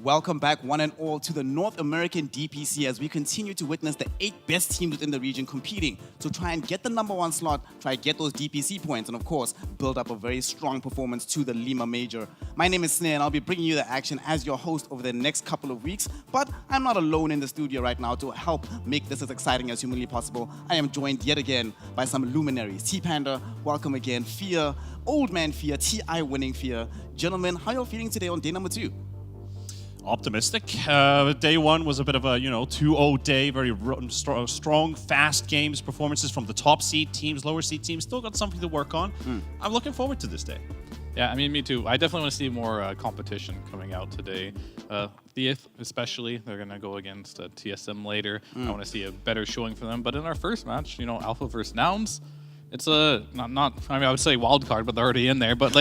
Welcome back, one and all, to the North American DPC as we continue to witness the 8 best teams within the region competing to try and get the #1 slot, try to get those DPC points, and of course, build up a very strong performance to the Lima Major. My name is Snare, and I'll be bringing you the action as your host over the next couple of weeks, but I'm not alone in the studio right now to help make this as exciting as humanly possible. I am joined yet again by some luminaries. T-Panda, welcome again. Fear, Old Man Fear, TI winning Fear. Gentlemen, how are you feeling today on day number 2? Optimistic. Day 1 was a bit of a 2-0 day, very strong, fast games, performances from the top seed teams, lower seed teams. Still got something to work on. I'm looking forward to this day. Yeah, I mean, me too. I definitely want to see more competition coming out today. Thief, especially, they're going to go against TSM later. I want to see a better showing for them. But in our first match, Alpha versus Nouns, it's I would say wild card, but they're already in there. But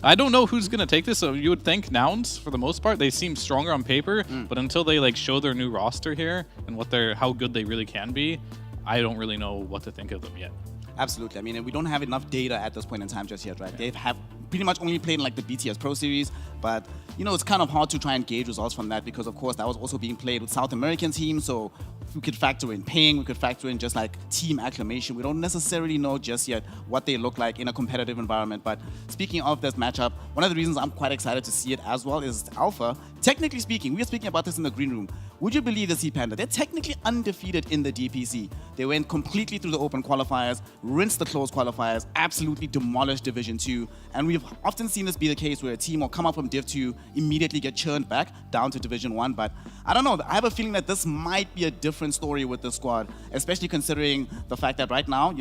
I don't know who's gonna take this. So you would think Nouns, for the most part, they seem stronger on paper, but until they show their new roster here and how good they really can be, I don't really know what to think of them yet. Absolutely. I mean, we don't have enough data at this point in time just yet, right? They have pretty much only played in the BTS Pro Series, but it's kind of hard to try and gauge results from that because, of course, that was also being played with South American teams. So we could factor in ping, we could factor in just team acclamation. We don't necessarily know just yet what they look like in a competitive environment. But speaking of this matchup, one of the reasons I'm quite excited to see it as well is Alpha. Technically speaking, we were speaking about this in the green room. Would you believe the T-Panda? They're technically undefeated in the DPC. They went completely through the open qualifiers, rinsed the closed qualifiers, absolutely demolished Division 2. And we've often seen this be the case where a team will come up from Div 2, immediately get churned back down to Division 1. But I don't know. I have a feeling that this might be a different story with the squad, especially considering the fact that right now,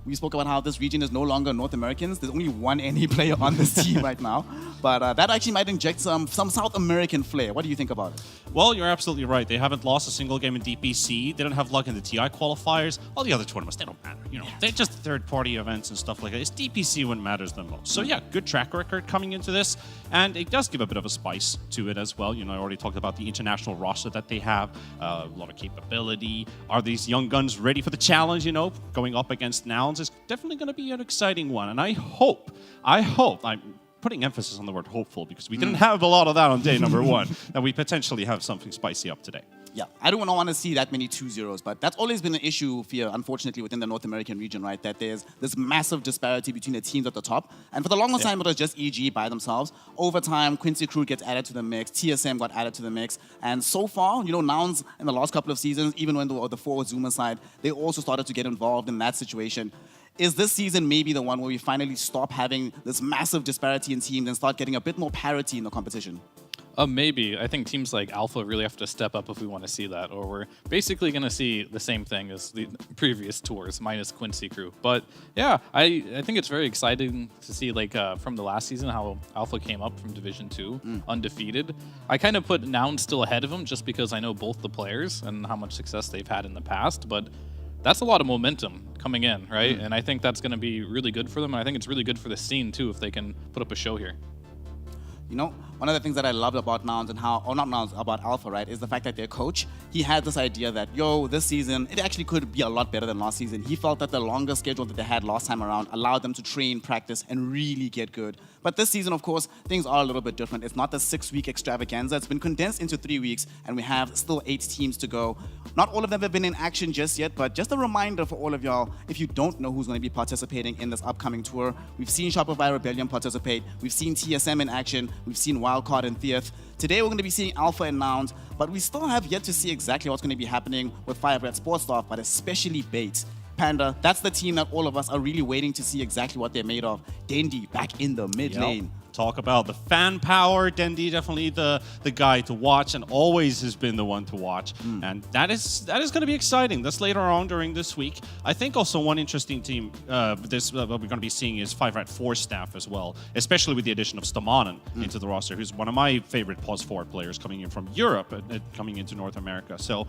we spoke about how this region is no longer North Americans. There's only one NA player on this team right now. But that actually might inject some South American flair. What do you think about it? Well, you're absolutely right. They haven't lost a single game in DPC. They don't have luck in the TI qualifiers. All the other tournaments, they don't matter. They're just third-party events and stuff like that. It's DPC when matters the most. So yeah, good track record coming into this. And it does give a bit of a spice to it as well. I already talked about the international roster that they have. A lot of capability. Are these young guns ready for the challenge, Going up against Nouns is definitely going to be an exciting one. And I hope, I'm putting emphasis on the word hopeful because we didn't have a lot of that on day number 1, that we potentially have something spicy up today. Yeah, I don't want to see that many 2-0s, but that's always been an issue here, unfortunately, within the North American region, right? That there's this massive disparity between the teams at the top. And for the longest time, it was just EG by themselves. Over time, Quincy Crew gets added to the mix, TSM got added to the mix. And so far, Nouns in the last couple of seasons, even when they were the 4 Zuma side, they also started to get involved in that situation. Is this season maybe the one where we finally stop having this massive disparity in teams and start getting a bit more parity in the competition? Maybe. I think teams like Alpha really have to step up if we want to see that, or we're basically going to see the same thing as the previous tours, minus Quincy Crew. But yeah, I think it's very exciting to see, from the last season, how Alpha came up from Division 2, undefeated. I kind of put Nouns still ahead of them just because I know both the players and how much success they've had in the past, but that's a lot of momentum coming in, right? And I think that's going to be really good for them, and I think it's really good for the scene, too, if they can put up a show here. One of the things that I loved about Nouns and about Alpha, right, is the fact that their coach, he had this idea that, this season, it actually could be a lot better than last season. He felt that the longer schedule that they had last time around allowed them to train, practice, and really get good. But this season, of course, things are a little bit different. It's not the 6-week extravaganza. It's been condensed into 3 weeks, and we have still 8 teams to go. Not all of them have been in action just yet, but just a reminder for all of y'all, if you don't know who's going to be participating in this upcoming tour, we've seen Shopify Rebellion participate. We've seen TSM in action. We've seen Wildcard and Theath. Today, we're going to be seeing Alpha and Nouns, but we still have yet to see exactly what's going to be happening with Five Red Sports Staff, but especially Bates. Panda, that's the team that all of us are really waiting to see exactly what they're made of. Dendi back in the mid lane. Talk about the fan power. Dendi definitely the guy to watch and always has been the one to watch. And that is going to be exciting. That's later on during this week. I think also one interesting team what we're going to be seeing is 5 Rat 4 staff as well, especially with the addition of Stamanen into the roster, who's one of my favorite pause forward players coming in from Europe and coming into North America. So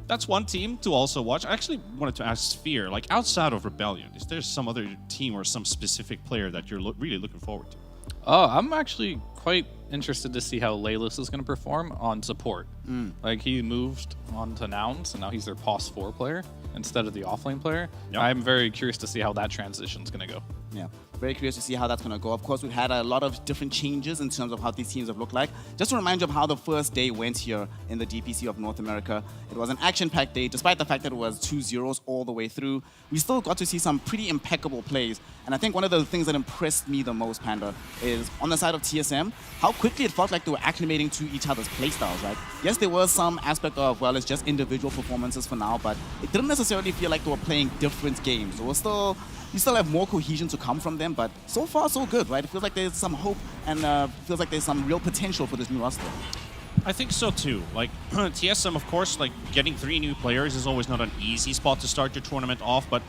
that's one team to also watch. I actually wanted to ask Sphere, outside of Rebellion, is there some other team or some specific player that you're really looking forward to? I'm actually quite interested to see how Laylis is going to perform on support. Like, he moved on to Nouns, and now he's their POS 4 player instead of the offlane player. Yep. I'm very curious to see how that transition's going to go. Yeah, very curious to see how that's going to go. Of course, we've had a lot of different changes in terms of how these teams have looked like. Just to remind you of how the first day went here in the DPC of North America. It was an action-packed day. Despite the fact that it was 2-0 all the way through, we still got to see some pretty impeccable plays. And I think one of the things that impressed me the most, Panda, is on the side of TSM, how quickly it felt like they were acclimating to each other's playstyles, right? Yes, there was some aspect of, well, it's just individual performances for now, but it didn't necessarily feel like they were playing different games. It was still... You still have more cohesion to come from them, but so far so good, right? It feels like there's some hope and feels like there's some real potential for this new roster. I think so too. Like TSM, of course, like getting 3 new players is always not an easy spot to start your tournament off, but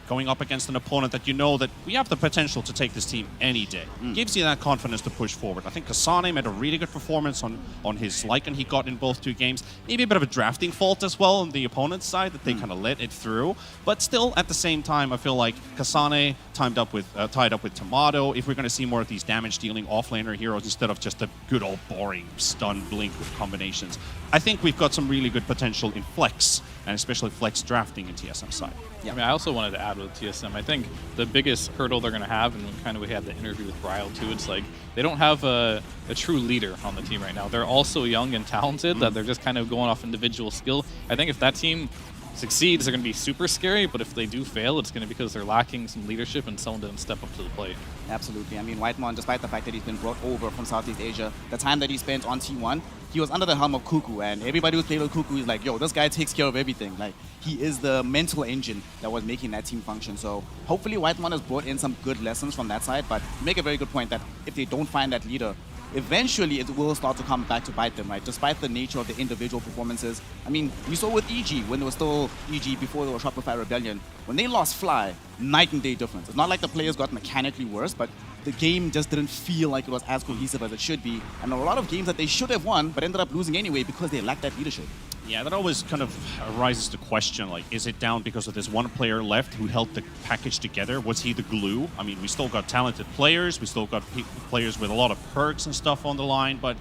going up against an opponent that you know that we have the potential to take this team any day gives you that confidence to push forward. I think Kasane made a really good performance on his Lycan he got in both 2 games. Maybe a bit of a drafting fault as well on the opponent's side that they kind of let it through. But still, at the same time, I feel like Kasane tied up with Tomato. If we're going to see more of these damage-dealing offlaner heroes instead of just the good old boring stun blink combinations, I think we've got some really good potential in flex, and especially flex drafting in TSM side. Yeah. I mean, I also wanted to add with TSM, I think the biggest hurdle they're going to have, and kind of we had the interview with Ryle too, it's like they don't have a true leader on the team right now. They're all so young and talented that they're just kind of going off individual skill. I think if that team succeeds, they're going to be super scary, but if they do fail, it's going to be because they're lacking some leadership and someone didn't step up to the plate. Absolutely. I mean, Whitemon, despite the fact that he's been brought over from Southeast Asia, the time that he spent on T1, he was under the helm of Cuckoo, and everybody who's played with Cuckoo is like, yo, this guy takes care of everything. Like, he is the mental engine that was making that team function. So hopefully Whitemon has brought in some good lessons from that side, but you make a very good point that if they don't find that leader, eventually it will start to come back to bite them, right? Despite the nature of the individual performances. I mean, we saw with EG, when they were still EG before they were Shopify Rebellion, when they lost Fly, night and day difference. It's not like the players got mechanically worse, but the game just didn't feel like it was as cohesive as it should be. And a lot of games that they should have won, but ended up losing anyway because they lacked that leadership. Yeah, that always kind of arises the question, like, is it down because of this one player left who held the package together? Was he the glue? I mean, we still got talented players, we still got players with a lot of perks and stuff on the line, but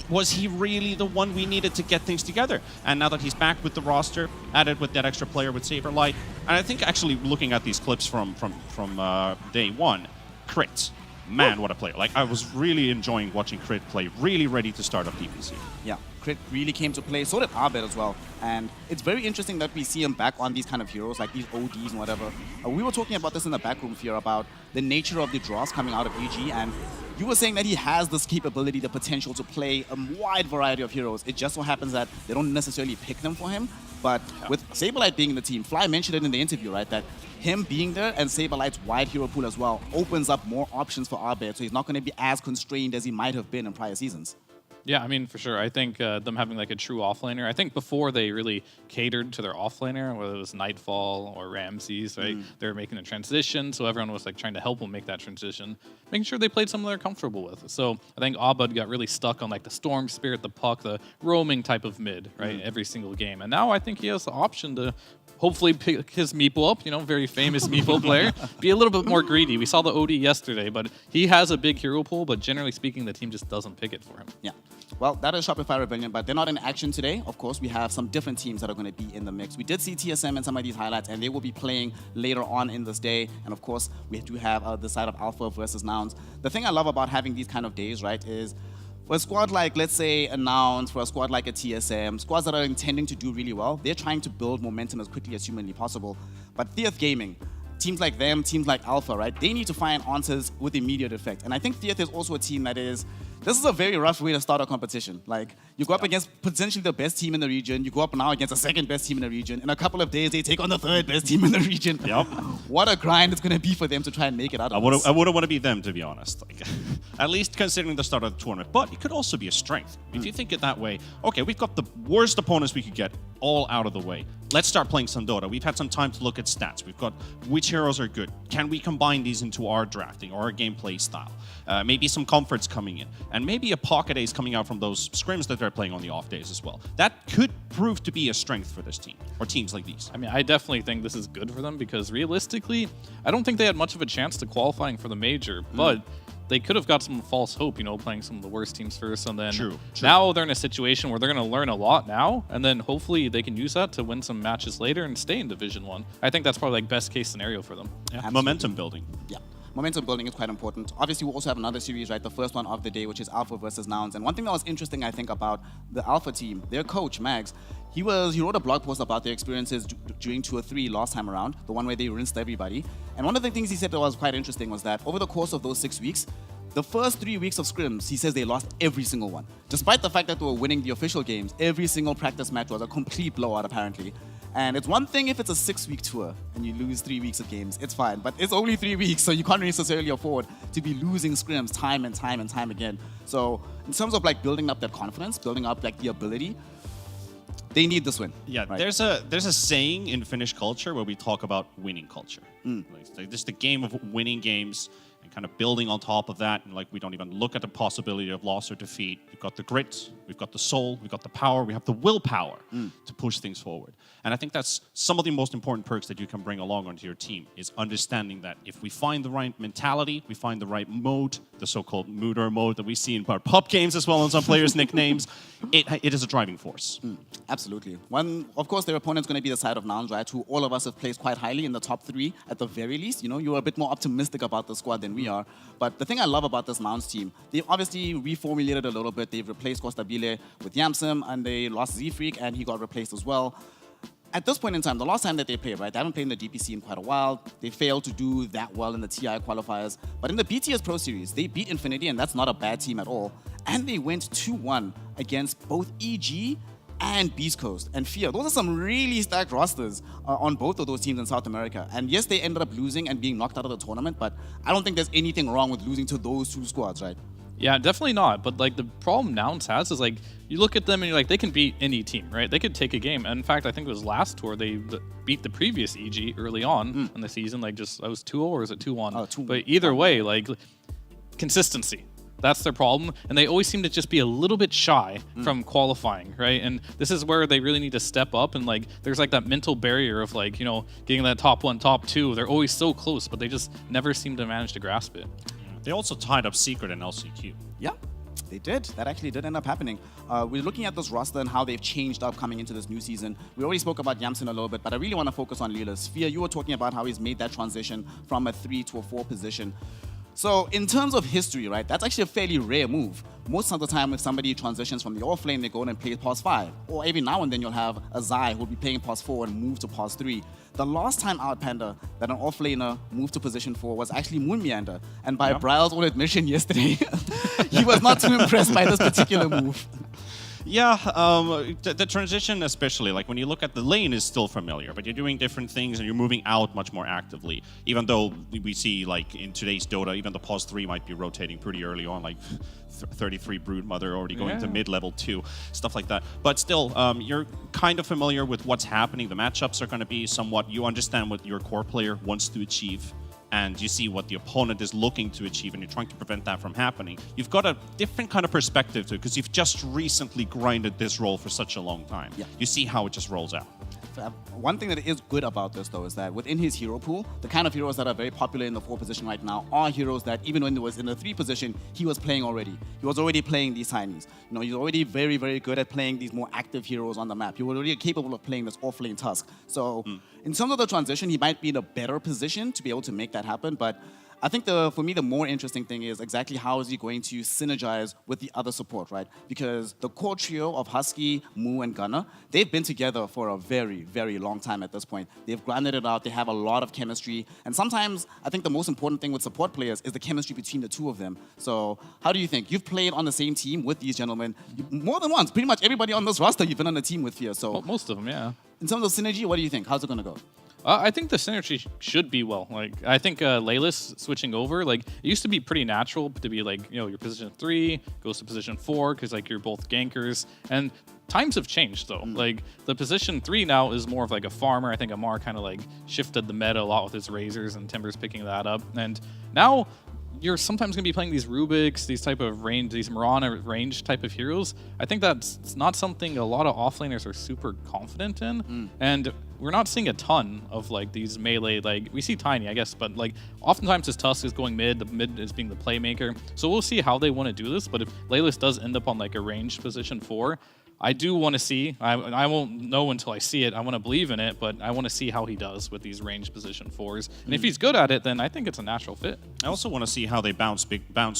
was he really the one we needed to get things together? And now that he's back with the roster, added with that extra player with Saberlight, and I think actually looking at these clips from day one, Crit, man, what a player. Like, I was really enjoying watching Crit play, really ready to start up DPC. Yeah, Crit really came to play. So did Arbet as well. And it's very interesting that we see him back on these kind of heroes, like these ODs and whatever. We were talking about this in the backroom here, about the nature of the draws coming out of EG, and you were saying that he has this capability, the potential to play a wide variety of heroes. It just so happens that they don't necessarily pick them for him. But with Saberlight being in the team, Fly mentioned it in the interview, right, that him being there and Saberlight's wide hero pool as well opens up more options for Arbet, so he's not going to be as constrained as he might have been in prior seasons. Yeah, I mean, for sure. I think them having like a true offlaner, I think before they really catered to their offlaner, whether it was Nightfall or Ramses, right? They were making a transition, so everyone was like trying to help them make that transition, making sure they played something they're comfortable with. So I think Abud got really stuck on like the Storm Spirit, the Puck, the roaming type of mid, right? Every single game. And now I think he has the option to hopefully pick his Meeple up, you know, very famous Meeple player, be a little bit more greedy. We saw the OD yesterday, but he has a big hero pool, but generally speaking, the team just doesn't pick it for him. Yeah. Well, that is Shopify Rebellion, but they're not in action today. Of course, we have some different teams that are going to be in the mix. We did see TSM in some of these highlights, and they will be playing later on in this day. And of course, we do have the side of Alpha versus Nouns. The thing I love about having these kind of days, right, is for a squad like, let's say, a Nouns, for a squad like a TSM, squads that are intending to do really well, they're trying to build momentum as quickly as humanly possible. But Theath Gaming, teams like them, teams like Alpha, right, they need to find answers with immediate effect. And I think Theath is also a team that is, this is a very rough way to start a competition. Like, you go up against potentially the best team in the region, you go up now against the second best team in the region, in a couple of days they take on the third best team in the region. Yep. What a grind it's going to be for them to try and make it out of this. I wouldn't want to be them, to be honest. Like, at least considering the start of the tournament. But it could also be a strength. If you think it that way, okay, we've got the worst opponents we could get all out of the way. Let's start playing some Dota. We've had some time to look at stats. We've got which heroes are good. Can we combine these into our drafting or our gameplay style? Maybe some comforts coming in. And maybe a pocket ace coming out from those scrims that they're playing on the off days as well. That could prove to be a strength for this team, or teams like these. I mean, I definitely think this is good for them because realistically, I don't think they had much of a chance to qualifying for the major, but they could have got some false hope, playing some of the worst teams first, and then True. now they're in a situation where they're going to learn a lot now, and then hopefully they can use that to win some matches later and stay in Division 1. I think that's probably like best case scenario for them. Yeah, momentum building. Yeah. Momentum building is quite important. Obviously, we also have another series, right? The first one of the day, which is Alpha versus Nouns. And one thing that was interesting, I think, about the Alpha team, their coach, Mags, he wrote a blog post about their experiences during Tour 3 last time around, the one where they rinsed everybody. And one of the things he said that was quite interesting was that over the course of those 6 weeks, the first 3 weeks of scrims, he says they lost every single one. Despite the fact that they were winning the official games, every single practice match was a complete blowout, apparently. And it's one thing if it's a 6-week tour and you lose 3 weeks of games, it's fine. But it's only 3 weeks, so you can't necessarily afford to be losing scrims time and time and time again. So in terms of like building up that confidence, building up like the ability, they need this win. Yeah, right? there's a saying in Finnish culture where we talk about winning culture. Like just the game of winning games and kind of building on top of that, and like we don't even look at the possibility of loss or defeat. We've got the grit, we've got the soul, we've got the power, we have the willpower to push things forward. And I think that's some of the most important perks that you can bring along onto your team, is understanding that if we find the right mentality, we find the right mode, the so-called mooder mode that we see in our pub games as well, in some players' nicknames, it is a driving force. Absolutely. Of course, their opponent's going to be the side of Nouns, right? Who all of us have placed quite highly in the top 3 at the very least. You're a bit more optimistic about the squad than we are. But the thing I love about this Nouns team, they've obviously reformulated a little bit. They've replaced Costabile with Yamsim, and they lost Z-Freak, and he got replaced as well. At this point in time, the last time that they played, right, they haven't played in the DPC in quite a while. They failed to do that well in the TI qualifiers. But in the BTS Pro Series, they beat Infinity, and that's not a bad team at all. And they went 2-1 against both EG and Beast Coast and Fear. Those are some really stacked rosters on both of those teams in South America. And yes, they ended up losing and being knocked out of the tournament, but I don't think there's anything wrong with losing to those 2 squads, right? Yeah, definitely not. But like the problem Nouns has is like you look at them and you're like, they can beat any team, right? They could take a game. And in fact, I think it was last tour they beat the previous EG early on in the season. Like just, I was 2-0 or was it 2-1? 2-1. But either way, like consistency. That's their problem. And they always seem to just be a little bit shy from qualifying, right? And this is where they really need to step up. And like, there's like that mental barrier of like, getting that top 1, top 2. They're always so close, but they just never seem to manage to grasp it. They also tied up Secret and LCQ. Yeah, they did. That actually did end up happening. We're looking at this roster and how they've changed up coming into this new season. We already spoke about Yamsin a little bit, but I really want to focus on Lila. Sphere, you were talking about how he's made that transition from a 3 to a 4 position. So in terms of history, right, that's actually a fairly rare move. Most of the time, if somebody transitions from the off lane, they go in and play past 5. Or every now and then you'll have a Zai who'll be playing past 4 and move to past 3. The last time out, Panda, that an off laner moved to position 4 was actually Moon Meander. And by Brile's own admission yesterday, he was not too impressed by this particular move. Yeah, the transition especially, like when you look at the lane is still familiar, but you're doing different things and you're moving out much more actively. Even though we see like in today's Dota, even the pause 3 might be rotating pretty early on, like 33 Broodmother already going to mid-level 2, stuff like that. But still, you're kind of familiar with what's happening. The matchups are going to be somewhat, you understand what your core player wants to achieve, and you see what the opponent is looking to achieve, and you're trying to prevent that from happening. You've got a different kind of perspective to it, because you've just recently grinded this role for such a long time. Yeah. You see how it just rolls out. One thing that is good about this, though, is that within his hero pool, the kind of heroes that are very popular in the 4 position right now are heroes that even when he was in the 3 position, he was playing already. He was already playing these tinies. He's already very, very good at playing these more active heroes on the map. He was already capable of playing this off-lane Tusk. So in terms of the transition, he might be in a better position to be able to make that happen. But I think for me, the more interesting thing is exactly how is he going to synergize with the other support, right? Because the core trio of Husky, Moo, and Gunner, they've been together for a very, very long time at this point. They've grinded it out. They have a lot of chemistry. And sometimes I think the most important thing with support players is the chemistry between the 2 of them. So how do you think? You've played on the same team with these gentlemen more than once. Pretty much everybody on this roster, you've been on a team with here. So Well, most of them, yeah. in terms of synergy, what do you think? How's it going to go? I think the synergy should be well. Like I think Laylis switching over, like it used to be pretty natural to be like, your position 3 goes to position 4 because like you're both gankers. And times have changed though. Like the position 3 now is more of like a farmer. I think Amar kind of like shifted the meta a lot with his razors and Timbers picking that up. And now you're sometimes going to be playing these Rubiks, these type of range, these Mirana range type of heroes. I think that's not something a lot of offlaners are super confident in. And we're not seeing a ton of like these melee, like we see Tiny, I guess, but like oftentimes his Tusk is going mid, the mid is being the playmaker. So we'll see how they want to do this, but if Laylis does end up on like a ranged position 4, I do want to see, I won't know until I see it, I want to believe in it, but I want to see how he does with these ranged position 4s. And if he's good at it, then I think it's a natural fit. I also want to see how they bounce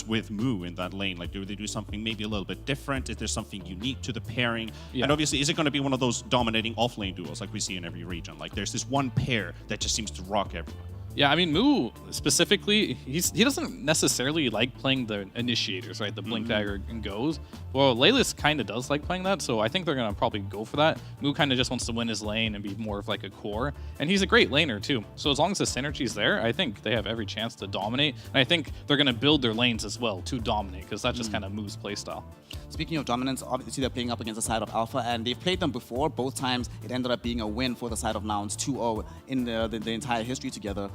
with Moo in that lane. Like, do they do something maybe a little bit different? Is there something unique to the pairing? Yeah. And obviously, is it going to be one of those dominating off-lane duos like we see in every region? Like, there's this one pair that just seems to rock everyone. Yeah, I mean, Moo specifically, he doesn't necessarily like playing the initiators, right? The Blink Dagger and Goes. Well, Laylis kind of does like playing that, so I think they're going to probably go for that. Moo kind of just wants to win his lane and be more of like a core. And he's a great laner, too. So as long as the synergy's there, I think they have every chance to dominate. And I think they're going to build their lanes as well to dominate, because that's just kind of Moo's playstyle. Speaking of dominance, obviously they're playing up against the side of Alpha, and they've played them before. Both times it ended up being a win for the side of Nouns, 2-0 in the entire history together.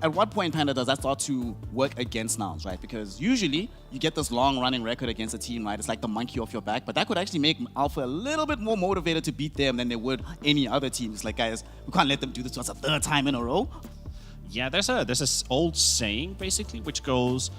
At what point, Panda, does that start to work against Nouns, right? Because usually you get this long-running record against a team, right? It's like the monkey off your back, but that could actually make Alpha a little bit more motivated to beat them than they would any other teams. Like, guys, we can't let them do this to us a third time in a row. Yeah, there's a old saying basically which goes,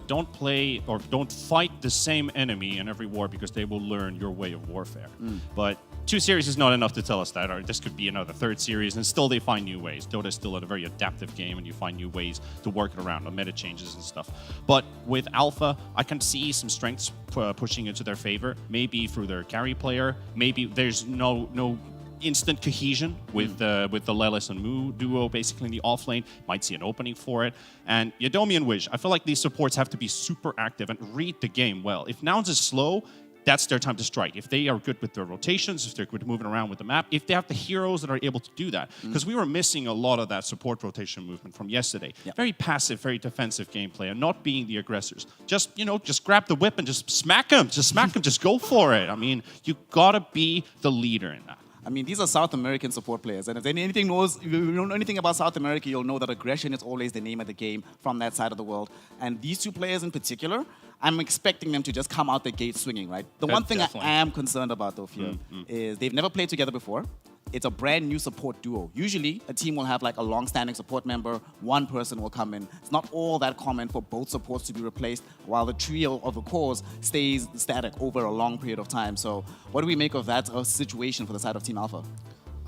don't play or don't fight the same enemy in every war because they will learn your way of warfare. But 2 series is not enough to tell us that, or this could be another 3rd series, and still they find new ways. Dota is still a very adaptive game, and you find new ways to work it around, the meta changes and stuff. But with Alpha, I can see some strengths pushing into their favor, maybe through their carry player, maybe there's no instant cohesion with the Lelis and Moo duo basically in the offlane. Might see an opening for it. And Yadomi and Wish, I feel like these supports have to be super active and read the game well. If Nouns is slow, that's their time to strike. If they are good with their rotations, if they're good moving around with the map, if they have the heroes that are able to do that. Because we were missing a lot of that support rotation movement from yesterday. Yeah. Very passive, very defensive gameplay, and not being the aggressors. Just, just grab the whip and just smack them. Just go for it. I mean, you gotta be the leader in that. I mean, these are South American support players, and if anything if you don't know anything about South America, you'll know that aggression is always the name of the game from that side of the world. And these 2 players in particular, I'm expecting them to just come out the gate swinging, right? The one thing Definitely. I am concerned about, though, Fion, is they've never played together before. It's a brand new support duo. Usually, a team will have like a long-standing support member. One person will come in. It's not all that common for both supports to be replaced, while the trio of the cores stays static over a long period of time. So, what do we make of that situation for the side of Team Alpha?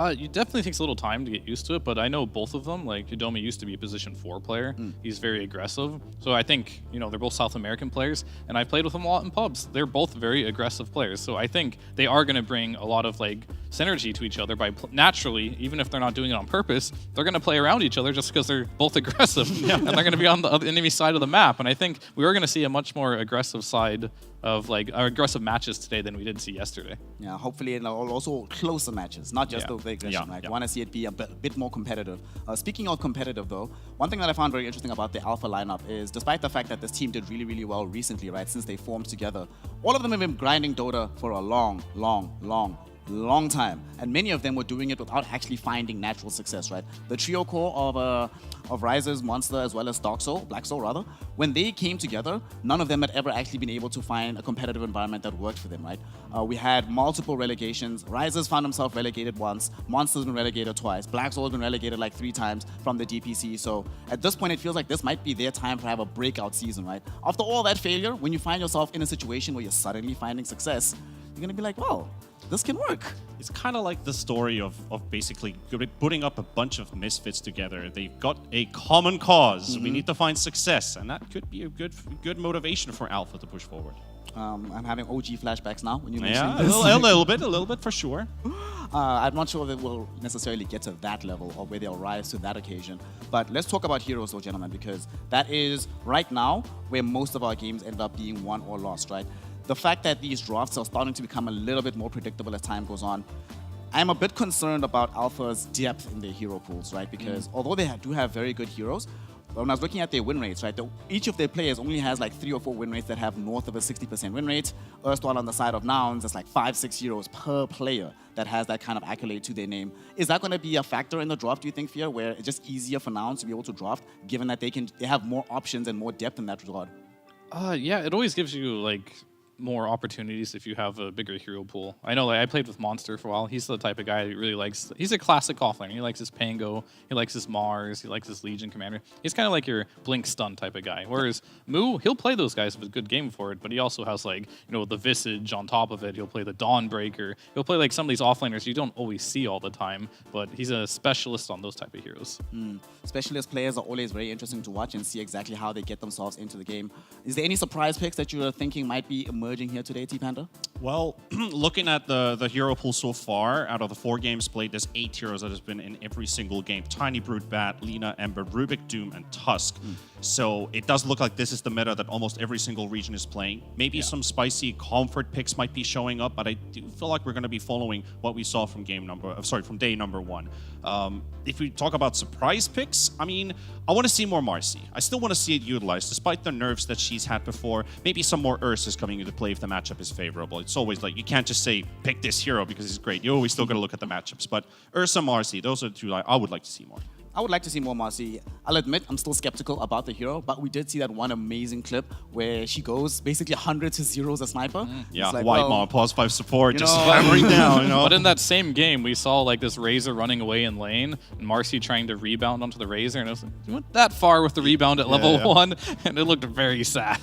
It definitely takes a little time to get used to it, but I know both of them. Like, Yadomi used to be a position 4 player. He's very aggressive. So I think, they're both South American players, and I played with them a lot in pubs. They're both very aggressive players. So I think they are going to bring a lot of, synergy to each other by naturally, even if they're not doing it on purpose, they're going to play around each other just because they're both aggressive. And they're going to be on the enemy side of the map. And I think we are going to see a much more aggressive side of our aggressive matches today than we did see yesterday. Yeah, hopefully and also closer matches, not just the aggression, right? Yeah. You want to see it be a bit more competitive. Speaking of competitive, though, one thing that I found very interesting about the Alpha lineup is, despite the fact that this team did really, really well recently, right, since they formed together, all of them have been grinding Dota for a long time, and many of them were doing it without actually finding natural success, right? The trio core of Rises, Monster, as well as Black Soul rather, when they came together, none of them had ever actually been able to find a competitive environment that worked for them, right? We had multiple relegations. Rises found himself relegated once, Monster's been relegated twice, Black Soul's been relegated like 3 times from the DPC, so at this point it feels like this might be their time to have a breakout season, right? After all that failure, when you find yourself in a situation where you're suddenly finding success, you're gonna be like, well, this can work. It's kind of like the story of basically putting up a bunch of misfits together. They've got a common cause. We need to find success, and that could be a good motivation for Alpha to push forward. I'm having OG flashbacks now when you mention Yeah, this. a little bit for sure. I'm not sure if it will necessarily get to that level or where they'll rise to that occasion. But let's talk about heroes, though, gentlemen, because that is right now where most of our games end up being won or lost, right? The fact that these drafts are starting to become a little bit more predictable as time goes on, I'm a bit concerned about Alpha's depth in their hero pools, right? Because although they do have very good heroes, when I was looking at their win rates, right, each of their players only has like 3 or 4 win rates that have north of a 60% win rate. Erstwhile on the side of Nouns, it's like 5-6 heroes per player that has that kind of accolade to their name. Is that going to be a factor in the draft, do you think, Fia, where it's just easier for Nouns to be able to draft, given that they have more options and more depth in that regard? Yeah, it always gives you like more opportunities if you have a bigger hero pool. I know, like, I played with Monster for a while. He's the type of guy who really likes. He's a classic offlaner. He likes his Pango. He likes his Mars. He likes his Legion Commander. He's kind of like your Blink Stun type of guy. Whereas Moo, he'll play those guys with a good game for it, but he also has like the Visage on top of it. He'll play the Dawnbreaker. He'll play like some of these offlaners you don't always see all the time, but he's a specialist on those type of heroes. Specialist players are always very interesting to watch and see exactly how they get themselves into the game. Is there any surprise picks that you are thinking might be emerging here today, T-Panda? Well, looking at the hero pool so far, out of the 4 games played, there's 8 heroes that has been in every single game. Tiny Brute, Bat, Lina, Ember, Rubik, Doom, and Tusk. So it does look like this is the meta that almost every single region is playing. Maybe some spicy comfort picks might be showing up, but I do feel like we're going to be following what we saw from from day number 1. If we talk about surprise picks, I mean, I want to see more Marcy. I still want to see it utilized, despite the nerfs that she's had before. Maybe some more Ursus coming into play if the matchup is favorable. It's always like, you can't just say, pick this hero because he's great. You always still got to look at the matchups. But Ursa, Marcy, those are the 2 I would like to see more. I would like to see more Marcy. I'll admit, I'm still skeptical about the hero, but we did see that one amazing clip where she goes basically 100 to 0 as a sniper. Yeah, It's like, White well, Maw, pause 5 support, just hammering down, But in that same game, we saw like this Razor running away in lane, and Marcy trying to rebound onto the Razor, and it was like, you went that far with the rebound at level 1, and it looked very sad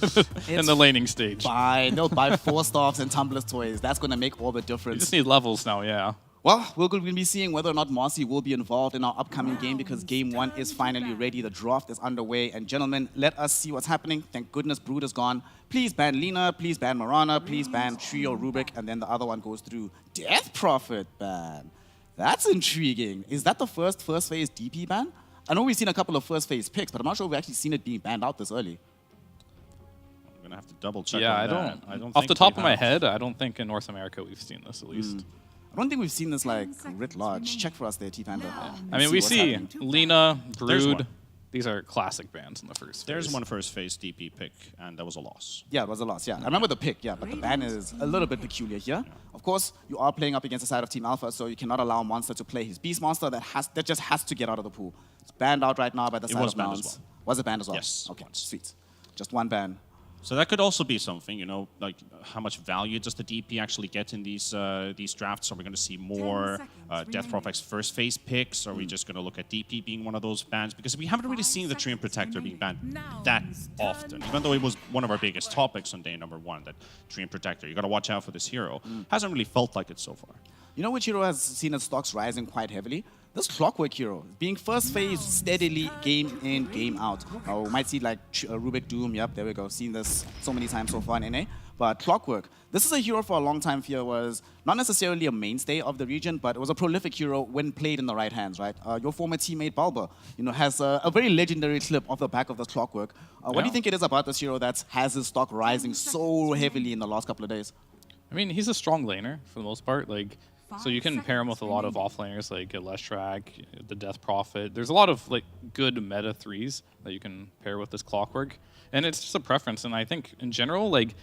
in the laning stage. They'll buy 4 staffs and Tumblr's toys. That's going to make all the You difference. just need levels now, yeah. Well, we're going to be seeing whether or not Marcy will be involved in our upcoming game because Game 1 is finally ready. The draft is underway. And gentlemen, let us see what's happening. Thank goodness Brood is gone. Please ban Lina, please ban Marana, please ban Trio Rubik, and then the other one goes through. Death Prophet ban. That's intriguing. Is that the first phase DP ban? I know we've seen a couple of first phase picks, but I'm not sure we've actually seen it being banned out this early. I'm going to have to double check Yeah, on I don't. think Off the top we of my have. head, I don't think in North America we've seen this at least. I don't think we've seen this like writ large. Check for us there, T-Panda. I mean, we what's see happening. Lina, There's Brood. one. These are classic bands in the first There's phase. one first phase DP pick, and that was a loss. Yeah, it was a loss, yeah. I remember the pick, yeah, but the ban is a little bit peculiar here. Of course, you are playing up against the side of Team Alpha, so you cannot allow Monster to play his Beast Monster that just has to get out of the pool. It's banned out right now by the side was of banned as Nouns. well. Was it banned as well? Yes, Okay, once. sweet. Just one ban. So that could also be something, like how much value does the DP actually get in these drafts? Are we going to see more Death Prophet's first phase picks? Are we just going to look at DP being one of those bans? Because we haven't really seen the Treant Protector being banned that often, even though it was one of our biggest topics on day number 1, that Treant Protector. You got to watch out for this hero. Hasn't really felt like it so far. You know which hero has seen its stocks rising quite heavily? This Clockwork hero, being first phase steadily game in, game out. We might see like Rubik Doom, yep, there we go. Seen this so many times so far in NA. But Clockwork, this is a hero for a long time here, was not necessarily a mainstay of the region, but it was a prolific hero when played in the right hands, right? Your former teammate Balba, has a very legendary clip off the back of the Clockwork. What do you think it is about this hero that has his stock rising so heavily in the last couple of days? I mean, he's a strong laner for the most part. Like, so you can pair him with a lot of offlaners like Leshrac, the Death Prophet. There's a lot of like good meta 3s that you can pair with this Clockwork, and it's just a preference. And I think in general, like,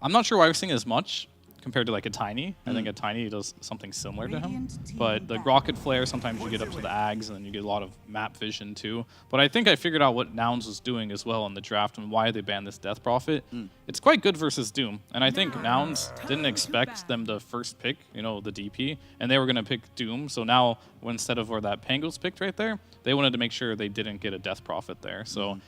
I'm not sure why we're seeing as much compared to like a Tiny. I think a Tiny does something similar to him. But the Rocket Flare, sometimes you get up to the Ags, and then you get a lot of map vision too. But I think I figured out what Nouns was doing as well in the draft and why they banned this Death Prophet. It's quite good versus Doom. And I think Nouns didn't expect them to first pick, the DP, and they were going to pick Doom. So now, instead of where that Pango's picked right there, they wanted to make sure they didn't get a Death Prophet there. So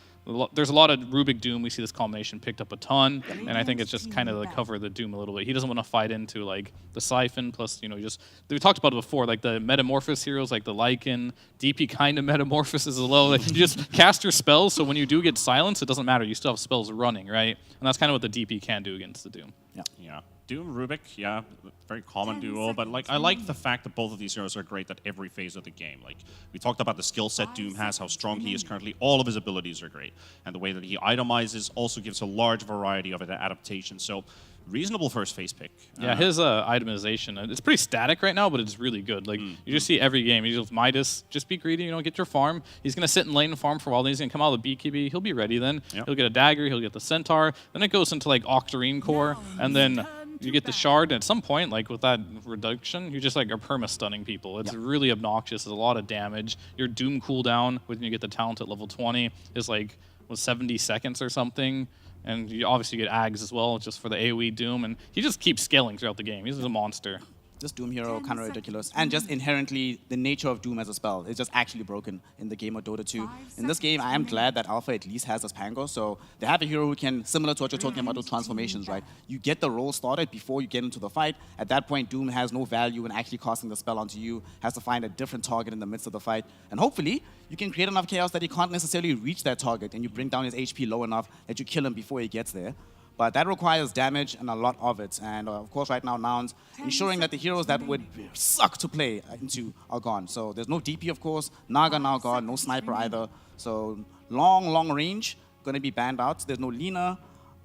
there's a lot of Rubik Doom. We see this combination picked up a ton, and I think it's just kind of to cover the Doom a little bit. He doesn't want to fight into like the Siphon, plus we talked about it before, like the Metamorphosis heroes, like the Lycan. DP kind of metamorphoses as low. Like, you just cast your spells, so when you do get silenced, it doesn't matter. You still have spells running, right? And that's kind of what the DP can do against the Doom. Yeah. Doom, Rubik, yeah, very common duo, but like I like the fact that both of these heroes are great at every phase of the game. Like, we talked about the skill set Doom has, how strong he is currently. All of his abilities are great, and the way that he itemizes also gives a large variety of adaptations. So reasonable first phase pick. Yeah, his itemization, it's pretty static right now, but it's really good. Like, you just see every game, he's just Midas, just be greedy, get your farm. He's going to sit in lane and farm for a while, then he's going to come out of the BKB, he'll be ready then. Yep. He'll get a dagger, he'll get the centaur, then it goes into like Octarine core, and then you get the shard, and at some point, like with that reduction, you just like are perma-stunning people. It's really obnoxious, there's a lot of damage. Your Doom cooldown, when you get the talent at level 20, is like, 70 seconds or something. And you obviously get Ags as well, just for the AoE Doom, and he just keeps scaling throughout the game. He's a monster. This Doom hero kind of ridiculous, and just inherently the nature of Doom as a spell is just actually broken in the game of Dota 2. In this game, I am glad that Alpha at least has this Pango, so they have a hero who can, similar to what you're talking about with transformations, right? You get the roll started before you get into the fight. At that point, Doom has no value in actually casting the spell onto you, has to find a different target in the midst of the fight, and hopefully you can create enough chaos that he can't necessarily reach that target, and you bring down his HP low enough that you kill him before he gets there. But that requires damage and a lot of it. And of course, right now, Nouns ensuring that the heroes that would suck to play into are gone. So there's no DP, of course. Naga now gone, no sniper either. So long range going to be banned out. There's no Lina.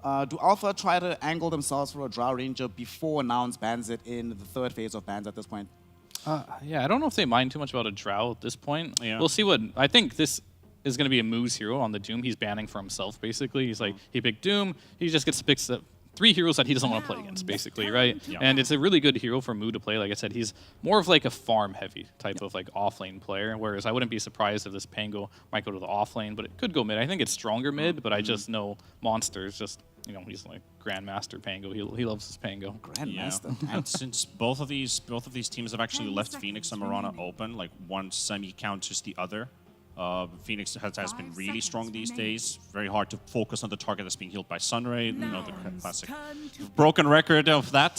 Do Alpha try to angle themselves for a Drow Ranger before Nouns bans it in the third phase of bans at this point? Yeah, I don't know if they mind too much about a Drow at this point. Yeah. We'll see what... I think this is going to be a Moose hero on the Doom. He's banning for himself, basically. He's like, he picked Doom. He just gets to pick 3 heroes that he doesn't want to play against, basically, right? Yeah. And it's a really good hero for Moo to play. Like I said, he's more of like a farm-heavy type of like off-lane player, whereas I wouldn't be surprised if this Pango might go to the off-lane, but it could go mid. I think it's stronger mid, but I just know Monster's just, he's like Grandmaster Pango. He loves his Pango. Grandmaster. And since both of these teams have actually left Phoenix and Mirana open, like one semi counters the other. Phoenix has been really strong these days. Very hard to focus on the target that's being healed by Sunray. The classic broken record of that.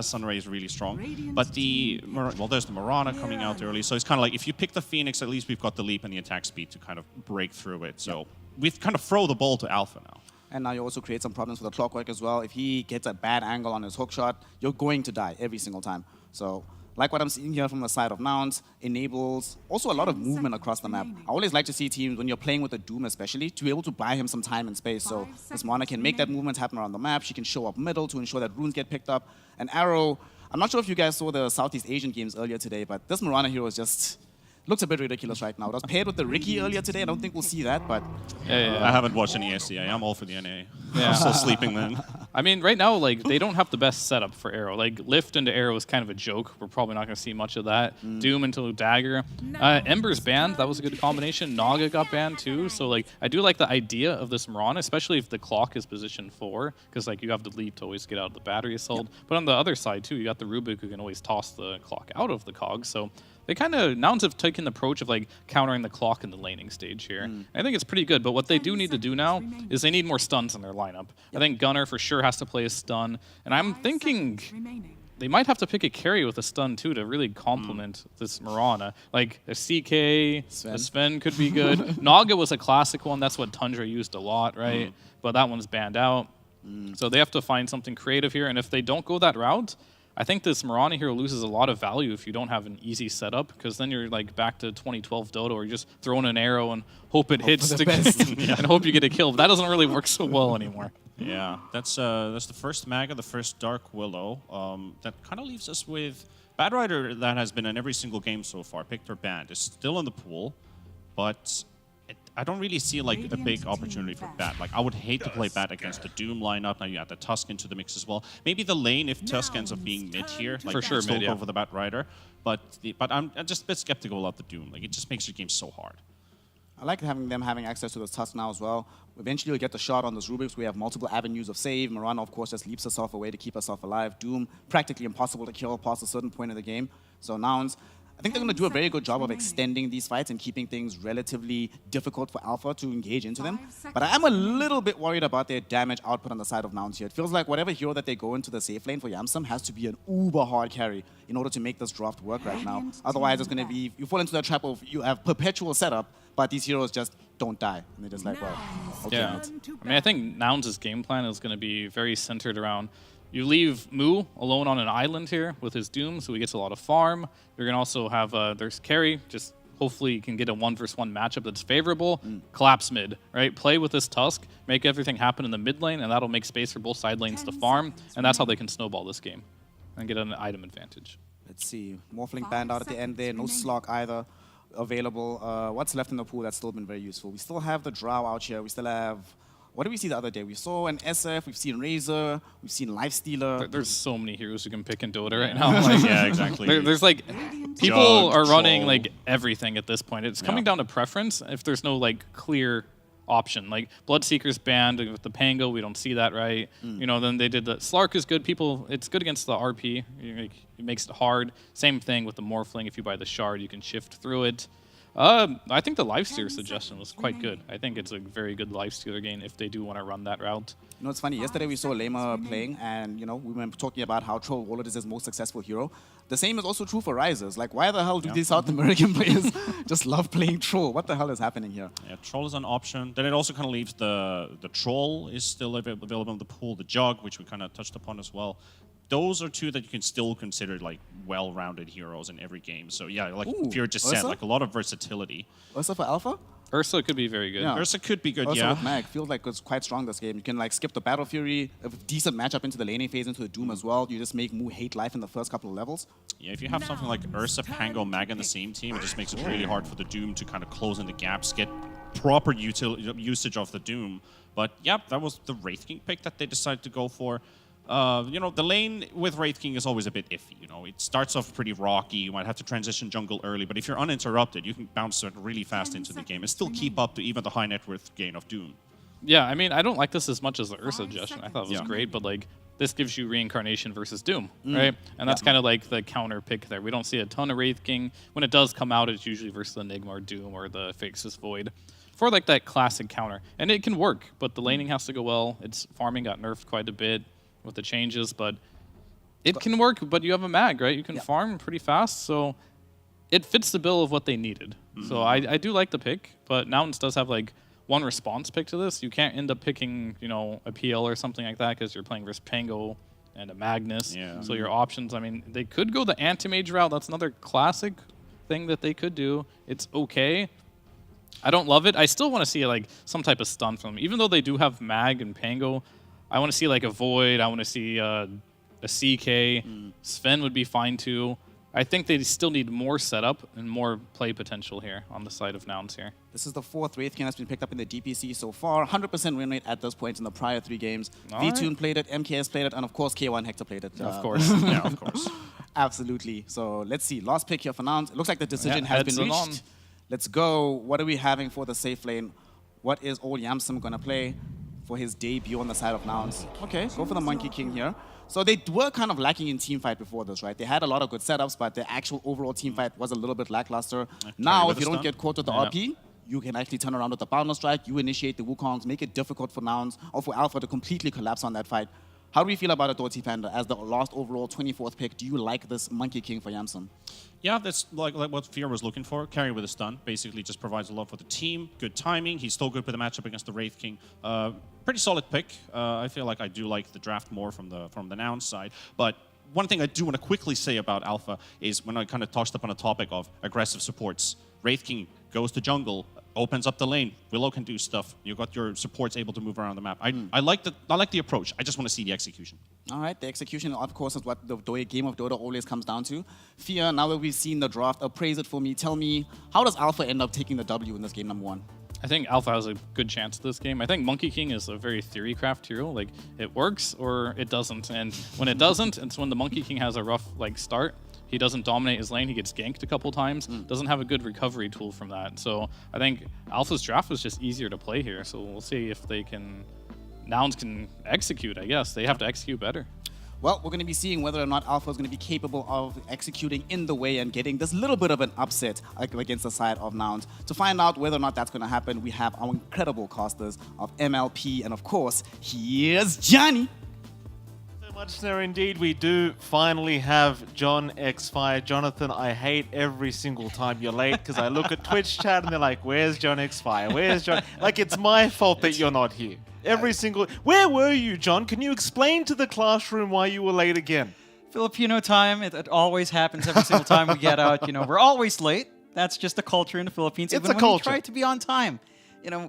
Sunray is really strong. But there's the Mirana coming out early. So it's kind of like if you pick the Phoenix, at least we've got the leap and the attack speed to kind of break through it. So we kind of throw the ball to Alpha now. And now you also create some problems with the Clockwork as well. If he gets a bad angle on his hook shot, you're going to die every single time. So like what I'm seeing here from the side of Nouns, enables also a lot of movement across the map. I always like to see teams, when you're playing with a Doom especially, to be able to buy him some time and space. So this Mana can make that movement happen around the map. She can show up middle to ensure that runes get picked up. And Arrow, I'm not sure if you guys saw the Southeast Asian games earlier today, but this Mirana hero is just... looks a bit ridiculous right now. It was paired with the Ricky earlier today. I don't think we'll see that, but... I haven't watched any SCA. I'm all for the NA. Yeah. I'm still sleeping then. I mean, right now, like, they don't have the best setup for Arrow. Like, Lift into Arrow is kind of a joke. We're probably not going to see much of that. Doom into Dagger. Ember's banned. That was a good combination. Naga got banned, too. So, like, I do like the idea of this Mirana, especially if the clock is positioned 4, because, like, you have the leap to always get out of the battery assault. But on the other side, too, you got the Rubik who can always toss the clock out of the cog. So they kind of, Nouns have taken the approach of like countering the clock in the laning stage here. I think it's pretty good, but what they do need to do now is they need more stuns in their lineup. I think Gunner for sure has to play a stun, and I'm thinking they might have to pick a carry with a stun too to really complement this Mirana. Like a CK, a Sven could be good. Naga was a classic one, that's what Tundra used a lot, right? But that one's banned out. So they have to find something creative here, and if they don't go that route, I think this Mirana hero loses a lot of value if you don't have an easy setup, because then you're like back to 2012 Dota where you're just throwing an arrow and hope it hits and hope you get a kill. But that doesn't really work so well anymore. Yeah, that's the first Maga, the first Dark Willow. That kind of leaves us with Bad Rider that has been in every single game so far, picked or banned, is still in the pool, but I don't really see like a big opportunity for Bat. Like I would hate to play Bat against the Doom lineup. Now you add the Tusk into the mix as well. Maybe the lane if Tusk ends up being mid here, like for sure still mid, go yeah. for the Bat Rider. But I'm just a bit skeptical about the Doom. Like it just makes your game so hard. I like them having access to this Tusk now as well. Eventually you'll get the shot on this Rubik's. We have multiple avenues of save. Mirana, of course, just leaps herself away to keep herself alive. Doom, practically impossible to kill past a certain point in the game. So Nouns, I think they're going to do a very good job of extending these fights and keeping things relatively difficult for Alpha to engage into them. But I am a little bit worried about their damage output on the side of Nouns here. It feels like whatever hero that they go into the safe lane for Yamsam has to be an uber hard carry in order to make this draft work right now. Otherwise, it's going to be, you fall into that trap of you have perpetual setup, but these heroes just don't die. And they're just like, well, okay. Yeah. I mean, I think Nouns' game plan is going to be very centered around you leave Moo alone on an island here with his Doom, so he gets a lot of farm. You're going to also have there's carry, just hopefully you can get a 1v1 matchup that's favorable. Collapse mid, right? Play with this Tusk, make everything happen in the mid lane, and that'll make space for both side lanes to farm, and that's how they can snowball this game and get an item advantage. Let's see. Morphling banned out at the end there. No Slog either available. What's left in the pool that's still been very useful? We still have the Drow out here. We still have... What did we see the other day? We saw an SF, we've seen Razor, we've seen Lifestealer. There's so many heroes you can pick in Dota right now. Like, yeah, exactly. there's like people Jug, are running Troll. like everything at this point. It's coming down to preference. If there's no like clear option, like Bloodseeker's banned with the Pango, we don't see that, right? You know, then they did the Slark is good. People, it's good against the RP. It makes it hard. Same thing with the Morphling. If you buy the Shard, you can shift through it. I think the Lifestealer suggestion was quite good. I think it's a very good Lifestealer game if they do want to run that route. You know, it's funny. Yesterday we saw Lema playing, and you know, we were talking about how Troll Wallet is his most successful hero. The same is also true for Risers. Like, why the hell do these South American players just love playing Troll? What the hell is happening here? Yeah, Troll is an option. Then it also kind of leaves the Troll is still available in the pool. The Jug, which we kind of touched upon as well. Those are two that you can still consider like well-rounded heroes in every game. So yeah, like Fear just said, Ursa? like a lot of versatility. Ursa for Alpha? Ursa could be very good. Yeah. Ursa could be good, Ursa yeah. with Mag feels like it's quite strong this game. You can like skip the Battle Fury, a decent matchup into the laning phase, into the Doom as well. You just make Mu hate life in the first couple of levels. Yeah, if you have something like Ursa, Pango, Mag in the same team, it just makes it really hard for the Doom to kind of close in the gaps, get proper usage of the Doom. But yeah, that was the Wraith King pick that they decided to go for. You know, the lane with Wraith King is always a bit iffy. You know, it starts off pretty rocky. You might have to transition jungle early, but if you're uninterrupted, you can bounce it really fast into the game and still keep up to even the high net worth gain of Doom. Yeah, I mean, I don't like this as much as the Ursa suggestion. I thought it was great, but like this gives you Reincarnation versus Doom, right? And that's kind of like the counter pick there. We don't see a ton of Wraith King. When it does come out, it's usually versus Enigma or Doom or the Faceless Void for like that classic counter. And it can work, but the laning has to go well. Its farming got nerfed quite a bit with the changes, but it can work. But you have a Mag, right? You can farm pretty fast, so it fits the bill of what they needed. So I do like the pick, but Mountains does have like one response pick to this. You can't end up picking, you know, a PL or something like that because you're playing versus Pango and a Magnus. Yeah. So your options, I mean, they could go the anti-mage route. That's another classic thing that they could do. It's okay. I don't love it. I still want to see like some type of stun from them. Even though they do have Mag and Pango, I want to see like a Void. I want to see a CK. Sven would be fine too. I think they still need more setup and more play potential here on the side of Nouns here. This is the 4th Wraith King that's been picked up in the DPC so far. 100% win rate at this point in the prior 3 games. V-Tune played it, MKS played it, and of course K1 Hector played it. Of course. Yeah, of course. Absolutely. So let's see. Last pick here for Nouns. It looks like the decision has heads been on. reached. Let's go. What are we having for the safe lane? What is old Yamsum going to play for his debut on the side of Nouns? Okay, go for the Monkey King here. So they were kind of lacking in team fight before this, right? They had a lot of good setups, but the actual overall team fight was a little bit lackluster. Now, if you don't get caught with the RP, you can actually turn around with the Boundless Strike. You initiate the Wukongs, make it difficult for Nouns or for Alpha to completely collapse on that fight. How do we feel about Adorti Panda as the last overall 24th pick? Do you like this Monkey King for Yamsun? Yeah, that's like what Fear was looking for. Carry with a stun. Basically just provides a lot for the team. Good timing. He's still good with the matchup against the Wraith King. Pretty solid pick. I feel like I do like the draft more from the Nouns side. But one thing I do want to quickly say about Alpha is when I kind of touched upon a topic of aggressive supports. Wraith King goes to jungle, opens up the lane. Willow can do stuff. You got your supports able to move around the map. I like the approach. I just want to see the execution. All right, the execution, of course, is what the game of Dota always comes down to. Fear, now that we've seen the draft, appraise it for me. Tell me, how does Alpha end up taking the W in this game, number 1? I think Alpha has a good chance at this game. I think Monkey King is a very theory-craft hero. Like, it works or it doesn't. And when it doesn't, it's when the Monkey King has a rough start. He doesn't dominate his lane. He gets ganked a couple times. Doesn't have a good recovery tool from that. So I think Alpha's draft was just easier to play here. So we'll see if Nouns can execute, I guess. They have to execute better. Well, we're going to be seeing whether or not Alpha is going to be capable of executing in the way and getting this little bit of an upset against the side of Nouns. To find out whether or not that's going to happen, we have our incredible casters of MLP. And of course, here's Johnny. Much there indeed. We do finally have John X5. Jonathan, I hate every single time you're late because I look at Twitch chat and they're like, where's John X5? Where's John? Like, it's my fault that you're not here. Every single... Where were you, John? Can you explain to the classroom why you were late again? Filipino time, it always happens every single time we get out. You know, we're always late. That's just a culture in the Philippines. It's Even a when we culture. try to be on time,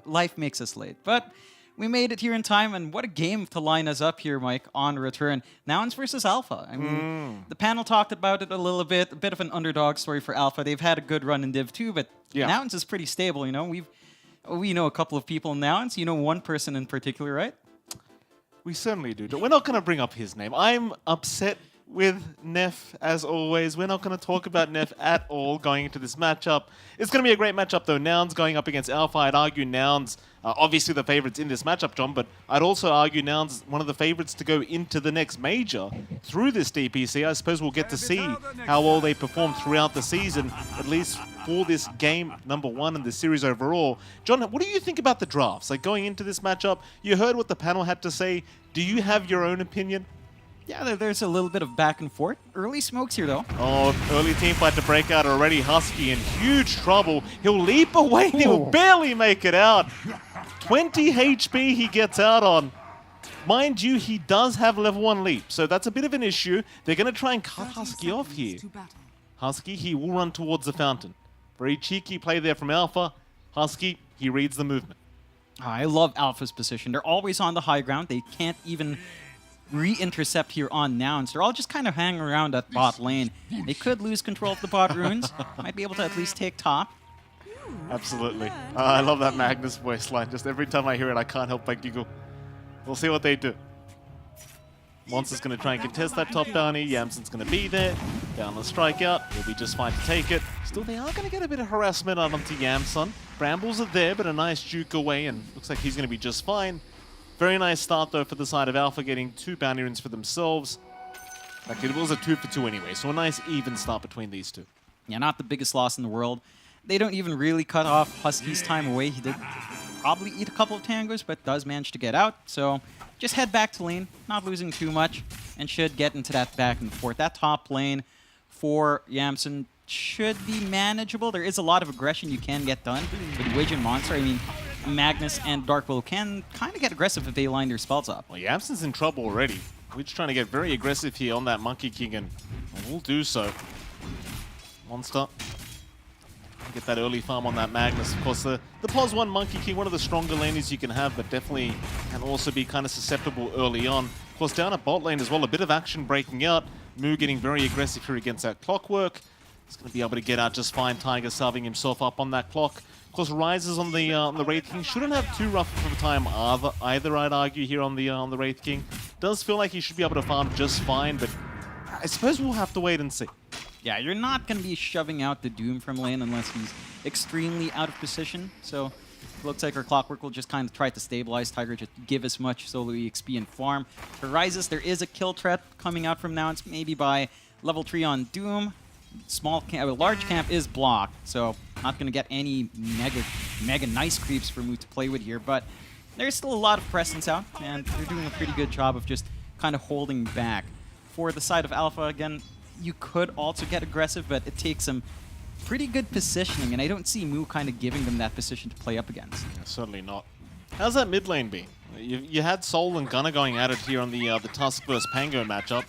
life makes us late. But we made it here in time, and what a game to line us up here, Mike, on return. Nouns versus Alpha. I mean, the panel talked about it a little bit. A bit of an underdog story for Alpha. They've had a good run in Div 2, but Yeah. Nouns is pretty stable. We know a couple of people in Nouns. You know one person in particular, right? We certainly do. We're not going to bring up his name. I'm upset with Neff, as always. We're not going to talk about Neff at all going into this matchup. It's going to be a great matchup, though. Nouns going up against Alpha. I'd argue Nouns obviously the favorites in this matchup, John, but I'd also argue Nouns one of the favorites to go into the next major through this DPC. I suppose we'll get to see how well they perform throughout the season, at least for this game number 1 in the series overall. John, what do you think about the drafts? Like, going into this matchup, you heard what the panel had to say. Do you have your own opinion? Yeah, there's a little bit of back and forth. Early smokes here, though. Oh, early team fight to break out already. Husky in huge trouble. He'll leap away. He'll barely make it out. 20 HP he gets out on. Mind you, he does have level 1 leap, so that's a bit of an issue. They're going to try and cut Husky off here. Husky, he will run towards the fountain. Very cheeky play there from Alpha. Husky, he reads the movement. I love Alpha's position. They're always on the high ground. They can't even re-intercept here on Nouns. They're all just kind of hanging around that bot lane. They could lose control of the bot runes. Might be able to at least take top. Absolutely. I love that Magnus voice line. Just every time I hear it, I can't help but giggle. We'll see what they do. Monster's going to try and contest that top bounty. Yamsen's going to be there. Down the strikeout. He'll be just fine to take it. Still, they are going to get a bit of harassment out onto Yamsen. Brambles are there, but a nice juke away, and looks like he's going to be just fine. Very nice start, though, for the side of Alpha, getting 2 bounty runes for themselves. Like, it was a 2 for 2 anyway, so a nice even start between these two. Yeah, not the biggest loss in the world. They don't even really cut off Husky's time away. He did probably eat a couple of tangos, but does manage to get out. So just head back to lane, not losing too much, and should get into that back and forth. That top lane for Yamsen should be manageable. There is a lot of aggression you can get done with Widge and Monster. I mean, Magnus and Dark Willow can kind of get aggressive if they line their spells up. Well, Yamsen's in trouble already. We're just trying to get very aggressive here on that Monkey King, and we'll do so. Monster. Get that early farm on that Magnus. Of course, the POS 1 Monkey King, one of the stronger laners you can have, but definitely can also be kind of susceptible early on. Of course, down at bot lane as well, a bit of action breaking out. Moo getting very aggressive here against that Clockwork. He's going to be able to get out just fine. Tiger salving himself up on that clock. Of course, Rises on the Wraith King shouldn't have too rough of a time either, I'd argue, here on the Wraith King. Does feel like he should be able to farm just fine, but I suppose we'll have to wait and see. Yeah, you're not going to be shoving out the Doom from lane unless he's extremely out of position. So it looks like our Clockwork will just kind of try to stabilize Tiger, just give as much solo EXP and farm. For Rises, there is a kill threat coming out from now. It's maybe by level 3 on Doom. Large camp is blocked, so not going to get any mega nice creeps for Moo to play with here. But there's still a lot of presence out, and they're doing a pretty good job of just kind of holding back. For the side of Alpha, again, you could also get aggressive, but it takes some pretty good positioning, and I don't see Moo kind of giving them that position to play up against. Yeah, certainly not. How's that mid lane been? You had Soul and Gunnar going at it here on the Tusk versus Pango matchup.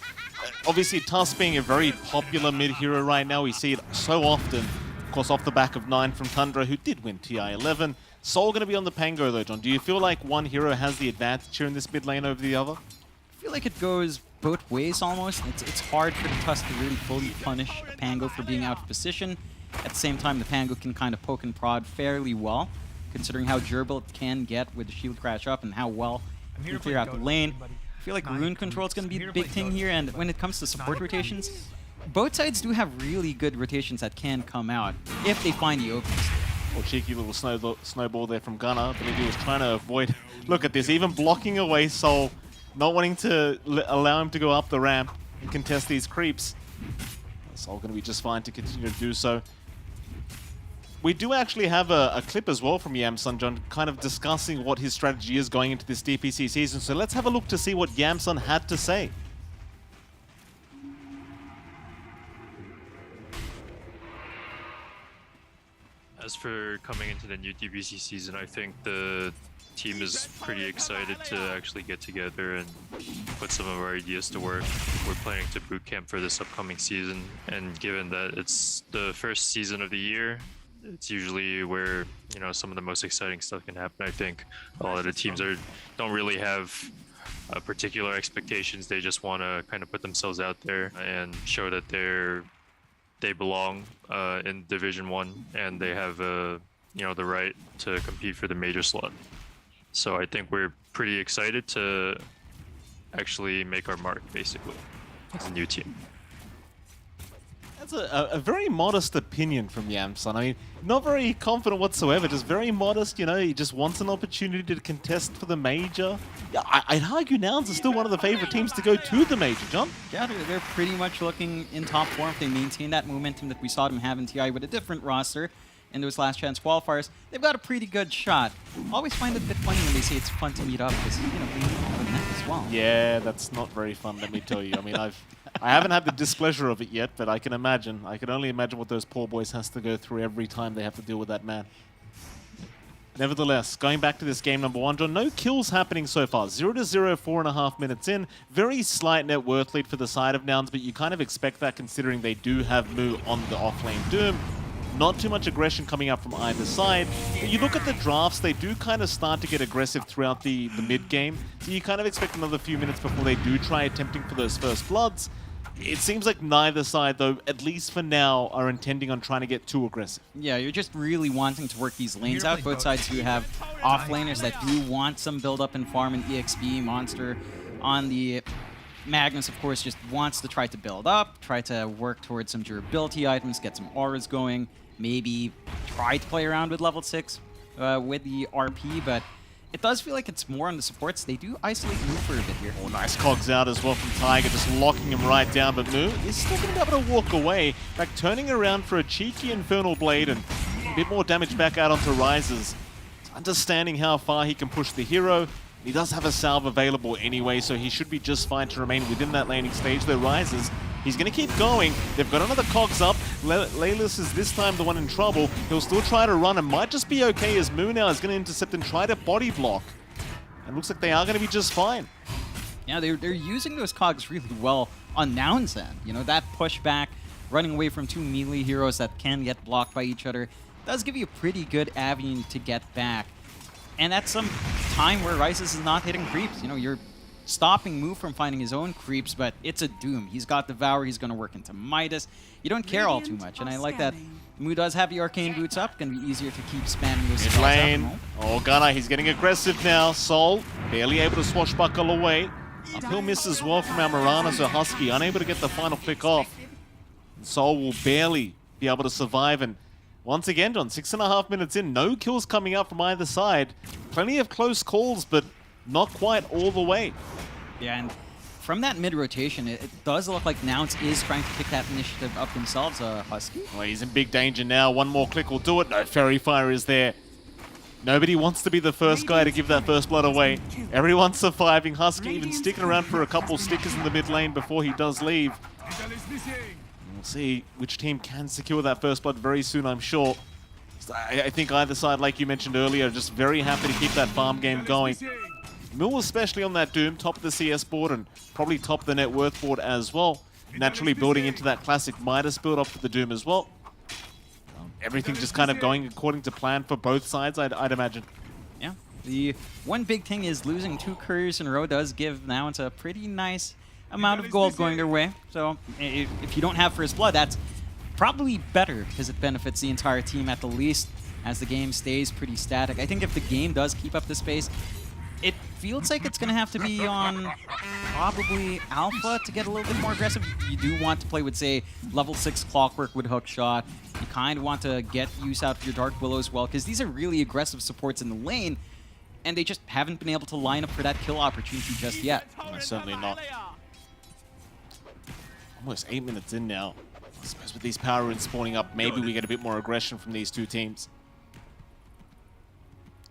Obviously, Tusk being a very popular mid hero right now, we see it so often. Of course, off the back of 9 from Tundra, who did win TI-11. Soul going to be on the Pango, though, John. Do you feel like one hero has the advantage here in this mid lane over the other? I feel like it goes both ways almost. It's hard for the Tusk to really fully punish a Pango for being out of position. At the same time, the Pango can kind of poke and prod fairly well, considering how durable it can get with the shield crash up and how well it can clear out the lane. I feel like rune control is going to be the big thing here, and when it comes to support rotations, both sides do have really good rotations that can come out if they find the openings. Oh, cheeky little snowball there from Gunnar. I believe he was trying to avoid... Look at this, even blocking away Soul, not wanting to allow him to go up the ramp and contest these creeps. Soul going to be just fine to continue to do so. We do actually have a clip as well from Yamsen, John, kind of discussing what his strategy is going into this DPC season. So let's have a look to see what Yamsen had to say. As for coming into the new DPC season, I think the team is pretty excited to actually get together and put some of our ideas to work. We're planning to boot camp for this upcoming season, and given that it's the first season of the year, it's usually where, you know, some of the most exciting stuff can happen. I think a lot of the teams don't really have particular expectations. They just want to kind of put themselves out there and show that they belong in Division 1 and they have you know, the right to compete for the major slot. So I think we're pretty excited to actually make our mark, basically, as a new team. That's a very modest opinion from Yamson. I mean, not very confident whatsoever, just very modest, you know, he just wants an opportunity to contest for the major. Yeah, I'd argue Nouns are still one of the favorite teams to go to the major, John. Yeah, they're pretty much looking in top form if they maintain that momentum that we saw them have in TI with a different roster in those last chance qualifiers. They've got a pretty good shot. Always find it a bit funny when they say it's fun to meet up because, you know, we have a net as well. Yeah, that's not very fun, let me tell you. I mean, I haven't had the displeasure of it yet, but I can imagine. I can only imagine what those poor boys has to go through every time they have to deal with that man. Nevertheless, going back to this game number 1, John, no kills happening so far. 0-0, 4.5 minutes in. Very slight net worth lead for the side of Nouns, but you kind of expect that considering they do have Moo on the offlane Doom. Not too much aggression coming up from either side. But you look at the drafts, they do kind of start to get aggressive throughout the mid-game. So you kind of expect another few minutes before they do try attempting for those first bloods. It seems like neither side, though, at least for now, are intending on trying to get too aggressive. Yeah, you're just really wanting to work these lanes out. Both sides do have offlaners that do want some build-up and farm and EXP. Monster on the Magnus, of course, just wants to try to build up, try to work towards some durability items, get some auras going, maybe try to play around with level 6 with the RP, but it does feel like it's more on the supports. They do isolate Moo for a bit here. Oh, nice cogs out as well from Tiger, just locking him right down, but Moo is still going to be able to walk away, like turning around for a cheeky Infernal Blade and a bit more damage back out onto Rises. Understanding how far he can push the hero. He does have a salve available anyway, so he should be just fine to remain within that laning stage. Though Rises, he's going to keep going. They've got another cogs up. Laylis is this time the one in trouble. He'll still try to run and might just be okay as Moo now is going to intercept and try to body block. And looks like they are going to be just fine. Yeah, they're using those cogs really well on Nouns end. You know, that pushback, running away from two melee heroes that can get blocked by each other, does give you a pretty good avenue to get back. And at some time where Rises is not hitting creeps, you know, you're stopping Moo from finding his own creeps, but it's a Doom. He's got Devour, he's going to work into Midas. You don't care all too much, and I like that Moo does have the Arcane Boots up. Going to be easier to keep spamming those Mid spells lane. out. Oh, Gunnar, he's getting aggressive now. Soul barely able to swashbuckle away. Uphill miss as well from our Mirana, so Husky unable to get the final pick off. And Soul will barely be able to survive, and once again, John, 6.5 minutes in, no kills coming up from either side. Plenty of close calls, but not quite all the way. Yeah, and from that mid-rotation, it does look like Nouns is trying to pick that initiative up themselves, Husky. Well, he's in big danger now. One more click will do it. No, Fairy Fire is there. Nobody wants to be the first guy to give that first blood away. Everyone's surviving. Husky even sticking around for a couple stickers in the mid lane before he does leave. We'll see which team can secure that first blood very soon, I'm sure. I think either side, like you mentioned earlier, just very happy to keep that farm game going. Mill especially on that Doom, top of the CS board and probably top of the net worth board as well. Naturally building into that classic Midas build up for the Doom as well. Everything just kind of going according to plan for both sides, I'd imagine. Yeah, the one big thing is losing 2 couriers in a row does give Nouns a pretty nice amount of gold going their way. So if you don't have first blood, that's probably better because it benefits the entire team at the least as the game stays pretty static. I think if the game does keep up this pace, it feels like it's going to have to be on probably Alpha to get a little bit more aggressive. You do want to play with, say, level 6 Clockwork with Hookshot. You kind of want to get use out of your Dark Willow as well, because these are really aggressive supports in the lane, and they just haven't been able to line up for that kill opportunity just yet. No, certainly not. Almost 8 minutes in now. I suppose with these power runes spawning up, maybe we get a bit more aggression from these two teams.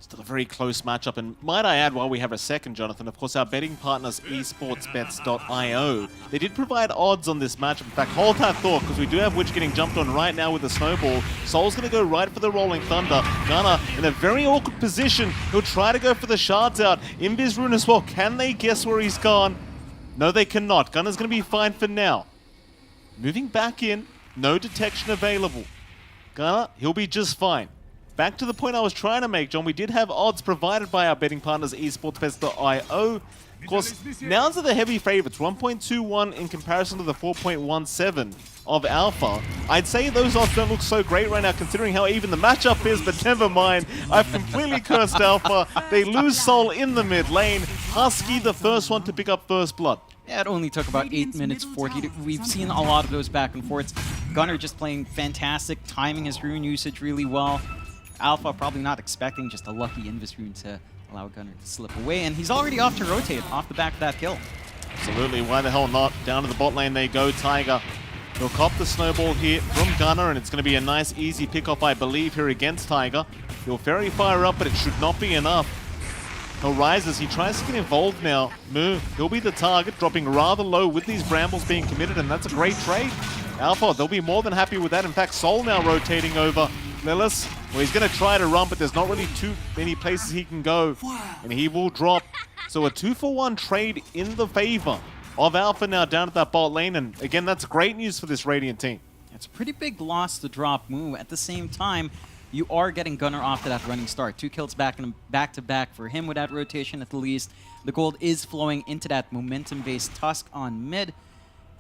Still a very close matchup, and might I add, while we have a second, Jonathan, of course, our betting partners, esportsbets.io, they did provide odds on this matchup. In fact, hold that thought, because we do have Witch getting jumped on right now with the snowball. Soul's going to go right for the Rolling Thunder. Gunnar in a very awkward position. He'll try to go for the shards out. Invis Rune as well. Can they guess where he's gone? No, they cannot. Gunnar's going to be fine for now. Moving back in, no detection available. Gunnar, he'll be just fine. Back to the point I was trying to make, John, we did have odds provided by our betting partners, esportsbets.io. Of course, Nouns are the heavy favorites, 1.21 in comparison to the 4.17 of Alpha. I'd say those odds don't look so great right now, considering how even the matchup is, but never mind. I've completely cursed Alpha. They lose Soul in the mid lane. Husky, the first one to pick up first blood. Yeah, it only took about 8 minutes 40. We've seen a lot of those back and forths. Gunnar just playing fantastic, timing his rune usage really well. Alpha probably not expecting just a lucky Invis rune to allow Gunnar to slip away, and he's already off to rotate off the back of that kill. Absolutely, why the hell not? Down to the bot lane they go, Tiger. He'll cop the snowball here from Gunnar, and it's going to be a nice, easy pick-off, I believe, here against Tiger. He'll fairy fire up, but it should not be enough. He'll rise as he tries to get involved now. Moo, he'll be the target, dropping rather low with these brambles being committed, and that's a great trade. Alpha, they'll be more than happy with that. In fact, Soul now rotating over Lilith. Well, he's going to try to run, but there's not really too many places he can go, and he will drop. So a 2-for-1 trade in the favor of Alpha now down at that bot lane, and again, that's great news for this Radiant team. It's a pretty big loss to drop Moo. At the same time, you are getting Gunnar off to that running start. 2 kills back-to-back for him with that rotation at the least. The gold is flowing into that momentum-based Tusk on mid.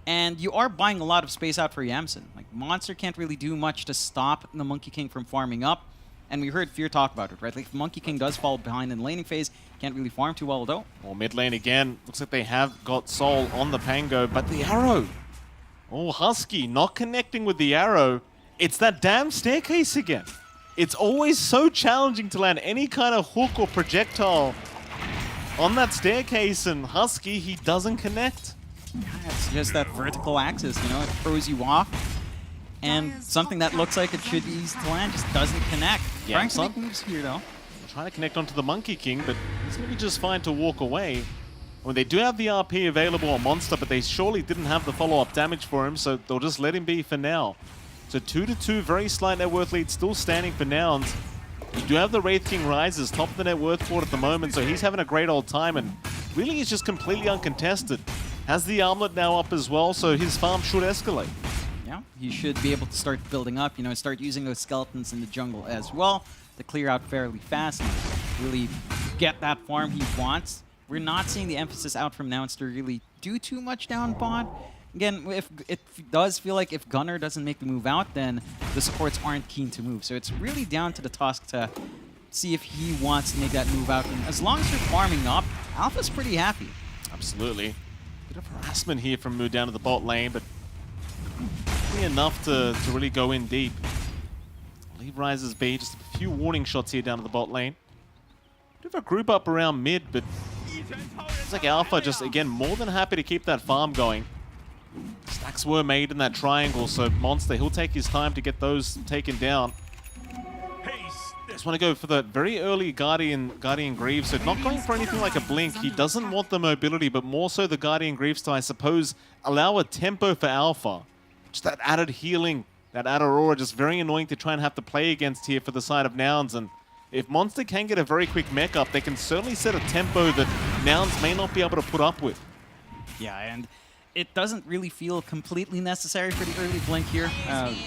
And you are buying a lot of space out for Yamsen. Like, Monster can't really do much to stop the Monkey King from farming up. And we heard Fear talk about it, right? Like, if Monkey King does fall behind in the laning phase, can't really farm too well, though. Well, mid lane again. Looks like they have got Soul on the Pango, but the arrow. Oh, Husky not connecting with the arrow. It's that damn staircase again. It's always so challenging to land any kind of hook or projectile on that staircase, and Husky, he doesn't connect. It's just that vertical axis, you know, it throws you off. And something that looks like it should be easy to land just doesn't connect. Yeah, Trying to make moves here, though. Trying to connect onto the Monkey King, but he's going to be just fine to walk away. Well, they do have the RP available on Monster, but they surely didn't have the follow-up damage for him, so they'll just let him be for now. So 2-2, very slight net worth lead, still standing for Nouns. You do have the Wraith King Rises, top of the net worth board at the moment, so he's having a great old time, and really is just completely uncontested. Has the armlet now up as well, so his farm should escalate. Yeah, he should be able to start building up, you know, start using those skeletons in the jungle as well to clear out fairly fast and really get that farm he wants. We're not seeing the emphasis out from Nouns to really do too much down bot. Again, if it does feel like if Gunnar doesn't make the move out, then the supports aren't keen to move. So it's really down to the Tusk to see if he wants to make that move out. And as long as you're farming up, Alpha's pretty happy. Absolutely. Bit of harassment here from Moo down to the bot lane, but really enough to really go in deep. Leave Rises be, just a few warning shots here down to the bot lane. Bit of a group up around mid, but it's like Alpha just, again, more than happy to keep that farm going. Stacks were made in that triangle, so Monster, he'll take his time to get those taken down. Just want to go for the very early Guardian Greaves, so not going for anything like a blink. He doesn't want the mobility, but more so the Guardian Greaves to, I suppose, allow a tempo for Alpha. Just that added healing, that added aura, just very annoying to try and have to play against here for the side of Nouns. And if Monster can get a very quick mech up, they can certainly set a tempo that Nouns may not be able to put up with. Yeah, and it doesn't really feel completely necessary for the early blink here.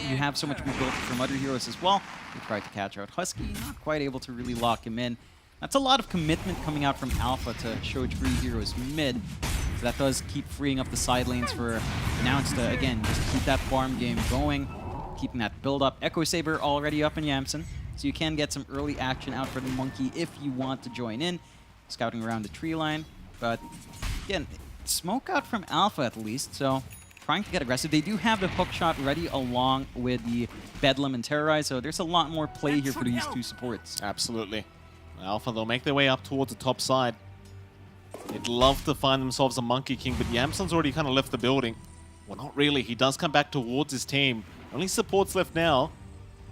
You have so much mobility from other heroes as well. We tried to catch out Husky, not quite able to really lock him in. That's a lot of commitment coming out from Alpha to show 3 heroes mid. So that does keep freeing up the side lanes for Nouns to, again, just keep that farm game going, keeping that build up. Echo Saber already up in Yamsen, so you can get some early action out for the Monkey if you want to join in, scouting around the tree line. But again, smoke out from Alpha at least, so trying to get aggressive. They do have the hook shot ready along with the Bedlam and Terrorize, so there's a lot more play here for these 2 supports. Absolutely. Alpha, they'll make their way up towards the top side. They'd love to find themselves a Monkey King, but Yamsen's already kind of left the building. Well, not really. He does come back towards his team. Only supports left now.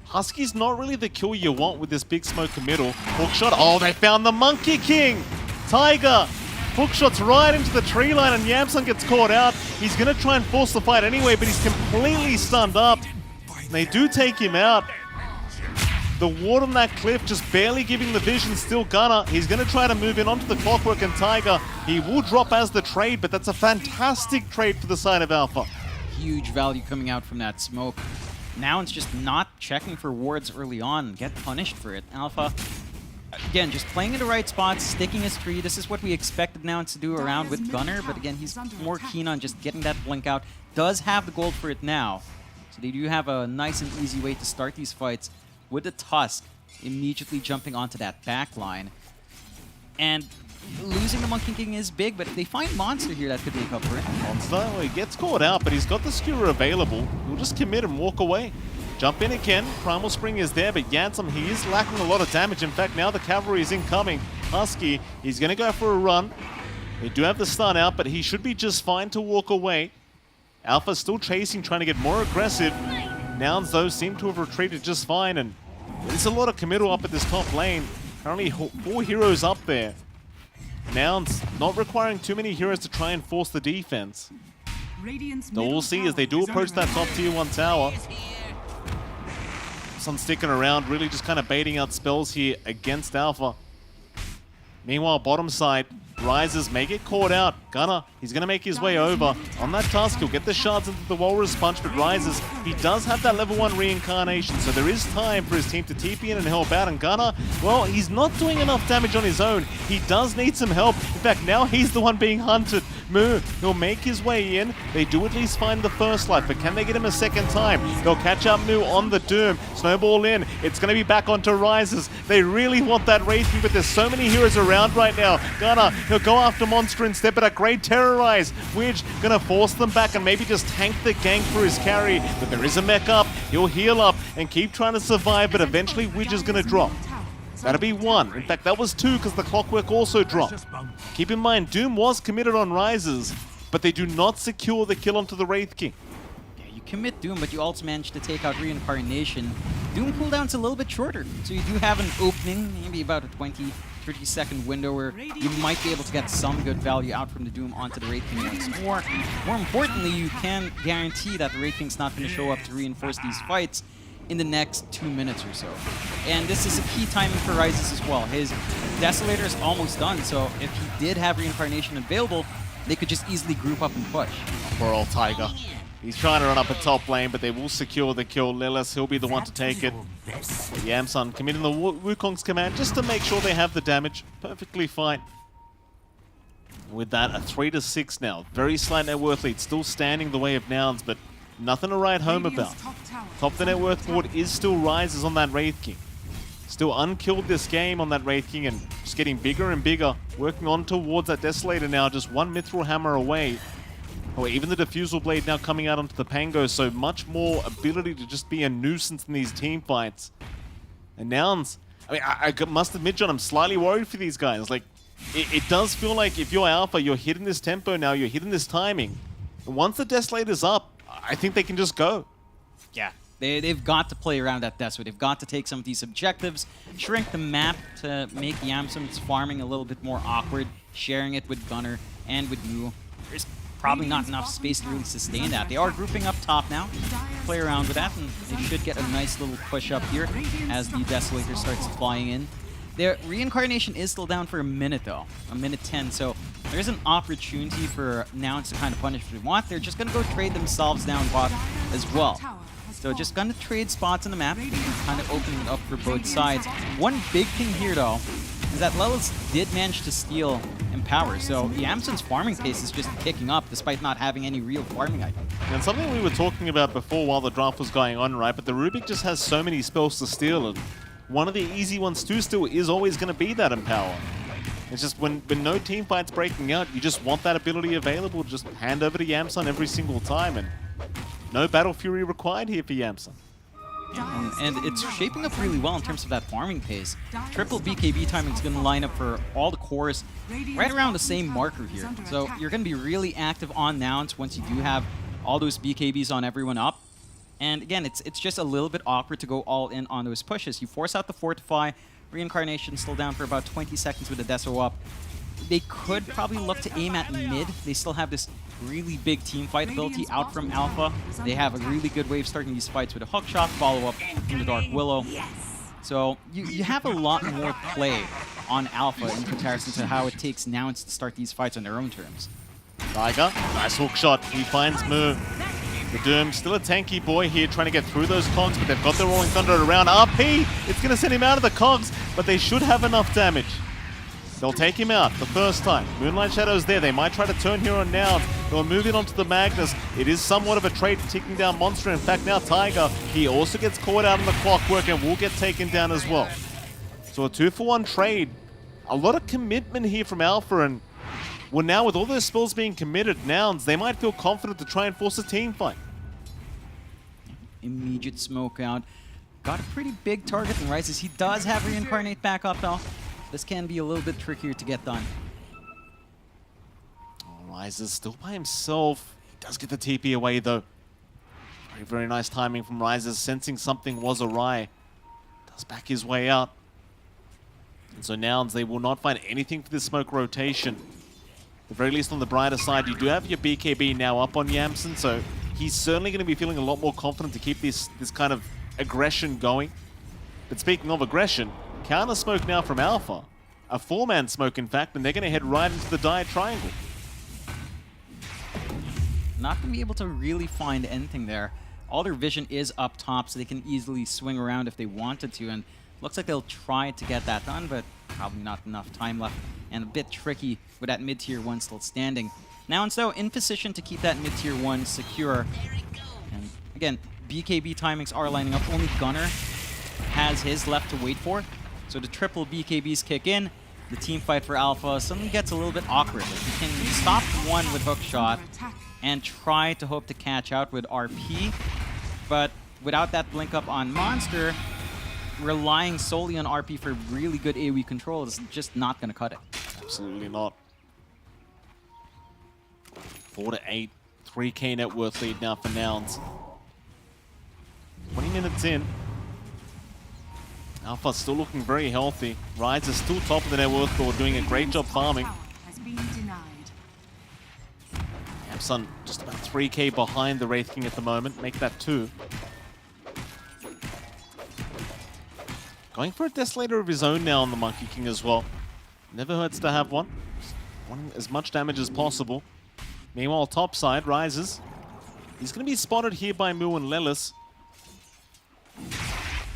Husky's not really the kill you want with this big smoke in middle. Hookshot, oh, they found the Monkey King! Tiger! Hookshot's right into the tree line and Yamsun gets caught out. He's gonna try and force the fight anyway, but he's completely stunned up. They do take him out. The ward on that cliff just barely giving the vision, still Gunner. He's going to try to move in onto the Clockwork and Tiger. He will drop as the trade, but that's a fantastic trade for the side of Alpha. Huge value coming out from that smoke. Now it's just not checking for wards early on, get punished for it. Alpha, again, just playing in the right spots, sticking his tree. This is what we expected now to do around with Gunner, but again, he's more keen on just getting that blink out. Does have the gold for it now. So they do have a nice and easy way to start these fights with the Tusk immediately jumping onto that back line. And losing the Monkey King is big, but if they find Monster here, that could make up for it. Monster, he gets caught out, but he's got the skewer available. He'll just commit and walk away. Jump in again. Primal Spring is there, but Yansum, he is lacking a lot of damage. In fact, now the cavalry is incoming. Husky, he's going to go for a run. They do have the stun out, but he should be just fine to walk away. Alpha still chasing, trying to get more aggressive. Nouns, though, seem to have retreated just fine, and there's a lot of committal up at this top lane. Currently 4 heroes up there. Nouns not requiring too many heroes to try and force the defense. So we'll see as they do approach that top tier 1 tower. Sun sticking around, really just kind of baiting out spells here against Alpha. Meanwhile, bottom side, Rises may get caught out. Gunner, he's going to make his way over. On that Tusk, he'll get the shards into the Walrus Punch, but Rises, he does have that level 1 reincarnation, so there is time for his team to TP in and help out. And Gunner, well, he's not doing enough damage on his own. He does need some help. In fact, now he's the one being hunted. Moo, he'll make his way in. They do at least find the first life, but can they get him a second time? They'll catch up Moo on the Doom. Snowball in. It's going to be back onto Rises. They really want that Wraith King, but there's so many heroes around right now. Gunner, he'll go after Monster instead, but a great Terrorize. Widge gonna force them back and maybe just tank the gank for his carry. But there is a mech up. He'll heal up and keep trying to survive, but eventually Widge is gonna drop. That'll be 1. In fact, that was 2 because the Clockwork also dropped. Keep in mind, Doom was committed on Rises, but they do not secure the kill onto the Wraith King. You commit Doom, but you also manage to take out Reincarnation. Doom cooldown's a little bit shorter, so you do have an opening, maybe about a 20-30-second window where you might be able to get some good value out from the Doom onto the Wraith King once more. More importantly, you can guarantee that the Wraith King's not going to show up to reinforce these fights in the next 2 minutes or so. And this is a key timing for Rises as well. His Desolator is almost done, so if he did have Reincarnation available, they could just easily group up and push. Poor old Tiger. He's trying to run up a top lane, but they will secure the kill. Lilith, he'll be the one to take it. Yamsun committing the Wukong's command just to make sure they have the damage. Perfectly fine. With that, a 3-6 now. Very slight net worth lead. Still standing the way of Nouns, but nothing to write home about. Top the net worth board is still Rises on that Wraith King. Still unkilled this game on that Wraith King and just getting bigger and bigger. Working on towards that Desolator now, just one Mithril Hammer away. Oh, even the Diffusal Blade now coming out onto the Pango, so much more ability to just be a nuisance in these team fights. And Nouns, I mean, I must admit, John, I'm slightly worried for these guys. Like, it does feel like if you're Alpha, you're hitting this tempo now, you're hitting this timing. And once the Desolator's up, I think they can just go. Yeah, they've got to play around that Desolate. They've got to take some of these objectives, shrink the map to make Yamsum's farming a little bit more awkward, sharing it with Gunner and with Moo. There's probably not enough space to really sustain that. They are grouping up top now. Play around with that, and they should get a nice little push up here as the Desolator starts flying in. Their Reincarnation is still down for a minute, though. A minute 10, so there's an opportunity for Nouns to kind of punish if they want. They're just going to go trade themselves down bot as well. So just going to trade spots on the map, kind of opening it up for both sides. One big thing here, though, is that Lelis did manage to steal Empower, so Yamsun's farming pace is just picking up despite not having any real farming items. And something we were talking about before while the draft was going on, right? But the Rubik just has so many spells to steal, and one of the easy ones to steal is always going to be that Empower. It's just when no team fight's breaking out, you just want that ability available to just hand over to Yamsun every single time, and no Battle Fury required here for Yamsun. And it's shaping up really well in terms of that farming pace. Triple BKB timing is going to line up for all the cores right around the same marker here. So you're going to be really active on Nouns once you do have all those BKBs on everyone up. And again, it's just a little bit awkward to go all in on those pushes. You force out the Fortify, Reincarnation still down for about 20 seconds with the Deso up. They could probably look to aim at mid. They still have this really big team fight ability out from Alpha. They have a really good way of starting these fights with a hook shot, follow up from the Dark Willow. So you have a lot more play on Alpha in comparison to how it takes Nouns to start these fights on their own terms. Tiger, nice hook shot. He finds Moo. The Doom, still a tanky boy here, trying to get through those cogs, but they've got the Rolling Thunder around. RP, it's going to send him out of the cogs, but they should have enough damage. They'll take him out the first time. Moonlight Shadow's there. They might try to turn here on Nouns. They'll move it onto the Magnus. It is somewhat of a trade ticking down Monster. In fact, now Tiger, he also gets caught out in the clockwork and will get taken down as well. So a 2-for-1 trade. A lot of commitment here from Alpha, and well, now with all those spells being committed, Nouns, they might feel confident to try and force a team fight. Immediate smoke out. Got a pretty big target in Rises. He does have Reincarnate back up though. This can be a little bit trickier to get done. Oh, Rises still by himself. He does get the TP away though. Very, very nice timing from Rises, sensing something was awry. Does back his way out. And so Nouns, they will not find anything for this smoke rotation. At the very least on the brighter side, you do have your BKB now up on Yamsen, so he's certainly going to be feeling a lot more confident to keep this kind of aggression going. But speaking of aggression, counter smoke now from Alpha. A 4-man smoke, in fact, and they're going to head right into the dire triangle. Not going to be able to really find anything there. All their vision is up top, so they can easily swing around if they wanted to, and looks like they'll try to get that done, but probably not enough time left, and a bit tricky with that mid-tier 1 still standing. Now, and so in position to keep that mid-tier 1 secure. And again, BKB timings are lining up. Only Gunner has his left to wait for. So the triple BKBs kick in. The team fight for Alpha suddenly gets a little bit awkward. Like you can stop one with hook shot and try to hope to catch out with RP. But without that blink up on Monster, relying solely on RP for really good AoE control is just not going to cut it. Absolutely not. 4-8, 3k net worth lead now for Nouns. 20 minutes in. Alpha still looking very healthy. Rise is still top of the net worth board, doing a great job farming. Yamsun just about 3k behind the Wraith King at the moment. Make that 2. Going for a Desolator of his own now on the Monkey King as well. Never hurts to have one. Just wanting as much damage as possible. Meanwhile, top side rises. He's going to be spotted here by Mu and Lelis.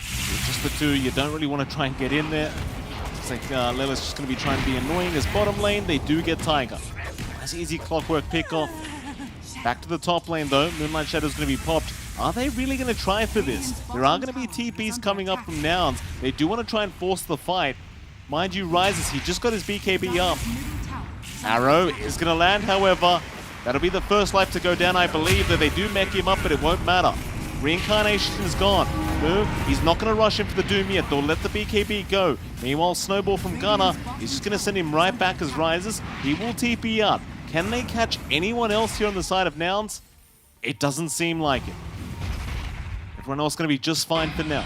Just the 2, you don't really want to try and get in there. It's like Lelis just going to be trying to be annoying as bottom lane. They do get Tiger. Nice easy clockwork pick off. Back to the top lane though. Moonlight Shadow's going to be popped. Are they really going to try for this? There are going to be TPs coming up from Nouns. They do want to try and force the fight. Mind you, Rises, he just got his BKB up. Arrow is going to land, however. That'll be the first life to go down, I believe, that they do mech him up, but it won't matter. Reincarnation is gone. No, he's not going to rush him for the Doom yet. They'll let the BKB go. Meanwhile, Snowball from Gunner is just going to send him right back as Rises. He will TP out. Can they catch anyone else here on the side of Nouns? It doesn't seem like it. Everyone else going to be just fine for now.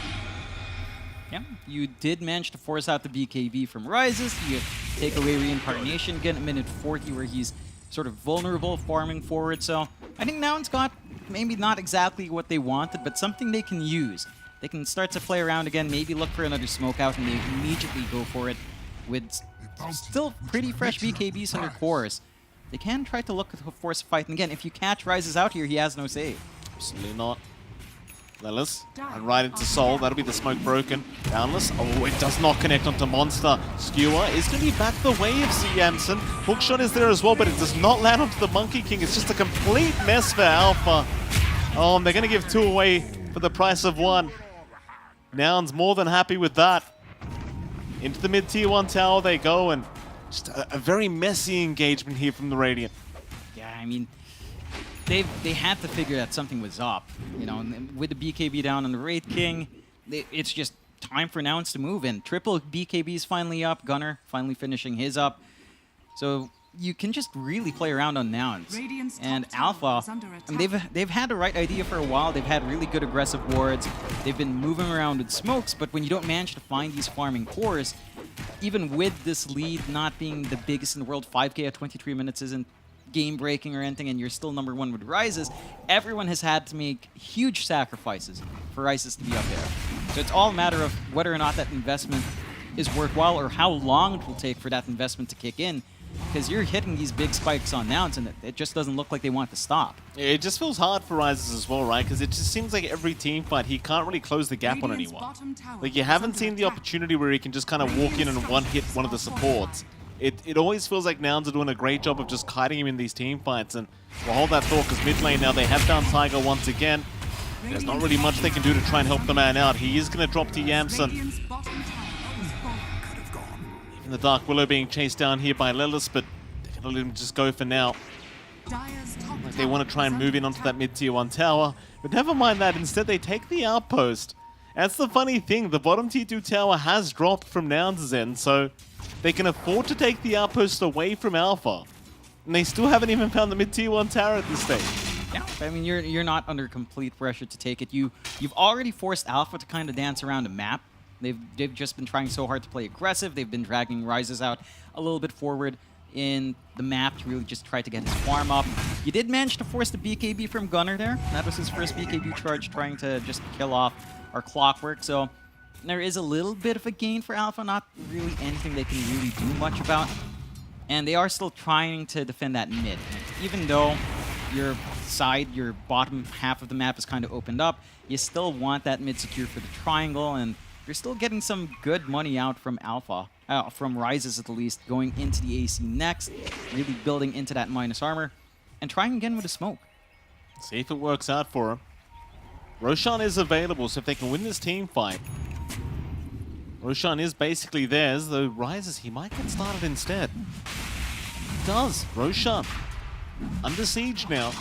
Yeah, you did manage to force out the BKB from Rises. You take away Reincarnation again at minute 40 where he's sort of vulnerable farming forward. So I think Nouns got maybe not exactly what they wanted, but something they can use. They can start to play around again, maybe look for another smoke out, and they immediately go for it with still pretty fresh BKBs on their cores. They can try to look to force a fight. And again, if you catch Rises out here, he has no save. Absolutely not. Lelis, and right into Soul. That'll be the smoke broken. Boundless. Oh, it does not connect onto Monster. Skewer is going to be back the way of Yamsen. Hookshot is there as well, but it does not land onto the Monkey King. It's just a complete mess for Alpha. Oh, and they're going to give 2 away for the price of 1. Nouns more than happy with that. Into the mid-tier 1 tower they go, and just a very messy engagement here from the Radiant. Yeah, I mean, they had to figure that something was up. You know, and with the BKB down on the Wraith King, it's just time for Nouns to move in. Triple BKB's finally up. Gunner finally finishing his up. So you can just really play around on Nouns. Radiant's top And tower Alpha, is under I mean, they've had the right idea for a while. They've had really good aggressive wards. They've been moving around with smokes, but when you don't manage to find these farming cores, even with this lead not being the biggest in the world, 5K at 23 minutes isn't game-breaking or anything, and you're still #1 with Rises, everyone has had to make huge sacrifices for Rises to be up there. So it's all a matter of whether or not that investment is worthwhile or how long it will take for that investment to kick in, because you're hitting these big spikes on Nouns, and it just doesn't look like they want to stop. It just feels hard for Rises as well, right? Because it just seems like every team fight, he can't really close the gap on Radiant's anyone. bottom tower Like, you is haven't under seen the attack. opportunity where he can just kind of walk in and one-hit one of the supports. It always feels like Nouns are doing a great job of just kiting him in these team fights, and we'll hold that thought because mid lane now they have found Tiger once again. There's not really much they can do to try and help the man out. He is going to drop to Yamsun. Radiant's bottom tower is falling. And the Dark Willow being chased down here by Lelis, but they're going to let him just go for now. Dire's top Like they tower want to try is and move under in onto attack. that mid-tier 1 tower, but never mind that. Instead, they take the outpost. That's the funny thing. The bottom tier 2 tower has dropped from Nouns' end, so they can afford to take the outpost away from Alpha. And they still haven't even found the mid-tier 1 tower at this stage. Yeah, I mean, you're not under complete pressure to take it. You've already forced Alpha to kind of dance around a map. They've just been trying so hard to play aggressive. They've been dragging Rises out a little bit forward in the map to really just try to get his farm up. You did manage to force the BKB from Gunnar there. That was his first BKB charge, trying to just kill off our Clockwork. So there is a little bit of a gain for Alpha, not really anything they can really do much about. And they are still trying to defend that mid. Even though your side, your bottom half of the map is kind of opened up, you still want that mid secure for the triangle, and you're still getting some good money out from Alpha, from Rises at least, going into the AC next, really building into that minus armor, and trying again with a smoke. See if it works out for him. Roshan is available, so if they can win this team fight, Roshan is basically theirs, though Rises, he might get started instead. He does. Roshan under siege now.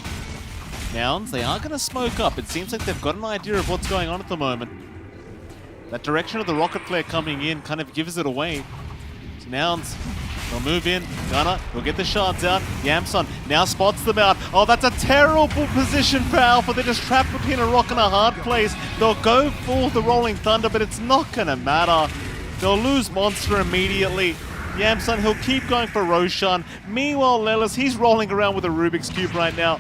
Nouns, they are going to smoke up. It seems like they've got an idea of what's going on at the moment. That direction of the rocket flare coming in kind of gives it away. So Nouns, they'll move in. Gunnar will get the shards out. Yamsun now spots them out. Oh, that's a terrible position for Alpha. They're just trapped between a rock and a hard place. They'll go for the Rolling Thunder, but it's not going to matter. They'll lose Monster immediately. Yamsun, he'll keep going for Roshan. Meanwhile, Lelis, he's rolling around with a Rubik's Cube right now.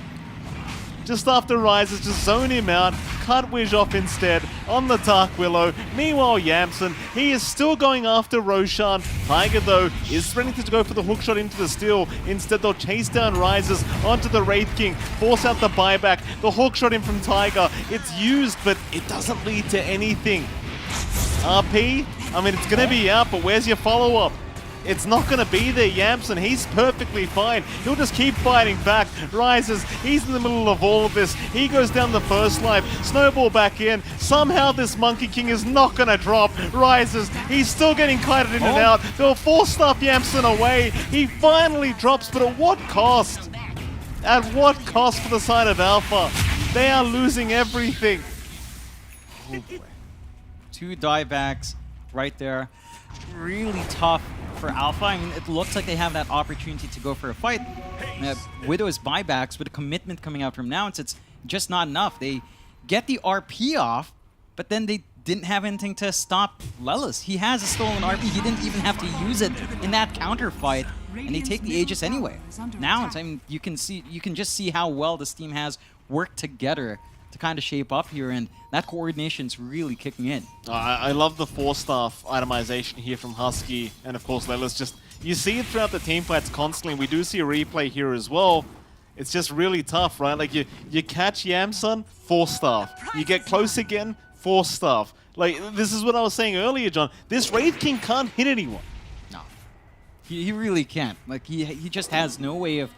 Just after Rises, just zone him out. Cut Wish off instead on the Dark Willow. Meanwhile, Yamsun, he is still going after Roshan. Tiger, though, is threatening to go for the hookshot into the steal. Instead, they'll chase down Rises onto the Wraith King, force out the buyback. The hookshot in from Tiger. It's used, but it doesn't lead to anything. RP, I mean, it's going to be out, but where's your follow-up? It's not going to be there. Yamsun, he's perfectly fine. He'll just keep fighting back. Rises, he's in the middle of all of this. He goes down the first life. Snowball back in. Somehow this Monkey King is not going to drop. Rises, he's still getting kited in and out. They'll force stuff Yamsun away. He finally drops, but at what cost? At what cost for the side of Alpha? They are losing everything. Oh boy. 2 diebacks right there. Really tough for Alpha. I mean, it looks like they have that opportunity to go for a fight. Widow's buybacks with a commitment coming out from Nouns, it's just not enough. They get the RP off, but then they didn't have anything to stop Lelis. He has a stolen RP. He didn't even have to use it in that counter fight, and they take the Aegis anyway. Nouns, I mean, you can just see how well this team has worked together to kind of shape up here, and that coordination's really kicking in. I love the 4-staff itemization here from Husky, and of course Lelis. Just, you see it throughout the team fights constantly. We do see a replay here as well. It's just really tough, right? Like you catch Yamsun, 4-staff. You get close again, 4-staff. Like, this is what I was saying earlier, John. This Wraith King can't hit anyone. No, he really can't. Like he just has no way of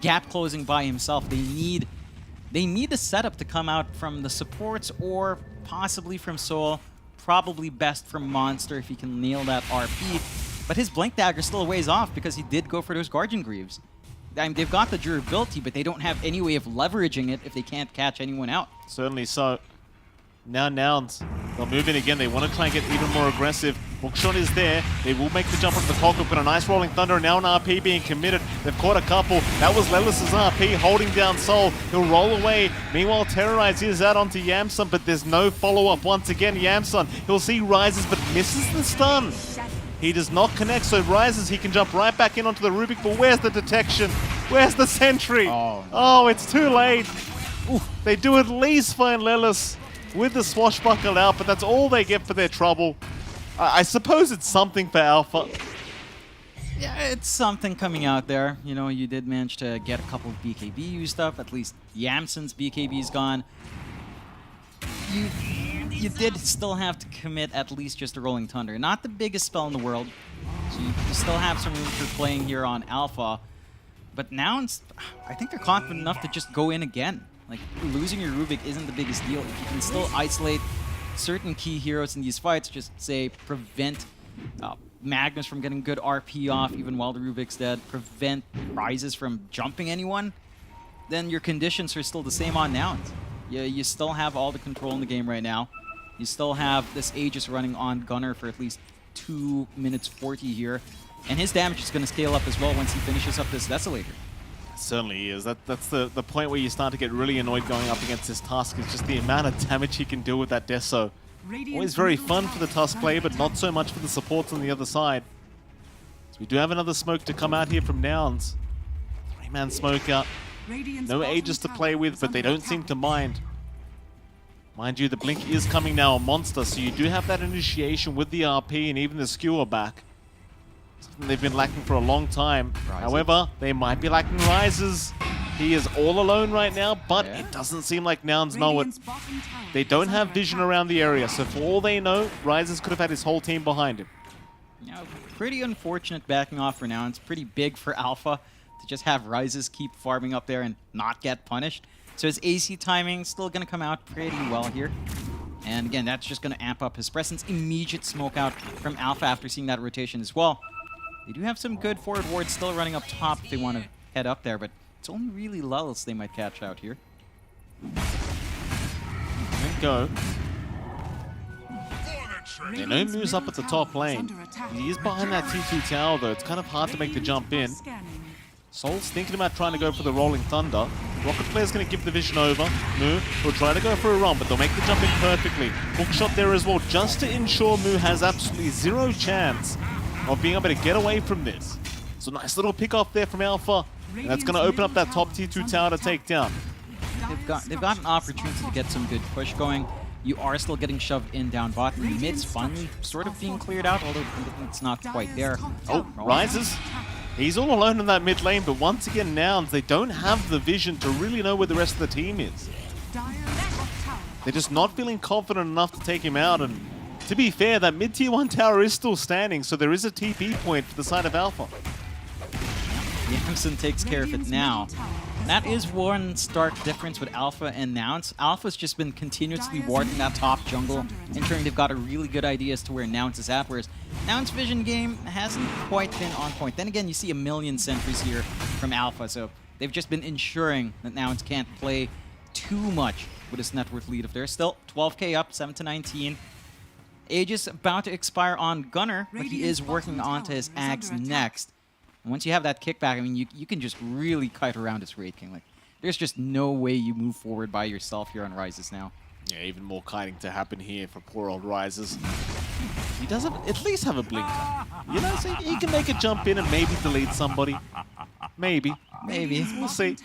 gap closing by himself. They need the setup to come out from the supports or possibly from Soul. Probably best from Monster if he can nail that RP. But his Blink Dagger's still a ways off because he did go for those Guardian Greaves. I mean, they've got the durability, but they don't have any way of leveraging it if they can't catch anyone out. Certainly so. Now Nouns, they'll move in again. They want to try and get even more aggressive. Hookshot is there. They will make the jump onto the cockpit, but a nice rolling thunder, and now an RP being committed. They've caught a couple. That was Lelis's RP holding down Soul. He'll roll away. Meanwhile, Terrorize is out onto Yamsun, but there's no follow-up. Once again, Yamsun, he'll see Rises, but misses the stun. He does not connect, so Rises, he can jump right back in onto the Rubik, but where's the detection? Where's the sentry? Oh, it's too late. Ooh, they do at least find Lelis with the swashbuckle out, but that's all they get for their trouble. I suppose it's something for Alpha. Yeah, it's something coming out there. You know, you did manage to get a couple of BKB used up. At least Yamsun's BKB is gone. You did still have to commit at least just a Rolling Thunder. Not the biggest spell in the world. So you still have some room for playing here on Alpha. But now I think they're confident enough to just go in again. Like, losing your Rubik isn't the biggest deal. If you can still isolate certain key heroes in these fights, just say prevent Magnus from getting good RP off even while the Rubik's dead, prevent Rises from jumping anyone, then your conditions are still the same on Nouns. You still have all the control in the game right now. You still have this Aegis running on Gunner for at least 2 minutes 40 here, and his damage is going to scale up as well once he finishes up this Desolator. Certainly is. That's the point where you start to get really annoyed going up against this Tusk. It's just the amount of damage he can do with that Deso. Always very fun for the Tusk play, but not so much for the supports on the other side. So we do have another smoke to come out here from Nouns. 3-man smoke out. No Aegis to play with, but they don't seem to mind. Mind you, the Blink is coming now on Monster, so you do have that initiation with the RP and even the Skewer back. Something they've been lacking for a long time. However, they might be lacking Rises. He is all alone right now, but it doesn't seem like Nouns know it. They don't have vision around the area, so for all they know, Rises could have had his whole team behind him. Yeah, pretty unfortunate backing off for now. It's pretty big for Alpha to just have Rises keep farming up there and not get punished. So his AC timing still going to come out pretty well here. And again, that's just going to amp up his presence. Immediate smoke out from Alpha after seeing that rotation as well. They do have some good forward wards still running up top if they want to head up there, but it's only really Lulls they might catch out here. And go. They know moves up at the top lane. He is behind that T2 tower though. It's kind of hard to make the jump in. Soul's thinking about trying to go for the Rolling Thunder. Rocket Flare's going to give the vision over. Mu will try to go for a run, but they'll make the jump in perfectly. Hookshot there as well, just to ensure Mu has absolutely zero chance of being able to get away from this. So nice little pick off there from Alpha. And that's going to open up that top T2 tower to take down. They've got an opportunity to get some good push going. You are still getting shoved in down bot. The mid's finally sort of being cleared out, although it's not quite there. Oh, Rises. He's all alone in that mid lane, but once again, Nouns, they don't have the vision to really know where the rest of the team is. They're just not feeling confident enough to take him out, and to be fair, that mid-tier 1 tower is still standing, so there is a TP point for the side of Alpha. Yamsun takes care of it now. That is one stark difference with Alpha and Nouns. Alpha's just been continuously warding that top jungle, ensuring they've got a really good idea as to where Nouns is at, whereas Nouns' vision game hasn't quite been on point. Then again, you see a million sentries here from Alpha, so they've just been ensuring that Nouns can't play too much with his net worth lead. If they're still 12k up, 7-19. Aegis about to expire on Gunner, but he is working onto his Axe next. And once you have that kickback, I mean, you can just really kite around his Wraith King. Like, there's just no way you move forward by yourself here on Rises now. Yeah, even more kiting to happen here for poor old Rises. He does at least have a blinker. You know, so he can make a jump in and maybe delete somebody. Maybe. We'll see.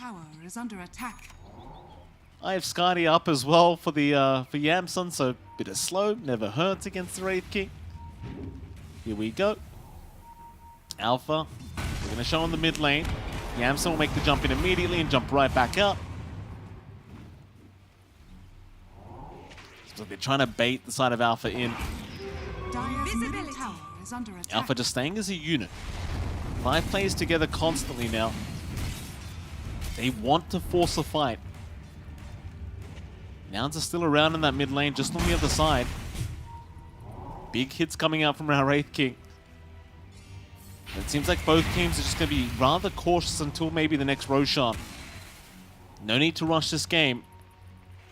I have Skadi up as well for the for Yamsun, so bit of slow, never hurts against the Wraith King. Here we go. Alpha, we're going to show on the mid lane. Yamsun will make the jump in immediately and jump right back up. So they're trying to bait the side of Alpha in. Alpha just staying as a unit. 5 players together constantly now. They want to force a fight. Nouns are still around in that mid lane, just on the other side. Big hits coming out from our Wraith King. It seems like both teams are just going to be rather cautious until maybe the next Roshan. No need to rush this game.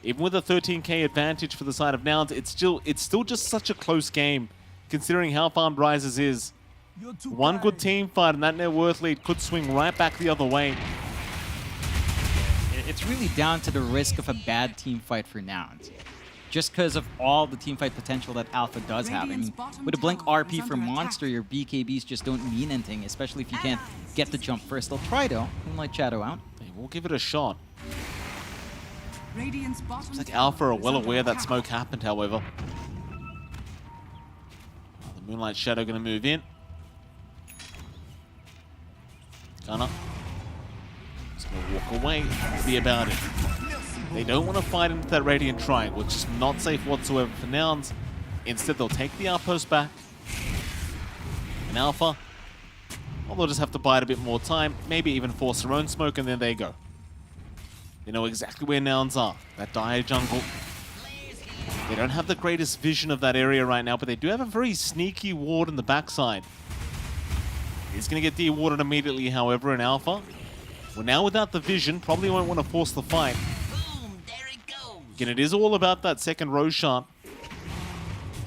Even with a 13k advantage for the side of Nouns, it's still just such a close game considering how farmed Rises is. One good team fight and that net worth lead could swing right back the other way. It's really down to the risk of a bad team fight for Nouns. Just because of all the team fight potential that Alpha does have. I mean, with a Blink RP for Monster, your BKBs just don't mean anything, especially if you can't get the jump first. They'll try though. Moonlight Shadow out. We'll give it a shot. Seems Like Alpha are well aware that smoke happened, however. The Moonlight Shadow going to move in. Gunner. Just going to walk away. Be about it. They don't want to fight into that Radiant Triangle, which is not safe whatsoever for Nouns. Instead, they'll take the outpost back. And Alpha, well, they'll just have to bide a bit more time, maybe even force their own smoke, and then they go. They know exactly where Nouns are. That dire jungle. They don't have the greatest vision of that area right now, but they do have a very sneaky ward in the backside. He's going to get de-warded immediately, however, in Alpha. Well, now without the vision, probably won't want to force the fight. Again, it is all about that second Roshan.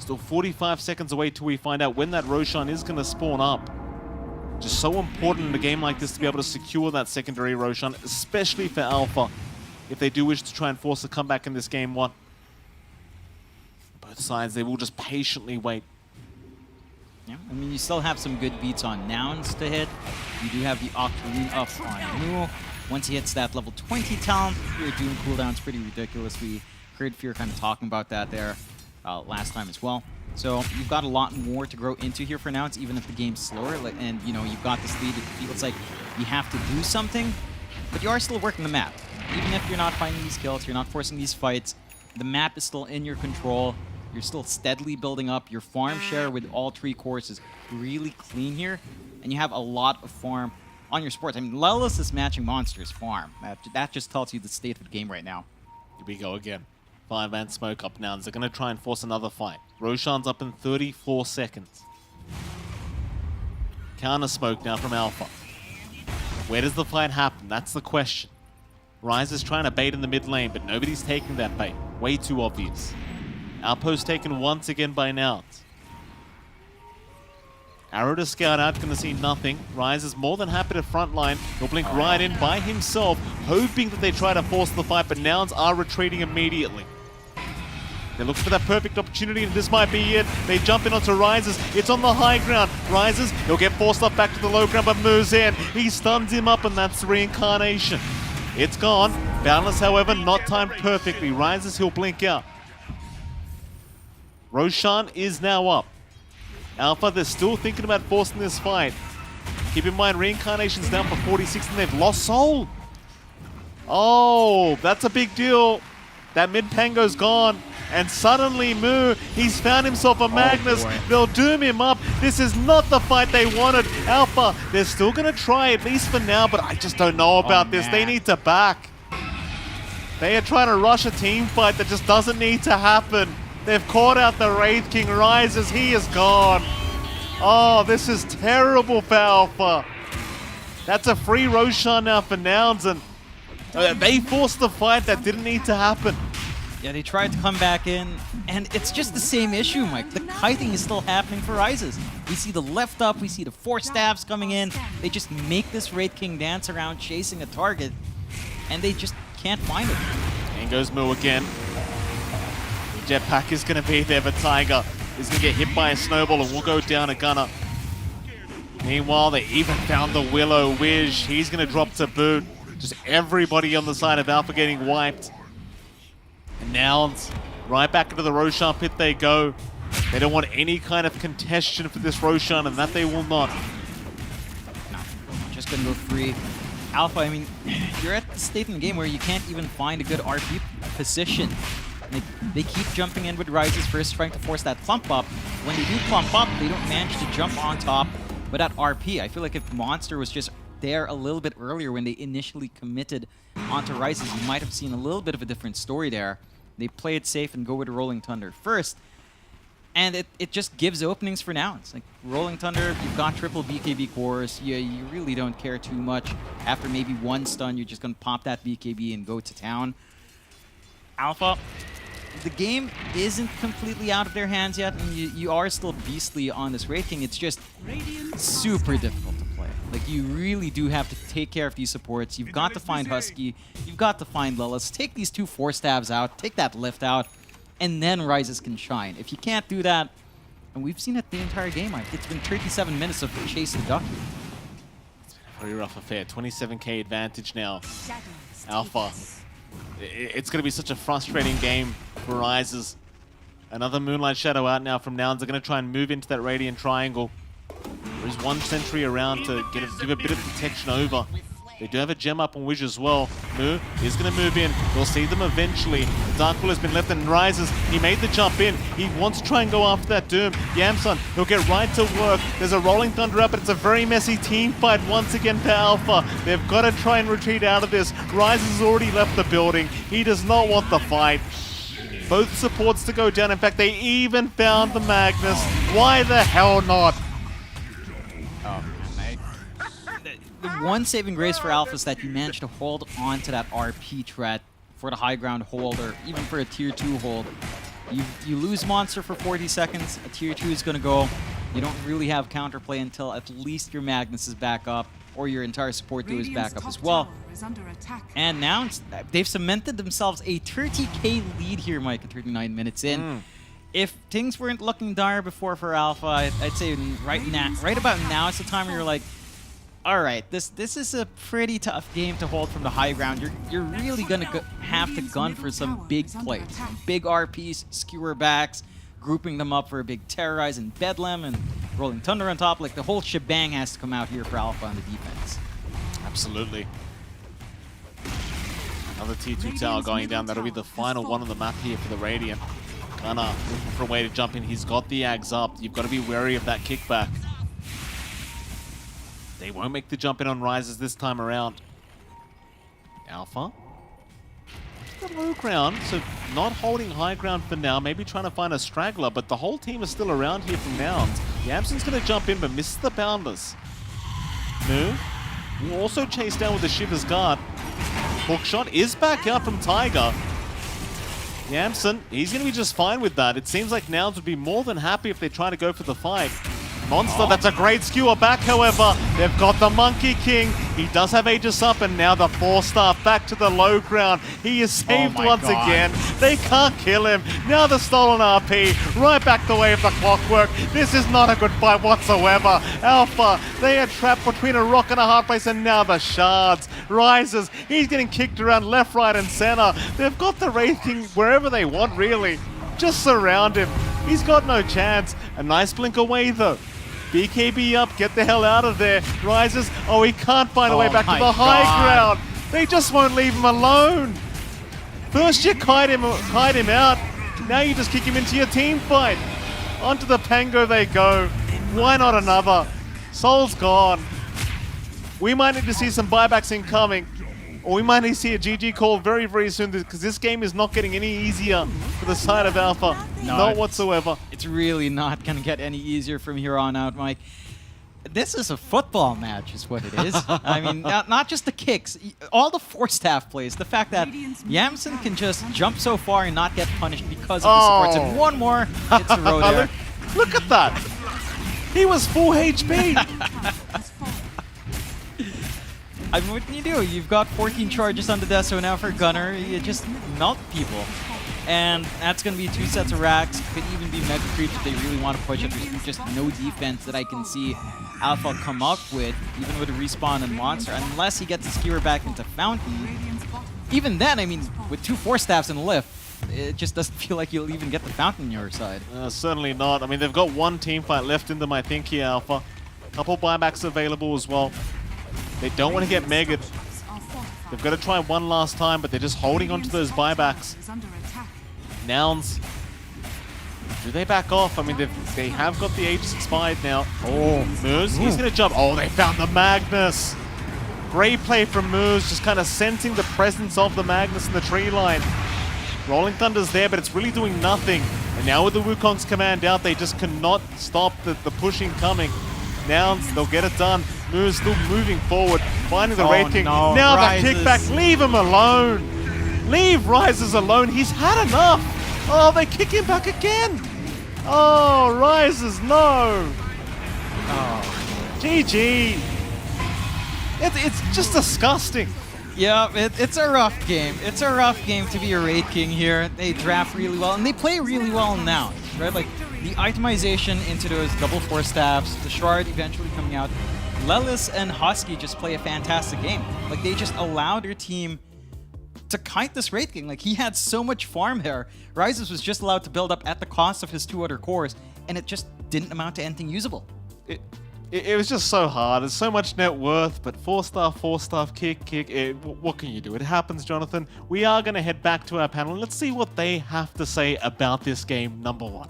Still 45 seconds away till we find out when that Roshan is going to spawn up. Just so important in a game like this to be able to secure that secondary Roshan, especially for Alpha, if they do wish to try and force a comeback in this game one. Both sides, they will just patiently wait. Yeah, I mean, you still have some good beats on Nouns to hit. You do have the Octarine up on Mu. Once he hits that level 20 talent, your Doom cooldown's pretty ridiculous. We heard Fear kind of talking about that there last time as well. So you've got a lot more to grow into here for Nouns, even if the game's slower. And, you know, you've got this lead. It feels like you have to do something, but you are still working the map. Even if you're not finding these kills, you're not forcing these fights, the map is still in your control. You're still steadily building up. Your farm share with all 3 cores is really clean here, and you have a lot of farm on your sports. I mean, Lelis is matching Monster's farm. That just tells you the state of the game right now. Here we go again. 5-man smoke up now. They're going to try and force another fight. Roshan's up in 34 seconds. Counter smoke now from Alpha. Where does the fight happen? That's the question. Rise is trying to bait in the mid lane, but nobody's taking that bait. Way too obvious. Outpost taken once again by Nouns. Arrow to scout out, going to see nothing. Rise is more than happy to frontline. He'll blink right in by himself, hoping that they try to force the fight, but Nouns are retreating immediately. They look for that perfect opportunity, and this might be it. They jump in onto Rises. It's on the high ground. Rises, he'll get forced up back to the low ground, but moves in. He stuns him up, and that's the reincarnation. It's gone. Boundless, however, not timed perfectly. Rises, he'll blink out. Roshan is now up. Alpha, they're still thinking about forcing this fight. Keep in mind, reincarnation's down for 46, and they've lost soul. Oh, that's a big deal. That mid-pango's gone. And suddenly, Mu, he's found himself a Magnus. They'll doom him up. This is not the fight they wanted. Alpha, they're still going to try, at least for now, but I just don't know about this. They need to back. They are trying to rush a team fight that just doesn't need to happen. They've caught out the Wraith King. Rises, he is gone. Oh, this is terrible for Alpha. That's a free Roshan now for Nouns, and they forced the fight that didn't need to happen. Yeah, they tried to come back in, and it's just the same issue, Mike. The kiting is still happening for Rises. We see the left up, we see the 4 stabs coming in. They just make this Wraith King dance around chasing a target, and they just can't find it. In goes Mu again. The jetpack is going to be there, but Tiger is going to get hit by a snowball and will go down a gunner. Meanwhile, they even found the Willow Wish. He's going to drop to boot. Just everybody on the side of Alpha getting wiped. And Nouns, right back into the Roshan pit they go. They don't want any kind of contention for this Roshan, and that they will not. No, just gonna go free. Alpha, I mean, you're at the state in the game where you can't even find a good RP position. They keep jumping in with Rises first, trying to force that clump up. When they do clump up, they don't manage to jump on top with that RP. I feel like if Monster was just there a little bit earlier when they initially committed onto Rises, you might have seen a little bit of a different story there. They play it safe and go with Rolling Thunder first, and it just gives openings for Nouns. Like Rolling Thunder, you've got triple BKB cores. You really don't care too much. After maybe one stun, you're just going to pop that BKB and go to town. Alpha, the game isn't completely out of their hands yet, and you are still beastly on this Wraith King. It's just super difficult to play. Like, you really do have to take care of these supports. You've got to find Husky. You've got to find Lilith. Take these 2 Force Stabs out. Take that lift out. And then Rises can shine. If you can't do that, and we've seen it the entire game, Mike. It's been 37 minutes of chase the duck. Very rough affair. 27k advantage now. Alpha. It's going to be such a frustrating game for Rises. Another Moonlight Shadow out now from Nouns. They're going to try and move into that Radiant Triangle. There's 1 sentry around to give a bit of protection over. They do have a gem up on Wish as well. Moo is going to move in. We'll see them eventually. Darkpool has been left and Rises. He made the jump in. He wants to try and go after that Doom. Yamsun, he'll get right to work. There's a Rolling Thunder up, but it's a very messy team fight once again for Alpha. They've got to try and retreat out of this. Rises has already left the building. He does not want the fight. Both supports to go down. In fact, they even found the Magnus. Why the hell not? The one saving grace for Alpha is that you managed to hold on to that RP threat for the high ground hold, or even for a tier 2 hold. You lose Monster for 40 seconds, a tier 2 is going to go. You don't really have counterplay until at least your Magnus is back up, or your entire support duo is back up as well. And now they've cemented themselves a 30k lead here, Mike, at 39 minutes in. If things weren't looking dire before for Alpha, I'd say right about now is the time where you're like, all right, this is a pretty tough game to hold from the high ground. You're really gonna have to gun for some big plays, big RPs, skewer backs, grouping them up for a big Terrorize and Bedlam and Rolling Thunder on top. Like, the whole shebang has to come out here for Alpha on the defense. Absolutely. Another tier 2 tower going down. That'll be the final one on the map here for the Radiant. Gunnar looking for a way to jump in. He's got the Ags up. You've got to be wary of that kickback. They won't make the jump in on Rises this time around. Alpha. Got low ground, so not holding high ground for now. Maybe trying to find a straggler, but the whole team is still around here from Nouns. Yamsun's going to jump in, but misses the Bounders. Moo will also chase down with the Shiver's Guard. Hookshot is back out from Tiger. Yamsun, he's going to be just fine with that. It seems like Nouns would be more than happy if they try to go for the fight. Monster, that's a great skewer back, however. They've got the Monkey King. He does have Aegis up, and now the 4-star back to the low ground. He is saved once again. They can't kill him. Now the stolen RP, right back the way of the clockwork. This is not a good fight whatsoever. Alpha, they are trapped between a rock and a hard place, and now the Shards. Rises, he's getting kicked around left, right, and center. They've got the Wraith King wherever they want, really. Just surround him. He's got no chance. A nice blink away, though. BKB up, get the hell out of there. Rises, oh, he can't find a way back to the high ground. They just won't leave him alone. First you kite him out, now you just kick him into your team fight. Onto the Pango they go. Why not another? Soul's gone. We might need to see some buybacks incoming, or we might need to see a GG call very, very soon, because this game is not getting any easier for the side of Alpha. No, not whatsoever. It's really not going to get any easier from here on out, Mike. This is a football match is what it is. I mean, not just the kicks, all the Force Staff plays. The fact that Yamsun can just jump so far and not get punished because of the supports. And one more, it's a road air. Look at that. He was full HP. I mean, what can you do? You've got 14 charges on the Deso now for Gunner. You just melt people. And that's going to be 2 sets of racks. Could even be Mega Creeps if they really want to push it. There's just no defense that I can see Alpha come up with, even with a respawn and Monster, unless he gets a skewer back into Fountain. Even then, I mean, with 2 Force Staffs in the lift, it just doesn't feel like you'll even get the Fountain on your side. Certainly not. I mean, they've got 1 team fight left in them, I think, here, Alpha. A couple buybacks available as well. They don't want to get megaed. They've got to try one last time, but they're just holding on to those buybacks. Nouns. Do they back off? I mean, they have got the Aegis expired now. Oh, Moose, he's going to jump. Oh, they found the Magnus. Great play from Moose, just kind of sensing the presence of the Magnus in the tree line. Rolling Thunder's there, but it's really doing nothing. And now with the Wukong's command out, they just cannot stop the pushing coming. Nouns, they'll get it done. Moose still moving forward, finding the Wraith King. No, now Rises. the kickback, leave him alone. Leave Rises alone, he's had enough. Oh, they kick him back again. Oh, Rises, no. Oh, GG. It's just disgusting. Yeah, it's a rough game. It's a rough game to be a Raid King here. They draft really well, and they play really well now, right? Like, the itemization into those double force staffs, the Shard eventually coming out. Lelis and Husky just play a fantastic game. Like, they just allow their team to kite this Raid King. Like, he had so much farm there. Rises was just allowed to build up at the cost of his 2 other cores, and it just didn't amount to anything usable. It was just so hard. It's so much net worth, but 4-star, kick. What can you do? It happens, Jonathan. We are going to head back to our panel and let's see what they have to say about this game number 1.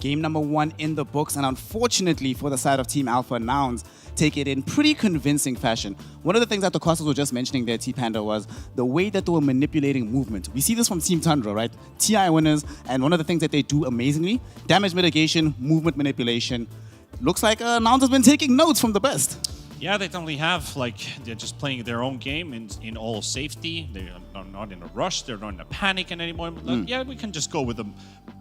Game number 1 in the books, and unfortunately for the side of Team Alpha, Nouns take it in pretty convincing fashion. One of the things that the Costas were just mentioning there, T-Panda, was the way that they were manipulating movement. We see this from Team Tundra, right? TI winners, and one of the things that they do amazingly, damage mitigation, movement manipulation. Looks like Nouns has been taking notes from the best. Yeah, they only have, like, they're just playing their own game in all safety. They're not in a rush. They're not in a panic anymore. Like, yeah, we can just go with the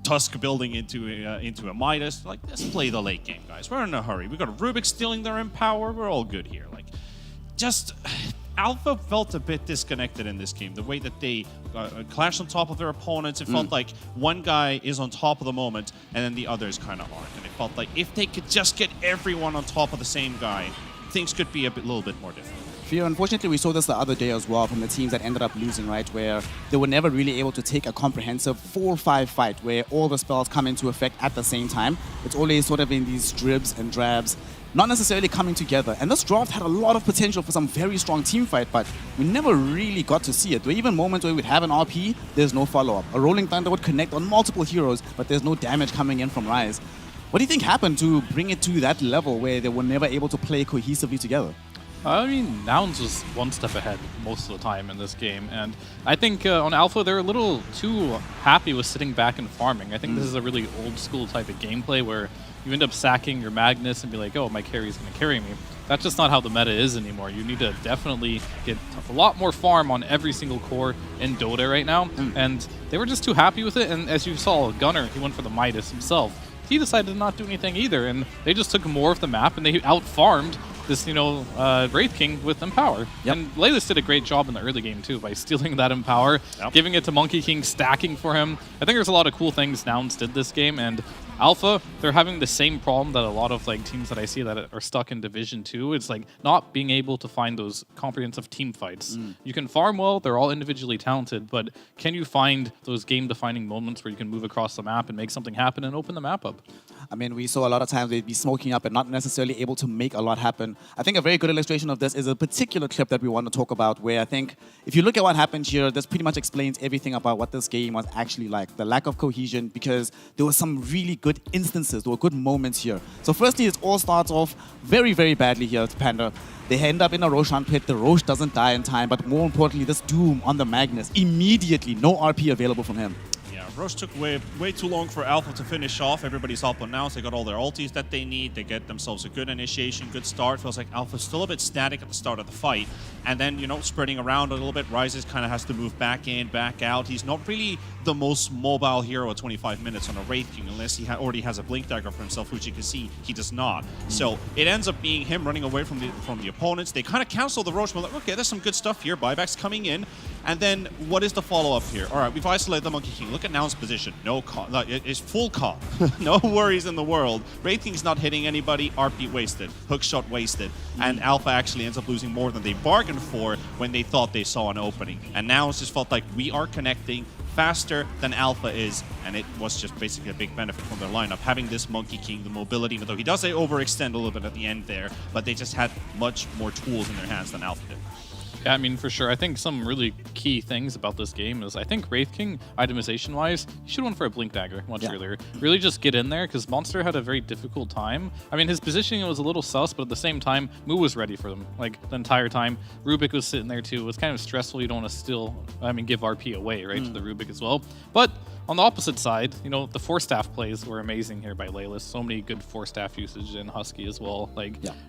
Tusk building into a Midas. Like, let's play the late game, guys. We're in a hurry. We got Rubik stealing their Empower. We're all good here. Like, just Alpha felt a bit disconnected in this game. The way that they clashed on top of their opponents, it felt like one guy is on top of the moment, and then the others kind of aren't. And it felt like if they could just get everyone on top of the same guy, things could be little bit more difficult. Fear, unfortunately, we saw this the other day as well from the teams that ended up losing, right? Where they were never really able to take a comprehensive 4-5 fight where all the spells come into effect at the same time. It's always sort of in these dribs and drabs, not necessarily coming together. And this draft had a lot of potential for some very strong team fight, but we never really got to see it. There were even moments where we'd have an RP, there's no follow-up. A Rolling Thunder would connect on multiple heroes, but there's no damage coming in from Rise. What do you think happened to bring it to that level where they were never able to play cohesively together? I mean, Nouns was one step ahead most of the time in this game, and I think on Alpha they're a little too happy with sitting back and farming. I think this is a really old school type of gameplay where you end up sacking your Magnus and be like, oh, my carry's going to carry me. That's just not how the meta is anymore. You need to definitely get a lot more farm on every single core in Dota right now, and they were just too happy with it, and as you saw, Gunnar, he went for the Midas himself. He decided to not do anything either, and they just took more of the map, and they out-farmed this, Wraith King with Empower. Yep. And Laylis did a great job in the early game, too, by stealing that Empower, giving it to Monkey King, stacking for him. I think there's a lot of cool things Nouns did this game, and Alpha, they're having the same problem that a lot of teams that I see that are stuck in Division 2. It's not being able to find those comprehensive team fights. You can farm well, they're all individually talented, but can you find those game-defining moments where you can move across the map and make something happen and open the map up? I mean, we saw a lot of times they'd be smoking up and not necessarily able to make a lot happen. I think a very good illustration of this is a particular clip that we want to talk about, where I think if you look at what happened here, this pretty much explains everything about what this game was actually like. The lack of cohesion, because there were some really good instances, there were good moments here. So firstly, it all starts off very, very badly here to Panda. They end up in a Roshan pit, the Rosh doesn't die in time, but more importantly, this Doom on the Magnus, immediately, no RP available from him. Yeah, Roche took way too long for Alpha to finish off. Everybody's up on now. They got all their ultis that they need. They get themselves a good initiation, good start. Feels like Alpha's still a bit static at the start of the fight. And then, spreading around a little bit. Rises kind of has to move back in, back out. He's not really the most mobile hero at 25 minutes on a Wraith King, unless he already has a Blink Dagger for himself, which you can see he does not. So it ends up being him running away from the opponents. They kind of cancel the Roche. Like, okay, there's some good stuff here. Buybacks coming in. And then what is the follow-up here? All right, we've isolated the Monkey King. Look at Nouns' position. No calm. It's full calm. No worries in the world. Wraith King's not hitting anybody. RP wasted. Hook shot wasted. And Alpha actually ends up losing more than they bargained for when they thought they saw an opening. And Nouns just felt like we are connecting faster than Alpha is, and it was just basically a big benefit from their lineup. Having this Monkey King, the mobility, even though he does overextend a little bit at the end there, but they just had much more tools in their hands than Alpha did. Yeah, I mean, for sure. I think some really key things about this game is I think Wraith King, itemization-wise, he should have went for a Blink Dagger much earlier. Really just get in there, because Monster had a very difficult time. I mean, his positioning was a little sus, but at the same time, Mu was ready for them, the entire time. Rubik was sitting there, too. It was kind of stressful. You don't want to give RP away, right, to the Rubik as well. But on the opposite side, the Force Staff plays were amazing here by Laylis. So many good Force Staff usage in Husky as well.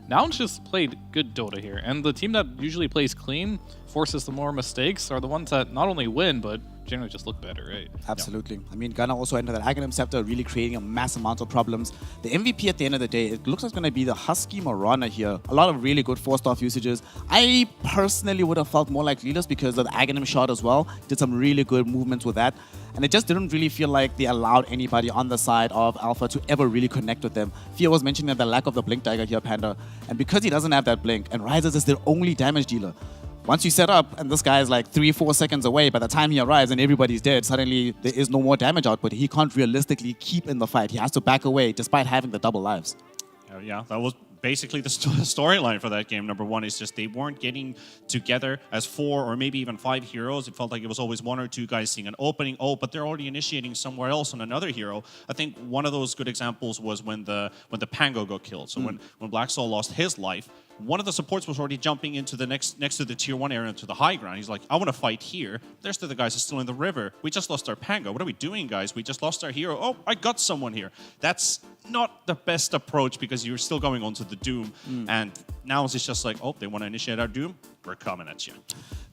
Nouns just played good Dota here. And the team that usually plays clean, team forces the more mistakes are the ones that not only win, but generally just look better, right? Absolutely. I mean, Gunnar also entered that Aghanim Scepter, really creating a mass amount of problems. The MVP at the end of the day, it looks like it's going to be the Husky Marana here. A lot of really good 4-star usages. I personally would have felt more like Leelus because of the Aghanim shot as well. Did some really good movements with that. And it just didn't really feel like they allowed anybody on the side of Alpha to ever really connect with them. Fia was mentioning the lack of the Blink Dagger here, Panda. And because he doesn't have that Blink, and Rises is their only damage dealer, once you set up and this guy is like 3-4 seconds away, by the time he arrives and everybody's dead, suddenly there is no more damage output. He can't realistically keep in the fight. He has to back away despite having the double lives. Yeah, that was basically the storyline for that game. Number one is just they weren't getting together as 4 or maybe even 5 heroes. It felt like it was always 1 or 2 guys seeing an opening. Oh, but they're already initiating somewhere else on another hero. I think one of those good examples was when the Pango got killed. So when Black Soul lost his life, one of the supports was already jumping into the next to the tier 1 area, to the high ground. He's like, I want to fight here. There's the guys who are still in the river. We just lost our Pango. What are we doing, guys? We just lost our hero. Oh, I got someone here. That's not the best approach because you're still going on to the Doom. And now it's just like, oh, they want to initiate our Doom? We're coming at you.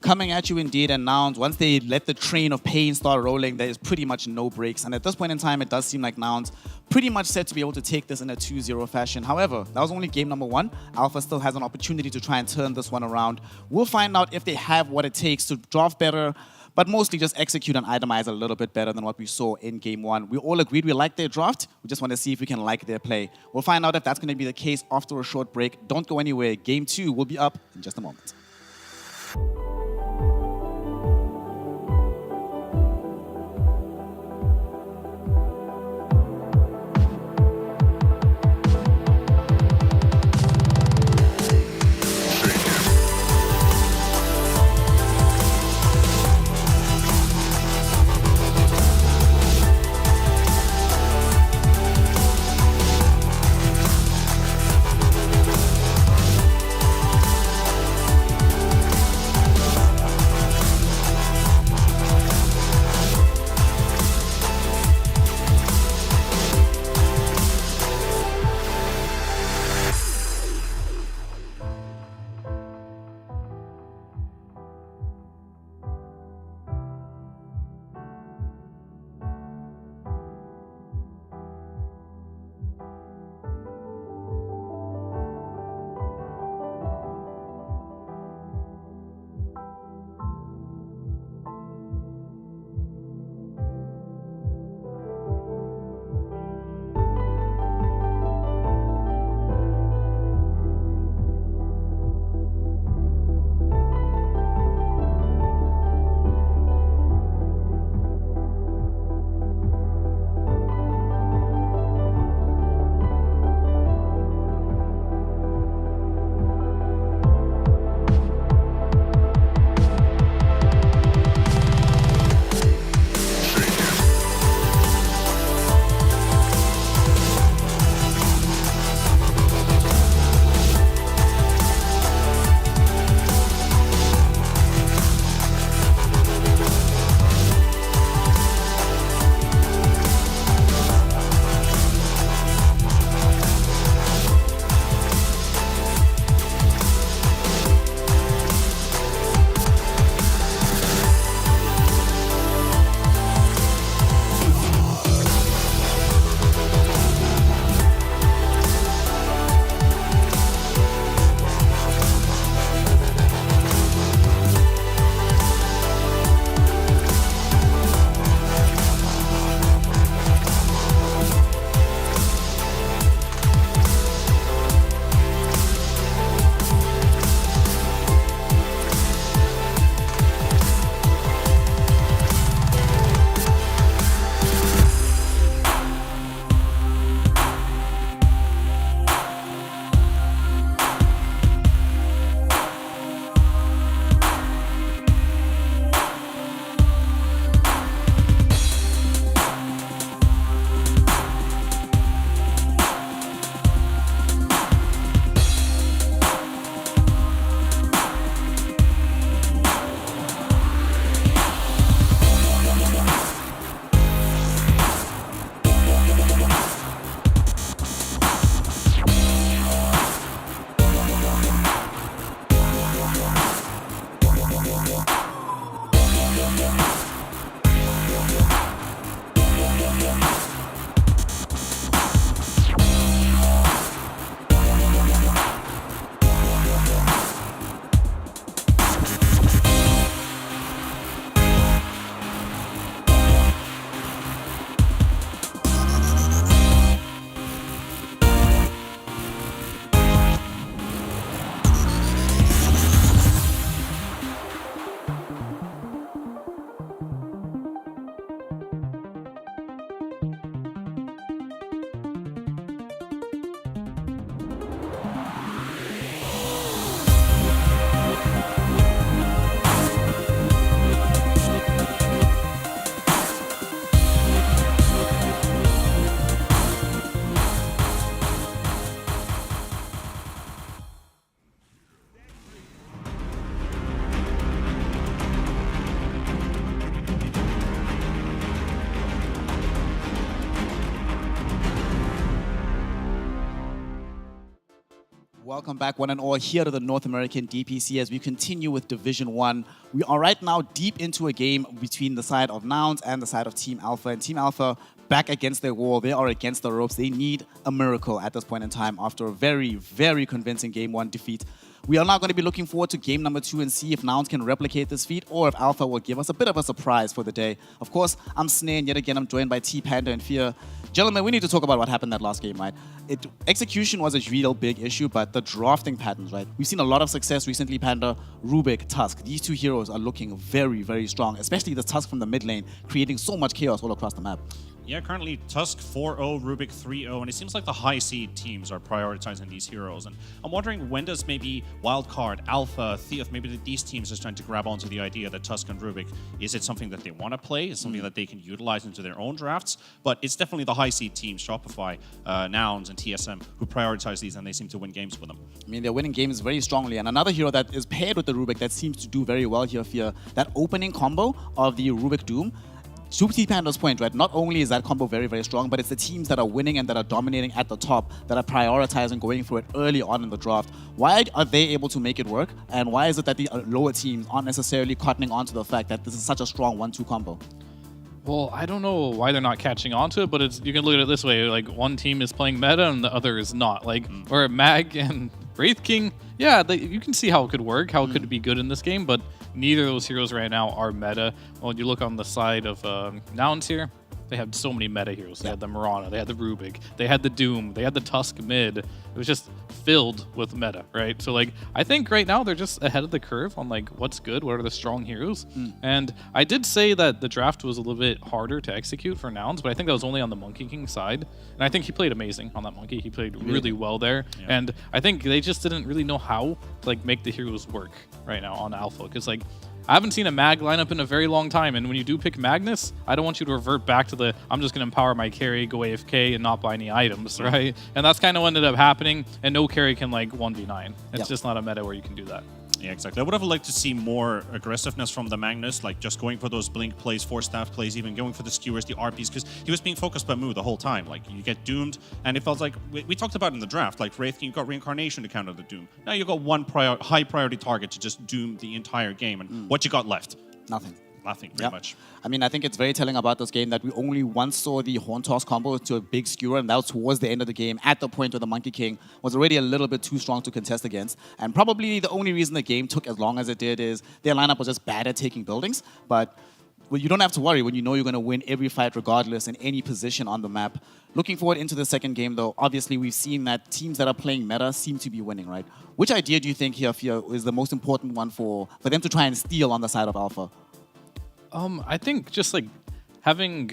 Coming at you indeed, and Nouns, once they let the train of pain start rolling, there is pretty much no breaks. And at this point in time, it does seem like Nouns pretty much set to be able to take this in a 2-0 fashion. However, that was only game number 1. Alpha still has an opportunity to try and turn this one around. We'll find out if they have what it takes to draft better, but mostly just execute and itemize a little bit better than what we saw in game 1. We all agreed we liked their draft. We just want to see if we can like their play. We'll find out if that's going to be the case after a short break. Don't go anywhere. Game 2 will be up in just a moment. Welcome back, one and all, here to the North American DPC as we continue with Division 1. We are right now deep into a game between the side of Nouns and the side of Team Alpha. And Team Alpha, back against their wall. They are against the ropes. They need a miracle at this point in time after a very, very convincing Game 1 defeat. We are now going to be looking forward to game number 2 and see if Nouns can replicate this feat or if Alpha will give us a bit of a surprise for the day. Of course, I'm Snare, and yet again I'm joined by T-Panda and Fear. Gentlemen, we need to talk about what happened that last game, right? Execution was a real big issue, but the drafting patterns, right? We've seen a lot of success recently, Panda, Rubik, Tusk. These two heroes are looking very, very strong, especially the Tusk from the mid lane, creating so much chaos all across the map. Yeah, currently Tusk 4-0, Rubik 3-0, and it seems like the high seed teams are prioritizing these heroes. And I'm wondering, when does maybe Wildcard, Alpha, Theof, maybe these teams are starting to grab onto the idea that Tusk and Rubik, is it something that they want to play? Is it something that they can utilize into their own drafts? But it's definitely the high seed teams, Shopify, Nouns, and TSM, who prioritize these, and they seem to win games with them. I mean, they're winning games very strongly. And another hero that is paired with the Rubik that seems to do very well here, Fear, that opening combo of the Rubik Doom. To T-Panda's point, right, not only is that combo very, very strong, but it's the teams that are winning and that are dominating at the top that are prioritizing going through it early on in the draft. Why are they able to make it work? And why is it that the lower teams aren't necessarily cottoning on to the fact that this is such a strong 1-2 combo? Well, I don't know why they're not catching on to it, but you can look at it this way: like one team is playing meta and the other is not. Like, or Mag and Wraith King, yeah, you can see how it could work, how it could be good in this game, but neither of those heroes right now are meta. When you look on the side of Nouns here, they had so many meta heroes. They had the Mirana, they had the Rubik, they had the Doom, they had the Tusk mid. It was just filled with meta, right? So like, I think right now they're just ahead of the curve on like what's good, what are the strong heroes. And I did say that the draft was a little bit harder to execute for Nouns, but I think that was only on the Monkey King side. And I think he played amazing on that Monkey. He played really well there. Yeah. And I think they just didn't really know how to like make the heroes work right now on Alpha, because like, I haven't seen a Mag lineup in a very long time, and when you do pick Magnus, I don't want you to revert back to the I'm just going to empower my carry, go AFK, and not buy any items, right? And that's kind of what ended up happening, and no carry can like 1v9. It's just not a meta where you can do that. Yeah, exactly. I would have liked to see more aggressiveness from the Magnus, like just going for those blink plays, 4-staff plays, even going for the skewers, the RPs, because he was being focused by Mu the whole time. Like, you get doomed, and it felt like, we talked about it in the draft, like Wraith King, you got Reincarnation to counter the Doom. Now you got one high priority target to just doom the entire game, and what you got left? Nothing. Nothing, pretty much. I mean, I think it's very telling about this game that we only once saw the Horn Toss combo to a big skewer, and that was towards the end of the game, at the point where the Monkey King was already a little bit too strong to contest against. And probably the only reason the game took as long as it did is their lineup was just bad at taking buildings. But well, you don't have to worry when you know you're going to win every fight regardless in any position on the map. Looking forward into the second game, though, obviously we've seen that teams that are playing meta seem to be winning, right? Which idea do you think here, Fia, is the most important one for them to try and steal on the side of Alpha? I think just like having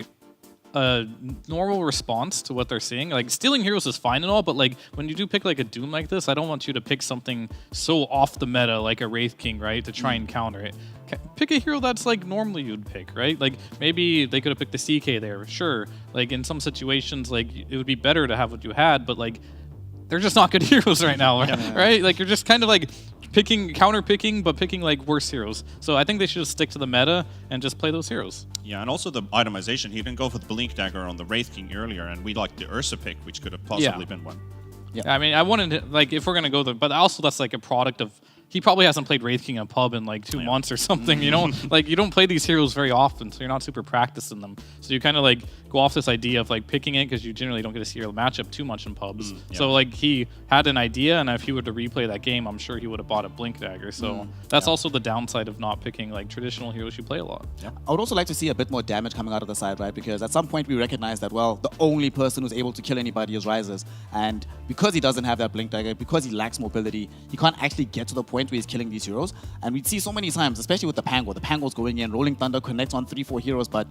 a normal response to what they're seeing. Like, stealing heroes is fine and all, but like when you do pick like a Doom like this, I don't want you to pick something so off the meta like a Wraith King, right, to try and counter it. Pick a hero that's like normally you'd pick, right? Like maybe they could have picked the CK there, sure. Like in some situations, like it would be better to have what you had, but like they're just not good heroes right now, right? Like you're just kind of like counter picking, but picking like worse heroes. So I think they should just stick to the meta and just play those heroes. Yeah, and also the itemization. He didn't go for the Blink Dagger on the Wraith King earlier, and we liked the Ursa pick, which could have possibly been one. Yeah, I mean, I wanted like if we're gonna go there, but also that's like a product of. He probably hasn't played Wraith King in a pub in like 2 months or something, you know? Like, you don't play these heroes very often, so you're not super practiced in them. So you kind of like go off this idea of like picking it because you generally don't get to see your matchup too much in pubs. So like he had an idea, and if he were to replay that game, I'm sure he would have bought a Blink Dagger. So that's also the downside of not picking like traditional heroes you play a lot. I would also like to see a bit more damage coming out of the side, right? Because at some point we recognize that, well, the only person who's able to kill anybody is Rises. And because he doesn't have that Blink Dagger, because he lacks mobility, he can't actually get to the point where he's killing these heroes. And we'd see so many times, especially with the Pango. The Pango's going in, Rolling Thunder connects on 3-4 heroes, but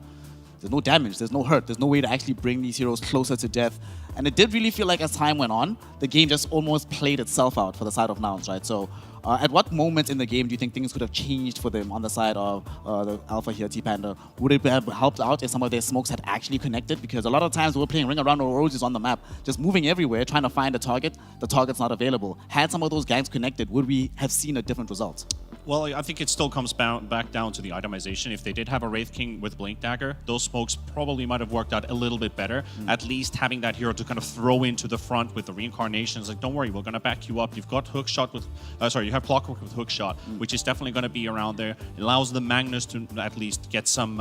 there's no damage, there's no hurt, there's no way to actually bring these heroes closer to death. And it did really feel like as time went on, the game just almost played itself out for the side of Nouns, right? So at what moment in the game do you think things could have changed for them on the side of the Alpha here, T-Panda? Would it have helped out if some of their smokes had actually connected? Because a lot of times we're playing Ring Around or Roses on the map, just moving everywhere, trying to find a target. The target's not available. Had some of those gangs connected, would we have seen a different result? Well, I think it still comes back down to the itemization. If they did have a Wraith King with Blink Dagger, those smokes probably might have worked out a little bit better. At least having that hero to kind of throw into the front with the reincarnations, like, don't worry, we're going to back you up. You've got Hookshot with, you have Clockwork with Hookshot, which is definitely going to be around there. It allows the Magnus to at least get some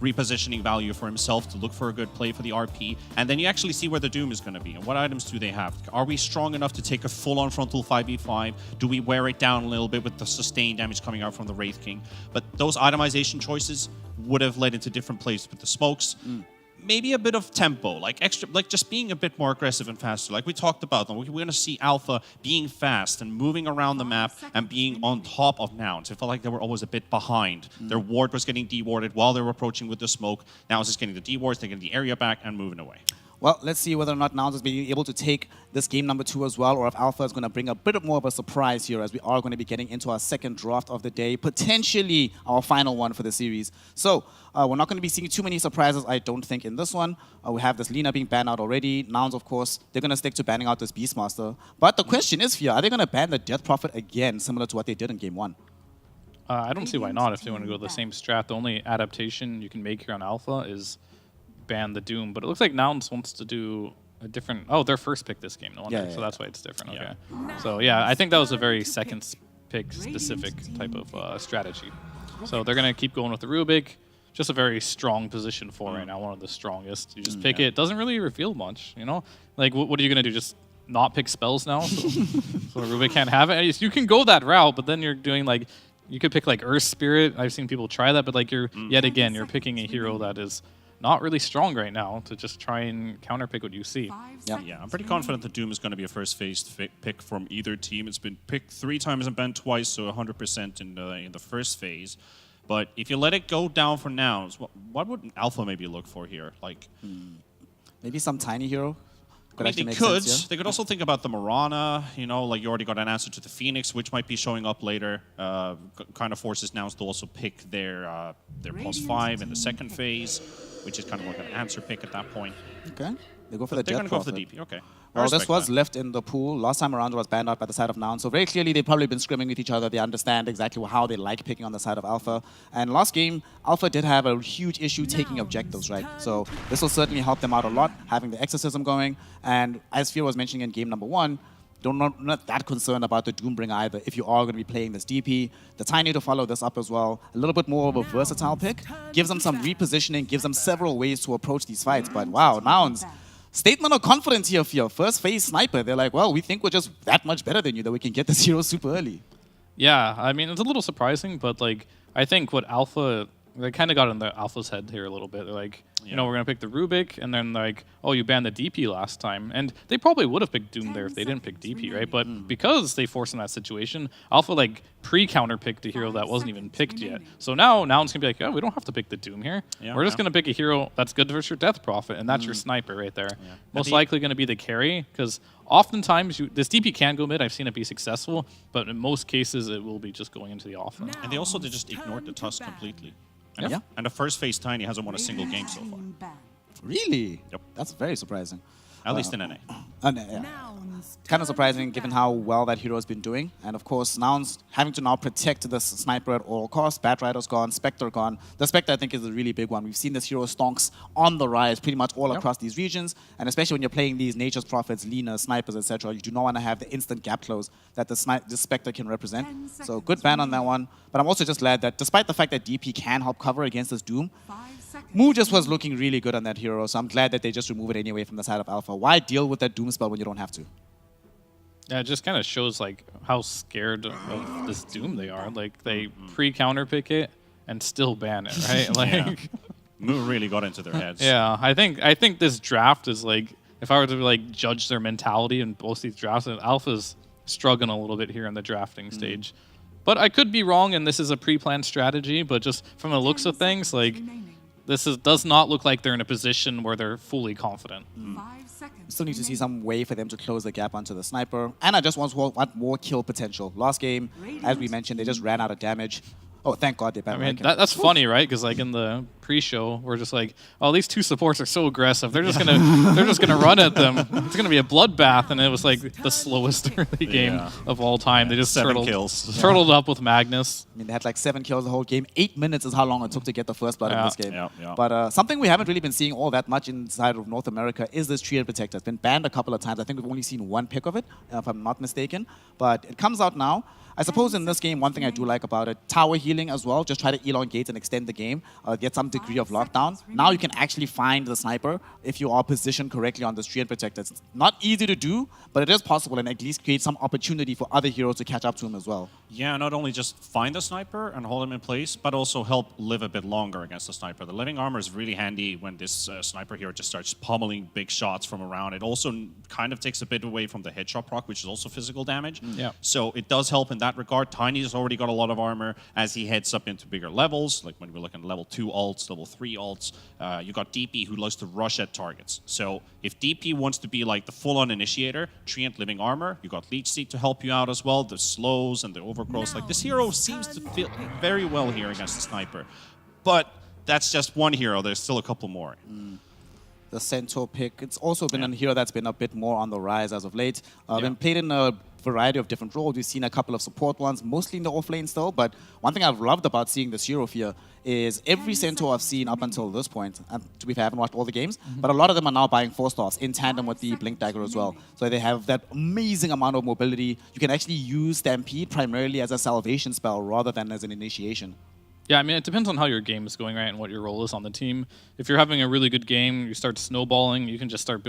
repositioning value for himself to look for a good play for the RP. And then you actually see where the Doom is going to be and what items do they have. Are we strong enough to take a full-on frontal 5v5? Do we wear it down a little bit with the sustained damage coming out from the Wraith King? But those itemization choices would have led into different plays with the smokes. Maybe a bit of tempo, like just being a bit more aggressive and faster. Like we talked about, we're going to see Alpha being fast and moving around the map and being on top of Nouns. It felt like they were always a bit behind. Their ward was getting dewarded while they were approaching with the smoke. Now it's just getting the dewards, they're getting the area back and moving away. Well, let's see whether or not Nouns is being able to take this game number 2 as well, or if Alpha is going to bring a bit more of a surprise here, as we are going to be getting into our second draft of the day, potentially our final one for the series. So we're not going to be seeing too many surprises, I don't think, in this one. We have this Lina being banned out already. Nouns, of course, they're going to stick to banning out this Beastmaster. But the question is here, are they going to ban the Death Prophet again, similar to what they did in game 1? I don't see why not if they want to go the same strat. The only adaptation you can make here on Alpha is ban the Doom, but it looks like Nouns wants to do a different... Oh, their first pick this game, no wonder. So that's why it's different, okay. So yeah, I think that was a very second pick specific type of strategy. So they're going to keep going with the Rubik. Just a very strong position for right now, one of the strongest. You just pick it. Doesn't really reveal much, you know? Like, what are you going to do? Just not pick spells now? So Rubik can't have it? You can go that route, but then you're doing like... You could pick like Earth Spirit. I've seen people try that, but like you're yet again, you're picking a hero that is not really strong right now to just try and counterpick what you see. Yeah, I'm pretty confident the Doom is going to be a first phase pick from either team. It's been picked 3 times and banned twice, so 100% in the first phase. But if you let it go down for Nouns, what would Alpha maybe look for here? Like maybe some tiny hero. I mean, they could. They could also think about the Mirana. You know, like you already got an answer to the Phoenix, which might be showing up later. Kind of forces Nouns to also pick their +5 in the second phase, which is kind of like an answer pick at that point. Okay, they go for the Death They're going to go for Prophet. the DP. Okay. Well, this was left in the pool. Last time around, it was banned out by the side of Nouns. So very clearly, they've probably been scrimming with each other. They understand exactly how they like picking on the side of Alpha. And last game, Alpha did have a huge issue taking objectives, right? So this will certainly help them out a lot, having the Exorcism going. And as Fear was mentioning in game number 1, not that concerned about the Doombringer either if you are going to be playing this DP. The Tiny to follow this up as well. A little bit more of a versatile pick. Gives them some repositioning, gives them several ways to approach these fights. But wow, Nouns... Statement of confidence here for your first phase sniper. They're like, well, we think we're just that much better than you that we can get this hero super early. Yeah, I mean, it's a little surprising, but like, I think what Alpha, they kind of got in the Alpha's head here a little bit. They're like, you know, we're going to pick the Rubik, and then like, oh, you banned the DP last time. And they probably would have picked Doom there if they didn't pick DP, right? But because they forced in that situation, Alpha like pre-counter picked a hero that wasn't even picked yet. So now Nouns can be like, oh, we don't have to pick the Doom here. We're just going to pick a hero that's good for your Death Prophet, and that's your sniper right there. Most likely going to be the carry, because oftentimes this DP can go mid. I've seen it be successful, but in most cases it will be just going into the offense. And they also just ignored the Tusk completely. Yeah. And the first phase Tiny hasn't won a single game so far. Really? Yep. That's very surprising. At least in NA. Yeah. Kind of surprising given how well that hero has been doing. And of course, Nouns having to now protect this sniper at all costs. Batrider's gone, Spectre gone. The Spectre, I think, is a really big one. We've seen this hero stonks on the rise pretty much all across these regions. And especially when you're playing these Nature's Prophets, Lina, Snipers, etc., you do not want to have the instant gap close that the Spectre can represent. So good ban on that one. But I'm also just glad that despite the fact that DP can help cover against this Doom, Moo just was looking really good on that hero, so I'm glad that they just remove it anyway from the side of Alpha. Why deal with that Doom spell when you don't have to? Yeah, it just kind of shows like how scared of this Doom they are. Like they pre-counter pick it and still ban it, right? Like Moo really got into their heads. Yeah, I think this draft is like, if I were to like judge their mentality in both these drafts, Alpha's struggling a little bit here in the drafting stage. But I could be wrong, and this is a pre-planned strategy. But just from the looks of things, like does not look like they're in a position where they're fully confident. Still need to see some way for them to close the gap onto the sniper. And I just want more kill potential. Last game, as we mentioned, they just ran out of damage. Oh, thank God they I banned mean, Lycan. that's funny, right? Because like in the pre-show, we're just like, oh, these two supports are so aggressive. They're just gonna run at them. It's gonna be a bloodbath, and it was like the slowest early game Yeah. of all time. They just 7 kills. turtled up with Magnus. I mean, they had like 7 kills the whole game. 8 minutes is how long it took to get the first blood in Yeah. this game. Yeah. But something we haven't really been seeing all that much inside of North America is this Treant Protector. It's been banned a couple of times. I think we've only seen one pick of it, if I'm not mistaken. But it comes out now. I suppose in this game, one thing I do like about it, tower healing as well. Just try to elongate and extend the game, get some degree of lockdown. Now you can actually find the sniper if you are positioned correctly on this Treant Protector. It's not easy to do, but it is possible, and at least create some opportunity for other heroes to catch up to him as well. Yeah, not only just find the sniper and hold him in place, but also help live a bit longer against the sniper. The living armor is really handy when this sniper hero just starts pummeling big shots from around. It also kind of takes a bit away from the headshot proc, which is also physical damage. Yeah. So it does help in that regard. Tiny has already got a lot of armor as he heads up into bigger levels, like when we're looking at level 2 ults, level 3 ults. You got DP who loves to rush at targets. So if DP wants to be like the full-on initiator, Treant living armor, you got Leech Seed to help you out as well, the slows and the overgrowths. Like this hero seems to fit very well here against the sniper. But that's just one hero. There's still a couple more. The Centaur pick. It's also been a hero that's been a bit more on the rise as of late. Been played in a variety of different roles. We've seen a couple of support ones, mostly in the off lane still. But one thing I've loved about seeing this hero here is every Centaur I've seen up until this point, and to be fair, I haven't watched all the games, but a lot of them are now buying 4-stars in tandem with the Blink Dagger as well. So they have that amazing amount of mobility. You can actually use Stampede primarily as a salvation spell rather than as an initiation. Yeah, I mean, it depends on how your game is going, right, and what your role is on the team. If you're having a really good game, you start snowballing, you can just start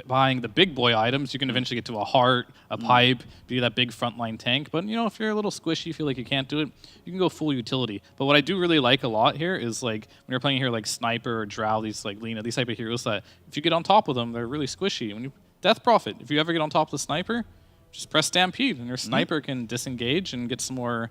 buying the big boy items. You can eventually get to a heart, a pipe, be that big frontline tank. But, you know, if you're a little squishy, feel like you can't do it, you can go full utility. But what I do really like a lot here is, like, when you're playing here like Sniper or Drow, these, like, Lina, these type of heroes that if you get on top of them, they're really squishy. When you Death Prophet, if you ever get on top of the Sniper, just press Stampede, and your Sniper can disengage and get some more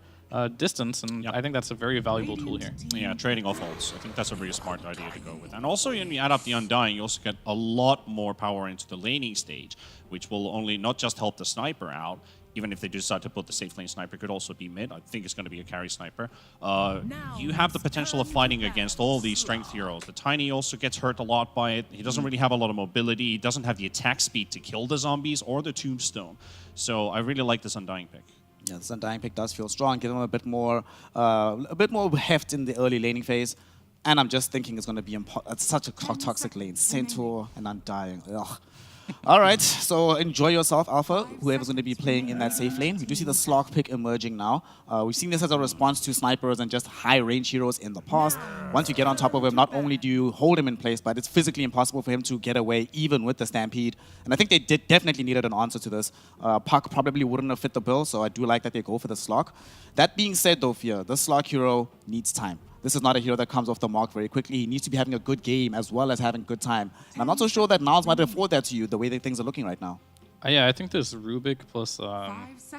distance, and I think that's a very valuable tool here. Yeah, trading off ults. I think that's a really smart idea to go with. And also, when you add up the Undying, you also get a lot more power into the laning stage, which will only not just help the sniper out, even if they decide to put the safe lane sniper, could also be mid. I think it's going to be a carry sniper. You have the potential of fighting against all these strength heroes. The Tiny also gets hurt a lot by it. He doesn't really have a lot of mobility. He doesn't have the attack speed to kill the zombies or the tombstone. So I really like this Undying pick. Yeah, this Undying pick does feel strong. Give them a bit more heft in the early laning phase. And I'm just thinking it's going to be such a toxic lane. Centaur and Undying. Ugh. All right, so enjoy yourself, Alpha, whoever's going to be playing in that safe lane. We do see the Slog pick emerging now. We've seen this as a response to snipers and just high-range heroes in the past. Once you get on top of him, not only do you hold him in place, but it's physically impossible for him to get away, even with the Stampede. And I think they definitely needed an answer to this. Puck probably wouldn't have fit the bill, so I do like that they go for the Slog. That being said, though, Fear, the Slog hero needs time. This is not a hero that comes off the mark very quickly. He needs to be having a good game as well as having good time. And I'm not so sure that Niles might afford that to you the way that things are looking right now. Yeah, I think this Rubik plus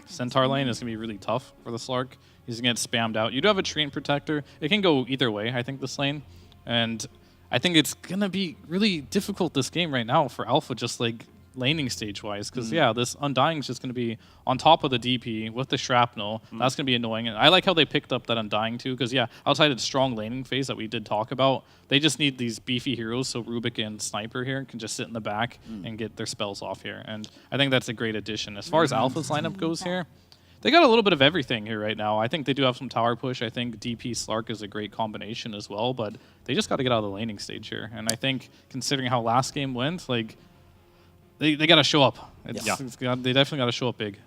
Centaur lane is going to be really tough for the Slark. He's going to get spammed out. You do have a Treant Protector. It can go either way, I think, this lane. And I think it's going to be really difficult this game right now for Alpha, just like laning stage-wise, because yeah, this Undying is just going to be on top of the DP with the Shrapnel. That's going to be annoying. And I like how they picked up that Undying too, because yeah, outside of the strong laning phase that we did talk about, they just need these beefy heroes, so Rubik and Sniper here can just sit in the back and get their spells off here. And I think that's a great addition. As far as Alpha's lineup goes here, they got a little bit of everything here right now. I think they do have some tower push. I think DP Slark is a great combination as well, but they just got to get out of the laning stage here. And I think considering how last game went, like, they got to show up. They definitely got to show up big.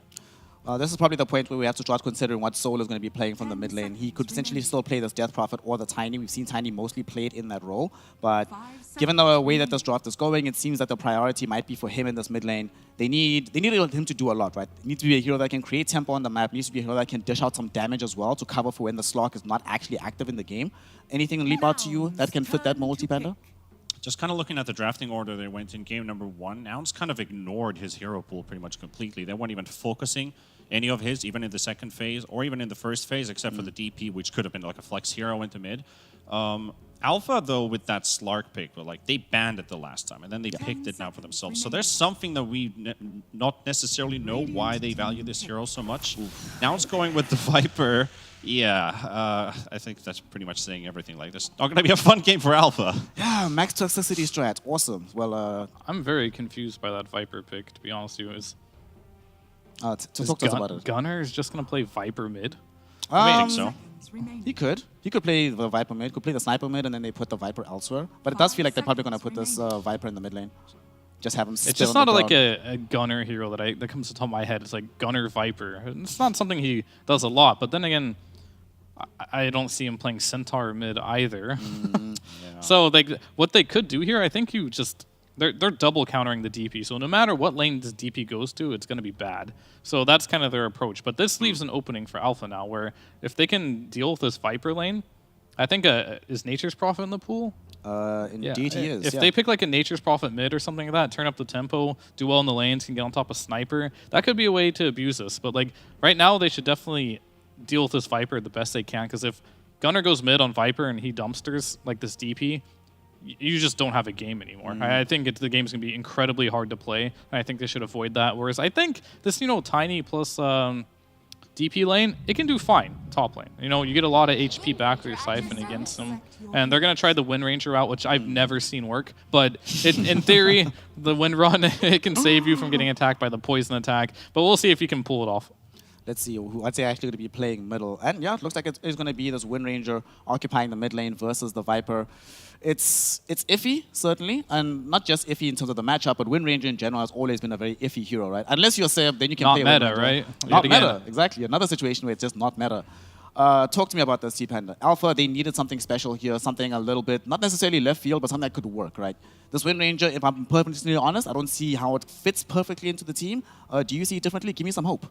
This is probably the point where we have to start considering what Soul is going to be playing from the mid lane. He could potentially still play this Death Prophet or the Tiny. We've seen Tiny mostly played in that role. But given the way that this draft is going, it seems that the priority might be for him in this mid lane. They need him to do a lot, right? He needs to be a hero that can create tempo on the map. He needs to be a hero that can dish out some damage as well to cover for when the Slog is not actually active in the game. Anything leap out to you that can fit that multi-panda? Just kind of looking at the drafting order they went in game number 1, Nouns kind of ignored his hero pool pretty much completely. They weren't even focusing any of his, even in the second phase or even in the first phase, except for the DP, which could have been like a flex hero into mid. Alpha, though, with that Slark pick, but like they banned it the last time, and then they picked it now for themselves. So there's something that we not necessarily know why they value this hero so much. Now it's going with the Viper. Yeah, I think that's pretty much saying everything. Like, this not going to be a fun game for Alpha. Yeah, max toxicity strat. Awesome. Well, I'm very confused by that Viper pick, to be honest with you. to talk to us about it. Gunner is just going to play Viper mid? I think so. He could. He could play the Viper mid, could play the Sniper mid, and then they put the Viper elsewhere. But it does feel like they're probably going to put this Viper in the mid lane. Just have him It's just not like a Gunner hero that comes to the top of my head. It's like Gunner Viper. It's not something he does a lot. But then again, I don't see him playing Centaur mid either. So like, what they could do here, I think you just... They're double countering the DP. So no matter what lane this DP goes to, it's going to be bad. So that's kind of their approach. But this leaves an opening for Alpha now, where if they can deal with this Viper lane, I think is Nature's Prophet in the pool? Indeed he is. If they pick like a Nature's Prophet mid or something like that, turn up the tempo, do well in the lanes, can get on top of Sniper, that could be a way to abuse this. But like right now, they should definitely deal with this Viper the best they can, because if Gunner goes mid on Viper and he dumpsters like this DP, you just don't have a game anymore. I think the game's going to be incredibly hard to play, and I think they should avoid that. Whereas I think this, Tiny plus DP lane, it can do fine top lane. You get a lot of HP back with your Siphon against them, and they're going to try the Wind Ranger route, which I've never seen work. But in theory, the Wind Run, it can save you from getting attacked by the Poison attack. But we'll see if you can pull it off. Let's see who I'd say actually going to be playing middle. And yeah, it looks like it's going to be this Wind Ranger occupying the mid lane versus the Viper. It's iffy, certainly, and not just iffy in terms of the matchup, but Wind Ranger in general has always been a very iffy hero, right? Unless you're Seb, then you can Not play meta, Wind Ranger. right? Not Yet again. meta, exactly. Another situation where it's just not meta. Talk to me about this, T-Panda. Alpha, they needed something special here, something a little bit, not necessarily left field, but something that could work, right? This Wind Ranger, if I'm perfectly honest, I don't see how it fits perfectly into the team. Do you see it differently? Give me some hope.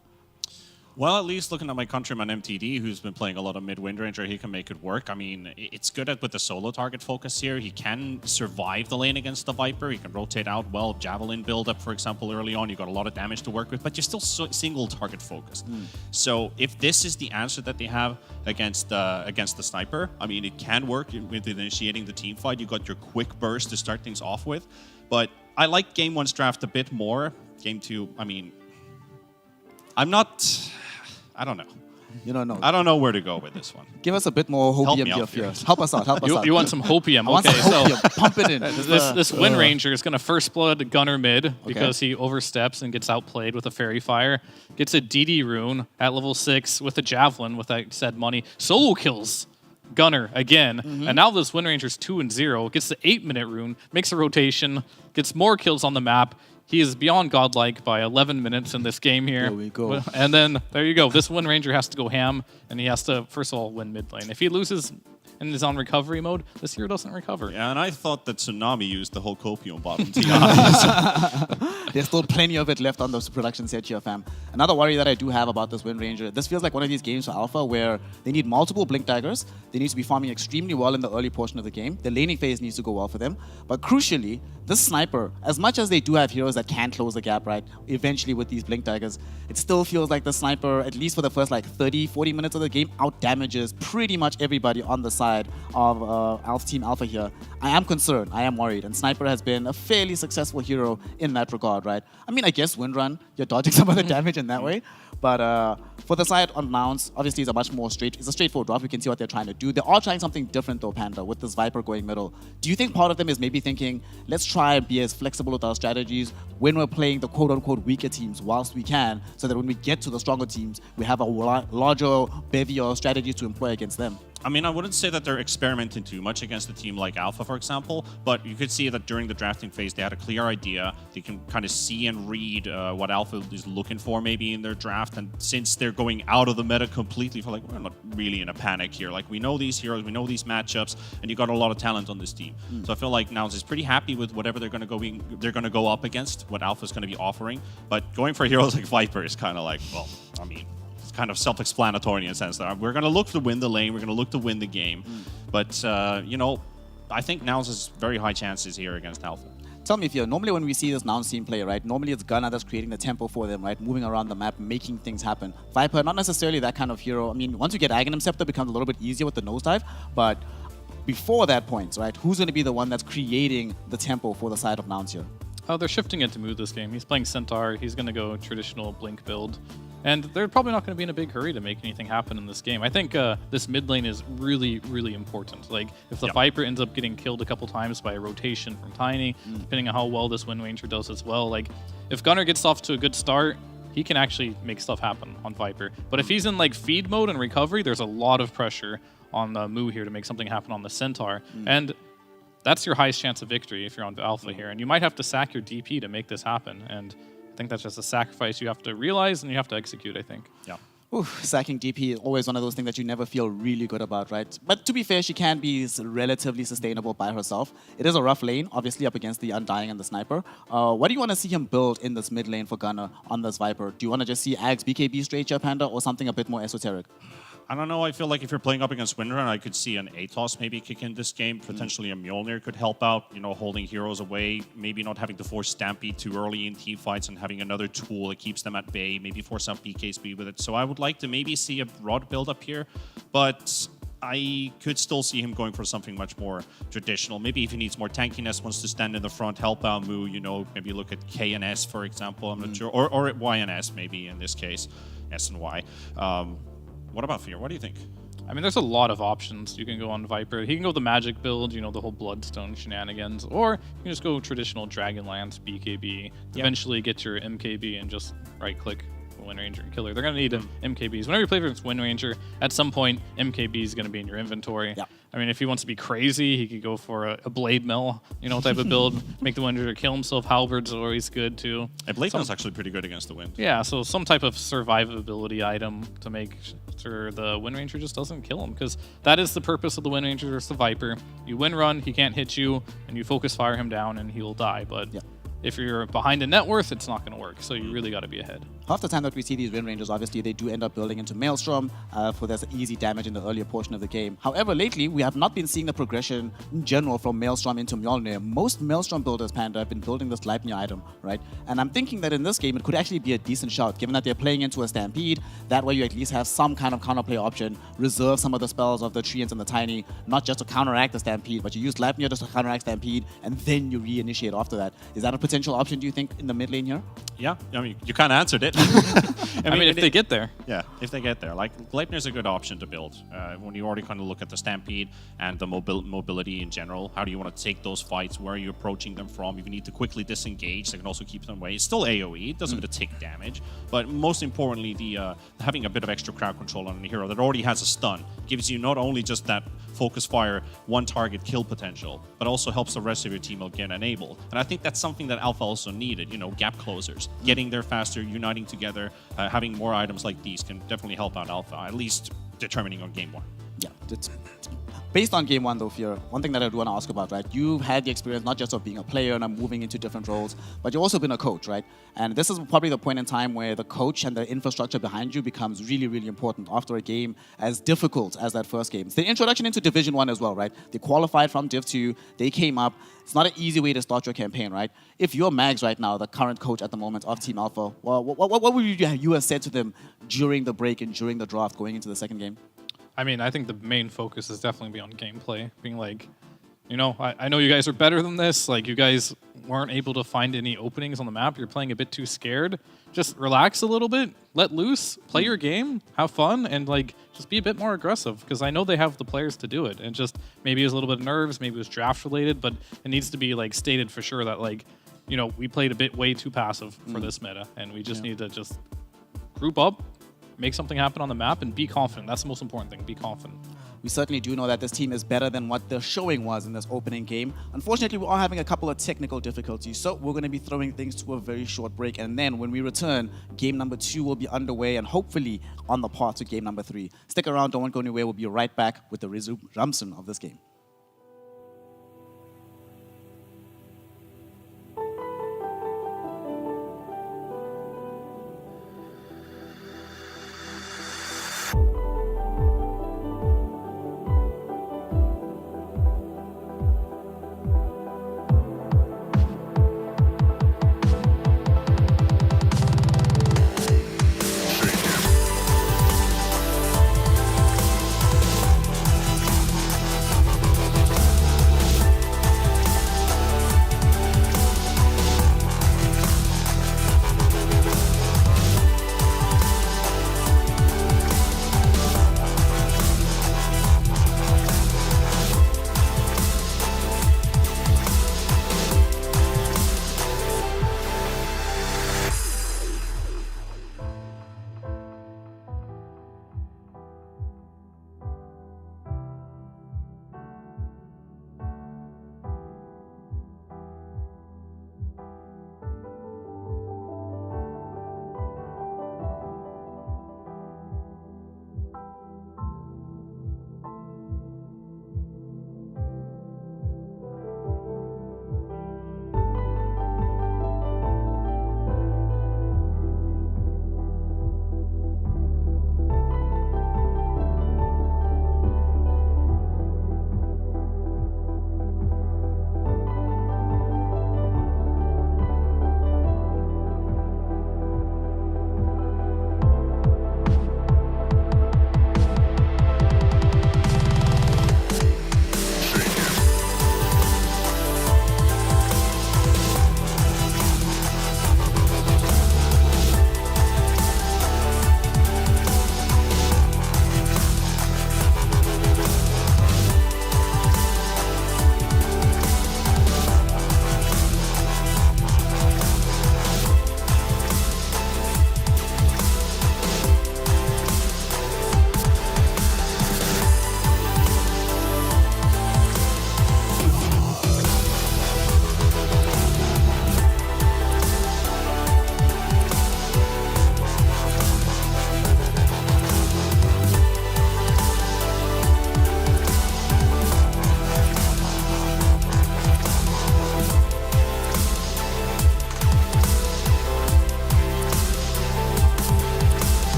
Well, at least looking at my countryman MTD, who's been playing a lot of mid Wind Ranger, he can make it work. I mean, it's good with the solo target focus here. He can survive the lane against the Viper. He can rotate out well. Javelin build-up, for example, early on, you got a lot of damage to work with, but you're still single target focused. So if this is the answer that they have against the Sniper, I mean, it can work with initiating the team fight. You got your quick burst to start things off with. But I like Game 1's draft a bit more. Game 2, I mean, I don't know. You don't know. I don't know where to go with this one. Give us a bit more Help hopium me here, out here. Fierce. Help us out. Help us out. You want some Hopium? I want Okay, some so hopium. Pump it in. this Wind Ranger is going to first blood Gunner mid because he oversteps and gets outplayed with a Fairy Fire. Gets a DD rune at level 6 with a Javelin with that said money. Solo kills Gunner again. And now this Wind Ranger's 2 and 0. Gets the 8-minute rune. Makes a rotation. Gets more kills on the map. He is beyond godlike by 11 minutes in this game here. There we go. And then, there you go. This Wind Ranger has to go ham, and he has to, first of all, win mid lane. If he loses and is on recovery mode, this hero doesn't recover. Yeah, and I thought that Tsunami used the whole copium bottom, to be honest. There's still plenty of it left on those production set here, fam. Another worry that I do have about this Wind Ranger, this feels like one of these games for Alpha where they need multiple Blink Daggers. They need to be farming extremely well in the early portion of the game. The laning phase needs to go well for them. But crucially, this Sniper, as much as they do have heroes that can close the gap, right, eventually with these Blink Daggers, it still feels like the Sniper, at least for the first like 30, 40 minutes of the game, out-damages pretty much everybody on the side of Team Alpha here. I am concerned. I am worried. And Sniper has been a fairly successful hero in that regard, right? I mean, I guess Wind Run, you're dodging some of the damage in that way. But for the side on Mounts, obviously it's a much more it's a straightforward draft. We can see what they're trying to do. They are trying something different though, Panda, with this Viper going middle. Do you think part of them is maybe thinking, let's try and be as flexible with our strategies when we're playing the quote-unquote weaker teams whilst we can, so that when we get to the stronger teams, we have a larger bevy of strategies to employ against them? I mean, I wouldn't say that they're experimenting too much against a team like Alpha, for example, but you could see that during the drafting phase, they had a clear idea. They can kind of see and read what Alpha is looking for maybe in their draft, and since they're going out of the meta completely, for like, we're not really in a panic here. Like, we know these heroes, we know these matchups, and you got a lot of talent on this team. So I feel like Nouns is pretty happy with whatever they're going to go up against, what Alpha's going to be offering, but going for heroes like Viper is kind of like, well, I mean, kind of self-explanatory in a sense that we're going to look to win the lane, we're going to look to win the game. But, I think Nouns has very high chances here against Alpha. Tell me, Fia, normally when we see this Nouns team play, right, normally it's Gunnar that's creating the tempo for them, right, moving around the map, making things happen. Viper, not necessarily that kind of hero. I mean, once you get Aghanim Scepter, it becomes a little bit easier with the nosedive, but before that point, right, who's going to be the one that's creating the tempo for the side of Nouns here? Oh, they're shifting it to Moo this game. He's playing Centaur. He's going to go traditional Blink build. And they're probably not going to be in a big hurry to make anything happen in this game. I think this mid lane is really, really important. Like, if the Viper ends up getting killed a couple times by a rotation from Tiny, depending on how well this Wind Ranger does as well, like, if Gunnar gets off to a good start, he can actually make stuff happen on Viper. But if he's in, like, feed mode and recovery, there's a lot of pressure on Moo here to make something happen on the Centaur. And that's your highest chance of victory if you're on Alpha here. And you might have to sack your DP to make this happen. And I think that's just a sacrifice you have to realize and you have to execute, I think. Yeah. Oof, sacking DP is always one of those things that you never feel really good about, right? But to be fair, she can be relatively sustainable by herself. It is a rough lane, obviously up against the Undying and the Sniper. What do you want to see him build in this mid lane for Gunnar on this Viper? Do you want to just see Ags, BKB straight here, Panda, or something a bit more esoteric? I don't know. I feel like if you're playing up against Windrun, I could see an Atos maybe kick in this game. Potentially a Mjolnir could help out, you know, holding heroes away. Maybe not having to force Stampede too early in team fights and having another tool that keeps them at bay. Maybe force out PK speed with it. So I would like to maybe see a Rod build up here. But I could still see him going for something much more traditional. Maybe if he needs more tankiness, wants to stand in the front, help out Moo, you know, maybe look at KNS, for example. I'm not sure. Or at YNS, maybe in this case. S and Y. What about Fear? What do you think? I mean, there's a lot of options. You can go on Viper. He can go the magic build, you know, the whole Bloodstone shenanigans. Or you can just go traditional Dragonlance, BKB. Eventually get your MKB and just right-click Wind Ranger and Killer. They're going to need MKBs. Whenever you play against Wind Ranger, at some point, MKB is going to be in your inventory. Yep. I mean, if he wants to be crazy, he could go for a Blade Mill, you know, type of build. Make the Wind Ranger kill himself. Halberds are always good, too. A Blade Mill's actually pretty good against the Wind. Yeah, so some type of survivability item to make sure the Wind Ranger just doesn't kill him, because that is the purpose of the Wind Ranger versus the Viper. You win run, he can't hit you, and you focus fire him down, and he'll die. But if you're behind in net worth, it's not going to work. So you really got to be ahead. Half the time that we see these Wind Rangers, obviously, they do end up building into Maelstrom for this easy damage in the earlier portion of the game. However, lately, we have not been seeing the progression in general from Maelstrom into Mjolnir. Most Maelstrom builders, Panda, have been building this Leipnir item, right? And I'm thinking that in this game, it could actually be a decent shout, given that they're playing into a Stampede. That way, you at least have some kind of counterplay option, reserve some of the spells of the Treants and the Tiny, not just to counteract the Stampede, but you use Leipnir just to counteract Stampede, and then you reinitiate after that. Is that a potential option, do you think, in the mid lane here? Yeah, I mean, you kind of answered it. I mean, if they get there. Yeah, if they get there. Like, Leipnir's a good option to build. When you already kind of look at the Stampede and the mobility in general, how do you want to take those fights? Where are you approaching them from? If you need to quickly disengage, they can also keep them away. It's still AoE. It doesn't have to take damage. But most importantly, the having a bit of extra crowd control on a hero that already has a stun gives you not only just that focus fire, one target kill potential, but also helps the rest of your team get enabled. And I think that's something that Alpha also needed, you know, gap closers. Getting there faster, uniting together, having more items like these can definitely help out Alpha, at least determining on game one. Yeah, based on game one, though, Fear, one thing that I do want to ask about, right? You've had the experience not just of being a player and moving into different roles, but you've also been a coach, right? And this is probably the point in time where the coach and the infrastructure behind you becomes really, really important after a game as difficult as that first game. It's the introduction into Division 1 as well, right? They qualified from Div 2, they came up. It's not an easy way to start your campaign, right? If you're Mags right now, the current coach at the moment of Team Alpha, well, what would you have said to them during the break and during the draft going into the second game? I mean, I think the main focus is definitely be on gameplay. Being like, you know, I know you guys are better than this. Like, you guys weren't able to find any openings on the map. You're playing a bit too scared. Just relax a little bit, let loose, play your game, have fun, and, like, just be a bit more aggressive. Because I know they have the players to do it. And just maybe it was a little bit of nerves, maybe it was draft related, but it needs to be, like, stated for sure that, like, you know, we played a bit way too passive for this meta. And we just need to just group up, make something happen on the map, and be confident. That's the most important thing. Be confident. We certainly do know that this team is better than what the showing was in this opening game. Unfortunately, we are having a couple of technical difficulties, so we're going to be throwing things to a very short break. And then when we return, game number 2 will be underway and hopefully on the path to game number 3. Stick around, don't go anywhere. We'll be right back with the resumption of this game.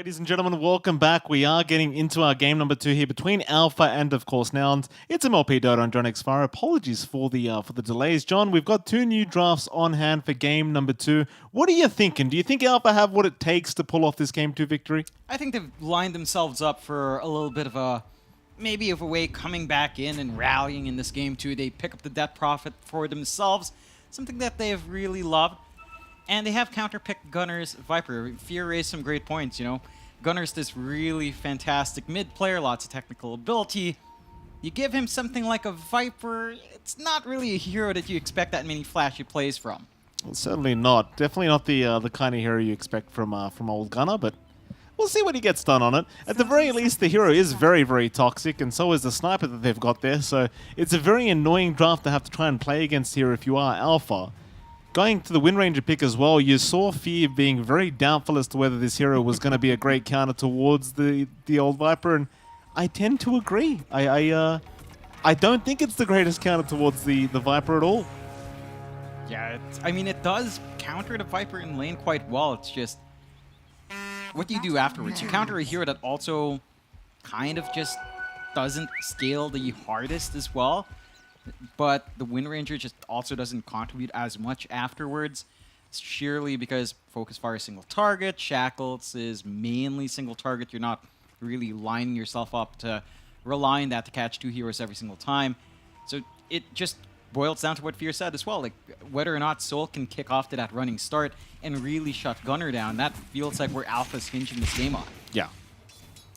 Ladies and gentlemen, welcome back. We are getting into our game number 2 here between Alpha and, of course, Nouns. It's MLP Dota and John Xfire. Apologies for the delays. John, we've got 2 new drafts on hand for game number 2. What are you thinking? Do you think Alpha have what it takes to pull off this game 2 victory? I think they've lined themselves up for a little bit of a, maybe of a way coming back in and rallying in this game 2. They pick up the Death Prophet for themselves, something that they have really loved. And they have counterpicked Gunner's Viper. Fear raised some great points, you know. Gunner's this really fantastic mid player, lots of technical ability. You give him something like a Viper, it's not really a hero that you expect that many flashy plays from. Well, certainly not. Definitely not the kind of hero you expect from old Gunner, but we'll see what he gets done on it. At the very least, the hero is very, very toxic, and so is the sniper that they've got there. So it's a very annoying draft to have to try and play against here if you are Alpha. Going to the Wind Ranger pick as well, you saw Fear being very doubtful as to whether this hero was going to be a great counter towards the old Viper, and I tend to agree. I don't think it's the greatest counter towards the Viper at all. Yeah, I mean, it does counter the Viper in lane quite well. It's just what do you do afterwards? You counter a hero that also kind of just doesn't scale the hardest as well. But the Wind Ranger just also doesn't contribute as much afterwards. It's sheerly because Focus Fire is single target, Shackles is mainly single target. You're not really lining yourself up to rely on that to catch 2 heroes every single time. So it just boils down to what Fear said as well. Like whether or not Soul can kick off to that running start and really shut Gunner down, that feels like where Alpha's hinging this game on. Yeah.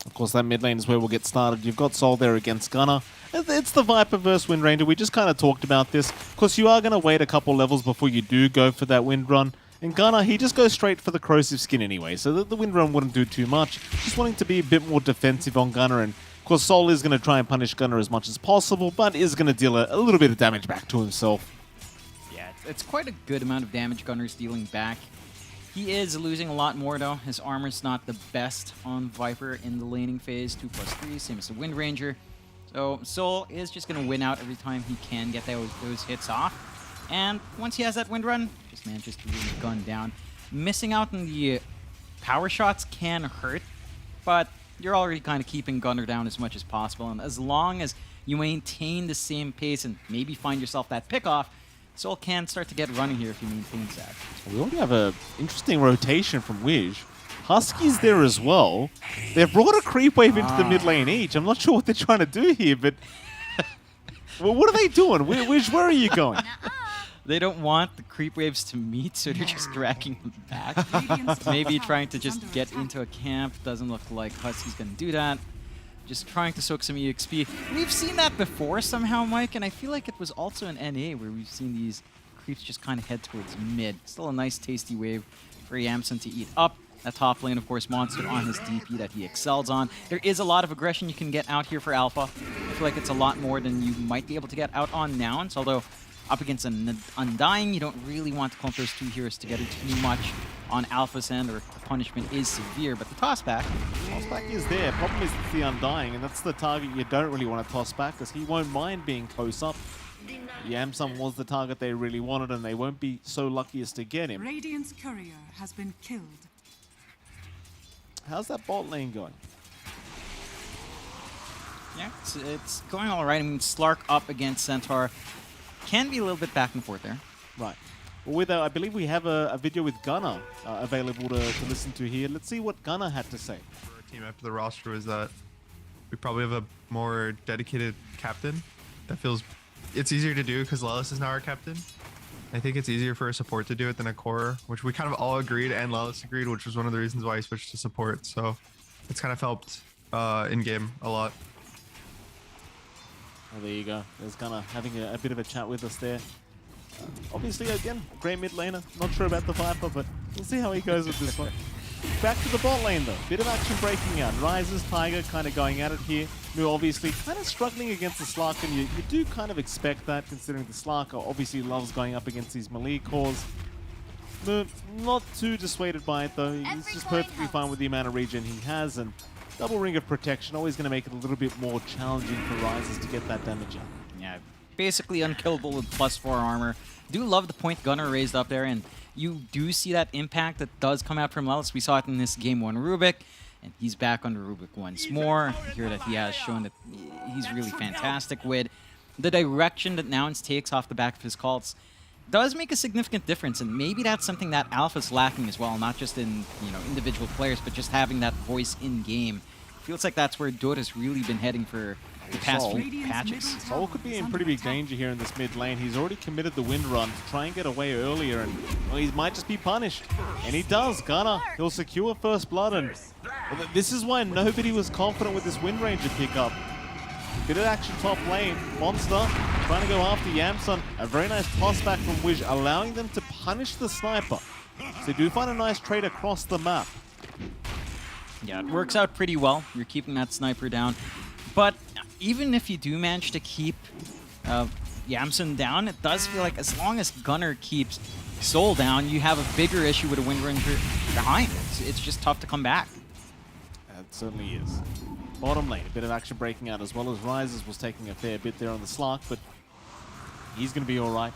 Of course, that mid lane is where we'll get started. You've got Soul there against Gunner. It's the Viper versus Wind Ranger. We just kind of talked about this. Of course, you are going to wait a couple levels before you do go for that Wind Run. And Gunner, he just goes straight for the corrosive skin anyway, so the Wind Run wouldn't do too much. Just wanting to be a bit more defensive on Gunner. And of course, Soul is going to try and punish Gunner as much as possible, but is going to deal a little bit of damage back to himself. Yeah, it's quite a good amount of damage Gunner's dealing back. He is losing a lot more, though. His armor's not the best on Viper in the laning phase. 2+3, same as the Wind Ranger. So Soul is just going to win out every time he can get those hits off. And once he has that Wind Run, just manages to really gun down. Missing out on the power shots can hurt, but you're already kind of keeping Gunner down as much as possible. And as long as you maintain the same pace and maybe find yourself that pickoff, Soul can start to get running here if he maintains that. We already have an interesting rotation from Wish. Husky's there as well. They've brought a creep wave into the mid lane each. I'm not sure what they're trying to do here, but well, what are they doing? Wish, where are you going? They don't want the creep waves to meet, so they're just dragging them back. Maybe trying to just get into a camp. Doesn't look like Husky's going to do that. Just trying to soak some EXP. We've seen that before somehow, Mike, and I feel like it was also in NA where we've seen these creeps just kind of head towards mid. Still a nice tasty wave for Yamson to eat up. That top lane, of course, Monster on his DP that he excels on. There is a lot of aggression you can get out here for Alpha. I feel like it's a lot more than you might be able to get out on Nouns, although up against an Undying, you don't really want to clump those 2 heroes together too much on Alpha's end, or the punishment is severe. But the toss back is there. Problem is it's the Undying, and that's the target you don't really want to toss back, because he won't mind being close up. Yamsum was the target they really wanted, and they won't be so lucky as to get him. Radiant's courier has been killed. How's that bot lane going? Yeah, it's going all right. I mean, Slark up against Centaur can be a little bit back and forth there. Right. Well, with I believe we have a video with Gunner available to listen to here. Let's see what Gunner had to say. For our team after the roster is that we probably have a more dedicated captain. That feels it's easier to do because Lelis is now our captain. I think it's easier for a support to do it than a core, which we kind of all agreed, and Lelis agreed, which was one of the reasons why he switched to support. So it's kind of helped in game a lot. Well, there you go. There's Gunner having a bit of a chat with us there. Obviously, again, great mid laner. Not sure about the Viper, but we'll see how he goes with this one. Back to the bot lane, though. Bit of action breaking out. Rises, Tiger kind of going at it here. Nu obviously kind of struggling against the Slark, and you do kind of expect that, considering the Slark obviously loves going up against these melee cores. Nu not too dissuaded by it, though. He's just perfectly fine with the amount of regen he has, and double ring of protection always going to make it a little bit more challenging for Rises to get that damage out. Yeah, basically unkillable with +4 armor. Do love the point Gunner raised up there, and you do see that impact that does come out from Lelis. We saw it in this Game 1 Rubik. And he's back under Rubik once more. Here that he has shown that he's really fantastic with the direction that Nouns takes off the back of his calls. Does make a significant difference, and maybe that's something that Alpha's lacking as well, not just in individual players, but just having that voice in game. Feels like that's where Dota's really been heading for the past few patches. Soul could be in pretty big danger here in this mid lane. He's already committed the wind run to try and get away earlier, and well, he might just be punished. And he does. Gunnar, he'll secure first blood, and this is why nobody was confident with this Wind Ranger pickup. Bit of action top lane. Monster trying to go after Yamsun. A very nice toss back from Wish, allowing them to punish the sniper. So they do find a nice trade across the map. Yeah, it works out pretty well. You're keeping that sniper down. But even if you do manage to keep Yamsun down, it does feel like as long as Gunnar keeps Soul down, you have a bigger issue with a Wind Ranger behind. It's just tough to come back. It certainly is. Bottom lane, a bit of action breaking out, as well as Rises was taking a fair bit there on the Slark, but he's going to be all right.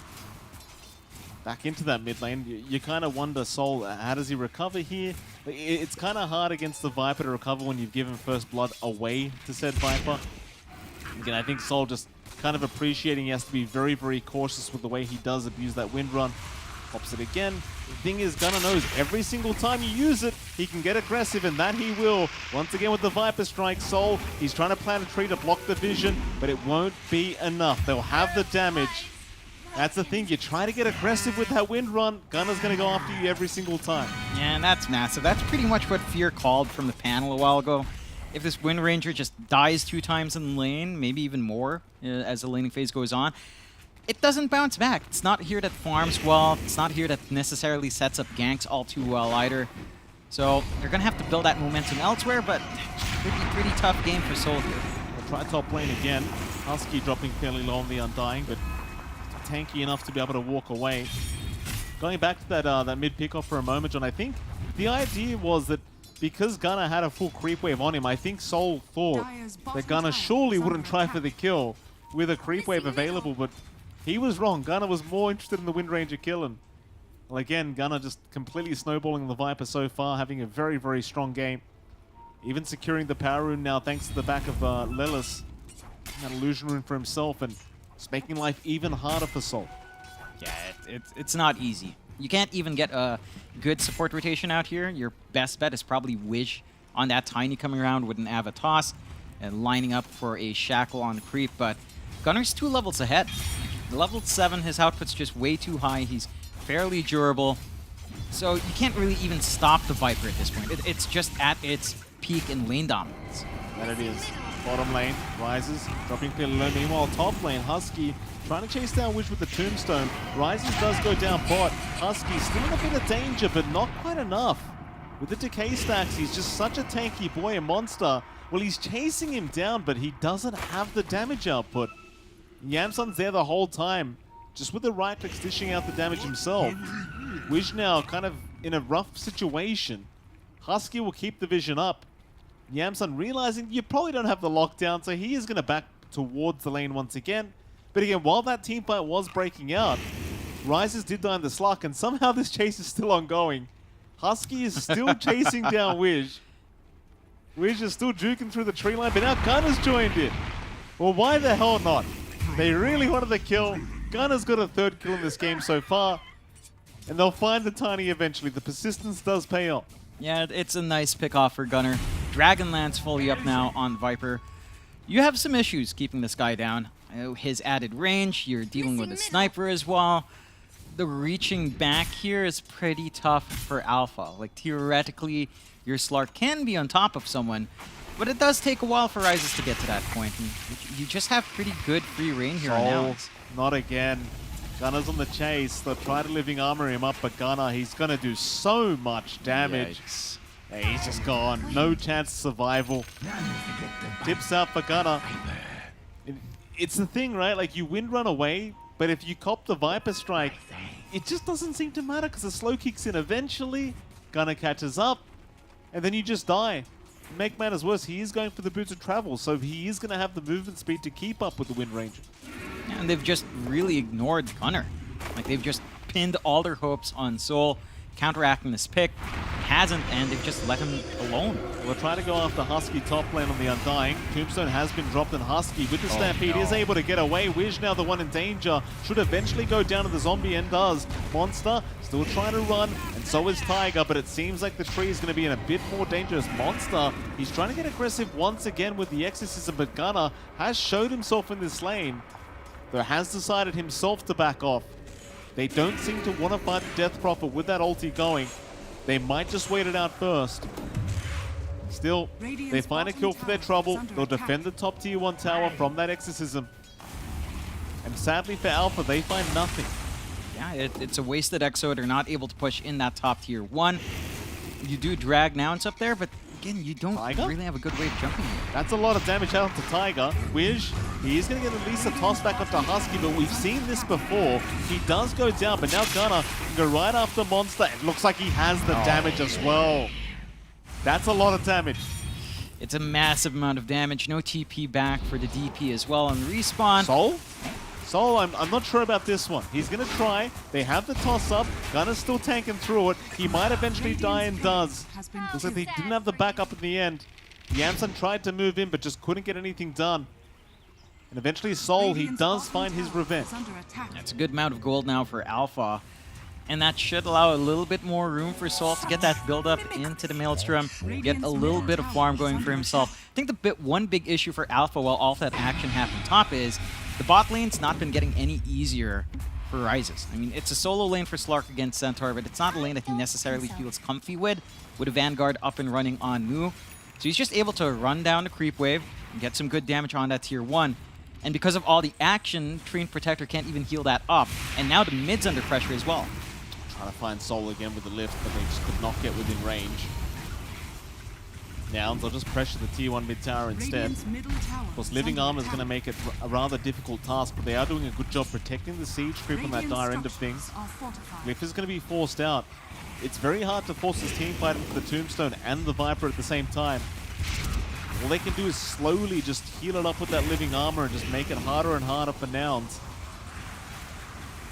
Back into that mid lane, you kind of wonder, Soul, how does he recover here? It's kind of hard against the Viper to recover when you've given first blood away to said Viper. Again, I think Soul just kind of appreciating he has to be very, very cautious with the way he does abuse that wind run. Pops it again. The thing is, Gunnar knows every single time you use it, he can get aggressive, and that he will. Once again with the Viper Strike, Soul, he's trying to plan a tree to block the vision, but it won't be enough. They'll have the damage. That's the thing, you try to get aggressive with that wind run, Gunnar's going to go after you every single time. Yeah, and that's massive. That's pretty much what Fear called from the panel a while ago. If this Wind Ranger just dies 2 times in the lane, maybe even more as the laning phase goes on, it doesn't bounce back. It's not here that farms well. It's not here that necessarily sets up ganks all too well either. So they're going to have to build that momentum elsewhere, but it could be a pretty tough game for Soul here. We'll try top lane again. Husky dropping fairly low on the Undying, but tanky enough to be able to walk away. Going back to that mid pickoff for a moment, John, I think the idea was that because Gunnar had a full creep wave on him, I think Soul thought that Gunnar surely wouldn't try for the kill with a creep wave available, but he was wrong. Gunnar was more interested in the Wind Ranger kill, and well, again, Gunnar just completely snowballing the Viper so far, having a very, very strong game. Even securing the power rune now thanks to the back of Lelis. That illusion rune for himself, and it's making life even harder for Soul. Yeah, it's not easy. You can't even get a good support rotation out here. Your best bet is probably Wish on that Tiny coming around with an Avatos and lining up for a Shackle on creep, but Gunnar's 2 levels ahead. Level 7, his output's just way too high. He's fairly durable. So you can't really even stop the Viper at this point. It's just at its peak in lane dominance. And it is. Bottom lane, Rises, dropping fairly low. Meanwhile, top lane, Husky trying to chase down Wish with the Tombstone. Rises does go down bot. Husky still in a bit of danger, but not quite enough. With the decay stacks, he's just such a tanky boy, a monster. Well, he's chasing him down, but he doesn't have the damage output. Yamsun's there the whole time, just with the right clicks dishing out the damage himself. Wish now kind of in a rough situation. Husky will keep the vision up. Yamsun realizing you probably don't have the lockdown, so he is going to back towards the lane once again. But again, while that teamfight was breaking out, Rises did die in the Slark, and somehow this chase is still ongoing. Husky is still chasing down Wish. Wish is still juking through the tree line, but now Gunnar's joined it. Well, why the hell not? They really wanted the kill. Gunnar's got a 3rd kill in this game so far. And they'll find the Tiny eventually. The persistence does pay off. Yeah, it's a nice pick off for Gunnar. Dragonlance fully up now on Viper. You have some issues keeping this guy down. His added range, you're dealing with a sniper as well. The reaching back here is pretty tough for Alpha. Like, theoretically, your Slark can be on top of someone, but it does take a while for Rises to get to that point. And you just have pretty good free reign here now. Not again. Gunnar's on the chase. They'll try to living armor him up, but Gunnar, he's going to do so much damage. Hey, he's just gone. No chance of survival. Tips out for Gunnar. It's the thing, right? Like, you wind run away, but if you cop the Viper Strike, it just doesn't seem to matter because the slow kicks in eventually. Gunnar catches up, and then you just die. Make matters worse, he is going for the Boots of Travel, so he is going to have the movement speed to keep up with the Wind Ranger. And they've just really ignored Gunnar. Like, they've just pinned all their hopes on Soul, counteracting this pick, hasn't, and they've just let him alone. We're trying to go after Husky top lane on the Undying. Tombstone has been dropped, and Husky with the Stampede is able to get away. Wish now the one in danger. Should eventually go down to the zombie and does. Monster still trying to run, and so is Tiger, but it seems like the tree is going to be in a bit more dangerous. Monster, he's trying to get aggressive once again with the Exorcism, but Gunner has showed himself in this lane, though has decided himself to back off. They don't seem to want to fight the Death Prophet with that ulti going. They might just wait it out first. Still, they find a kill for their trouble. They'll defend the top tier 1 tower from that Exorcism. And sadly for Alpha, they find nothing. Yeah, it's a wasted Exo. They're not able to push in that top tier 1. You do drag Nouns up there, but again, you don't really have a good way of jumping here. That's a lot of damage out to Tiger. Wish, he is going to get at least a toss back up to Husky, but we've seen this before. He does go down, but now Gunner can go right after Monster. It looks like he has the damage as well. That's a lot of damage. It's a massive amount of damage. No TP back for the DP as well on respawn. Soul, I'm not sure about this one. He's going to try. They have the toss up. Gunner's still tanking through it. He might eventually die and does. Looks like they didn't have the backup in the end. Yamsun tried to move in, but just couldn't get anything done. And eventually Soul, he does find his revenge. That's a good amount of gold now for Alpha. And that should allow a little bit more room for Soul to get that build up into the Maelstrom, get a little bit of farm going for himself. I think one big issue for Alpha while all that action happened top is the bot lane's not been getting any easier for Rises. I mean, it's a solo lane for Slark against Centaur, but it's not a lane that he necessarily feels comfy with a Vanguard up and running on Mu. So he's just able to run down the creep wave and get some good damage on that tier 1. And because of all the action, Treant Protector can't even heal that up. And now the mid's under pressure as well. Trying to find Soul again with the lift, but they just could not get within range. Nouns, they'll just pressure the tier 1 mid tower instead. Of course, Living Armor is going to make it a rather difficult task, but they are doing a good job protecting the siege creep on that dire end of things. Glyph is going to be forced out. It's very hard to force this team fight into the Tombstone and the Viper at the same time. All they can do is slowly just heal it up with that Living Armor and just make it harder and harder for Nouns.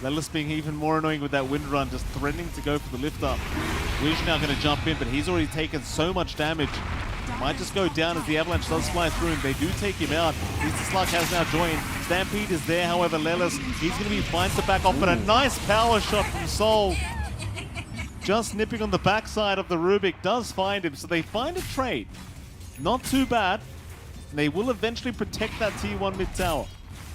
Lelis being even more annoying with that wind run, just threatening to go for the lift up. Wish now going to jump in, but he's already taken so much damage. Might just go down as the avalanche does fly through him. They do take him out. Mr. Slug has now joined. Stampede is there, however, Lelis, he's going to be fine to back off, but a nice power shot from Soul. Just nipping on the backside of the Rubik does find him, so they find a trade. Not too bad. They will eventually protect that T1 mid tower.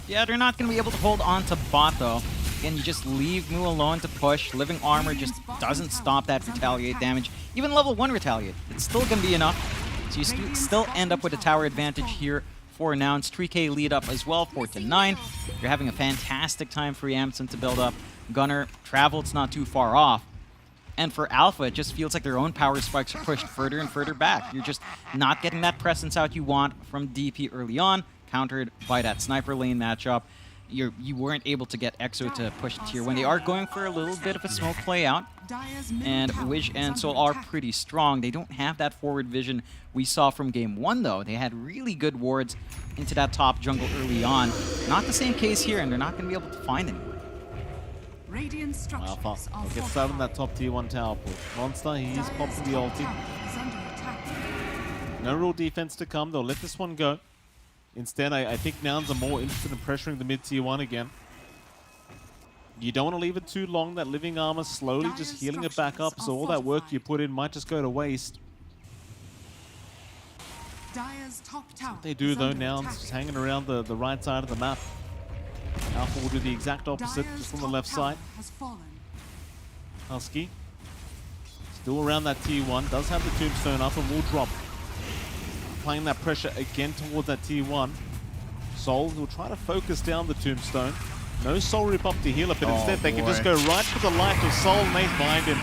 Yeah, they're not going to be able to hold on to bot, though. Again, you just leave Mu alone to push. Living Armor just doesn't stop that retaliate damage. Even level 1 retaliate, it's still going to be enough. So you still end up with a tower advantage here for Nouns. 3K lead up as well, 4-9. You're having a fantastic time for Yamsun to build up. Gunner, Travel's not too far off. And for Alpha, it just feels like their own power spikes are pushed further and further back. You're just not getting that presence out you want from DP early on, countered by that sniper lane matchup. You weren't able to get Exo to push tier 1. They are going for a little bit of a smoke play out. And Wish and Soul are pretty strong. They don't have that forward vision we saw from game 1, though. They had really good wards into that top jungle early on. Not the same case here, and they're not going to be able to find anyone. Alpha, they'll get started in that top tier 1 tower pool. Monster, he's popping the ulti. No real defense to come. They'll let this one go. Instead, I think Nouns are more interested in pressuring the mid-tier 1 again. You don't want to leave it too long. That Living Armor slowly just healing it back up, so all that work you put in might just go to waste. What they do, though, Nouns just hanging around the right side of the map. Alpha will do the exact opposite, just on the left side. Husky, still around that tier 1, does have the Tombstone up and will drop. Applying that pressure again towards that tier 1. Soul will try to focus down the Tombstone. No Soul Rip up to heal it, but instead they can just go right for the life of Soul and they find him.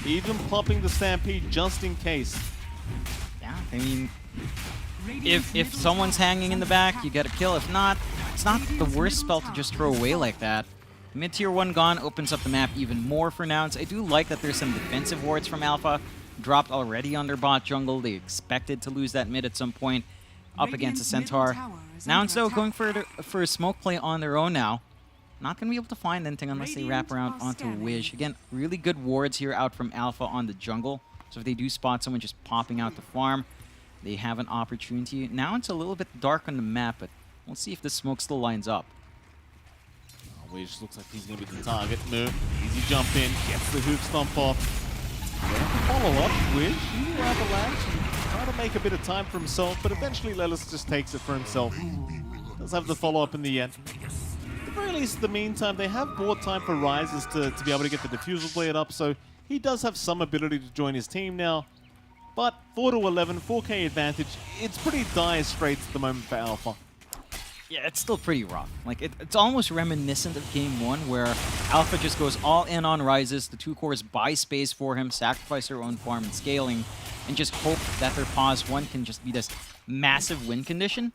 Even popping the Stampede just in case. Yeah, I mean, if someone's hanging in the back, you get a kill. If not, it's not the worst spell to just throw away like that. Mid-tier 1 gone opens up the map even more for Nouns. I do like that there's some defensive wards from Alpha. Dropped already on their bot jungle. They expected to lose that mid at some point up against the Centaur. Nouns, though, going for a smoke play on their own now. not going to be able to find anything unless they wrap around onto Wish. Again, really good wards here out from Alpha on the jungle. So if they do spot someone just popping out the farm, they have an opportunity. Now it's a little bit dark on the map, but we'll see if the smoke still lines up. Wish looks like he's going to be the target. Move. Easy jump in. Gets the hoop stomp off. Follow up. Wish. He will avalanche and try to make a bit of time for himself, but eventually Lelis just takes it for himself. Does have the follow-up in the end. At the very least, in the meantime, they have bought time for Rises to be able to get the Diffusal Blade up, so he does have some ability to join his team now. But 4-11, 4K advantage, it's pretty dire straits at the moment for Alpha. Yeah, it's still pretty rough. Like, it's almost reminiscent of Game 1, where Alpha just goes all in on Rises, the two cores buy space for him, sacrifice their own farm and scaling, and just hope that their pause 1 can just be this massive win condition.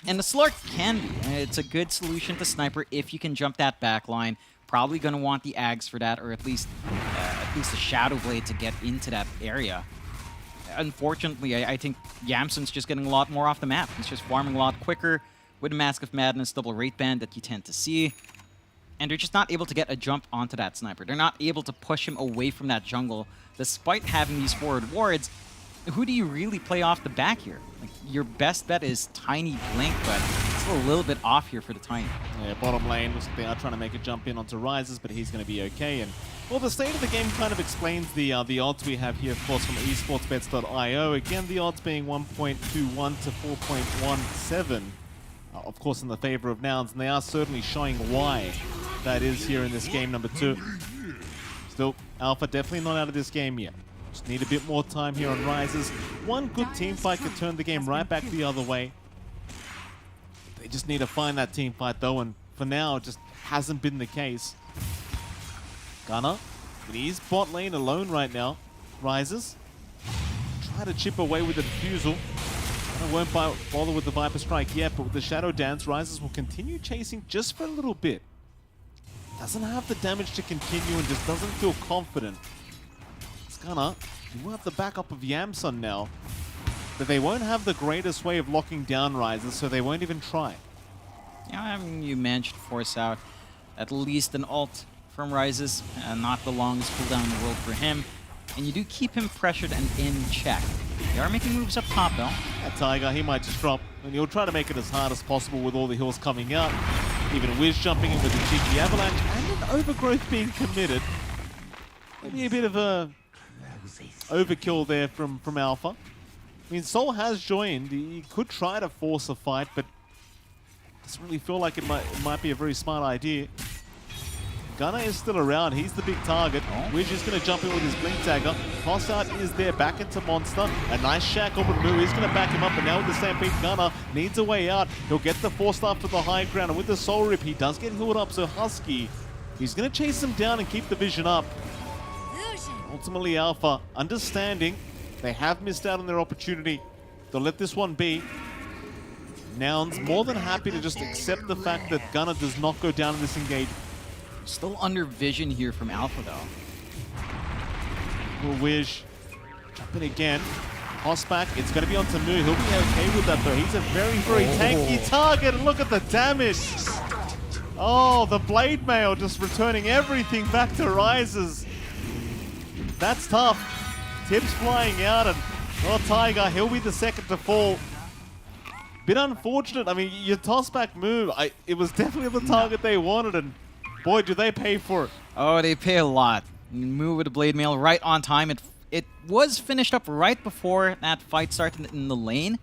And the Slark can be. It's a good solution to Sniper if you can jump that back line. Probably going to want the Ags for that, or at least the Shadow Blade to get into that area. Unfortunately, I think Yamsun's just getting a lot more off the map. He's just farming a lot quicker with Mask of Madness, double rate band that you tend to see. And they're just not able to get a jump onto that Sniper. They're not able to push him away from that jungle, despite having these forward wards. Who do you really play off the back here? Like, your best bet is Tiny Blink, but it's still a little bit off here for the Tiny. Yeah, bottom lane looks like they are trying to make a jump in onto Rises, but he's going to be okay. And well, the state of the game kind of explains the odds we have here, of course, from esportsbets.io. Again, the odds being 1.21 to 4.17. Of course, in the favor of Nouns, and they are certainly showing why that is here in this game number 2. Still, Alpha definitely not out of this game yet. Just need a bit more time here on Rises. One good team fight could turn the game right back the other way. They just need to find that team fight though, and for now, it just hasn't been the case. Gunner, he's bot lane alone right now. Rises. Try to chip away with the Diffusal. I won't bother with the Viper Strike yet, but with the Shadow Dance, Rises will continue chasing just for a little bit. Doesn't have the damage to continue and just doesn't feel confident. Gunner, you will have the backup of Yamsun now, but they won't have the greatest way of locking down Rises, so they won't even try. Yeah, I mean, you managed to force out at least an ult from Rises, not the longest cooldown in the world for him. And you do keep him pressured and in check. They are making moves up top, though. That Tiger, he might just drop, and he'll try to make it as hard as possible with all the hills coming out. Even Wiz jumping in with the cheeky avalanche, and an overgrowth being committed. Maybe a bit of a overkill there from Alpha. I mean, Soul has joined. He could try to force a fight, but doesn't really feel like it might be a very smart idea. Gunner is still around. He's the big target. Wiz is going to jump in with his Blink Dagger. Toss out is there. Back into Monster. A nice shackle, but Moo is going to back him up. And now with the Stampede, Gunner needs a way out. He'll get the 4-star for the high ground. And with the Soul Rip, he does get healed up. So Husky, he's going to chase him down and keep the vision up. Ultimately, Alpha, understanding they have missed out on their opportunity. They'll let this one be. Nouns more than happy to just accept the fact that Gunner does not go down in this engagement. Still under vision here from Alpha, though. Will Wish jump in again. Toss back. It's going to be onto Moo. He'll be okay with that, though. He's a very, very tanky target. And look at the damage. Oh, the Blade Mail just returning everything back to Rises. That's tough. Tips flying out, and Tiger, he'll be the second to fall. Bit unfortunate. I mean, your toss back move, it was definitely the target they wanted, and boy, do they pay for it. Oh, they pay a lot. Move with the Blade Mail right on time. It was finished up right before that fight started in the lane.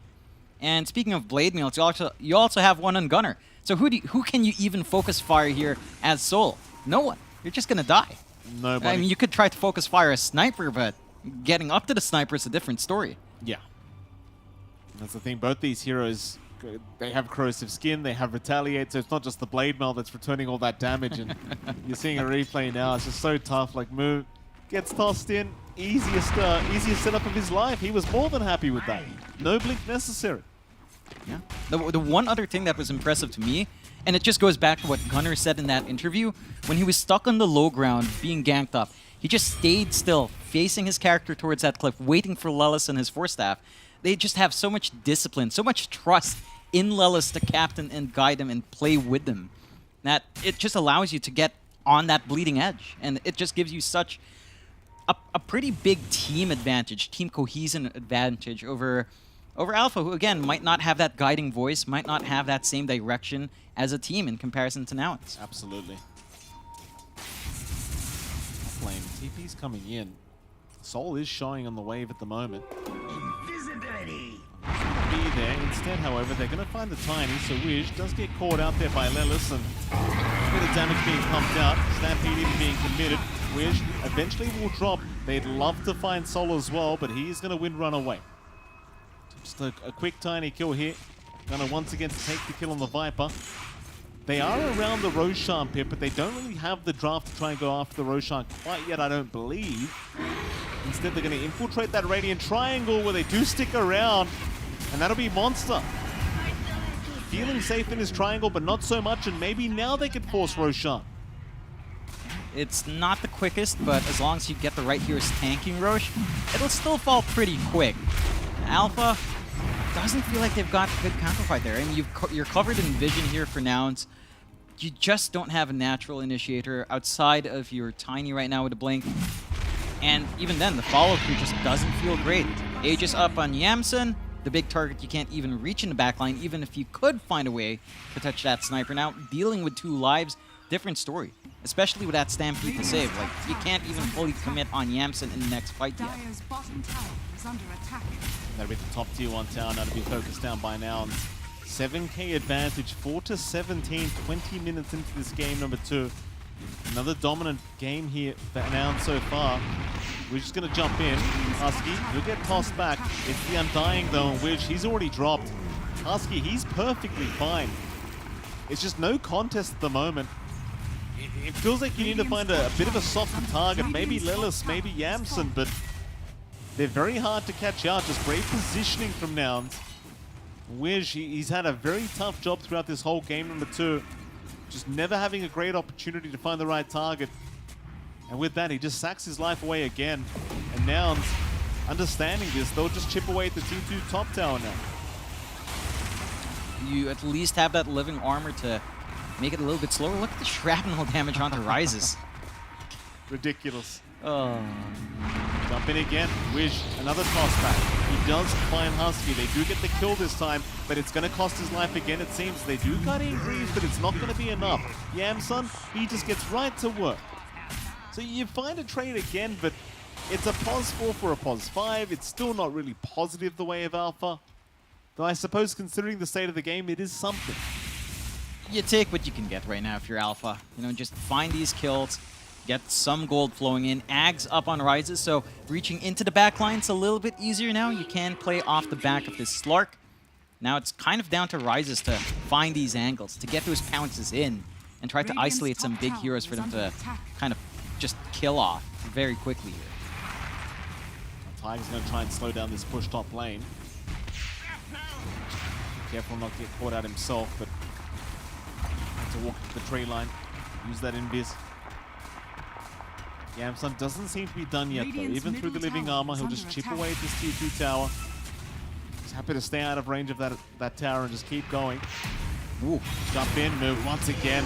And speaking of Blade Mail, you also have one on Gunner. So who can you even focus fire here as Soul? No one. You're just gonna die. Nobody. I mean, you could try to focus fire as Sniper, but getting up to the Sniper is a different story. Yeah. That's the thing. Both these heroes, they have corrosive skin, they have retaliate, so it's not just the Blade Mail that's returning all that damage. And you're seeing a replay now. It's just so tough. Like, Moo gets tossed in. Easiest setup of his life. He was more than happy with that. No blink necessary. Yeah. The one other thing that was impressive to me, and it just goes back to what Gunner said in that interview, when he was stuck on the low ground, being ganked up, he just stayed still, facing his character towards that cliff, waiting for Lelis and his Force Staff. They just have so much discipline, so much trust in Lelis to captain and guide them and play with them. that it just allows you to get on that bleeding edge. And it just gives you such a pretty big team advantage, team cohesion advantage over Alpha, who again might not have that guiding voice, might not have that same direction as a team in comparison to Nouns. Absolutely. Lane, TP's coming in. Soul is showing on the wave at the moment. Invisibility. Be there. Instead, however, they're going to find the Tiny, so Wish does get caught out there by Lelis, and a bit of damage being pumped out. Stampede even being committed. Wish eventually will drop. They'd love to find Soul as well, but he's going to win runaway. Just a quick Tiny kill here. Gonna once again take the kill on the Viper. They are around the Roshan pit, but they don't really have the draft to try and go after the Roshan quite yet, I don't believe. Instead, they're going to infiltrate that Radiant Triangle where they do stick around, and that'll be Monster. Feeling safe in his triangle, but not so much, and maybe now they could force Roshan. It's not the quickest, but as long as you get the right heroes tanking Rosh, it'll still fall pretty quick. Alpha doesn't feel like they've got a good counterfight there. I mean, you're covered in vision here for Nouns. You just don't have a natural initiator outside of your Tiny right now with a blink. And even then, the follow-through just doesn't feel great. Aegis up on Yamsen, the big target you can't even reach in the backline, even if you could find a way to touch that sniper. Now, dealing with 2 lives, different story. Especially with that Stampede to save. Like, you can't even fully commit on Yamsen in the next fight yet. Dire's bottom tower is under attack. That'll be the top tier 1 tower now to be focused down by Nouns. 7k advantage, 4-17, 20 minutes into this game number 2. Another dominant game here for Nouns so far. We're just going to jump in. Husky, he'll get tossed back. It's the Undying though, in which he's already dropped. Husky, he's perfectly fine. It's just no contest at the moment. It feels like you need to find a bit of a softer target. Maybe Lelis, maybe Yamsen, but they're very hard to catch out. Just great positioning from Nouns. Wish, he's had a very tough job throughout this whole game number 2. Just never having a great opportunity to find the right target. And with that, he just sacks his life away again. And Nouns, understanding this, they'll just chip away at the T2 top tower now. You at least have that living armor to make it a little bit slower. Look at the shrapnel damage onto Rises. Ridiculous. Oh. Jump in again. Wish, another toss back. He does find Husky. They do get the kill this time, but it's going to cost his life again, it seems. They do cut in Greaves, but it's not going to be enough. Yamson, he just gets right to work. So you find a trade again, but it's a pos 4 for a pos 5. It's still not really positive the way of Alpha. Though I suppose considering the state of the game, it is something. You take what you can get right now if you're Alpha. You know, just find these kills, get some gold flowing in. Ags up on Rises, so reaching into the back line's a little bit easier now. You can play off the back of this Slark. Now it's kind of down to Rises to find these angles, to get those pounces in, and try to isolate some big heroes for them to kind of just kill off very quickly here. Tiger's going to try and slow down this push top lane. Careful not to get caught out himself, but to walk to the tree line, use that invis. Yamson doesn't seem to be done yet though. Even through the living armor, he'll just chip away at this tier 2 tower. He's happy to stay out of range of that tower and just keep going. Ooh, jump in, move once again.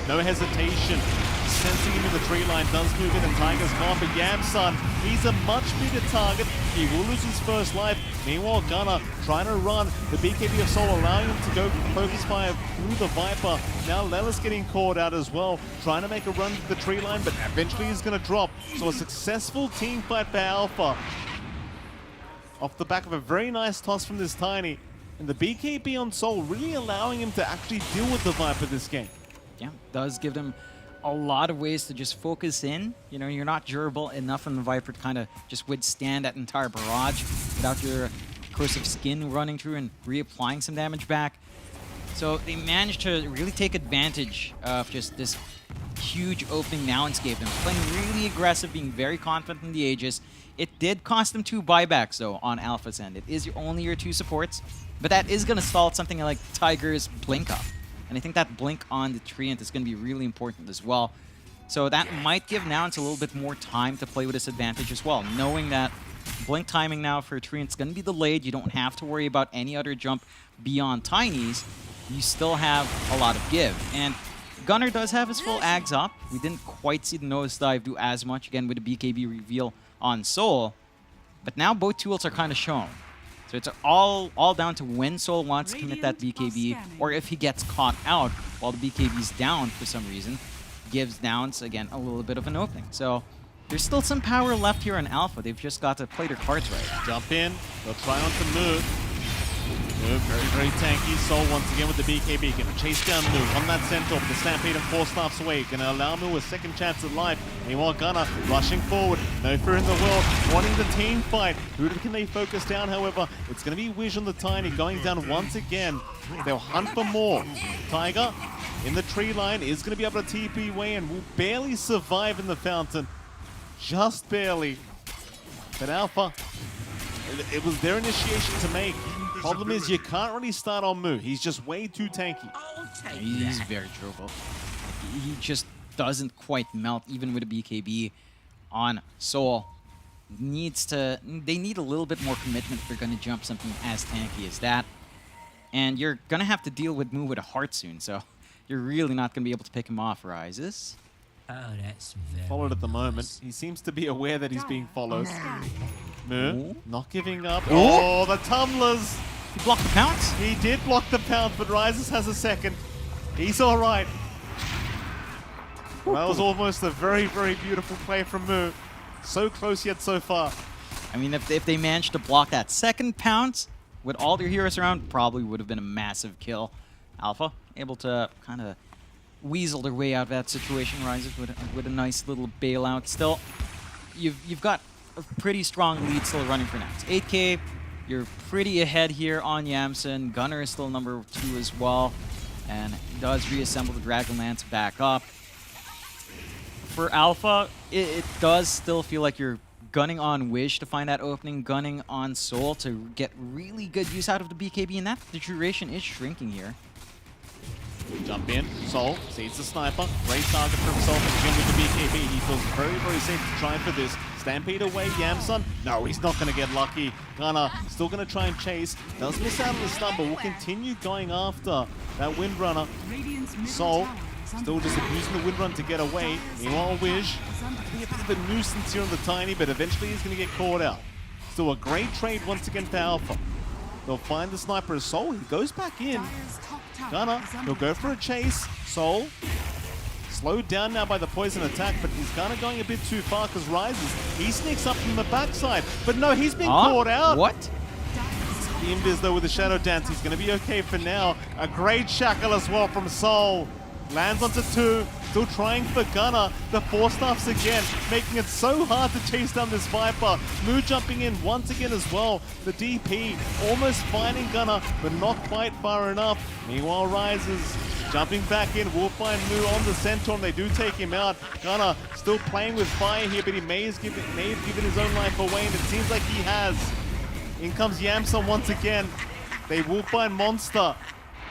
No hesitation. Sensing him in the tree line, does move in, and Tiger's gone, but Yamson, he's a much bigger target. He will lose his first life. Meanwhile, Gunnar trying to run. The BKB of Soul allowing him to go focus fire through the Viper. Now Lelis getting caught out as well, trying to make a run to the tree line, but eventually he's going to drop. So a successful team fight for Alpha. Off the back of a very nice toss from this Tiny. And the BKB on Soul really allowing him to actually deal with the Viper this game. Yeah, does give them a lot of ways to just focus in. You know, you're not durable enough in the Viper to kind of just withstand that entire barrage without your corrosive skin running through and reapplying some damage back. So they managed to really take advantage of just this huge opening Nouns gave them. Playing really aggressive, being very confident in the Aegis. It did cost them 2 buybacks, though, on Alpha's end. It is only your 2 supports, but that is going to stall something like Tiger's Blink Up. And I think that blink on the Treant is going to be really important as well. So that might give Nouns a little bit more time to play with this advantage as well. Knowing that blink timing now for Treant is going to be delayed. You don't have to worry about any other jump beyond Tinies. You still have a lot of give. And Gunner does have his full Ags up. We didn't quite see the nosedive do as much, again, with the BKB reveal on Soul. But now both tools are kind of shown. So it's all down to when Soul wants to commit that BKB, or if he gets caught out while the BKB's down for some reason, gives Downs, again, a little bit of an opening. So there's still some power left here on Alpha. They've just got to play their cards right. Jump in. They'll try on to move. Move very, very tanky. Soul once again with the BKB. Gonna chase down Move on that centaur. The Stampede and 4 stops away. Gonna allow Move a second chance at life. Meanwhile, Gunner rushing forward. No fear in the world. Wanting the team fight. Who can they focus down, however? It's gonna be Wish on the Tiny going down once again. They'll hunt for more. Tiger in the tree line is gonna be able to TP away and will barely survive in the fountain. Just barely. But Alpha, it was their initiation to make. Problem is, you can't really start on Mu. He's just way too tanky. He's very durable. He just doesn't quite melt, even with a BKB on Soul. They need a little bit more commitment if they're going to jump something as tanky as that. And you're going to have to deal with Mu with a heart soon, so you're really not going to be able to pick him off, Rises. Oh, that's very Followed at the moment. He seems to be aware that he's being followed. Mu, not giving up. Oh, the tumblers! He blocked the pounce? He did block the pounce, but Rises has a second. He's all right. Well, that was almost a very, very beautiful play from Mu. So close yet so far. I mean, if they managed to block that second pounce with all their heroes around, probably would have been a massive kill. Alpha able to kind of weasel their way out of that situation. Rises with a nice little bailout. Still, you've got a pretty strong lead still running for now. It's 8K. You're pretty ahead here on Yamsen. Gunner is still number 2 as well, and does reassemble the Dragonlance back up. For Alpha, it does still feel like you're gunning on Wish to find that opening, gunning on Soul to get really good use out of the BKB, and that the duration is shrinking here. Jump in. Soul sees the sniper. Great target for himself again with the BKB. He feels very, very safe to try for this. Stampede away, Yamsun. No, he's not going to get lucky. Gunner still going to try and chase. Does miss out on the stun, but will continue going after that Windrunner. Soul still just abusing the Windrun to get away. Meanwhile, Wish be a bit of a nuisance here on the Tiny, but eventually he's going to get caught out. Still a great trade once again for Alpha. They'll find the sniper as Soul. He goes back in. Gunner, he'll go for a chase. Soul, slowed down now by the poison attack, but he's kind of going a bit too far because Rises. He sneaks up from the backside, but no, he's been caught out. What? The Invis, though, with the Shadow Dance, he's going to be okay for now. A great shackle as well from Soul. Lands onto 2, still trying for Gunner. The 4 staffs again, making it so hard to chase down this Viper. Mu jumping in once again as well. The DP almost finding Gunner, but not quite far enough. Meanwhile, Rises jumping back in, will find Mu on the Centaur, and they do take him out. Gunner still playing with fire here, but he may have given his own life away, and it seems like he has. In comes Yamsun once again. They will find Monster.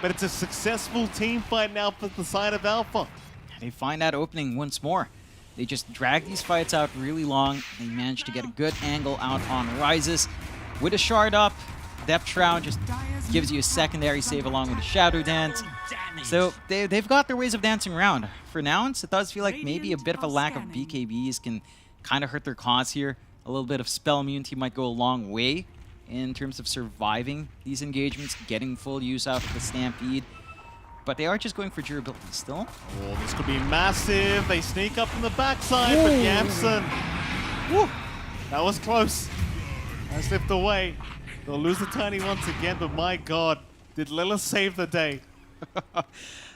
But it's a successful team fight now for the side of Alpha. They find that opening once more. They just drag these fights out really long. They manage to get a good angle out on Rises. With a shard up, Depth Shroud just gives you a secondary save along with a Shadow Dance. So they've got their ways of dancing around. For now, it does feel like maybe a bit of a lack of BKBs can kind of hurt their cause here. A little bit of spell immunity might go a long way in terms of surviving these engagements, getting full use out of the Stampede. But they are just going for durability still. Oh, this could be massive. They sneak up from the backside, but Yamsun, whew, that was close. That slipped away. They'll lose the Tiny once again, but my God, did Lilith save the day?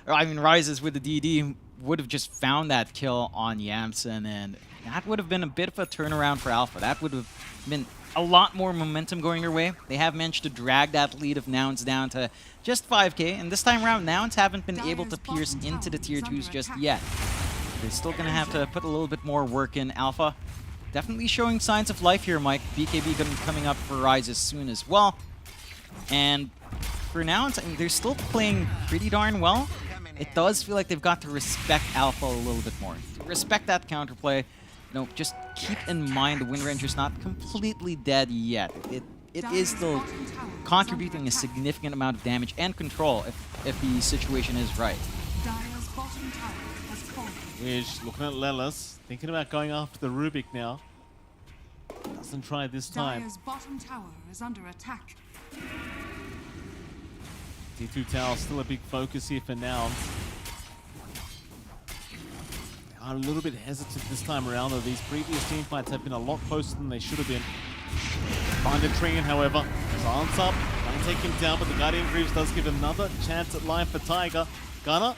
I mean, Rises with the DD would have just found that kill on Yamsun, and that would have been a bit of a turnaround for Alpha. That would have been a lot more momentum going their way. They have managed to drag that lead of Nouns down to just 5K, and this time around, Nouns haven't been able to pierce into the tier 2s just yet. They're still going to have to put a little bit more work in. Alpha definitely showing signs of life here, Mike. BKB going to be coming up for Rises soon as well. And for Nouns, I mean, they're still playing pretty darn well. It does feel like they've got to respect Alpha a little bit more. Respect that counterplay. You know, just keep in mind the Wind Ranger's not completely dead yet. It is still contributing a significant amount of damage and control if the situation is right. Dire's bottom tower Wish looking at Lelis, thinking about going after the Rubik now. Doesn't try this time. Dire's bottom tower is under attack. D2 tower still a big focus here for now. They are a little bit hesitant this time around, though. These previous team fights have been a lot closer than they should have been. Find a Treant, however. Silence up, trying to take him down, but the Guardian Greaves does give another chance at line for Tiger. Gunner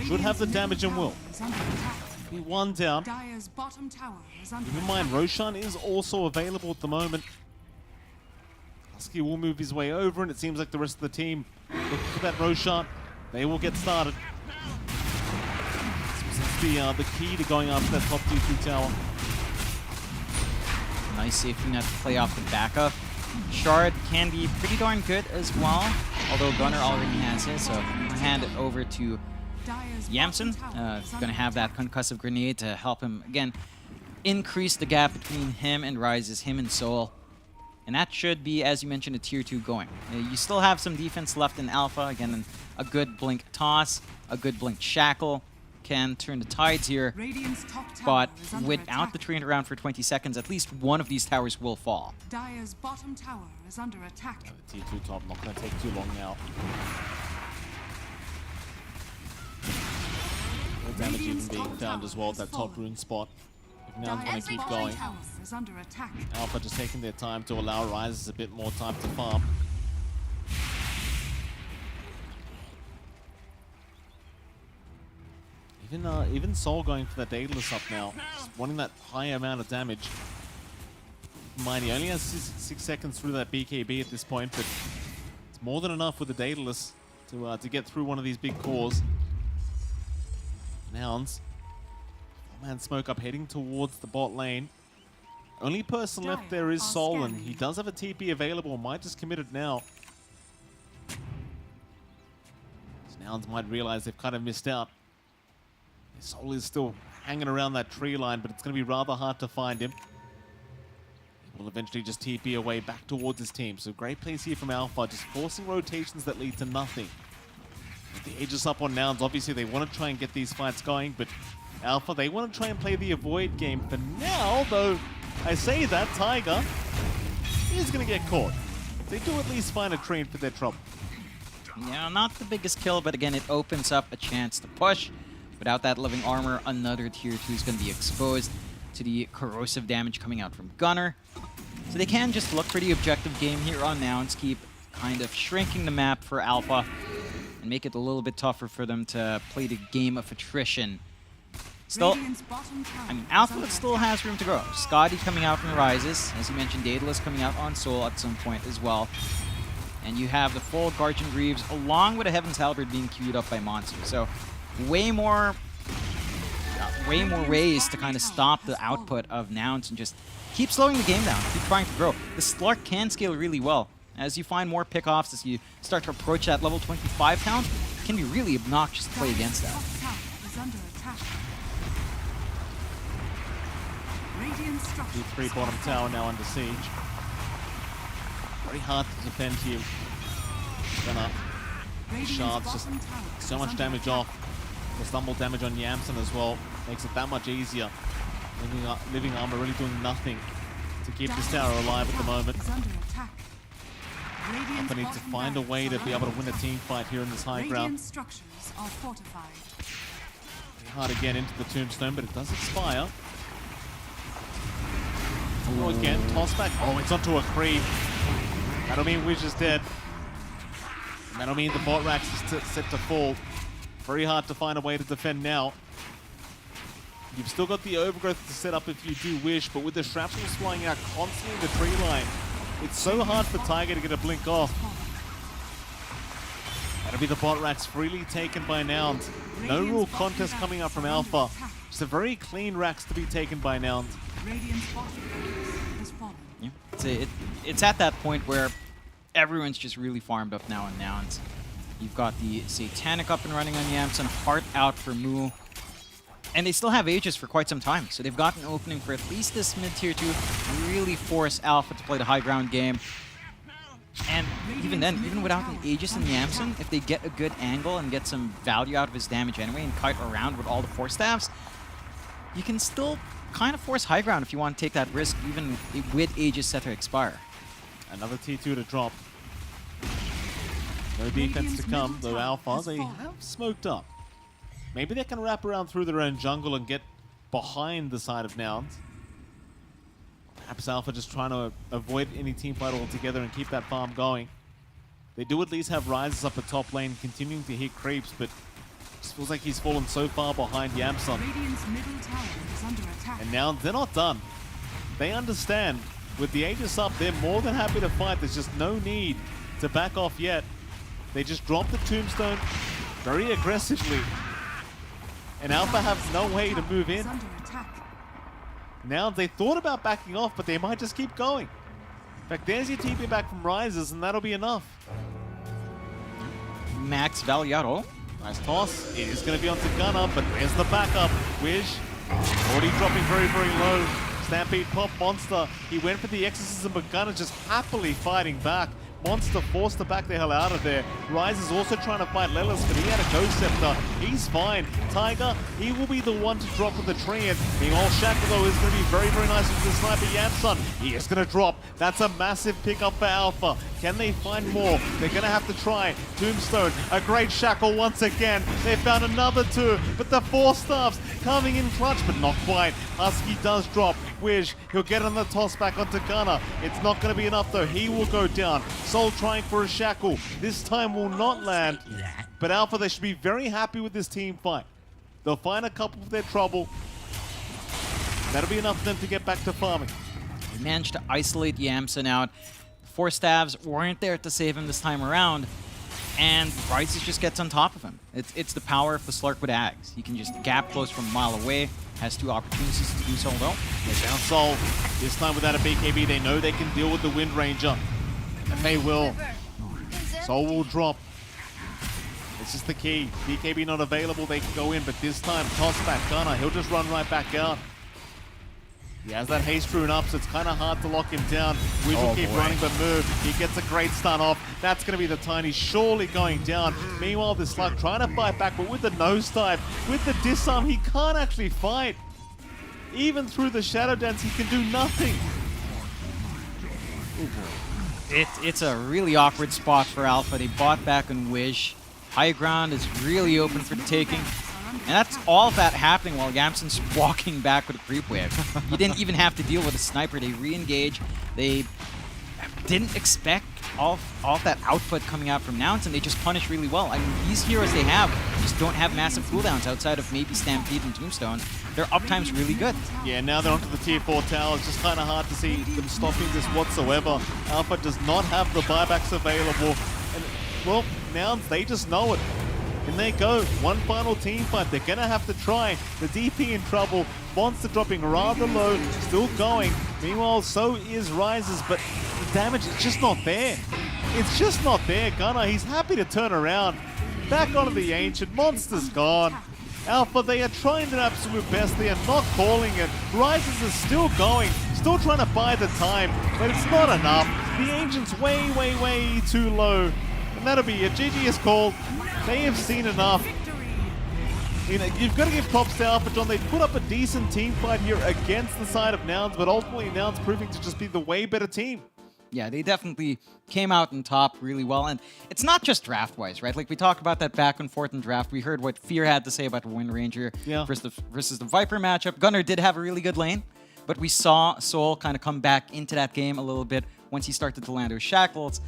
should have the damage and will. Is under attack. Be one down. Dire's bottom tower is under Keep in attack. mind, Roshan is also available at the moment. Husky will move his way over, and it seems like the rest of the team looking for that Roshan. They will get started. This seems to be the key to going after that top D2 tower. Nice safety net to play off the backup. Shard can be pretty darn good as well, although Gunner already has his, so I'm gonna hand it over to Dire's Yamsen. bottom tower is Gonna under have that attack. concussive grenade to help him, again, increase the gap between him and Rises, him and Soul. And that should be, as you mentioned, a tier 2 going. You still have some defense left in Alpha. Again, a good blink toss, a good blink shackle can turn the tides here. Radiant's top tower But is under without the attack. Treant around for 20 seconds, at least one of these towers will fall. Dire's bottom tower is under attack. The T2 top not going to take too long now. No damage even being found as well at that top rune spot. If now going to keep bottom going. tower is under attack. Alpha just taking their time to allow Rises a bit more time to farm. Even Soul going for that Daedalus up now, just wanting that high amount of damage. Keep in mind, he only has 6 seconds through that BKB at this point, but it's more than enough with the Daedalus to get through one of these big cores. Nouns. Man, smoke up heading towards the bot lane. Only person left there is Soul, and he does have a TP available. Might just commit it now. So Nouns might realize they've kind of missed out. Soul is still hanging around that tree line, but it's going to be rather hard to find him. He will eventually just TP away back towards his team. So great plays here from Alpha, just forcing rotations that lead to nothing. With the Aegis up on Nouns, obviously they want to try and get these fights going, but Alpha, they want to try and play the avoid game for now, though I say that Tiger is going to get caught. They do at least find a Treant for their trouble. Yeah, not the biggest kill, but again, it opens up a chance to push. Without that living armor, another tier 2 is going to be exposed to the corrosive damage coming out from Gunner. So they can just look for the objective game here on Nouns, keep kind of shrinking the map for Alpha, and make it a little bit tougher for them to play the game of attrition. Still, Radiant's bottom tower I mean, is Alpha under still attack. has room to grow. Scotty coming out from Rises, as you mentioned, Daedalus coming out on Soul at some point as well. And you have the full Guardian Greaves, along with a Heaven's Halberd being queued up by Monster. So, way more ways to kind of stop the output of Nouns and just keep slowing the game down, keep trying to grow. The Slark can scale really well. As you find more pickoffs, as you start to approach that level 25 count, it can be really obnoxious to play against that. Dire's top tower is under attack. Radiant structures D3 bottom are tower now under siege. Very hard to defend here. Gunner. Radiant's Shards just bottom tower so is much under damage attack. off. The stumble damage on Yamsen as well makes it that much easier. Living armor really doing nothing to keep this tower alive at the moment. Is under attack. Radiant's Alpha need to bottom find a barracks way to are be able to under win a attack. team fight here in this high Radiant ground. structures are fortified. Very hard to get into the tombstone, but it does expire. Oh, again, toss back. Oh, it's onto a creep. That'll mean Wish is dead. And that'll mean the bot racks is set to fall. Very hard to find a way to defend now. You've still got the overgrowth to set up if you do wish, but with the shrapnels flying out constantly in the tree line, it's so hard for Tiger to get a blink off. That'll be the bot racks freely taken by Nouns. No rule contest coming up from Alpha. Just a very clean racks to be taken by Nouns. Radiant's bottom barracks has fallen. Yeah. It's at that point where everyone's just really farmed up now on Nouns. You've got the Satanic up and running on Yamsen, Heart out for Moo. And they still have Aegis for quite some time, so they've got an opening for at least this mid-tier 2 to really force Alpha to play the high ground game. And even then, even without an Aegis in Yamsen, if they get a good angle and get some value out of his damage anyway and kite around with all the Force Staffs, you can still kind of force high ground if you want to take that risk, even with Aegis set to expire. Another T2 to drop. No defense to come, though Alpha, they have smoked up. Maybe they can wrap around through their own jungle and get behind the side of Nouns. Perhaps Alpha just trying to avoid any team fight altogether and keep that farm going. They do at least have Rises up at top lane, continuing to hit creeps, but it just feels like he's fallen so far behind Yamsun. Radiant's middle tower is under attack. And now they're not done. They understand. With the Aegis up, they're more than happy to fight. There's just no need to back off yet. They just drop the tombstone very aggressively. And Alpha have no way to move in. Is under attack. Now they thought about backing off, but they might just keep going. In fact, there's your TP back from Rises, and that'll be enough. Max Valiato. Nice toss. It is going to be onto Gunner, but there's the backup. Wish already dropping very, very low. Stampede pop Monster. He went for the exorcism, but Gunner just happily fighting back. Monster forced to back the hell out of there. Rise is also trying to fight Lelis, but he had a Ghost Scepter. He's fine. Tiger, he will be the one to drop with the Treant. Meanwhile, Shackle, though, is going to be very, very nice with the Sniper Yamsun. He is going to drop. That's a massive pickup for Alpha. Can they find more? They're going to have to try. Tombstone, a great Shackle once again. They found another two, but the 4 staffs coming in clutch, but not quite. Husky does drop. Wish, he'll get on the toss back onto Gunner. It's not going to be enough, though. He will go down. Soul trying for a Shackle. This time will not land. But Alpha, they should be very happy with this team fight. They'll find a couple of their trouble. That'll be enough for them to get back to farming. They managed to isolate Yamsun out. 4 staves weren't there to save him this time around. And Rises just gets on top of him. It's the power of the Slark with Ags. He can just gap close from a mile away. Has 2 opportunities to do so, though. They down Soul. This time without a BKB, they know they can deal with the Wind Ranger. And they will. Soul will drop. This is the key. BKB not available, they can go in, but this time, toss back Gunner. He'll just run right back out. He has that haste rune up, so it's kind of hard to lock him down. Wiz will keep running, but move. He gets a great stun off. That's going to be the Tiny surely going down. Meanwhile, this Slug trying to fight back, but with the nosedive, with the disarm, he can't actually fight. Even through the Shadow Dance, he can do nothing. It's a really awkward spot for Alpha. They bought back on Wish. High ground is really open for the taking. And that's all that happening while Yamsun's walking back with a creep wave. You didn't even have to deal with a sniper. They re-engage. They didn't expect all that output coming out from Nouns, and they just punish really well. I mean, these heroes they have just don't have massive cooldowns outside of maybe Stampede and Tombstone. Their uptime's really good. Yeah, now they're onto the tier 4 tower. It's just kind of hard to see them stopping this whatsoever. Alpha does not have the buybacks available. And, well, Nouns, they just know it. And they go. One final team fight. They're going to have to try. The DP in trouble. Monster dropping rather low. Still going. Meanwhile, so is Rises. But the damage is just not there. It's just not there. Gunner, he's happy to turn around. Back onto the Ancient. Monster's gone. Alpha, they are trying their absolute best. They are not calling it. Rises is still going. Still trying to buy the time. But it's not enough. The Ancient's way, way, way too low. And that'll be it. GG is called. They have seen enough. You know, you've got to give props to Alpha John. They put up a decent team fight here against the side of Nouns, but ultimately Nouns proving to just be the way better team. Yeah, they definitely came out on top really well. And it's not just draft-wise, right? Like, we talked about that back and forth in draft. We heard what Fear had to say about the Wind Ranger versus the Viper matchup. Gunner did have a really good lane, but we saw Soul kind of come back into that game a little bit once he started to land those shackles.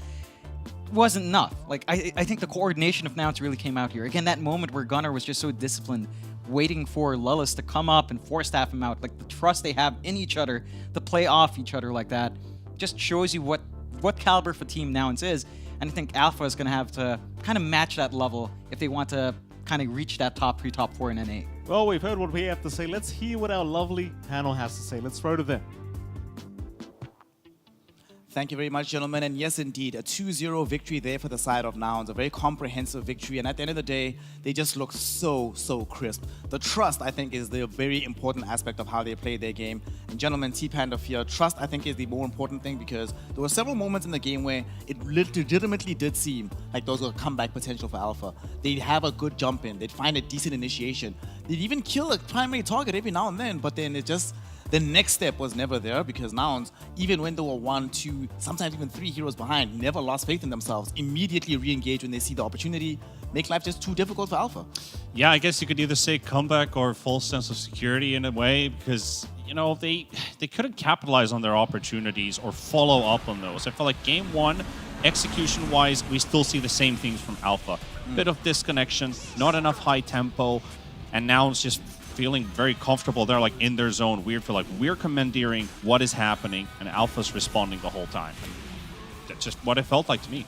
Wasn't enough. Like, I think the coordination of Nouns really came out here. Again, that moment where Gunner was just so disciplined, waiting for Lullis to come up and force-staff him out. Like, the trust they have in each other to play off each other like that just shows you what caliber for Team Nouns is. And I think Alpha is going to have to kind of match that level if they want to kind of reach that top 3, top 4 in NA. Well, we've heard what we have to say. Let's hear what our lovely panel has to say. Let's throw to them. Thank you very much, gentlemen. And yes, indeed, a 2-0 victory there for the side of Nouns, a very comprehensive victory. And at the end of the day, they just look so crisp. The trust, I think, is the very important aspect of how they play their game. And gentlemen, T-Panda Fear, trust, I think, is the more important thing because there were several moments in the game where it legitimately did seem like those were comeback potential for Alpha. They'd have a good jump in. They'd find a decent initiation. They'd even kill a primary target every now and then, but then it just... The next step was never there because Nouns, even when they were 1, 2, sometimes even 3 heroes behind, never lost faith in themselves, immediately re-engage when they see the opportunity, make life just too difficult for Alpha. Yeah, I guess you could either say comeback or false sense of security in a way because, you know, they couldn't capitalize on their opportunities or follow up on those. I felt like game 1, execution-wise, we still see the same things from Alpha. Bit of disconnection, not enough high tempo, and now it's just feeling very comfortable. They're like in their zone. We feel like we're commandeering what is happening, and Alpha's responding the whole time. That's just what it felt like to me.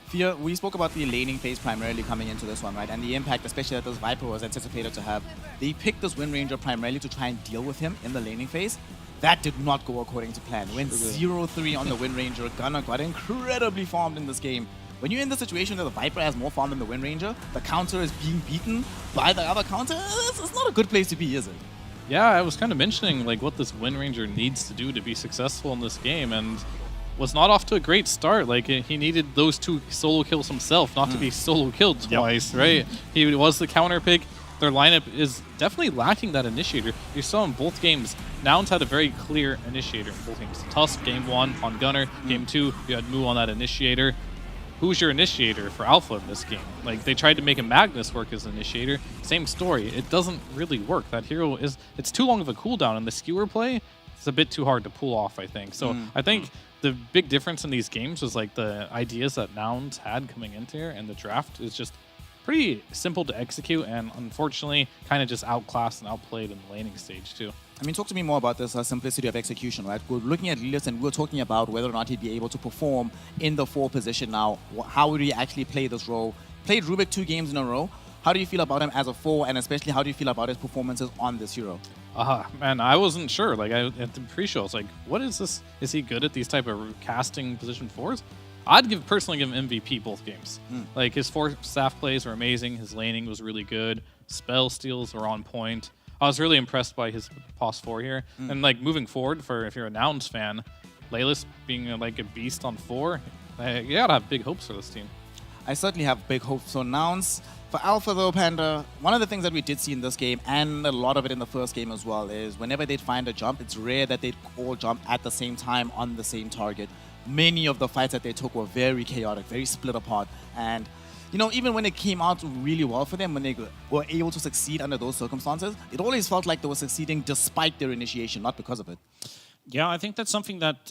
Fear, we spoke about the laning phase primarily coming into this one, right? And the impact, especially that this Viper was anticipated to have. They picked this Wind Ranger primarily to try and deal with him in the laning phase. That did not go according to plan. Went 0-3 on the Wind Ranger. Gunnar got incredibly farmed in this game. When you're in the situation that the Viper has more farm than the Wind Ranger, the counter is being beaten by the other counter, it's not a good place to be, is it? Yeah, I was kind of mentioning like what this Wind Ranger needs to do to be successful in this game, and was not off to a great start. Like he needed those 2 solo kills himself, not to be solo killed twice, right? He was the counter pick. Their lineup is definitely lacking that initiator. You saw in both games, Nouns had a very clear initiator in both games. Tusk, game 1 on Gunnar, game 2, you had Mu on that initiator. Who's your initiator for Alpha in this game? Like, they tried to make a Magnus work as an initiator. Same story. It doesn't really work. That hero is... It's too long of a cooldown, and the skewer play is a bit too hard to pull off, I think. So I think the big difference in these games was, like, the ideas that Nouns had coming into here, and the draft is just pretty simple to execute, and unfortunately, kind of just outclassed and outplayed in the laning stage, too. I mean, talk to me more about this simplicity of execution, right? We're looking at Lilius and we're talking about whether or not he'd be able to perform in the 4 position now. How would he actually play this role? Played Rubik 2 games in a row. How do you feel about him as a 4, and especially how do you feel about his performances on this hero? Man, I wasn't sure. Like, at the pre-show, I was like, what is this? Is he good at these type of casting position 4s? I'd personally give him MVP both games. Like, his 4 staff plays were amazing. His laning was really good. Spell steals were on point. I was really impressed by his POS 4 here. And like moving forward, for if you're a Nouns fan, Laylis being like a beast on 4, you gotta have big hopes for this team. I certainly have big hopes for Nouns. For Alpha though, Panda, one of the things that we did see in this game, and a lot of it in the first game as well, is whenever they'd find a jump, it's rare that they'd all jump at the same time on the same target. Many of the fights that they took were very chaotic, very split apart, and you know, even when it came out really well for them, when they were able to succeed under those circumstances, it always felt like they were succeeding despite their initiation, not because of it. Yeah, I think that's something that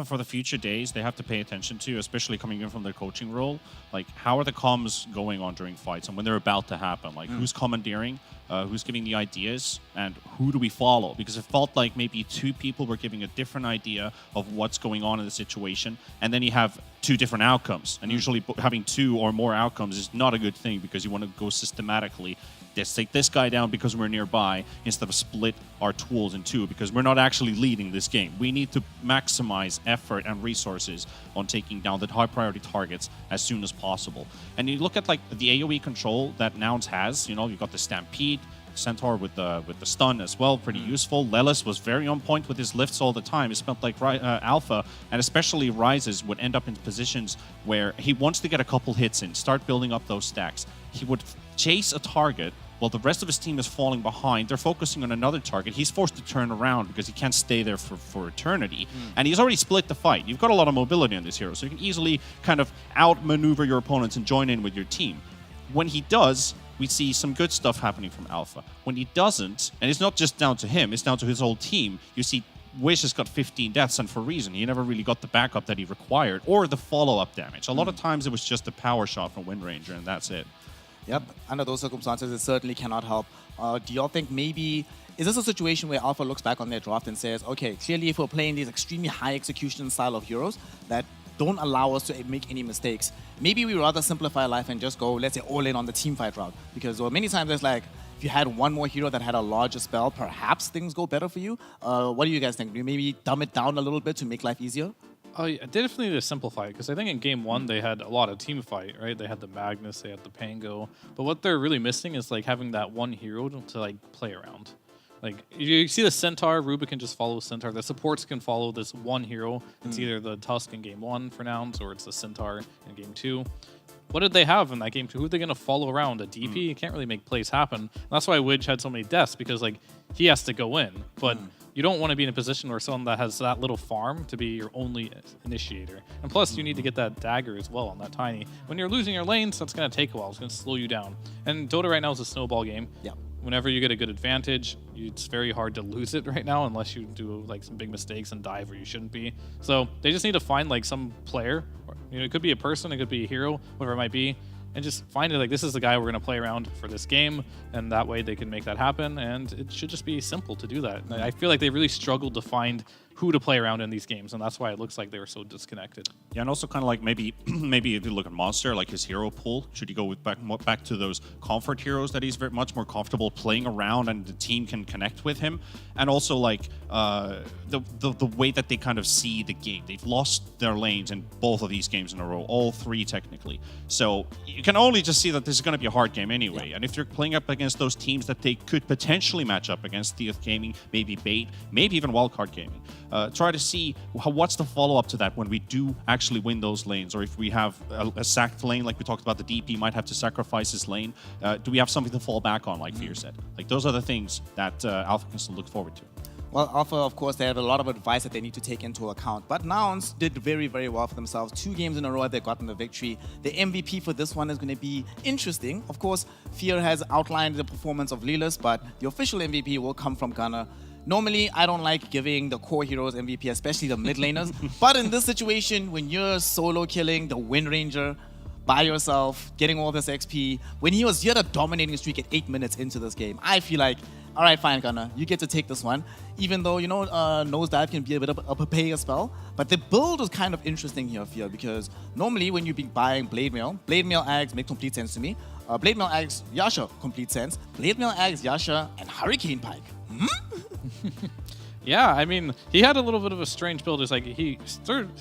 for the future days they have to pay attention to, especially coming in from their coaching role. Like, how are the comms going on during fights and when they're about to happen? Like, who's commandeering, who's giving the ideas, and who do we follow? Because it felt like maybe 2 people were giving a different idea of what's going on in the situation, and then you have 2 different outcomes. And usually having 2 or more outcomes is not a good thing because you want to go systematically. Let's take this guy down because we're nearby instead of split our tools in 2 because we're not actually leading this game. We need to maximize effort and resources on taking down the high priority targets as soon as possible. And you look at like the AoE control that Nouns has, you know, you've got the Stampede, Centaur with the stun as well, pretty useful. Lelis was very on point with his lifts all the time. It felt like Alpha, and especially Rises, would end up in positions where he wants to get a couple hits in, start building up those stacks. He would chase a target while the rest of his team is falling behind. They're focusing on another target. He's forced to turn around because he can't stay there for eternity. And he's already split the fight. You've got a lot of mobility in this hero, so you can easily kind of outmaneuver your opponents and join in with your team. When he does, we see some good stuff happening from Alpha. When he doesn't, and it's not just down to him, it's down to his whole team, you see Wish has got 15 deaths, and for a reason. He never really got the backup that he required, or the follow-up damage. A lot of times it was just a power shot from Wind Ranger, and that's it. Yep, under those circumstances, it certainly cannot help. Do y'all think maybe, is this a situation where Alpha looks back on their draft and says, okay, clearly if we're playing these extremely high execution style of heroes that don't allow us to make any mistakes, maybe we rather simplify life and just go, let's say, all in on the team fight route? Because many times it's like, if you had one more hero that had a larger spell, perhaps things go better for you. What do you guys think? Do you maybe dumb it down a little bit to make life easier? Oh, yeah, they definitely need to simplify it because I think in game one they had a lot of team fight, right? They had the Magnus, they had the Pango, but what they're really missing is like having that one hero to like play around. Like you see the Centaur, Ruba can just follow Centaur. The supports can follow this one hero. It's either the Tusk in game one for Nouns or it's the Centaur in game two. What did they have in that game two? Who are they going to follow around? A DP? You can't really make plays happen. And that's why Widge had so many deaths because like he has to go in, but you don't want to be in a position where someone that has that little farm to be your only initiator. And plus, you need to get that dagger as well on that tiny. When you're losing your lanes, that's going to take a while. It's going to slow you down. And Dota right now is a snowball game. Yeah. Whenever you get a good advantage, it's very hard to lose it right now unless you do like some big mistakes and dive where you shouldn't be. So they just need to find like some player. Or, it could be a person, it could be a hero, whatever it might be. And just find it like this is the guy we're going to play around for this game, and that way they can make that happen, and it should just be simple to do that. I feel like they really struggled to find who to play around in these games, and that's why it looks like they were so disconnected. Yeah, and also kind of like maybe if you look at Monster, like his hero pool, should you go with back to those comfort heroes that he's very much more comfortable playing around and the team can connect with him, and also like the way that they kind of see the game. They've lost their lanes in both of these games in a row, all three technically. So you can only just see that this is going to be a hard game anyway. Yeah. And if you're playing up against those teams that they could potentially match up against, Theath Gaming, maybe Bait, maybe even Wildcard Gaming. Try to see what's the follow-up to that when we do actually win those lanes, or if we have a sacked lane, like we talked about, the DP might have to sacrifice his lane. Do we have something to fall back on, like Fear said? Like those are the things that Alpha can still look forward to. Well, Alpha, of course, they have a lot of advice that they need to take into account. But Nouns did very, very well for themselves. 2 games in a row, they've gotten the victory. The MVP for this one is going to be interesting. Of course, Fear has outlined the performance of Leeless, but the official MVP will come from Gunner. Normally, I don't like giving the core heroes MVP, especially the mid laners. But in this situation, when you're solo killing the Wind Ranger by yourself, getting all this XP, when he had a dominating streak at 8 minutes into this game, I feel like, all right, fine, Gunner, you get to take this one. Even though, Nosedive can be a bit of a prepare spell. But the build was kind of interesting here, Fear, because normally when you've been buying Blade Mail Ags make complete sense to me. Blade Mail Ags Yasha, complete sense. Blade Mail Ags Yasha and Hurricane Pike. Yeah, I mean, he had a little bit of a strange build. It's like he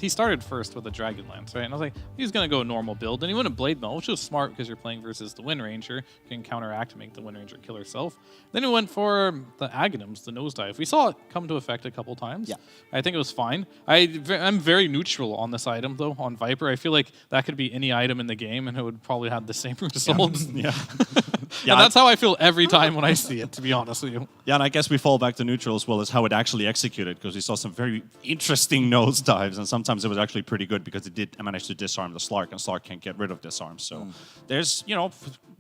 started first with a Dragon Lance, right? And I was like, he's going to go a normal build. And he went a Blade Mail, which was smart because you're playing versus the Wind Ranger. You can counteract to make the Wind Ranger kill herself. Then he went for the Aghanims, the Nosedive. We saw it come to effect a couple times. Yeah. I think it was fine. I'm very neutral on this item, though, on Viper. I feel like that could be any item in the game, and it would probably have the same results. Yeah. And that's how I feel every time when I see it, to be honest with you. Yeah, and I guess we fall back to neutral as well as how it actually executed, because we saw some very interesting nose dives, and sometimes it was actually pretty good because it did manage to disarm the Slark, and Slark can't get rid of disarm. So there's,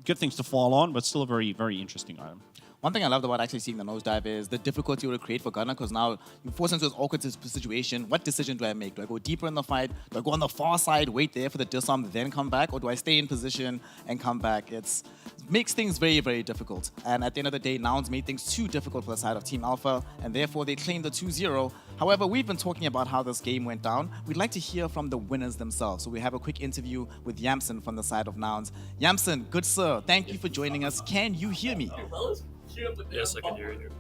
good things to fall on, but still a very, very interesting item. One thing I loved about actually seeing the nosedive is the difficulty it would create for Gunner, because now you're forced into this awkward situation. What decision do I make? Do I go deeper in the fight? Do I go on the far side, wait there for the disarm, then come back? Or do I stay in position and come back? It makes things very, very difficult. And at the end of the day, Nouns made things too difficult for the side of Team Alpha, and therefore they claimed the 2-0. However, we've been talking about how this game went down. We'd like to hear from the winners themselves. So we have a quick interview with Yamson from the side of Nouns. Yamson, good sir, thank you for joining us. Can you hear me? Yes, I can hear you.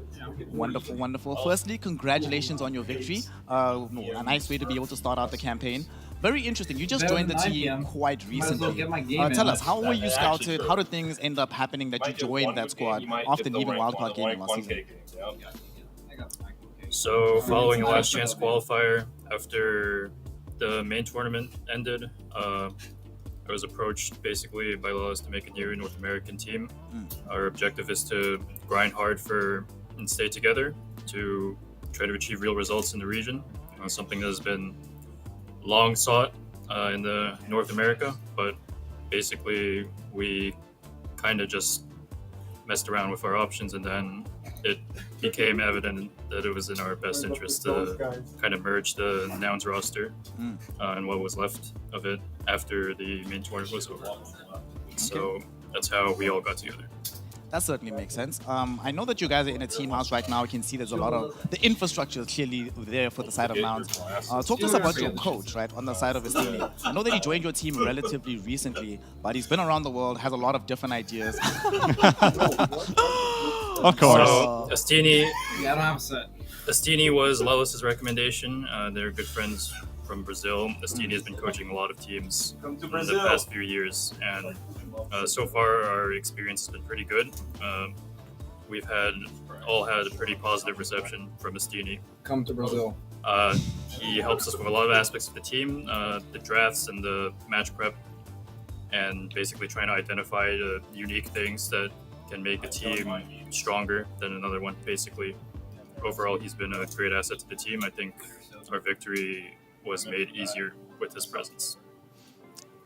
Wonderful, wonderful. Firstly, congratulations on your victory. A nice way to be able to start out the campaign. Very interesting. You just joined the team quite recently. Tell us, how were you scouted? How did things end up happening that you joined that squad after leaving Wildcard Gaming last season? So, following the last chance qualifier, after the main tournament ended, I was approached basically by Lawless to make a new North American team. Our objective is to grind hard and stay together to try to achieve real results in the region. Something that has been long sought in the North America, but basically we kind of just messed around with our options, and then it became evident that it was in our best interest to kind of merge the Nouns roster and what was left of it after the main tournament was over. So that's how we all got together. That certainly makes sense. I know that you guys are in a team house right now. You can see there's a lot of the infrastructure is clearly there for the side of Nouns. Talk to us about your coach, right, on the side of Estini. I know that he joined your team relatively recently, but he's been around the world, has a lot of different ideas. Of course. So Estini was Lelis's recommendation. They're good friends from Brazil. Estini has been coaching a lot of teams in the past few years, and so far our experience has been pretty good. We've all had a pretty positive reception from Estini. Come to Brazil. He helps us with a lot of aspects of the team, the drafts and the match prep, and basically trying to identify the unique things that can make a team stronger than another one, basically. Overall, he's been a great asset to the team. I think our victory was made easier with his presence.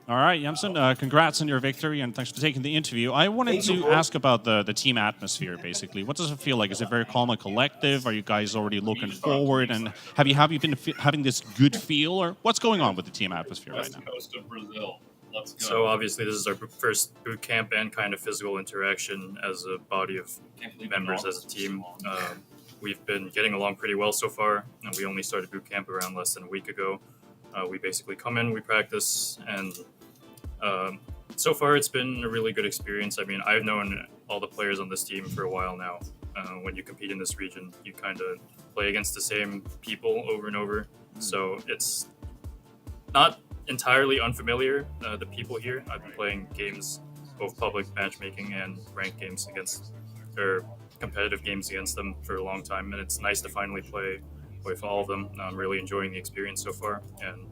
All right, Yamsen, congrats on your victory, and thanks for taking the interview. I wanted to ask about the team atmosphere, basically. What does it feel like? Is it very calm and collective? Are you guys already looking forward? And have you been having this good feel, or what's going on with the team atmosphere right now? Coast of Brazil. Let's go. So obviously, this is our first boot camp and kind of physical interaction as a body of members as a team. We've been getting along pretty well so far, and we only started boot camp around less than a week ago. We basically come in, we practice, and so far it's been a really good experience. I mean, I've known all the players on this team for a while now. When you compete in this region, you kind of play against the same people over and over, so it's not entirely unfamiliar, the people here. I've been playing games, both public matchmaking and ranked games competitive games against them for a long time, and it's nice to finally play with all of them. I'm really enjoying the experience so far, and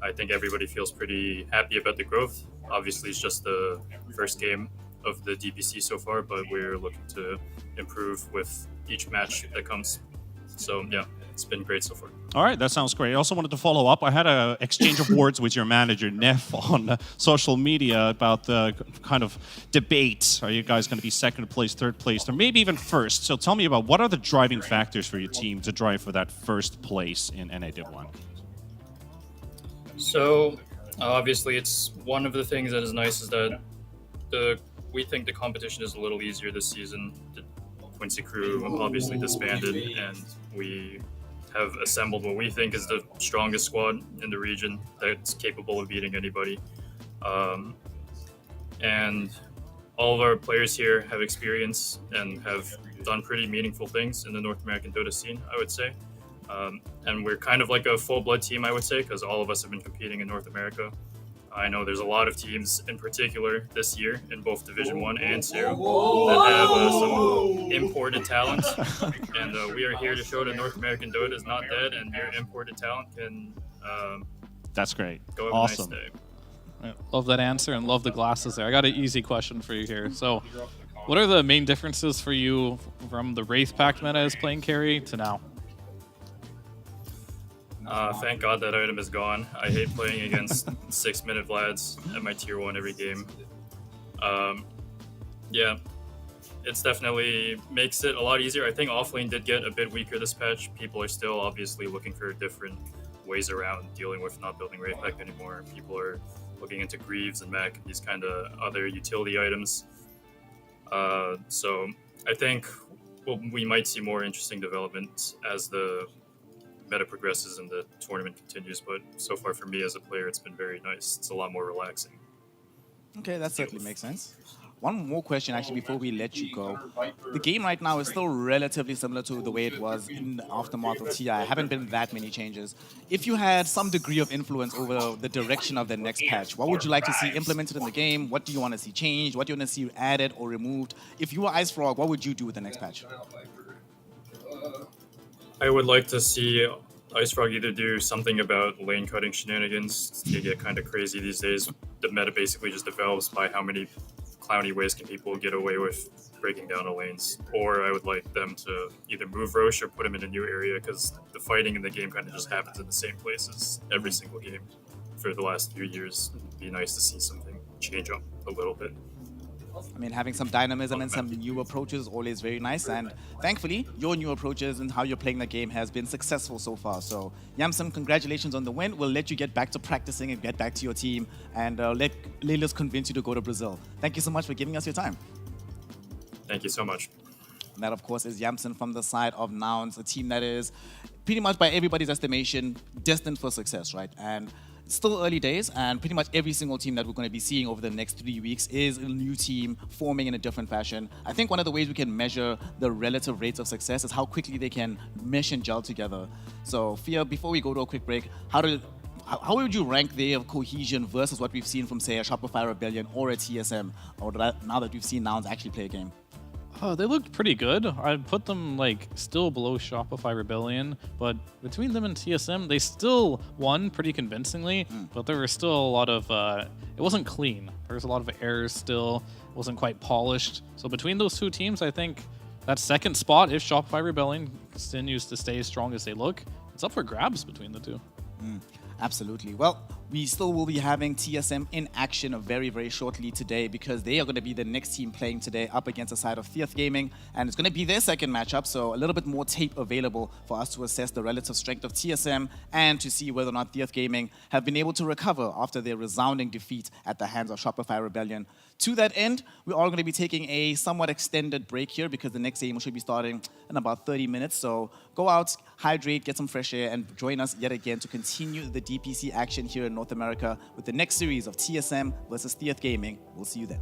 I think everybody feels pretty happy about the growth. Obviously, it's just the first game of the DPC so far, but we're looking to improve with each match that comes. So yeah, it's been great so far. All right, that sounds great. I also wanted to follow up. I had an exchange of words with your manager, Neff, on social media about the kind of debate. Are you guys going to be second place, third place, or maybe even first? So tell me about what are the driving factors for your team to drive for that first place in NA Div 1? So obviously, it's one of the things that is nice is that we think the competition is a little easier this season. The Quincy crew obviously disbanded, and we have assembled what we think is the strongest squad in the region that's capable of beating anybody. And all of our players here have experience and have done pretty meaningful things in the North American Dota scene, I would say. And we're kind of like a full-blood team, I would say, because all of us have been competing in North America. I know there's a lot of teams in particular this year in both Division 1 and 2 that have some imported talent. And we are here to show that North American Dota is not dead, and mere imported talent can That's great. go have Awesome. a nice day. Love that answer and love the glasses there. I got an easy question for you here. So, what are the main differences for you from the Wraith Pact meta as playing carry to now? Thank God that item is gone. I hate playing against 6-minute Vlads at my tier 1 every game. Yeah, it's definitely makes it a lot easier. I think offlane did get a bit weaker this patch. People are still obviously looking for different ways around dealing with not building Wraith Pact anymore. People are looking into Greaves and Mech, these kind of other utility items. So I think we might see more interesting development as the meta progresses and the tournament continues, but so far for me as a player, it's been very nice. It's a lot more relaxing. Okay, that certainly makes sense. One more question, actually, before we let you go. The game right now is still relatively similar to the way it was in the aftermath of TI. Haven't been that many changes. If you had some degree of influence over the direction of the next patch, what would you like to see implemented in the game? What do you want to see changed? What do you want to see added or removed? If you were Ice Frog, what would you do with the next patch? I would like to see Ice Frog either do something about lane cutting shenanigans. They get kind of crazy these days. The meta basically just develops by how many clowny ways can people get away with breaking down the lanes. Or I would like them to either move Roche or put him in a new area, because the fighting in the game kind of just happens in the same places every single game for the last few years. It'd be nice to see something change up a little bit. I mean, having some dynamism and some new approaches is always very nice, and thankfully, your new approaches and how you're playing the game has been successful so far. So, Yamsen, congratulations on the win. We'll let you get back to practicing and get back to your team, and let Lelius convince you to go to Brazil. Thank you so much for giving us your time. Thank you so much. And that, of course, is Yamsen from the side of Nouns, a team that is pretty much, by everybody's estimation, destined for success, right? And it's still early days, and pretty much every single team that we're going to be seeing over the next 3 weeks is a new team forming in a different fashion. I think one of the ways we can measure the relative rates of success is how quickly they can mesh and gel together. So, Fia, before we go to a quick break, how do how would you rank their cohesion versus what we've seen from, say, a Shopify Rebellion or a TSM, or now that we've seen Nouns actually play a game? They looked pretty good. I'd put them like still below Shopify Rebellion, but between them and TSM, they still won pretty convincingly. But there were still a lot of it wasn't clean. There was a lot of errors still. It wasn't quite polished. So between those two teams, I think that second spot, if Shopify Rebellion continues to stay as strong as they look, it's up for grabs between the two. Absolutely. Well, we still will be having TSM in action very, very shortly today, because they are going to be the next team playing today up against the side of Theath Gaming, and it's going to be their second matchup, so a little bit more tape available for us to assess the relative strength of TSM and to see whether or not Theath Gaming have been able to recover after their resounding defeat at the hands of Shopify Rebellion. To that end, we are going to be taking a somewhat extended break here because the next game should be starting in about 30 minutes. So go out, hydrate, get some fresh air, and join us yet again to continue the DPC action here in North America with the next series of TSM versus Theath Gaming. We'll see you then.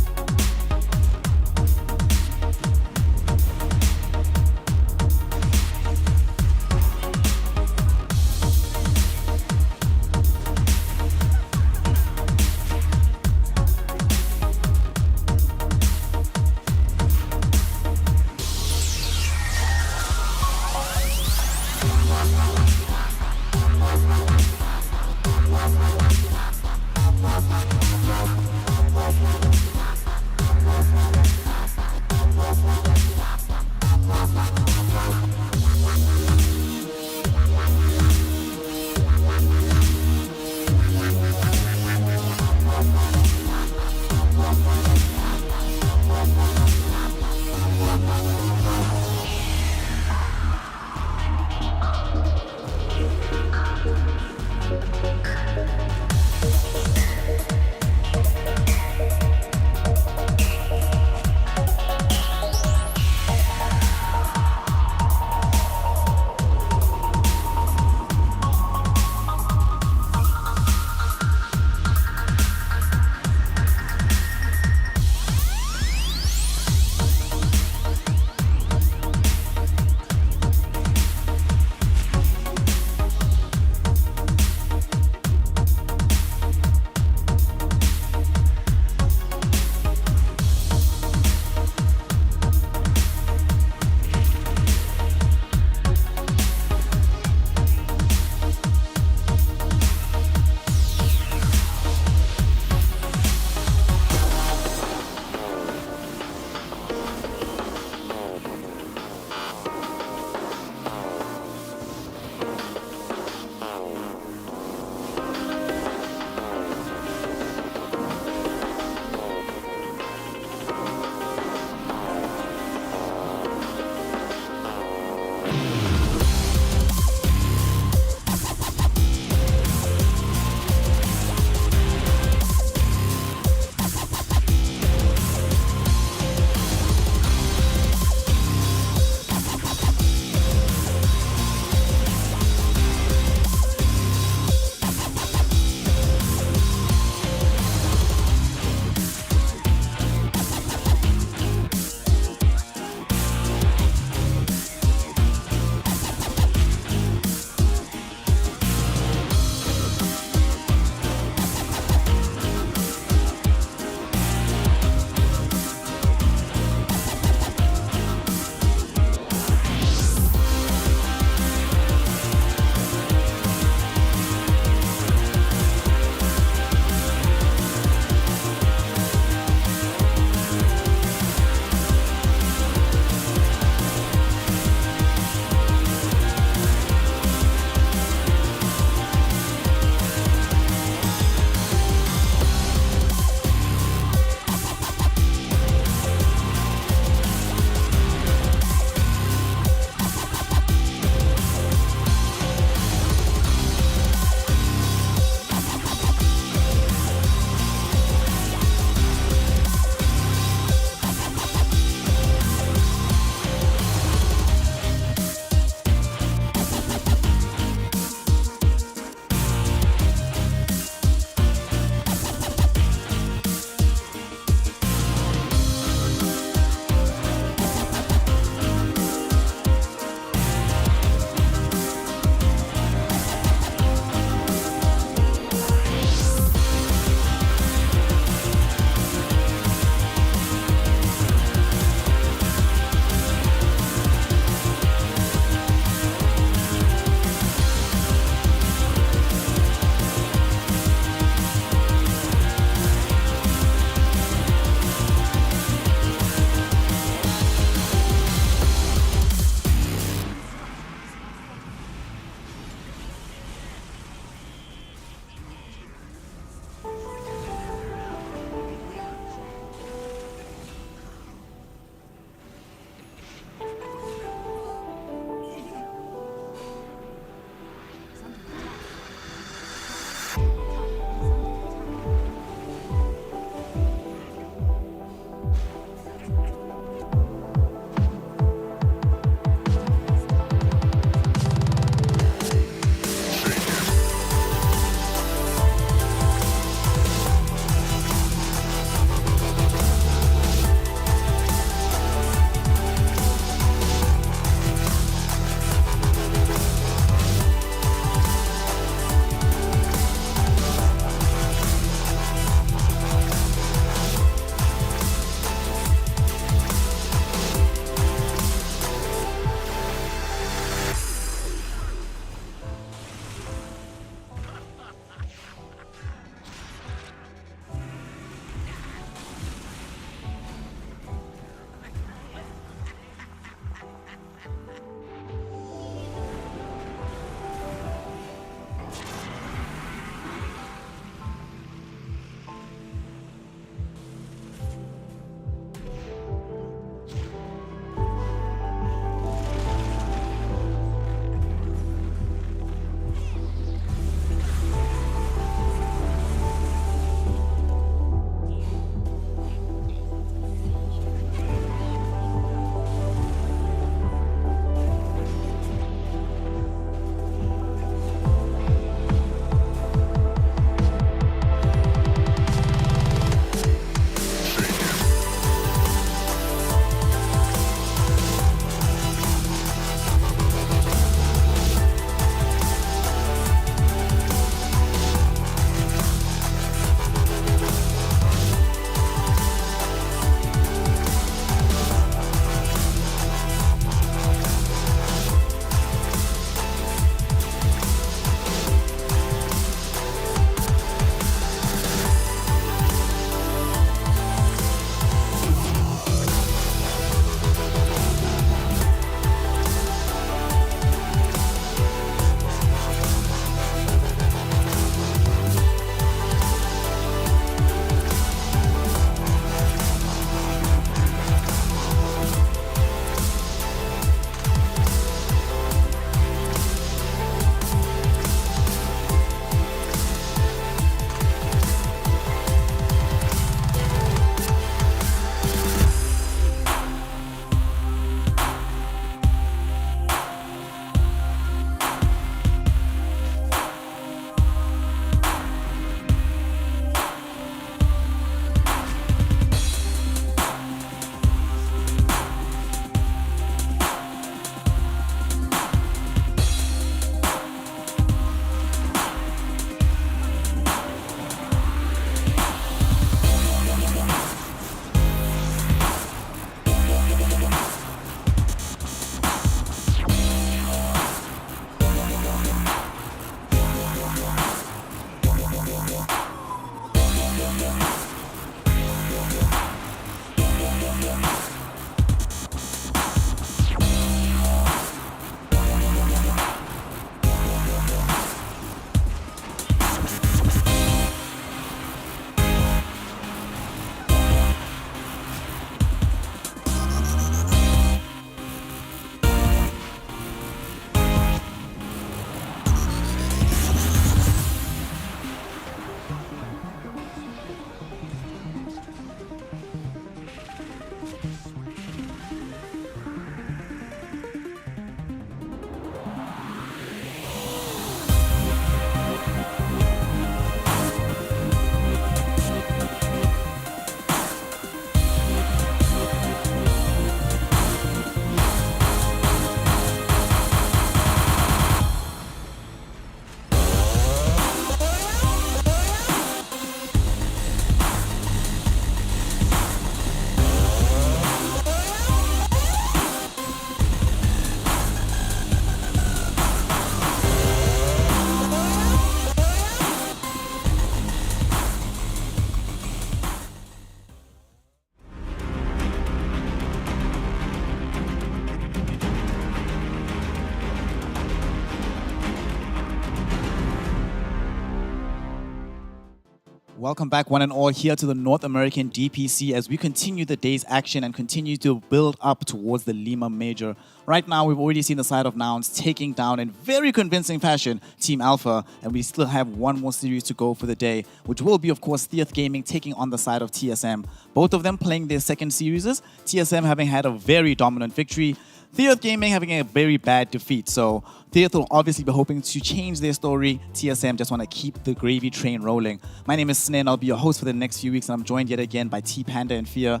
Welcome back, one and all, here to the North American DPC as we continue the day's action and continue to build up towards the Lima Major. Right now, we've already seen the side of Nouns taking down in very convincing fashion Team Alpha, and we still have one more series to go for the day, which will be, of course, Theath Gaming taking on the side of TSM. Both of them playing their second series, TSM having had a very dominant victory, Theath Gaming having a very bad defeat. So Theath will obviously be hoping to change their story. TSM just want to keep the gravy train rolling. My name is Sneh, and I'll be your host for the next few weeks, and I'm joined yet again by T-Panda and Fear.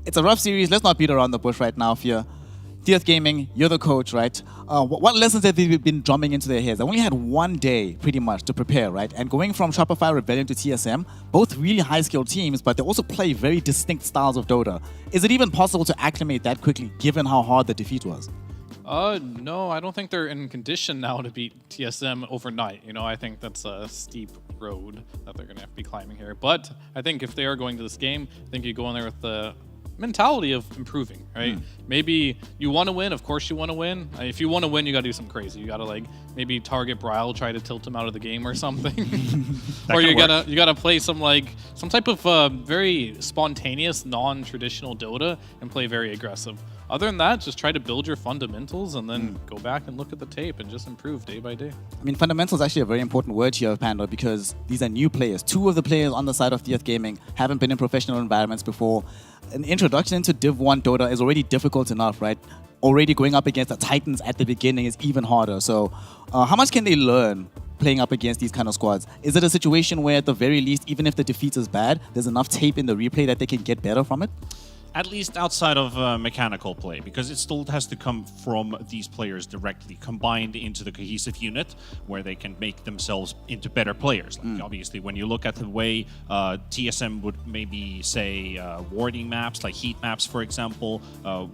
It's a rough series. Let's not beat around the bush right now, Fear. Theath Gaming, you're the coach, right? What lessons have they been drumming into their heads? They only had one day, pretty much, to prepare, right? And going from Shopify Rebellion to TSM, both really high-skilled teams, but they also play very distinct styles of Dota. Is it even possible to acclimate that quickly, given how hard the defeat was? No, I don't think they're in condition now to beat TSM overnight. You know, I think that's a steep road that they're going to have to be climbing here. But I think if they are going to this game, I think you go in there with the mentality of improving, right? Maybe you want to win. Of course you want to win. If you want to win, you got to do something crazy. You got to like maybe target Bryle, try to tilt him out of the game or something. Or you gotta play some type of very spontaneous, non-traditional Dota and play very aggressive. Other than that, just try to build your fundamentals and then go back and look at the tape and just improve day by day. I mean, fundamentals is actually a very important word here, Panda, because these are new players. Two of the players on the side of Theath Gaming haven't been in professional environments before. An introduction into Div 1 Dota is already difficult enough, right? Already going up against the Titans at the beginning is even harder. So how much can they learn playing up against these kind of squads? Is it a situation where at the very least, even if the defeat is bad, there's enough tape in the replay that they can get better from it? At least outside of mechanical play, because it still has to come from these players directly, combined into the cohesive unit, where they can make themselves into better players. Like obviously, when you look at the way TSM would maybe say warding maps, like heat maps, for example,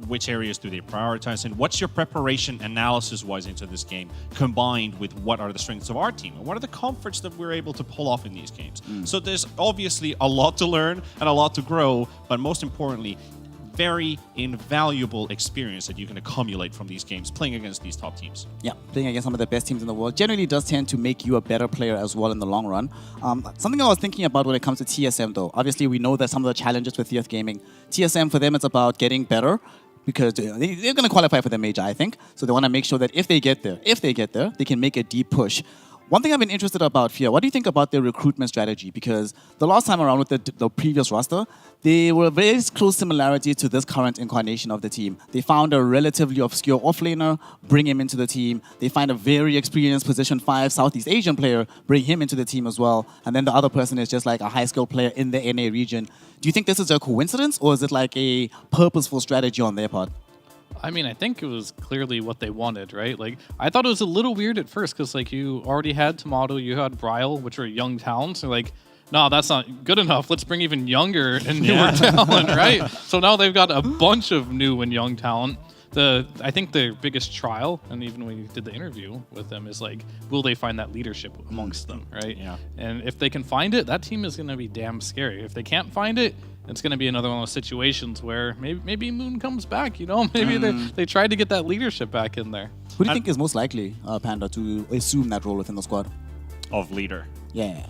which areas do they prioritize, and what's your preparation analysis-wise into this game, combined with what are the strengths of our team, and what are the comforts that we're able to pull off in these games. So there's obviously a lot to learn and a lot to grow, but most importantly, very invaluable experience that you can accumulate from these games playing against these top teams. Yeah, playing against some of the best teams in the world generally does tend to make you a better player as well in the long run. Something I was thinking about when it comes to TSM though, obviously we know that some of the challenges with Theath Gaming, TSM for them it's about getting better because they're going to qualify for the major, I think. So they want to make sure that if they get there, they can make a deep push. One thing I've been interested about, Fear, what do you think about their recruitment strategy? Because the last time around with the previous roster, they were very close similarity to this current incarnation of the team. They found a relatively obscure offlaner, bring him into the team. They find a very experienced position 5 Southeast Asian player, bring him into the team as well. And then the other person is just like a high-skilled player in the NA region. Do you think this is a coincidence or is it like a purposeful strategy on their part? I mean, I think it was clearly what they wanted, right? Like, I thought it was a little weird at first because, like, you already had Tomato, you had Bryle, which are young talents. So, like, no, that's not good enough. Let's bring even younger and newer talent, right? So now they've got a bunch of new and young talent. I think the biggest trial, and even when we did the interview with them, is like, will they find that leadership amongst them, right? Yeah. And if they can find it, that team is going to be damn scary. If they can't find it, it's going to be another one of those situations where maybe Moon comes back, you know? Maybe they tried to get that leadership back in there. Who do you think is most likely, Panda, to assume that role within the squad? Of leader. Yeah.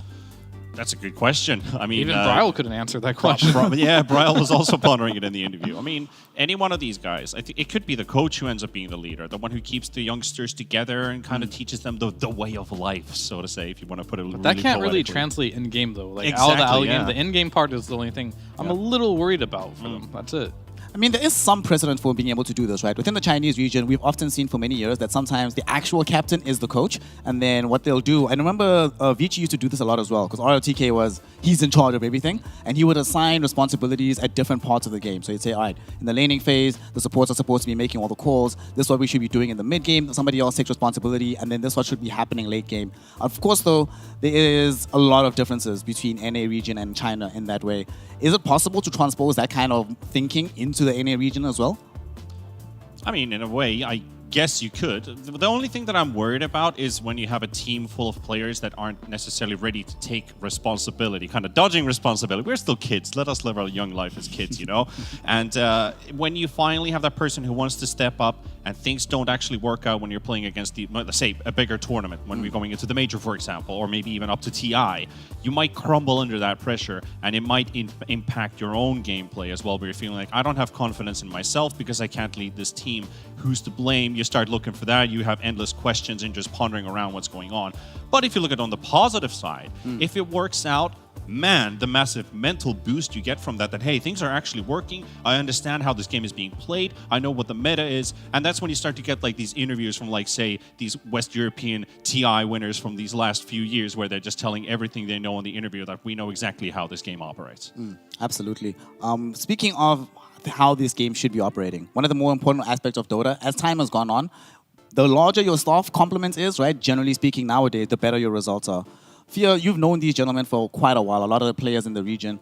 That's a good question. I mean, even Bryle couldn't answer that question. Yeah, Bryle was also pondering it in the interview. I mean, any one of these guys, I think it could be the coach who ends up being the leader, the one who keeps the youngsters together and kind of teaches them the way of life, so to say, if you want to put it really that can't really translate in game though. Like exactly, the in game part is the only thing I'm a little worried about for them. That's it. I mean, there is some precedent for being able to do this, right? Within the Chinese region, we've often seen for many years that sometimes the actual captain is the coach, and then what they'll do, and remember Vici used to do this a lot as well, because RLTK he's in charge of everything, and he would assign responsibilities at different parts of the game. So he'd say, all right, in the laning phase, the supports are supposed to be making all the calls, this is what we should be doing in the mid game, somebody else takes responsibility, and then this is what should be happening late game. Of course, though, there is a lot of differences between NA region and China in that way. Is it possible to transpose that kind of thinking into the NA region as well? I mean, in a way, I guess you could. The only thing that I'm worried about is when you have a team full of players that aren't necessarily ready to take responsibility, kind of dodging responsibility. We're still kids. Let us live our young life as kids, you know? And when you finally have that person who wants to step up and things don't actually work out when you're playing against let's say, a bigger tournament, when we're going into the major, for example, or maybe even up to TI, you might crumble under that pressure, and it might impact your own gameplay as well, where you're feeling like, I don't have confidence in myself because I can't lead this team. Who's to blame? You start looking for that. You have endless questions and just pondering around what's going on. But if you look at it on the positive side, if it works out, man, the massive mental boost you get from that, hey, things are actually working. I understand how this game is being played. I know what the meta is. And that's when you start to get like these interviews from like, say, these West European TI winners from these last few years where they're just telling everything they know in the interview that we know exactly how this game operates. Absolutely. Speaking of how this game should be operating, one of the more important aspects of Dota, as time has gone on, the larger your staff complement is, right? Generally speaking, nowadays, the better your results are. Fia, you've known these gentlemen for quite a while, a lot of the players in the region.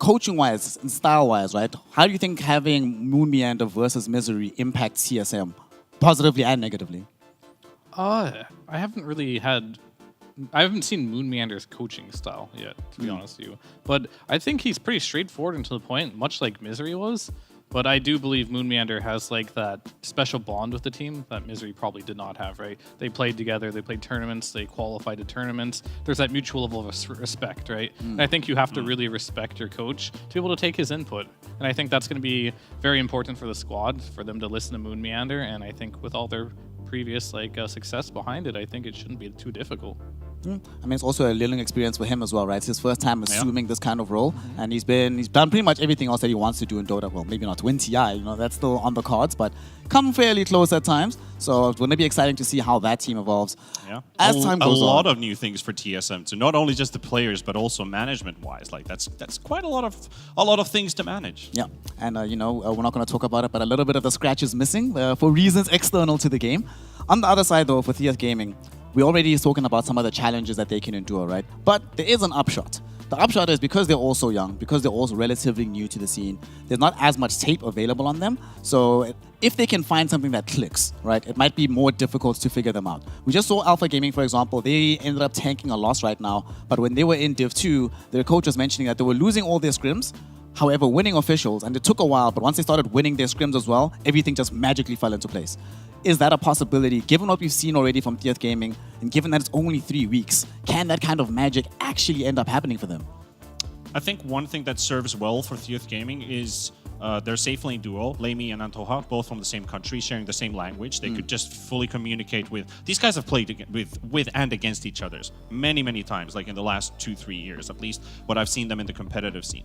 Coaching-wise and style-wise, right? How do you think having Moon Meander versus Misery impacts CSM, positively and negatively? I haven't seen Moon Meander's coaching style yet, to be honest with you. But I think he's pretty straightforward and to the point, much like Misery was. But I do believe Moon Meander has like that special bond with the team that Misery probably did not have, right? They played together, they played tournaments, they qualified to tournaments. There's that mutual level of respect, right? And I think you have to really respect your coach to be able to take his input. And I think that's going to be very important for the squad, for them to listen to Moon Meander. And I think with all their previous success behind it, I think it shouldn't be too difficult. I mean, it's also a learning experience for him as well, right? It's his first time assuming this kind of role, and he's done pretty much everything else that he wants to do in Dota. Well, maybe not to win TI, that's still on the cards, but come fairly close at times. So it's going to be exciting to see how that team evolves. Yeah, as time goes on. A lot of new things for TSM, so not only just the players, but also management-wise. Like that's quite a lot of things to manage. Yeah, and we're not going to talk about it, but a little bit of the scratch is missing for reasons external to the game. On the other side, though, for TS Gaming, we're already talking about some of the challenges that they can endure, right? But there is an upshot. The upshot is because they're all so young, because they're also relatively new to the scene, there's not as much tape available on them. So if they can find something that clicks, right, it might be more difficult to figure them out. We just saw Alpha Gaming, for example. They ended up tanking a loss right now. But when they were in Div 2, their coach was mentioning that they were losing all their scrims, however, winning officials, and it took a while, but once they started winning their scrims as well, everything just magically fell into place. Is that a possibility? Given what we've seen already from TS Gaming, and given that it's only 3 weeks, can that kind of magic actually end up happening for them? I think one thing that serves well for TS Gaming is their safe lane duo, Leimi and Antoha, both from the same country, sharing the same language. They could just fully communicate with... These guys have played with and against each other many, many times, like in the last 2-3 years, at least what I've seen them in the competitive scene.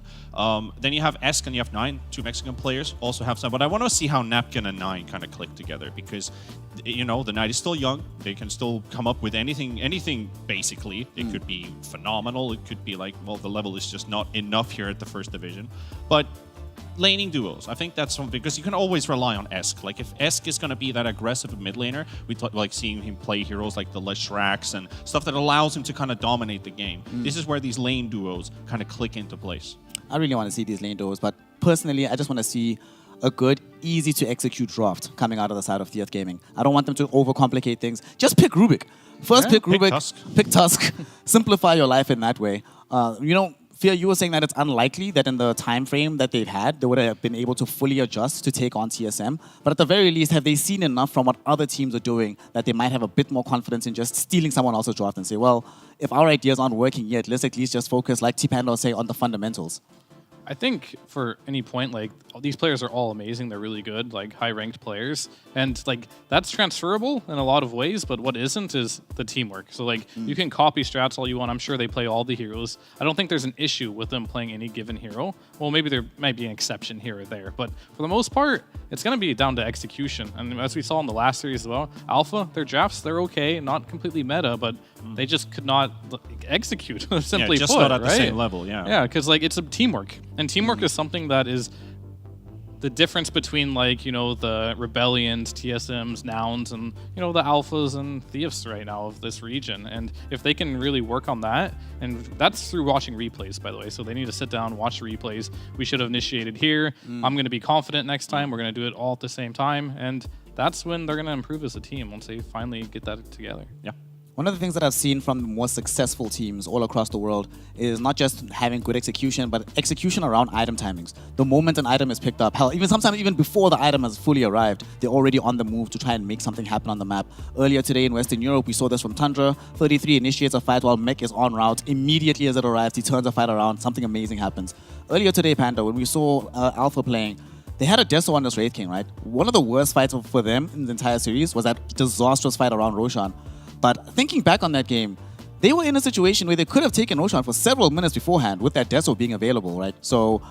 Then you have Esk and you have Nine, two Mexican players, also have some. But I want to see how Napkin and Nine kind of click together because, the Night is still young. They can still come up with anything basically. It could be phenomenal. It could be like, well, the level is just not enough here at the first division. But laning duos, I think that's something because you can always rely on Esk. Like if Esk is going to be that aggressive mid laner, we like seeing him play heroes like the Leshraks and stuff that allows him to kind of dominate the game. This is where these lane duos kind of click into place. I really want to see these lane duos, but personally, I just want to see a good, easy to execute draft coming out of the side of TS Gaming. I don't want them to overcomplicate things. Just pick Rubik. First pick Rubik, pick Tusk. Simplify your life in that way. Fia, you were saying that it's unlikely that in the time frame that they've had, they would have been able to fully adjust to take on TSM. But at the very least, have they seen enough from what other teams are doing that they might have a bit more confidence in just stealing someone else's draft and say, well, if our ideas aren't working yet, let's at least just focus, like T-Panda will say, on the fundamentals. I think for any point, like, these players are all amazing. They're really good, like, high-ranked players. And, like, that's transferable in a lot of ways, but what isn't is the teamwork. So, like, you can copy strats all you want. I'm sure they play all the heroes. I don't think there's an issue with them playing any given hero. Well, maybe there might be an exception here or there, but for the most part, it's going to be down to execution. And as we saw in the last series as well, Alpha, their drafts, they're okay, not completely meta, but they just could not execute, simply just put, not at right? the same level, yeah. Yeah, because, like, it's a teamwork. And teamwork is something that is the difference between, like, the Rebellions, TSMs, Nouns, and, the Alphas and Thieves right now of this region. And if they can really work on that, and that's through watching replays, by the way, so they need to sit down, watch the replays. We should have initiated here. I'm going to be confident next time. We're going to do it all at the same time. And that's when they're going to improve as a team, once they finally get that together. Yeah. One of the things that I've seen from the more successful teams all across the world is not just having good execution, but execution around item timings. The moment an item is picked up, hell, sometimes even before the item has fully arrived, they're already on the move to try and make something happen on the map. Earlier today in Western Europe, we saw this from Tundra. 33 initiates a fight while Mech is en route. Immediately as it arrives, he turns the fight around. Something amazing happens. Earlier today, Panda, when we saw Alpha playing, they had a Deso on this Wraith King, right? One of the worst fights for them in the entire series was that disastrous fight around Roshan. But thinking back on that game, they were in a situation where they could have taken Roshan for several minutes beforehand with that Deso being available, right? So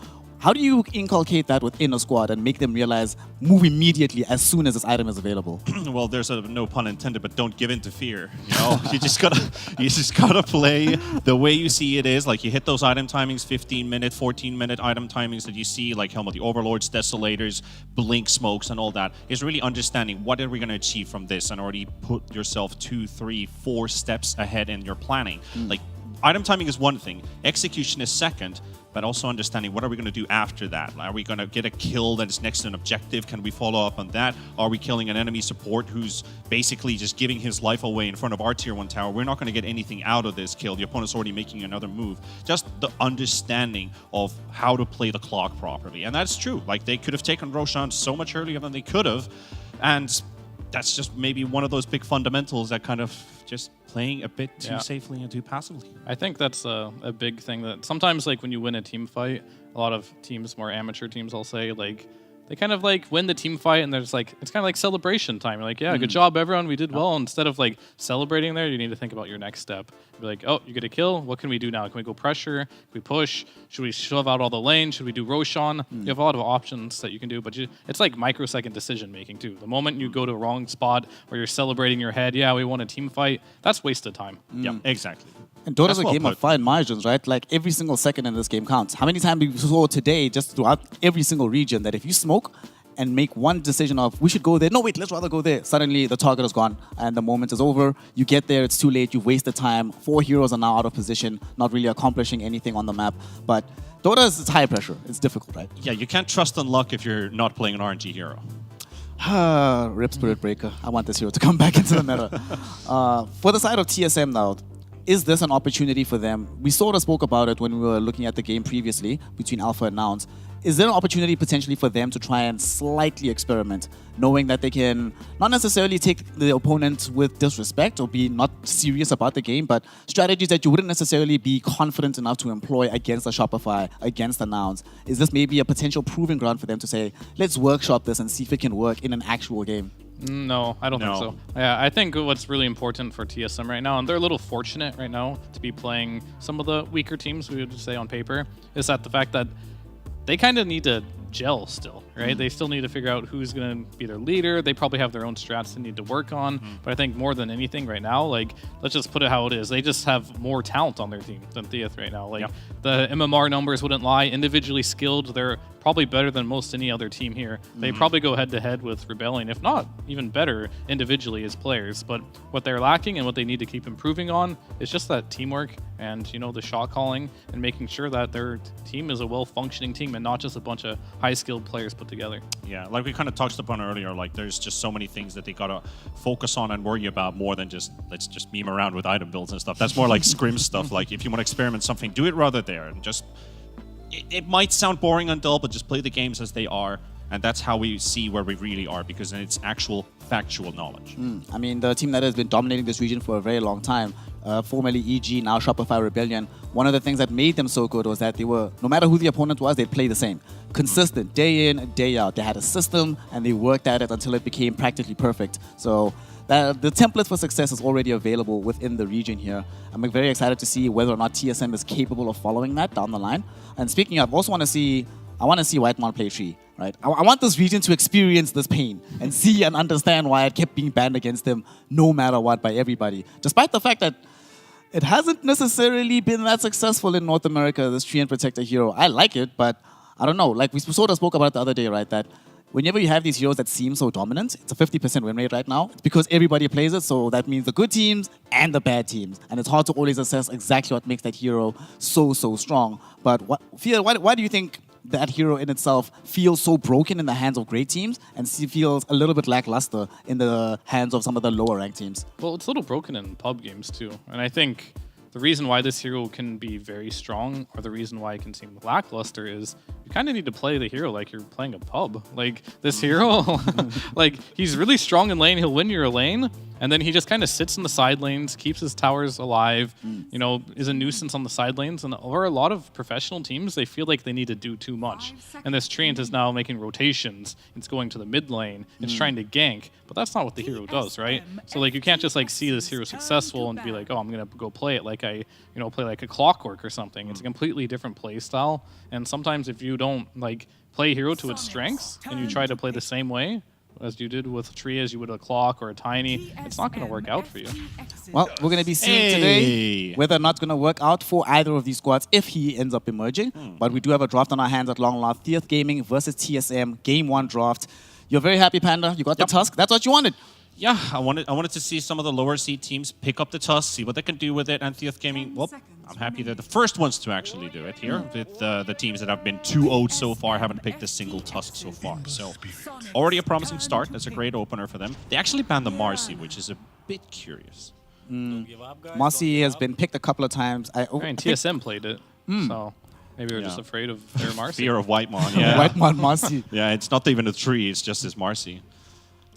how do you inculcate that within a squad and make them realize move immediately as soon as this item is available? Well, there's a no pun intended, but don't give in to fear. You know, you just gotta play the way you see it is. Like you hit those item timings, 15-minute, 14-minute item timings that you see, like Helm of the Overlords, Desolators, Blink Smokes, and all that. Is really understanding what are we going to achieve from this, and already put yourself 2, 3, 4 steps ahead in your planning. Like item timing is one thing, execution is second. But also understanding what are we going to do after that? Are we going to get a kill that is next to an objective? Can we follow up on that? Are we killing an enemy support who's basically just giving his life away in front of our tier 1 tower? We're not going to get anything out of this kill. The opponent's already making another move. Just the understanding of how to play the clock properly. And that's true. Like they could have taken Roshan so much earlier than they could have. And that's just maybe one of those big fundamentals that kind of just playing a bit too safely and too passively. I think that's a big thing that sometimes, like when you win a team fight, a lot of teams, more amateur teams, I'll say, like they kind of like win the team fight and there's like, it's kind of like celebration time. You're like, yeah, good job everyone, we did well. Instead of like celebrating there, you need to think about your next step. Be like, oh, you get a kill, what can we do now? Can we go pressure? Can we push? Should we shove out all the lanes? Should we do Roshan? You have a lot of options that you can do, but it's like microsecond decision making too. The moment you go to the wrong spot where you're celebrating your head, yeah, we won a team fight, that's wasted time. Yeah, exactly. And Dota's a game of fine margins, right? Like every single second in this game counts. How many times we saw today, just throughout every single region, that if you smoke and make one decision of, we should go there, no wait, let's rather go there, suddenly the target is gone and the moment is over. You get there, it's too late, you've wasted time. 4 heroes are now out of position, not really accomplishing anything on the map. But Dota is high pressure, it's difficult, right? Yeah, you can't trust on luck if you're not playing an RNG hero. Rip Spirit Breaker. I want this hero to come back into the meta. For the side of TSM now, is this an opportunity for them? We sort of spoke about it when we were looking at the game previously between Alpha and Nouns. Is there an opportunity potentially for them to try and slightly experiment, knowing that they can not necessarily take the opponent with disrespect or be not serious about the game, but strategies that you wouldn't necessarily be confident enough to employ against a Shopify, against the Nouns? Is this maybe a potential proving ground for them to say, let's workshop this and see if it can work in an actual game? No, I don't think so. Yeah, I think what's really important for TSM right now, and they're a little fortunate right now to be playing some of the weaker teams, we would say on paper, is that the fact that they kind of need to gel still, right? They still need to figure out who's going to be their leader. They probably have their own strats they need to work on. But I think more than anything right now, like, let's just put it how it is. They just have more talent on their team than Theath right now. Like, the MMR numbers wouldn't lie. Individually skilled, they're probably better than most any other team here. They probably go head-to-head with Rebellion, if not even better individually as players. But what they're lacking and what they need to keep improving on is just that teamwork and, you know, the shot calling and making sure that their team is a well-functioning team and not just a bunch of high-skilled players put together. Yeah, like we kind of touched upon earlier, like there's just so many things that they gotta focus on and worry about more than just let's just meme around with item builds and stuff. That's more like scrim stuff. Like if you want to experiment something, do it rather there and just it might sound boring and dull, but just play the games as they are. And that's how we see where we really are, because it's actual factual knowledge. I mean, the team that has been dominating this region for a very long time, formerly EG, now Shopify Rebellion, one of the things that made them so good was that they were, no matter who the opponent was, they'd play the same. Consistent, day in, day out. They had a system and they worked at it until it became practically perfect. So the template for success is already available within the region here. I'm very excited to see whether or not TSM is capable of following that down the line. And speaking of, I also want to see Whitemon play Tree, right? I want this region to experience this pain and see and understand why it kept being banned against them no matter what by everybody. Despite the fact that it hasn't necessarily been that successful in North America, this Tree and Protector hero. I like it, but I don't know. Like we sort of spoke about it the other day, right? That whenever you have these heroes that seem so dominant, it's a 50% win rate right now. It's because everybody plays it, so that means the good teams and the bad teams. And it's hard to always assess exactly what makes that hero so strong. But why do you think that hero in itself feels so broken in the hands of great teams and feels a little bit lackluster in the hands of some of the lower ranked teams. Well, it's a little broken in pub games too, and I think the reason why this hero can be very strong, or the reason why it can seem lackluster, is you kind of need to play the hero like you're playing a pub. Like, this hero, like, he's really strong in lane, he'll win your lane, and then he just kind of sits in the side lanes, keeps his towers alive, you know, is a nuisance on the side lanes, and over a lot of professional teams, they feel like they need to do too much. And this Treant is now making rotations, it's going to the mid lane, it's trying to gank, but that's not what the hero does, right? So, like, you can't just, like, see this hero successful and be like, oh, I'm going to go play it like play like a Clockwork or something. It's a completely different play style, and sometimes if you don't like play hero to its strengths and you try to play the same way as you did with a tree as you would a clock or a tiny, it's not going to work out for you. Well, we're going to be seeing today whether or not it's going to work out for either of these squads if he ends up emerging. But we do have a draft on our hands at long last. Theath Gaming versus TSM, Game 1 draft. You're very happy, Panda. You got the Tusk. That's what you wanted. Yeah, I wanted to see some of the lower seed teams pick up the Tusk, see what they can do with it, and Theath Gaming, well, I'm happy they're the first ones to actually do it here. With the teams that have been 2-0'd so far haven't picked a single Tusk so far. So already a promising start. That's a great opener for them. They actually banned the Marcy, which is a bit curious. Marcy has been picked a couple of times. I mean, TSM played it, so maybe we're just afraid of their Marcy. Fear of Whitemon, yeah. Whitemon Marcy. Yeah, it's not even a tree, it's just his Marcy.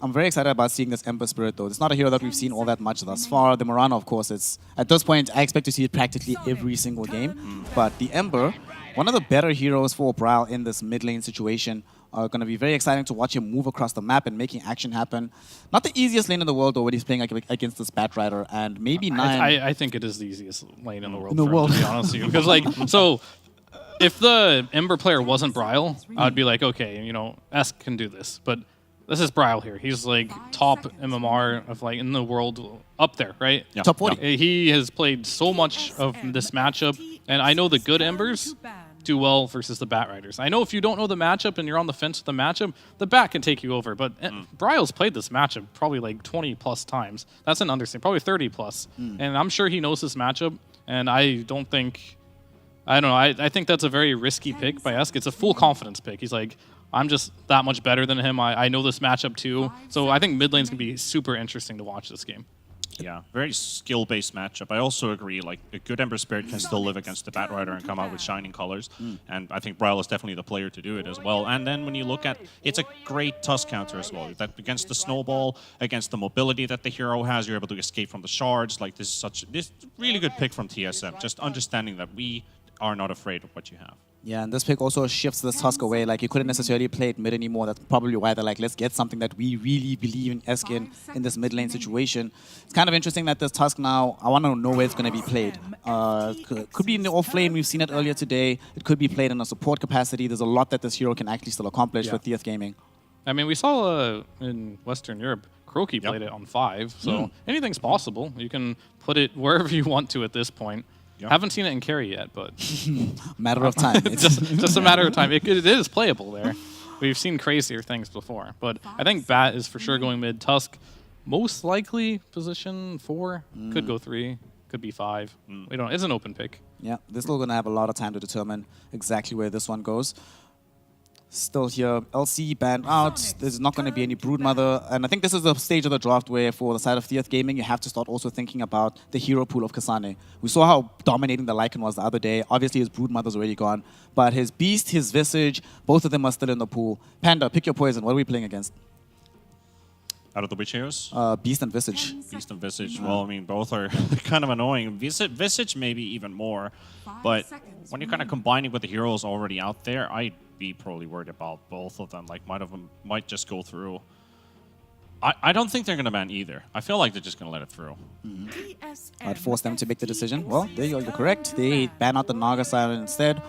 I'm very excited about seeing this Ember Spirit, though. It's not a hero that we've seen all that much thus far. The Morana, of course, it's at this point, I expect to see it practically every single game. But the Ember, one of the better heroes for Brawl in this mid lane situation, are going to be very exciting to watch him move across the map and making action happen. Not the easiest lane in the world, though, when he's playing against this Batrider, and maybe Nine. I think it is the easiest lane in the world. To be honest with you, because like so. If the Ember player wasn't Bryle, I'd be like, okay, you know, Esk can do this, but this is Bryle here. He's like top MMR of like in the world up there, right? Yeah. Top 40. He has played so much of this matchup, and I know the good Embers do well versus the Bat Riders. I know if you don't know the matchup and you're on the fence with the matchup, the Bat can take you over, but Bryle's played this matchup probably like 20 plus times. That's an understatement, probably 30 plus. And I'm sure he knows this matchup, and I don't think, I don't know, I think that's a very risky pick by Esk. It's a full confidence pick. He's like, I'm just that much better than him. I know this matchup too. So I think mid lane's going to be super interesting to watch this game. Yeah, very skill-based matchup. I also agree, like, a good Ember Spirit can still live against the Batrider and come out with shining colors. And I think Bryle is definitely the player to do it as well. And then when you look at, it's a great Tusk counter as well. That against the Snowball, against the mobility that the hero has, you're able to escape from the shards. Like, this really good pick from TSM. Just understanding that we are not afraid of what you have. Yeah, and this pick also shifts this Tusk away. Like, you couldn't necessarily play it mid anymore. That's probably why they're like, let's get something that we really believe in Esk in this mid lane situation. It's kind of interesting that this Tusk now, I want to know where it's going to be played. Could be in the off lane. We've seen it earlier today. It could be played in a support capacity. There's a lot that this hero can actually still accomplish with Theath Gaming. I mean, we saw in Western Europe, Kroki played it on 5, so anything's possible. You can put it wherever you want to at this point. Yep. Haven't seen it in carry yet, but matter of time. It's just a matter of time. It is playable there. We've seen crazier things before, but I think Bat is for sure going mid. Tusk, most likely position 4, could go 3, could be 5. We don't. It's an open pick. Yeah, they're still gonna have a lot of time to determine exactly where this one goes. Still here, LC banned out. There's not going to be any Broodmother. And I think this is the stage of the draft where for the side of Theath Gaming, you have to start also thinking about the hero pool of Kasane. We saw how dominating the Lycan was the other day. Obviously, his Broodmother's already gone. But his Beast, his Visage, both of them are still in the pool. Panda, pick your poison. What are we playing against? Out of the which heroes? Beast and Visage. Beast and Visage. Well, I mean, both are kind of annoying. Visage maybe even more. But when you're kind of combining with the heroes already out there, I'd be probably worried about both of them. Like, might just go through. I don't think they're going to ban either. I feel like they're just going to let it through. I'd force them to make the decision. Well, there you go. You're correct. They ban out the Naga Siren instead.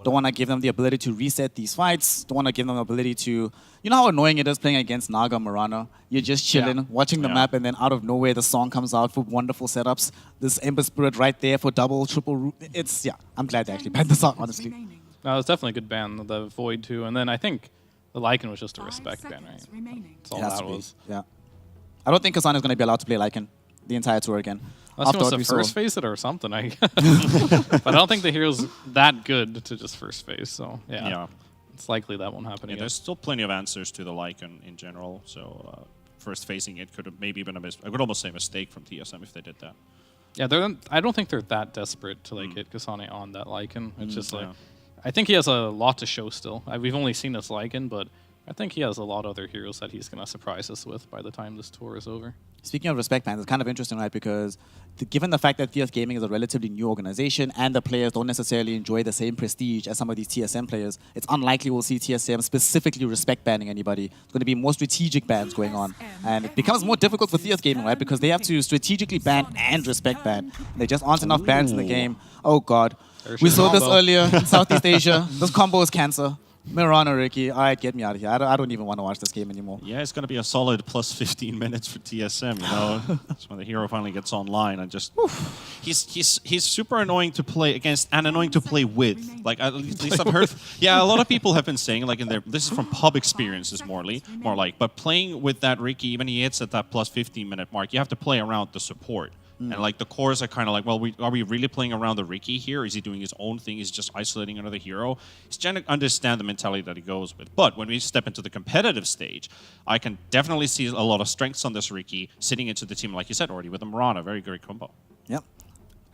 Don't want to give them the ability to reset these fights. Don't want to give them the ability to... You know how annoying it is playing against Naga Marana? You're just chilling, watching the map, and then out of nowhere, the song comes out for wonderful setups. This Ember Spirit right there for double, triple... It's... Yeah, I'm glad they actually banned this out, honestly. No, it's definitely a good ban. The Void, too. And then I think the Lycan was just a respect ban, right? That's all that was. Yeah. I don't think Kasane is going to be allowed to play Lycan the entire tour again. Unless he wants to first face it or something, I guess. But I don't think the hero's that good to just first face, so yeah. it's likely that won't happen Yeah, again. there's still plenty of answers to the Lycan in general, so first facing it could have maybe been I would almost say a mistake from TSM if they did that. Yeah, I don't think they're that desperate to like get Kasane on that Lycan. It's just like yeah. I think he has a lot to show still. We've only seen this Lycan, but I think he has a lot of other heroes that he's gonna surprise us with by the time this tour is over. Speaking of respect fans, it's kind of interesting, right? Because given the fact that TF Gaming is a relatively new organization and the players don't necessarily enjoy the same prestige as some of these TSM players, it's unlikely we'll see TSM specifically respect banning anybody. It's going to be more strategic bans going on. And it becomes more difficult for TF Gaming, right? Because they have to strategically ban and respect ban. There just aren't enough bans in the game. Oh, God. We saw this earlier in Southeast Asia. This combo is cancer. Mirana, Ricky, all right, get me out of here. I don't even want to watch this game anymore. Yeah, it's going to be a solid plus 15 minutes for TSM, you know. That's when the hero finally gets online and just... He's super annoying to play against and annoying to play with. Like, at least I've heard... Yeah, a lot of people have been saying, like, in their... This is from pub experiences, more like. But playing with that Ricky, even he hits at that plus 15-minute mark, you have to play around the support. And like the cores are kind of like, well, are we really playing around the Ricky here? Is he doing his own thing? Is he just isolating another hero? He's trying to understand the mentality that he goes with. But when we step into the competitive stage, I can definitely see a lot of strengths on this Ricky sitting into the team, like you said already, with the Mirana. Very great combo. Yep.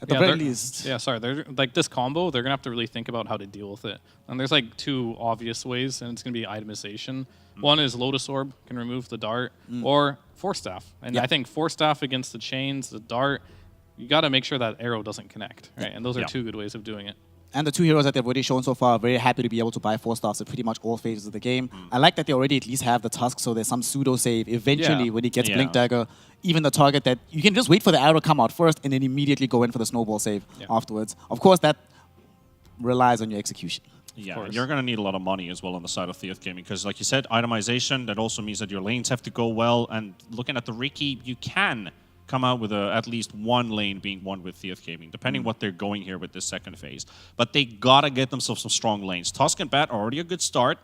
At the very least. Yeah, sorry. They're like this combo, they're going to have to really think about how to deal with it. And there's like two obvious ways, and it's going to be itemization. One is Lotus Orb, can remove the dart, or Force Staff. And I think Force Staff against the chains, the dart, you got to make sure that arrow doesn't connect, right? And those are two good ways of doing it. And the two heroes that they've already shown so far are very happy to be able to buy 4 staffs in pretty much all phases of the game. I like that they already at least have the Tusk, so there's some pseudo-save. Eventually, when he gets Blink Dagger, even the target that you can just wait for the arrow to come out first and then immediately go in for the snowball save afterwards. Of course, that relies on your execution. Yeah, you're going to need a lot of money as well on the side of TF Gaming because, like you said, itemization, that also means that your lanes have to go well. And looking at the Ricky, you can come out with at least one lane being won with TF Gaming, depending what they're going here with this second phase. But they got to get themselves some strong lanes. Tusk and Bat are already a good start,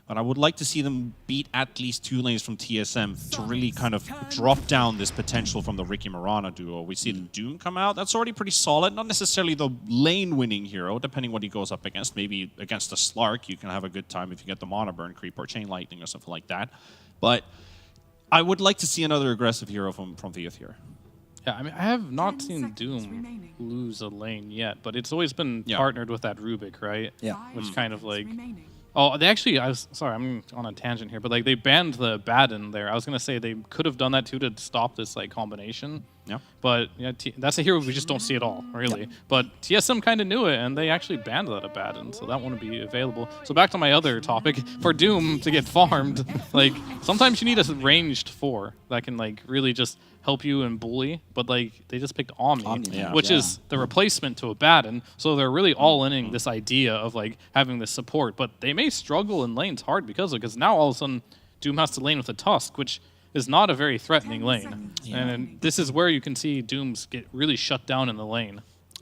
but I would like to see them beat at least 2 lanes from TSM to really kind of drop down this potential from the Ricky Mirana duo. We see the Doom come out. That's already pretty solid. Not necessarily the lane-winning hero, depending what he goes up against. Maybe against a Slark, you can have a good time if you get the Mana Burn Creep or Chain Lightning or something like that. But I would like to see another aggressive hero from Theath here. Yeah, I mean, I have not seen Doom lose a lane yet, but it's always been partnered with that Rubik, right? Yeah. Which kind of like... Oh, they actually, sorry, I'm on a tangent here, but like they banned the Baden there. I was going to say they could have done that too to stop this like combination. Yeah. But yeah, that's a hero we just don't see at all, really. But TSM kind of knew it, and they actually banned that at Baden, so that wouldn't be available. So back to my other topic, for Doom to get farmed, like sometimes you need a ranged 4 that can like really just help you and bully, but like they just picked Omni, which is the replacement to a Baden, so they're really all inning this idea of like having this support, but they may struggle in lanes hard because now all of a sudden Doom has to lane with a Tusk, which is not a very threatening lane. And this is where you can see Dooms get really shut down in the lane.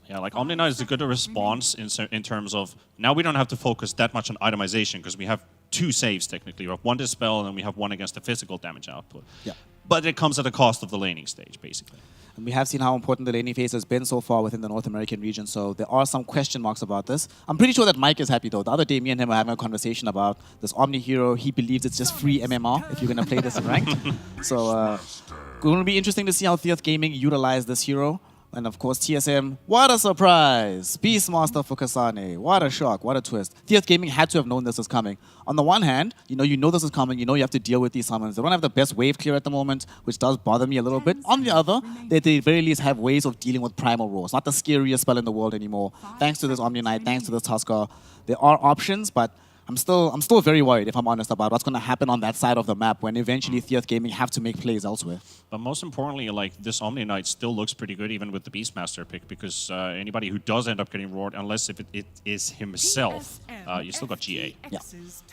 Yeah, like Omni Knight is a good response in terms of now we don't have to focus that much on itemization because we have 2 saves technically. We have 1 Dispel and then we have 1 against the physical damage output. Yeah. But it comes at the cost of the laning stage, basically. And we have seen how important the laning phase has been so far within the North American region, so there are some question marks about this. I'm pretty sure that Mike is happy, though. The other day, me and him were having a conversation about this Omni hero. He believes it's just free MMR if you're going to play this in ranked. So it's going to be interesting to see how Theath Gaming utilize this hero. And of course, TSM, what a surprise! Beastmaster for Kasane. What a shock, what a twist. Theath Gaming had to have known this was coming. On the one hand, you know this is coming, you know you have to deal with these summons. They don't have the best wave clear at the moment, which does bother me a little bit. On the other, they at the very least have ways of dealing with Primal Roar. It's not the scariest spell in the world anymore. Thanks to this Omni Knight, thanks to this Tusker. There are options, but I'm still very worried, if I'm honest, about what's going to happen on that side of the map when eventually Theath Gaming have to make plays elsewhere. But most importantly, like this Omni Knight still looks pretty good even with the Beastmaster pick because anybody who does end up getting roared, unless if it is himself, you still got GA. Yeah.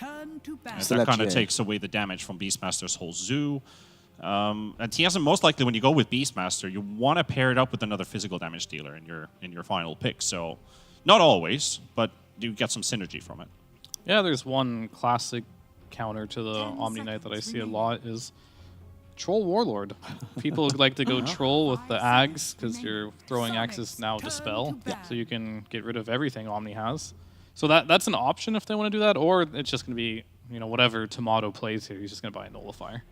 And that kind of takes away the damage from Beastmaster's whole zoo. And TSM, most likely when you go with Beastmaster, you want to pair it up with another physical damage dealer in your final pick. So not always, but you get some synergy from it. Yeah, there's one classic counter to the Omni Knight that I see a lot is Troll Warlord. People like to go Troll with the Ags because you're throwing axes now Dispel, so you can get rid of everything Omni has. So that's an option if they want to do that, or it's just going to be, whatever Tomato plays here, he's just going to buy a Nullifier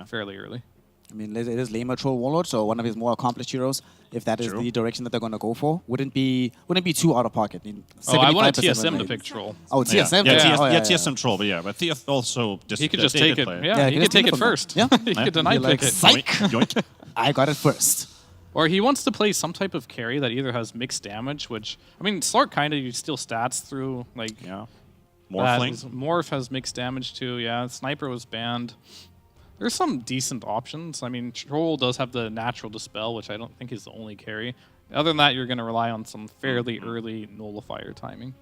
fairly early. I mean, it is Lamer Troll Warlord, so one of his more accomplished heroes. If that is the direction that they're going to go for, wouldn't be too out of pocket. I wanted TSM to pick Troll. Oh, TSM. TSM Troll, but Theoth also just he could just take it. Yeah, he could take it first. Yeah, he could deny pick it. Psych. I got it first. Or he wants to play some type of carry that either has mixed damage, which Slark kind of steal stats through Morphling. Morph has mixed damage too. Yeah, Sniper was banned. There's some decent options. I mean, Troll does have the natural dispel, which I don't think is the only carry. Other than that, you're going to rely on some fairly early Nullifier timing.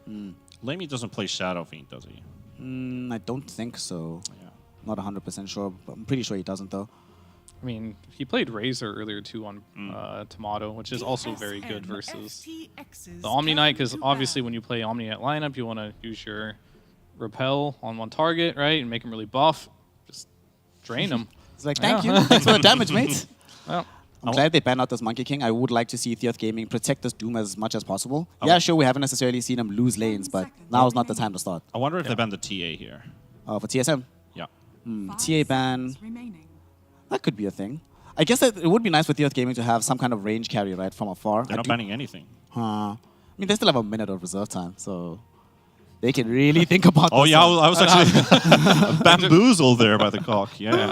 Lamy doesn't play Shadow Fiend, does he? I don't think so. Yeah. Not 100% sure, but I'm pretty sure he doesn't though. I mean, he played Razor earlier too on Tomato, which is also very good versus the Omni Knight, because obviously when you play Omni Knight lineup, you want to use your Repel on one target, right, and make him really buff. Just drain him. It's like, thank you. Thanks for the damage, mate. Well, I'm glad they banned out this Monkey King. I would like to see Theoth Gaming protect this Doom as much as possible. Yeah, sure, we haven't necessarily seen him lose lanes, but now is not the time to start. I wonder if they banned the TA here. For TSM? Yeah. TA ban. That could be a thing. I guess that it would be nice for Theoth Gaming to have some kind of range carry, right, from afar. They're not banning anything. I mean, they still have a minute of reserve time, so they can really think about this. Oh, yeah, I was actually bamboozled there by the cock. Yeah.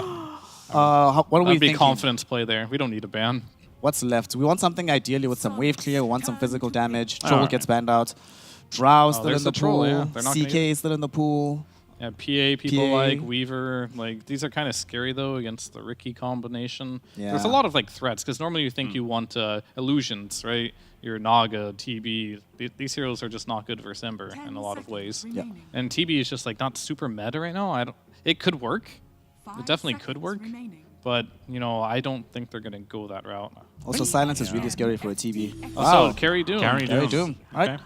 What are we that'd be thinking? confidence play there. We don't need a ban. What's left? We want something ideally with some wave clear. We want some physical damage. Troll gets banned out. Drow still in the pool. They're not CK is still in the pool. Yeah, PA people like Weaver, these are kind of scary though against the Ricky combination. Yeah. There's a lot of threats because normally you think you want illusions, right? Your Naga, TB. These heroes are just not good versus Ember in a lot of ways. Yeah. And TB is just not super meta right now. It could work. It definitely could work. But I don't think they're gonna go that route. Also, silence is really scary for a TB. Also, carry Doom. Carry Doom. All right. Okay.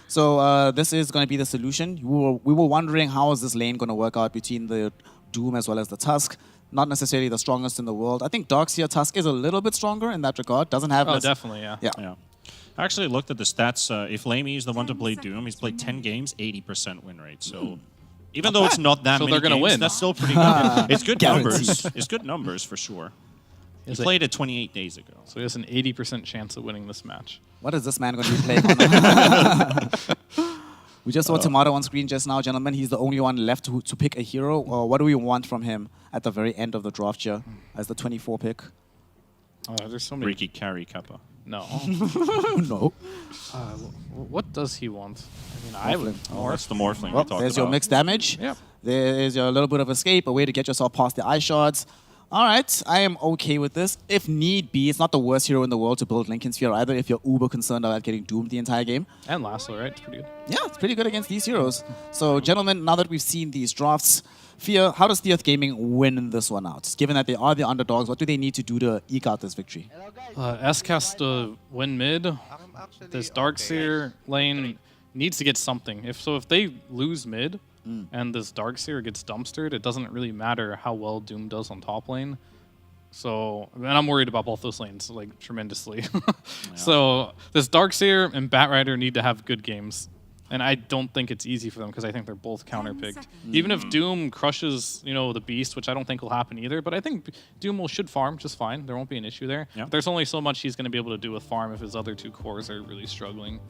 So this is going to be the solution. We were wondering how is this lane going to work out between the Doom as well as the Tusk. Not necessarily the strongest in the world. I think Darkseer Tusk is a little bit stronger in that regard. Doesn't have. Definitely, yeah. Yeah. I actually looked at the stats. If Lamy is the one to play Doom, he's played 10 games, 80% win rate. So even though it's not that many they're gonna games, win. that's still pretty good. It's good Guaranteed. numbers. It's good numbers for sure. He played it 28 days ago. So he has an 80% chance of winning this match. What is this man going to be playing on? We just saw Tomato on screen just now, gentlemen. He's the only one left to pick a hero. What do we want from him at the very end of the draft here as the 24 pick? Oh, there's so many. Ricky carry Kappa. No. No. What does he want? I would. Oh, that's the Morphling Well, we talked there's about. your mixed damage. Yep. There's your little bit of escape, a way to get yourself past the ice shards. All right, I am okay with this. If need be, it's not the worst hero in the world to build Lincoln Sphere either if you're uber concerned about getting doomed the entire game. And Laszlo, right? It's pretty good. Yeah, it's pretty good against these heroes. So, gentlemen, now that we've seen these drafts, Fear, how does Theoth Gaming win this one out? Given that they are the underdogs, what do they need to do to eke out this victory? SK has to win mid. This Darkseer lane needs to get something. If they lose mid and this Darkseer gets dumpstered, it doesn't really matter how well Doom does on top lane. So, and I'm worried about both those lanes tremendously. So this Darkseer and Batrider need to have good games. And I don't think it's easy for them because I think they're both counterpicked. Even if Doom crushes, the Beast, which I don't think will happen either, but I think Doom should farm just fine. There won't be an issue there. Yeah. There's only so much he's going to be able to do with farm if his other two cores are really struggling.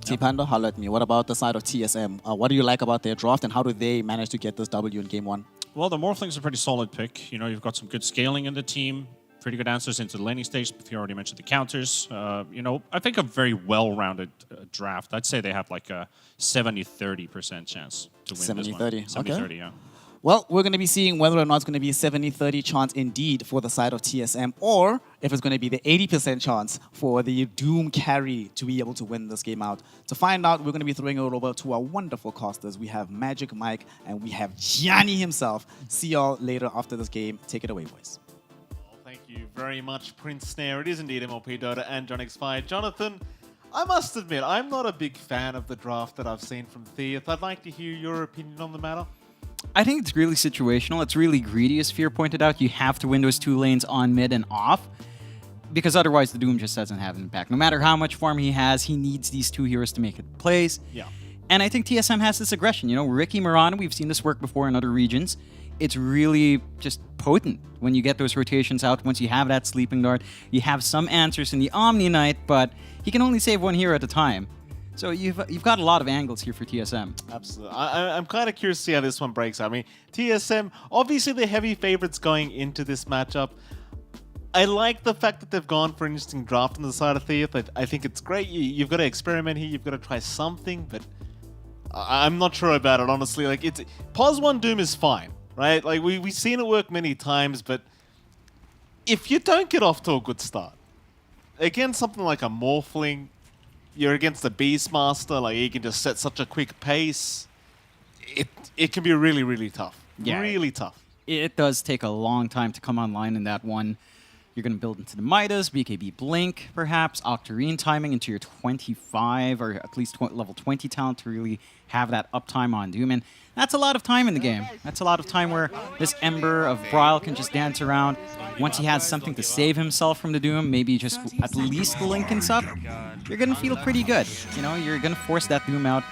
T-Panda, holla at me. What about the side of TSM? What do you like about their draft and how do they manage to get this W in game one? Well, the Morphling's a pretty solid pick. You've got some good scaling in the team. Pretty good answers into the laning stage. If you already mentioned the counters, I think a very well-rounded draft. I'd say they have like a 70-30% chance to win 70-30, this one. 70-30, okay. yeah. Well, we're going to be seeing whether or not it's going to be a 70-30 chance indeed for the side of TSM, or if it's going to be the 80% chance for the Doom carry to be able to win this game out. To find out, we're going to be throwing it over to our wonderful casters. We have Magic Mike and we have Gianni himself. See y'all later after this game. Take it away, boys. Thank you very much, Prince Snare. It is indeed MLP Dota and John X5. Jonathan, I must admit, I'm not a big fan of the draft that I've seen from Theoth. I'd like to hear your opinion on the matter. I think it's really situational. It's really greedy, as Fear pointed out. You have to win those two lanes on mid and off, because otherwise the Doom just doesn't have an impact. No matter how much farm he has, he needs these two heroes to make it plays. Yeah. And I think TSM has this aggression. You know, Ricky Murano, we've seen this work before in other regions. It's really just potent when you get those rotations out. Once you have that sleeping dart, you have some answers in the Omni Knight, but he can only save one hero at a time. So you've got a lot of angles here for TSM. Absolutely. I'm kind of curious to see how this one breaks out. I mean, TSM, obviously the heavy favorites going into this matchup. I like the fact that they've gone for an interesting draft on the side of Theath. I think it's great. You've got to experiment here. You've got to try something, but I'm not sure about it, honestly. Like, it's Pos 1 Doom is fine, right? Like, we've seen it work many times, but if you don't get off to a good start, against something like a Morphling, you're against the Beastmaster, like, you can just set such a quick pace. It can be really, really tough. Yeah. Really tough. It does take a long time to come online in that one. You're going to build into the Midas, BKB Blink, perhaps, Octarine timing into your 25 or at least level 20 talent to really have that uptime on Doom. And that's a lot of time in the game. That's a lot of time where this Ember of Bryle can just dance around. Once he has something to save himself from the Doom, maybe just at least the Linken's up, you're going to feel pretty good. You know, you're going to force that Doom out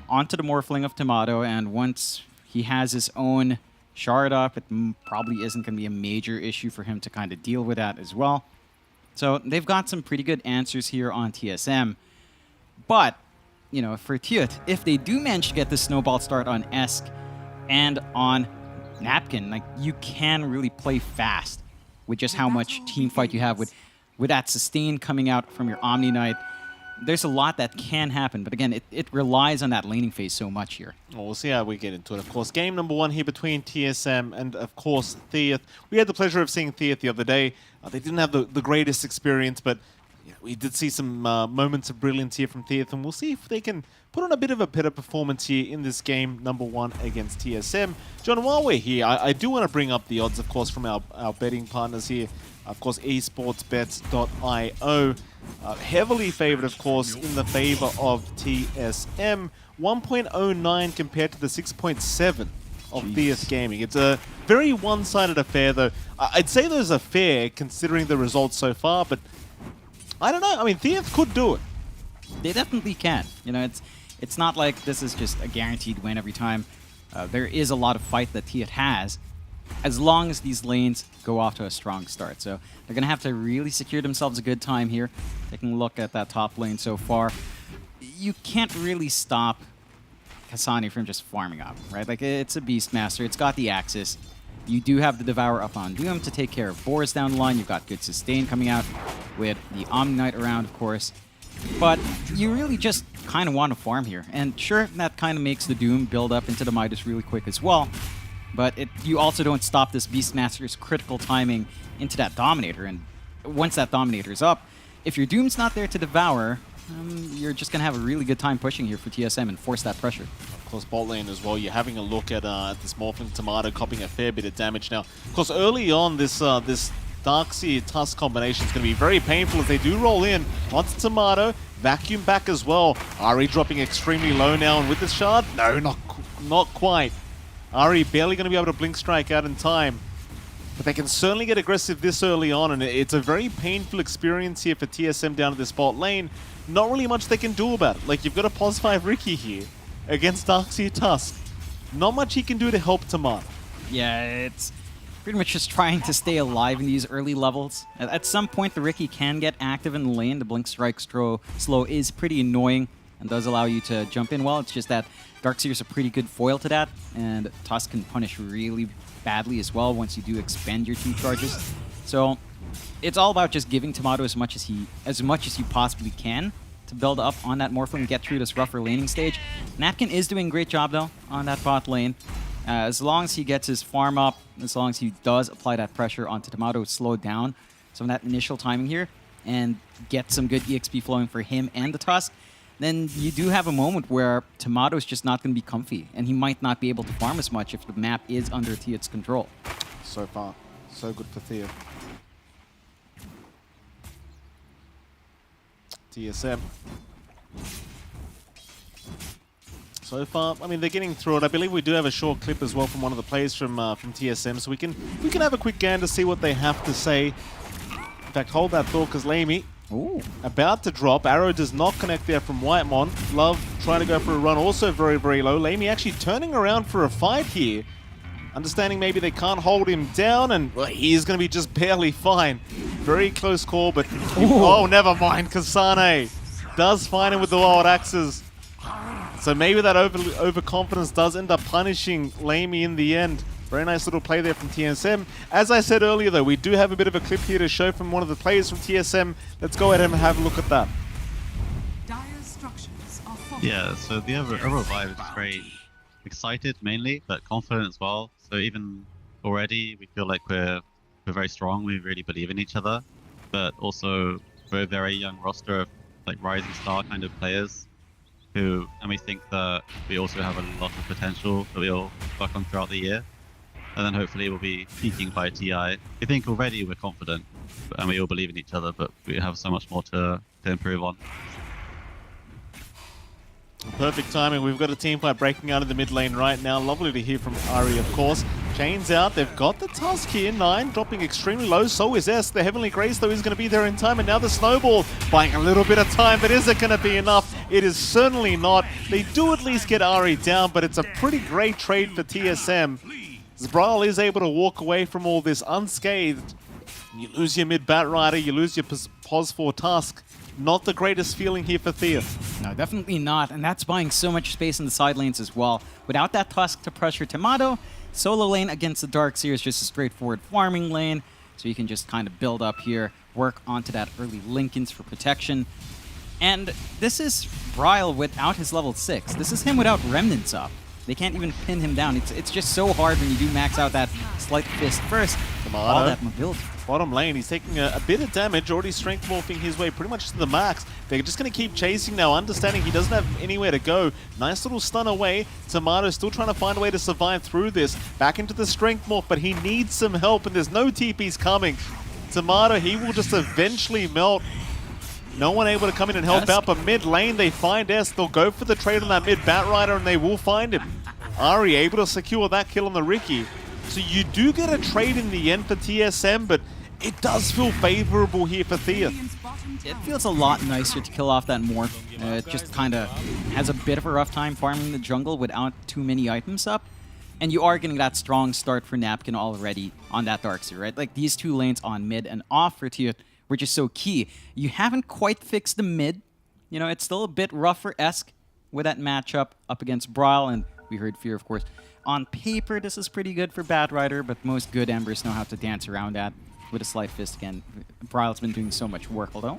onto the Morphling of Tomato, and once he has his own shard up, it probably isn't going to be a major issue for him to kind of deal with that as well. So they've got some pretty good answers here on TSM. But, you know, for Teut, if they do manage to get the snowball start on Esk and on Napkin, like, you can really play fast with just how much team fight you have with that sustain coming out from your Omni Knight. There's a lot that can happen, but again, it relies on that laning phase so much here. Well, we'll see how we get into it. Of course, game number 1 here between TSM and, of course, Theath. We had the pleasure of seeing Theath the other day. They didn't have the greatest experience, but we did see some moments of brilliance here from Theath, and we'll see if they can put on a bit of a better performance here in this game number 1 against TSM. John, while we're here, I do want to bring up the odds, of course, from our betting partners here. Of course, esportsbets.io. Heavily favored, of course, in the favor of TSM. 1.09 compared to the 6.7 of Theath Gaming. It's a very one-sided affair, though. I'd say those are fair, considering the results so far, but I don't know. I mean, Theath could do it. They definitely can. You know, it's not like this is just a guaranteed win every time. There is a lot of fight that Theath has, as long as these lanes go off to a strong start. So they're going to have to really secure themselves a good time here. Taking a look at that top lane so far, you can't really stop Kasani from just farming up, right? Like, it's a Beastmaster. It's got the Axis. You do have the Devourer up on Doom to take care of Boris down the line. You've got good sustain coming out with the Omni Knight around, of course. But you really just kind of want to farm here. And sure, that kind of makes the Doom build up into the Midas really quick as well. But you also don't stop this Beastmaster's critical timing into that Dominator. And once that Dominator is up, if your Doom's not there to devour, you're just going to have a really good time pushing here for TSM and force that pressure. Of course, bot lane as well. You're having a look at this Morphling Tomato copying a fair bit of damage now. Of course, early on, this Darkseer Tusk combination is going to be very painful as they do roll in onto Tomato. Vacuum back as well. Ari dropping extremely low now, and with the shard, no, not quite. Ari barely going to be able to Blink Strike out in time. But they can certainly get aggressive this early on, and it's a very painful experience here for TSM down at this bot lane. Not really much they can do about it. Like, you've got a Pos 5 Ricky here against Darkseer Tusk. Not much he can do to help Tomato. Yeah, it's pretty much just trying to stay alive in these early levels. At some point, the Ricky can get active in the lane. The Blink Strike slow is pretty annoying and does allow you to jump in well. It's just that Darkseer's a pretty good foil to that, and Tusk can punish really badly as well once you do expend your 2 charges. So it's all about just giving Tomato as much as you possibly can to build up on that Morphling and get through this rougher laning stage. Napkin is doing a great job, though, on that bot lane. As long as he gets his farm up, as long as he does apply that pressure onto Tomato, slow down some of that initial timing here, and get some good EXP flowing for him and the Tusk, then you do have a moment where Tomato's just not going to be comfy, and he might not be able to farm as much if the map is under Theath's control. So far, so good for Theath. TSM. So far, I mean, they're getting through it. I believe we do have a short clip as well from one of the players from TSM, so we can have a quick gander to see what they have to say. In fact, hold that thought, because Lamey Ooh. About to drop. Arrow does not connect there from Whitemon. Love trying to go for a run, also very, very low. Lamey actually turning around for a fight here. Understanding maybe they can't hold him down, and well, he's going to be just barely fine. Very close call, but... Oh, never mind. Kasane does find him with the wild axes. So maybe that overconfidence does end up punishing Lamey in the end. Very nice little play there from TSM. As I said earlier, though, we do have a bit of a clip here to show from one of the players from TSM. Let's go ahead and have a look at that. Dire's structures are fortified. Yeah, so the overall vibe is just very excited mainly, but confident as well. So even already, we feel like we're very strong. We really believe in each other, but also we're a very young roster of like rising star kind of players and we think that we also have a lot of potential that we'll work on throughout the year. And then hopefully we'll be peaking by TI. I think already we're confident and we all believe in each other, but we have so much more to improve on. Perfect timing. We've got a team fight breaking out in the mid lane right now. Lovely to hear from Ari, of course. Chains out. They've got the Tusk here. 9 dropping extremely low. So is S. The Heavenly Grace, though, is going to be there in time. And now the Snowball buying a little bit of time. But is it going to be enough? It is certainly not. They do at least get Ari down, but it's a pretty great trade for TSM. Zbrail is able to walk away from all this unscathed. You lose your mid Bat Rider. You lose your Pos 4 Tusk. Not the greatest feeling here for Thea. No, definitely not. And that's buying so much space in the side lanes as well. Without that Tusk to pressure Tomato, solo lane against the Darkseer is just a straightforward farming lane. So you can just kind of build up here, work onto that early Linken's for protection. And this is Bryle without his level 6. This is him without Remnants up. They can't even pin him down. It's just so hard when you do max out that Slight Fist first. All that mobility. Bottom lane, he's taking a bit of damage, already strength morphing his way pretty much to the max. They're just going to keep chasing now, understanding he doesn't have anywhere to go. Nice little stun away. Tomato still trying to find a way to survive through this. Back into the strength morph, but he needs some help, and there's no TPs coming. Tomato, he will just eventually melt. No one able to come in and help out, but mid lane they find S. They'll go for the trade on that mid Bat Rider, and they will find him. Ari able to secure that kill on the Riki. So you do get a trade in the end for TSM, but it does feel favorable here for Thea. It feels a lot nicer to kill off that Morph. It just kind of has a bit of a rough time farming the jungle without too many items up. And you are getting that strong start for Napkin already on that Darkseer, right? Like these two lanes on mid and off for Thea were just so key. You haven't quite fixed the mid. You know, it's still a bit rougher-esque with that matchup up against Bryle, and we heard Fear, of course. On paper, this is pretty good for Bat Rider, but most good Embers know how to dance around that with a Slight Fist again. Bryle's been doing so much work, although.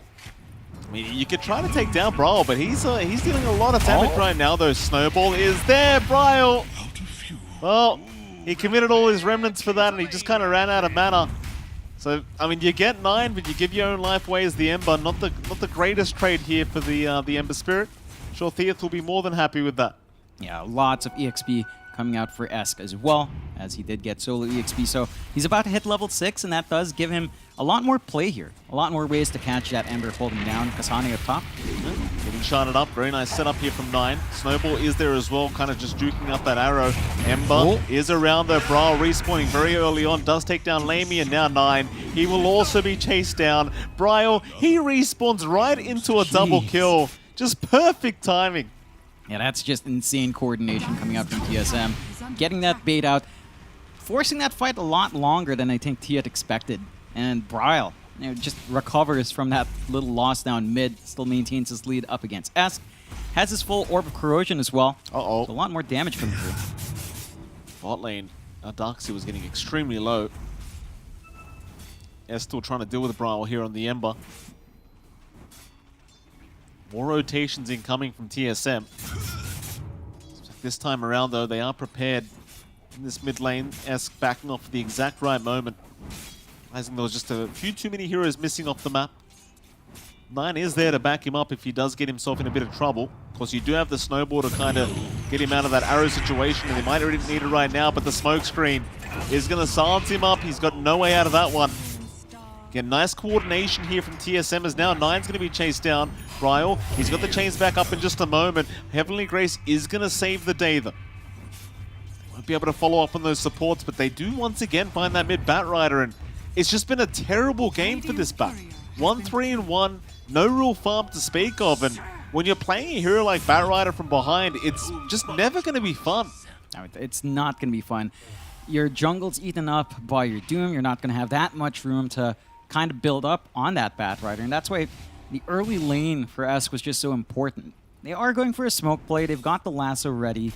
I mean, you could try to take down Bryle, but he's dealing a lot of damage right now, though. Snowball is there, Bryle! Well, he committed all his remnants for that, and he just kind of ran out of mana. So, I mean, you get 9, but you give your own life away as the Ember. Not the greatest trade here for the Ember Spirit. Sure, Theath will be more than happy with that. Yeah, lots of EXP coming out for Esk as well, as he did get solo EXP. So he's about to hit level 6, and that does give him a lot more play here. A lot more ways to catch that Ember holding down. Kasane up top. Getting shotted up. Very nice setup here from 9. Snowball is there as well, kind of just juking up that arrow. Ember is around though. Bryle respawning very early on. Does take down Lamey, and now 9. He will also be chased down. Bryle, he respawns right into a double kill. Just perfect timing. Yeah, that's just insane coordination coming out from TSM. Getting that bait out, forcing that fight a lot longer than I think T had expected. And Bryle, you know, just recovers from that little loss down mid, still maintains his lead up against Esk. Has his full Orb of Corrosion as well. So a lot more damage coming through. Bot lane, Darkseer was getting extremely low. Esk still trying to deal with Bryle here on the Ember. More rotations incoming from TSM. This time around, though, they are prepared in this mid lane. Esk backing off at the exact right moment. Realizing there was just a few too many heroes missing off the map. 9 is there to back him up if he does get himself in a bit of trouble. Of course, you do have the Snowball to kind of get him out of that arrow situation, and they might already need it right now, but the smoke screen is going to silence him up. He's got no way out of that one. Again, nice coordination here from TSM as now 9's going to be chased down. Bryle, he's got the chains back up in just a moment. Heavenly Grace is going to save the day, though. They won't be able to follow up on those supports, but they do once again find that mid Bat Rider, and it's just been a terrible game for this Bat. 1-3-1, no real farm to speak of. And when you're playing a hero like Batrider from behind, it's just never going to be fun. No, it's not going to be fun. Your jungle's eaten up by your Doom. You're not going to have that much room to kind of build up on that Batrider. And that's why the early lane for Esk was just so important. They are going for a smoke play. They've got the lasso ready.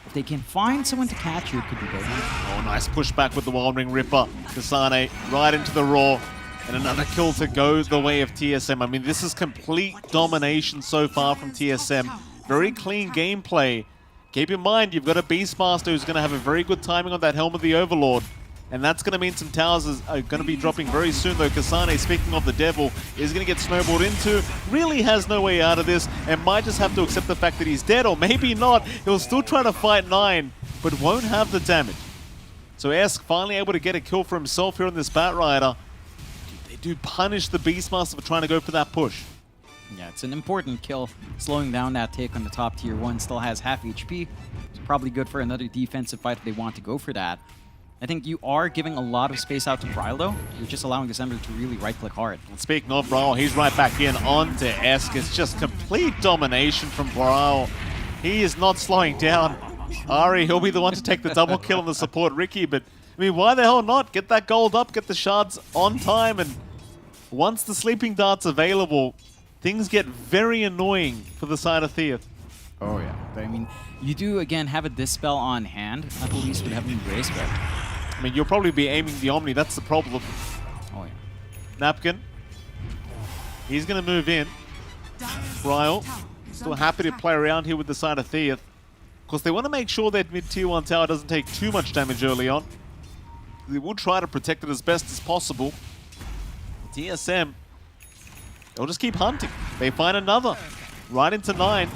If they can find someone to catch you, it could be good. Oh, nice pushback with the Wild Ring Ripper. Kasane right into the Raw. And another kill to go the way of TSM. I mean, this is complete domination so far from TSM. Very clean gameplay. Keep in mind, you've got a Beastmaster who's going to have a very good timing on that Helm of the Overlord. And that's going to mean some towers are going to be dropping very soon, though. Kasane, speaking of the devil, is going to get snowballed into. Really has no way out of this and might just have to accept the fact that he's dead, or maybe not. He'll still try to fight 9, but won't have the damage. So Esk finally able to get a kill for himself here on this Batrider. They do punish the Beastmaster for trying to go for that push. Yeah, it's an important kill. Slowing down that take on the top tier 1, still has half HP. It's probably good for another defensive fight if they want to go for that. I think you are giving a lot of space out to Bryle, though. You're just allowing December to really right-click hard. And speaking of Bryle, he's right back in onto Esk. It's just complete domination from Bryle. He is not slowing down. Ari, he'll be the one to take the double kill on the support Ricky, but I mean, why the hell not? Get that gold up, get the shards on time, and once the sleeping dart's available, things get very annoying for the side of Theath. Oh, yeah. But, I mean, you do, again, have a Dispel on hand. At least would have an Embrace, but... I mean, you'll probably be aiming the Omni. That's the problem. Oh, yeah. Napkin. He's going to move in. Bryle. Still happy to play around here with the side of Theath. Of course, they want to make sure that mid-tier 1 tower doesn't take too much damage early on. They will try to protect it as best as possible. TSM, they'll just keep hunting. They find another. Right into 9.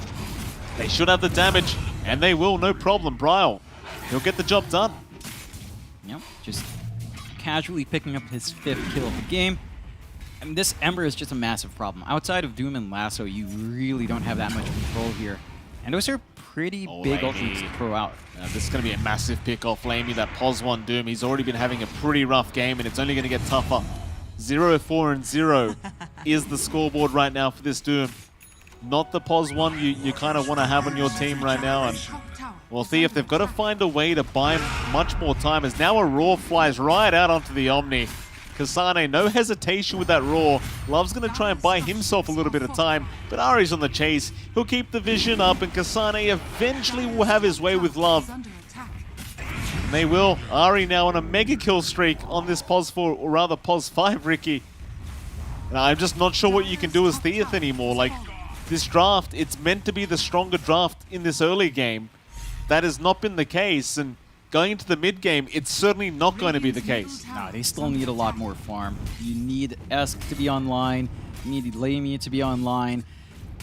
They should have the damage, and they will, no problem. Bryle, he'll get the job done. Yep, just casually picking up his 5th kill of the game. I mean, this Ember is just a massive problem. Outside of Doom and Lasso, you really don't have that much control here. And those are pretty big ultimates to throw out. This is going to be a massive pick off Lamey, that Pos 1 Doom. He's already been having a pretty rough game, and it's only going to get tougher. 0-4-0 is the scoreboard right now for this Doom. Not the Pos 1 you kind of want to have on your team right now. And well, Theath, they've got to find a way to buy much more time, as now a Roar flies right out onto the Omni. Kasane, no hesitation with that Roar. Love's going to try and buy himself a little bit of time, but Ari's on the chase. He'll keep the vision up, and Kasane eventually will have his way with Love. And they will. Ari now on a mega kill streak on this Pos 4, or rather Pos 5, Ricky. And I'm just not sure what you can do as Theath anymore. Like, this draft, it's meant to be the stronger draft in this early game. That has not been the case, and going into the mid game, it's certainly not going to be the case. Nah, they still need a lot more farm. You need Esk to be online. You need Lamey to be online.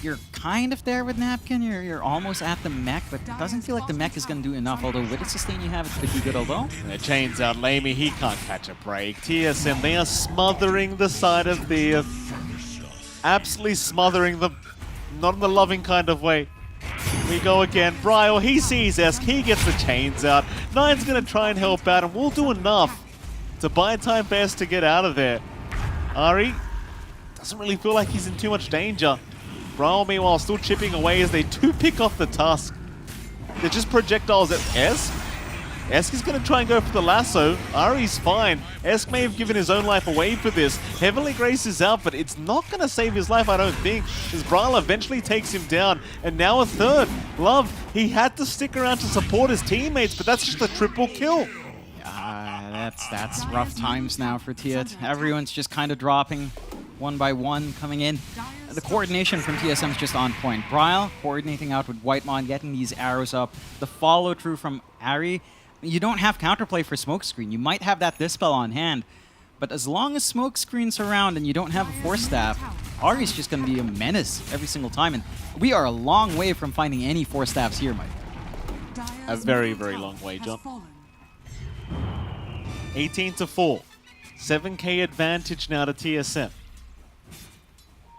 You're kind of there with Napkin. You're almost at the mech, but it doesn't feel like the mech is going to do enough. Although with the sustain you have, it could be good. Although the chains out, Lamey, he can't catch a break. TSM, they are smothering the side of Theath. Absolutely smothering them. Not in the loving kind of way. We go again. Bryle, he sees Esk. He gets the chains out. Nine's going to try and help out, and we'll do enough to buy time for Esk to get out of there. Ari doesn't really feel like he's in too much danger. Bryle, meanwhile, still chipping away as they do pick off the tusk. They're just projectiles at Esk. Esk is going to try and go for the lasso. Ari's fine. Esk may have given his own life away for this. Heavenly Grace is out, but it's not going to save his life, I don't think, as Bryle eventually takes him down. And now a third. Love, he had to stick around to support his teammates, but that's just a triple kill. that's rough times now for Theath. Everyone's just kind of dropping one by one, coming in. The coordination from TSM is just on point. Bryle coordinating out with Whitemon, getting these arrows up. The follow-through from Ari. You don't have counterplay for Smokescreen. You might have that Dispel on hand, but as long as Smokescreen's around and you don't have a Force Staff, Ari's just going to be a menace every single time, and we are a long way from finding any Force Staffs here, Mike. A very, very long way, John. 18-4. 7k advantage now to TSM.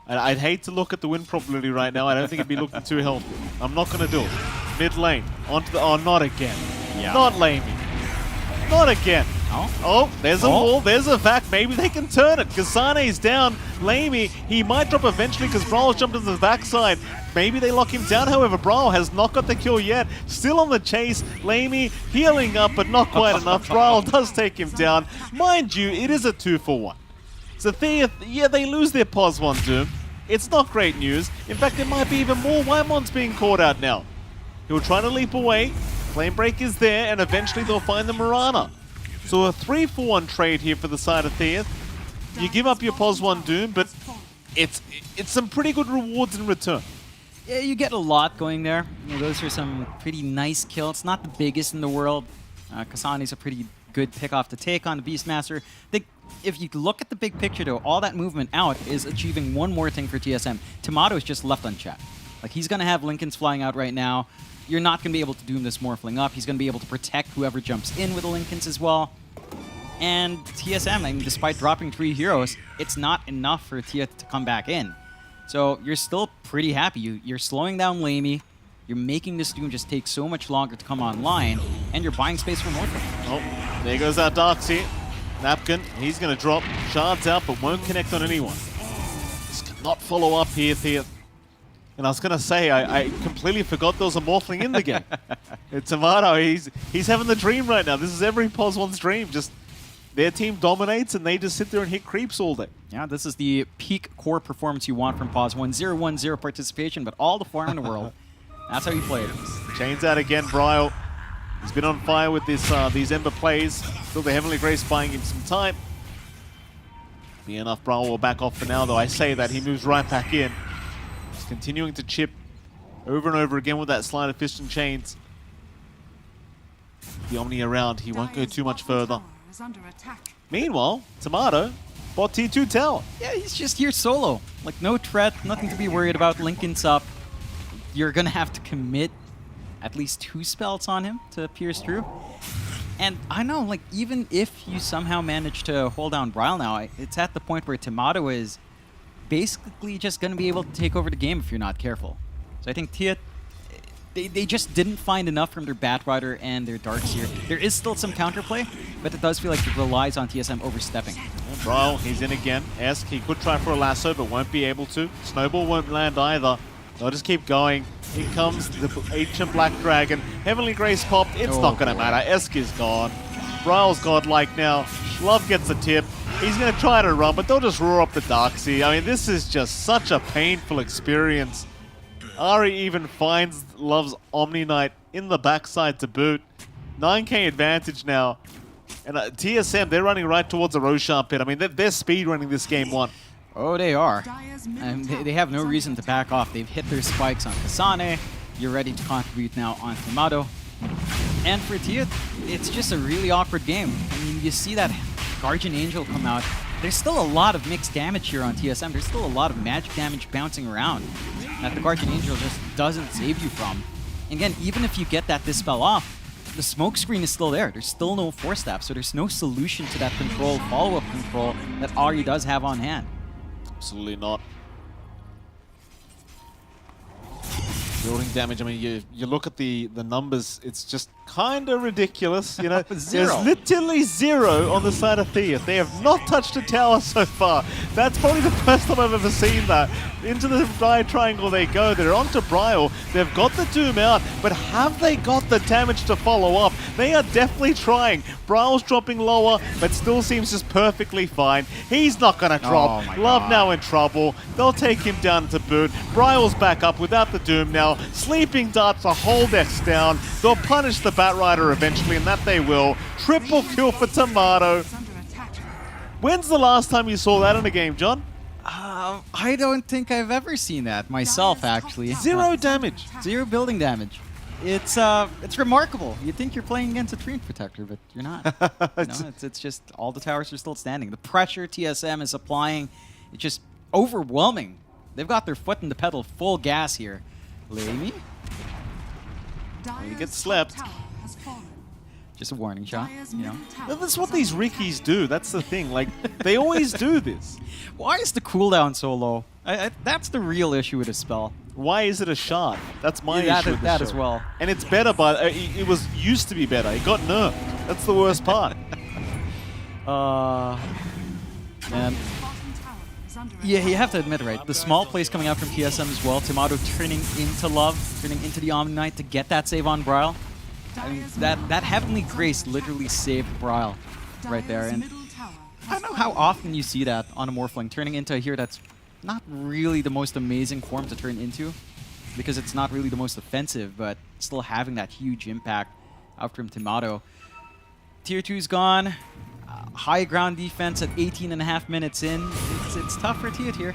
I'd hate to look at the win probability right now. I don't think it'd be looking too healthy. I'm not going to do it. Mid lane. Onto the... Oh, not again. Yeah. Not Lamey. Not again. Oh, there's a wall, there's a vac, maybe they can turn it. Kasane's down, Lamey, he might drop eventually because Brawl jumped into the backside. Maybe they lock him down, however, Brawl has not got the kill yet. Still on the chase, Lamey healing up, but not quite enough. Brawl does take him down. Mind you, it is a 2-for-1. So yeah, they lose their pos 1 Doom. It's not great news. In fact, there might be even more Wymon's being caught out now. He'll try to leap away. Flame Break is there, and eventually they'll find the Mirana. So a 3-for-1 trade here for the side of Theath. You give up your pos 1 Doom, but it's some pretty good rewards in return. Yeah, you get a lot going there. You know, those are some pretty nice kills. It's not the biggest in the world. Kasane's a pretty good pick off to take on the Beastmaster. If you look at the big picture, though, all that movement out is achieving one more thing for TSM. Tomato is just left unchecked. Like, he's going to have Lincolns flying out right now. You're not going to be able to doom this morphling up. He's going to be able to protect whoever jumps in with the Lincolns as well. And TSM, I mean, despite dropping 3 heroes, it's not enough for Theath to come back in. So you're still pretty happy. You're slowing down Lamey. You're making this Doom just take so much longer to come online, and you're buying space for Morphling. Oh, there goes our Darkseer. Napkin, he's going to drop. Shards out, but won't connect on anyone. Just cannot follow up here, Theath. And I was going to say, I completely forgot there was a Morphling in the game. Tomato, he's having the dream right now. This is every pos 1's dream. Just their team dominates, and they just sit there and hit creeps all day. Yeah, this is the peak core performance you want from pos 1. 0-1-0 participation, but all the farm in the world. That's how you play it. Chains out again, Bryle. He's been on fire with this these Ember plays. Still the Heavenly Grace buying him some time. Be enough, Bryle will back off for now, though. I say that, he moves right back in. He's continuing to chip over and over again with that slide of fist and chains. The Omni around, he won't go too much further. Meanwhile, Tomato bought T2 tower. Yeah, he's just here solo. Like, no threat, nothing to be worried about. Lincoln's up. You're going to have to commit at least 2 spells on him to pierce through. And I know, like, even if you somehow manage to hold down Bryle now, it's at the point where Tomato is basically just going to be able to take over the game if you're not careful. So I think Theath, they just didn't find enough from their Batrider and their Darkseer. There is still some counterplay, but it does feel like it relies on TSM overstepping. Bryle, he's in again. Esk, he could try for a lasso, but won't be able to. Snowball won't land either. They'll just keep going. Here comes the ancient Black Dragon. Heavenly Grace popped. It's not going to matter. Esk is gone. Bryle's godlike now. Love gets a tip. He's going to try to run, but they'll just roar up the Darkseer. I mean, this is just such a painful experience. Ari even finds Love's Omni Knight in the backside to boot. 9k advantage now. And TSM, they're running right towards the Roshan pit. I mean, they're speed running this game 1. Oh, they are. And they have no reason to back off. They've hit their spikes on Kasane. You're ready to contribute now on Tomato. And for Theath, it's just a really awkward game. I mean, you see that Guardian Angel come out. There's still a lot of mixed damage here on TSM. There's still a lot of magic damage bouncing around that the Guardian Angel just doesn't save you from. And again, even if you get that Dispel off, the smoke screen is still there. There's still no Force Staff, so there's no solution to that control, follow-up control that Ari does have on hand. Absolutely not. Building damage, I mean, you look at the numbers, it's just kind of ridiculous, you know. There's literally 0 on the side of Theath. They have not touched a tower so far. That's probably the first time I've ever seen that. Into the Dire Triangle they go. They're onto Bryle. They've got the Doom out, but have they got the damage to follow up? They are definitely trying. Bryle's dropping lower, but still seems just perfectly fine. He's not going to drop. Love now in trouble. They'll take him down to boot. Bryle's back up without the Doom now. Sleeping Darts to hold X down. They'll punish the Batrider eventually, and that they will. Triple kill for Tomato. When's the last time you saw that in a game, John? I don't think I've ever seen that myself, actually. 0 damage. 0 building damage. It's remarkable. You'd think you're playing against a Treant Protector, but you're not. No, it's just all the towers are still standing. The pressure TSM is applying, it's just overwhelming. They've got their foot in the pedal, full gas here. Lamey? He gets slept. Just a warning shot, you know. That's what these Rickies do. That's the thing. Like, they always do this. Why is the cooldown so low? That's the real issue with a spell. Why is it a shard? That's my issue with that as well. And it's better, but it was used to be better. It got nerfed. That's the worst part. Man. Yeah, you have to admit, right? The small plays coming out from TSM as well. Tomato turning into Love, turning into the Omni Knight to get that save on Bryle. I mean, that Heavenly Grace literally saved Bryle right there. And I don't know how often you see that on a Morphling, turning into a hero that's not really the most amazing form to turn into, because it's not really the most offensive, but still having that huge impact out from Tomato. Tier 2's gone. High ground defense at 18.5 minutes in. It's tough for Tier here.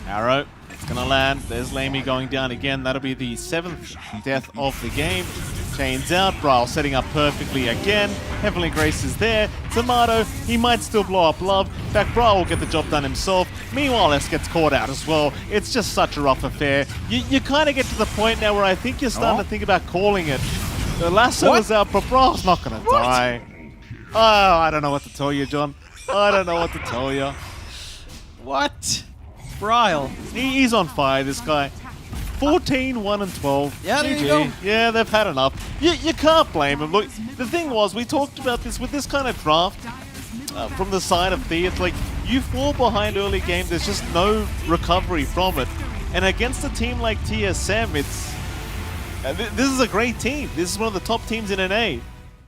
Arrow, it's going to land. There's Lamy going down again. That'll be the 7th death of the game. Chains out. Bryle setting up perfectly again. Heavenly Grace is there. Tomato, he might still blow up Love. In fact, Bryle will get the job done himself. Meanwhile, S gets caught out as well. It's just such a rough affair. You kind of get to the point now where I think you're starting to think about calling it. The lasso is out, but Bryle's not going to die. Oh, I don't know what to tell you, John. I don't know what to tell you. What? Bryle. He's on fire, this guy. 14, 1, and 12. Yeah, there GG. you go. Yeah, they've had enough. You can't blame him. Look, the thing was, we talked about this with this kind of draft from the side of Thea. It's like, you fall behind early game, there's just no recovery from it. And against a team like TSM, it's... this is a great team. This is one of the top teams in NA.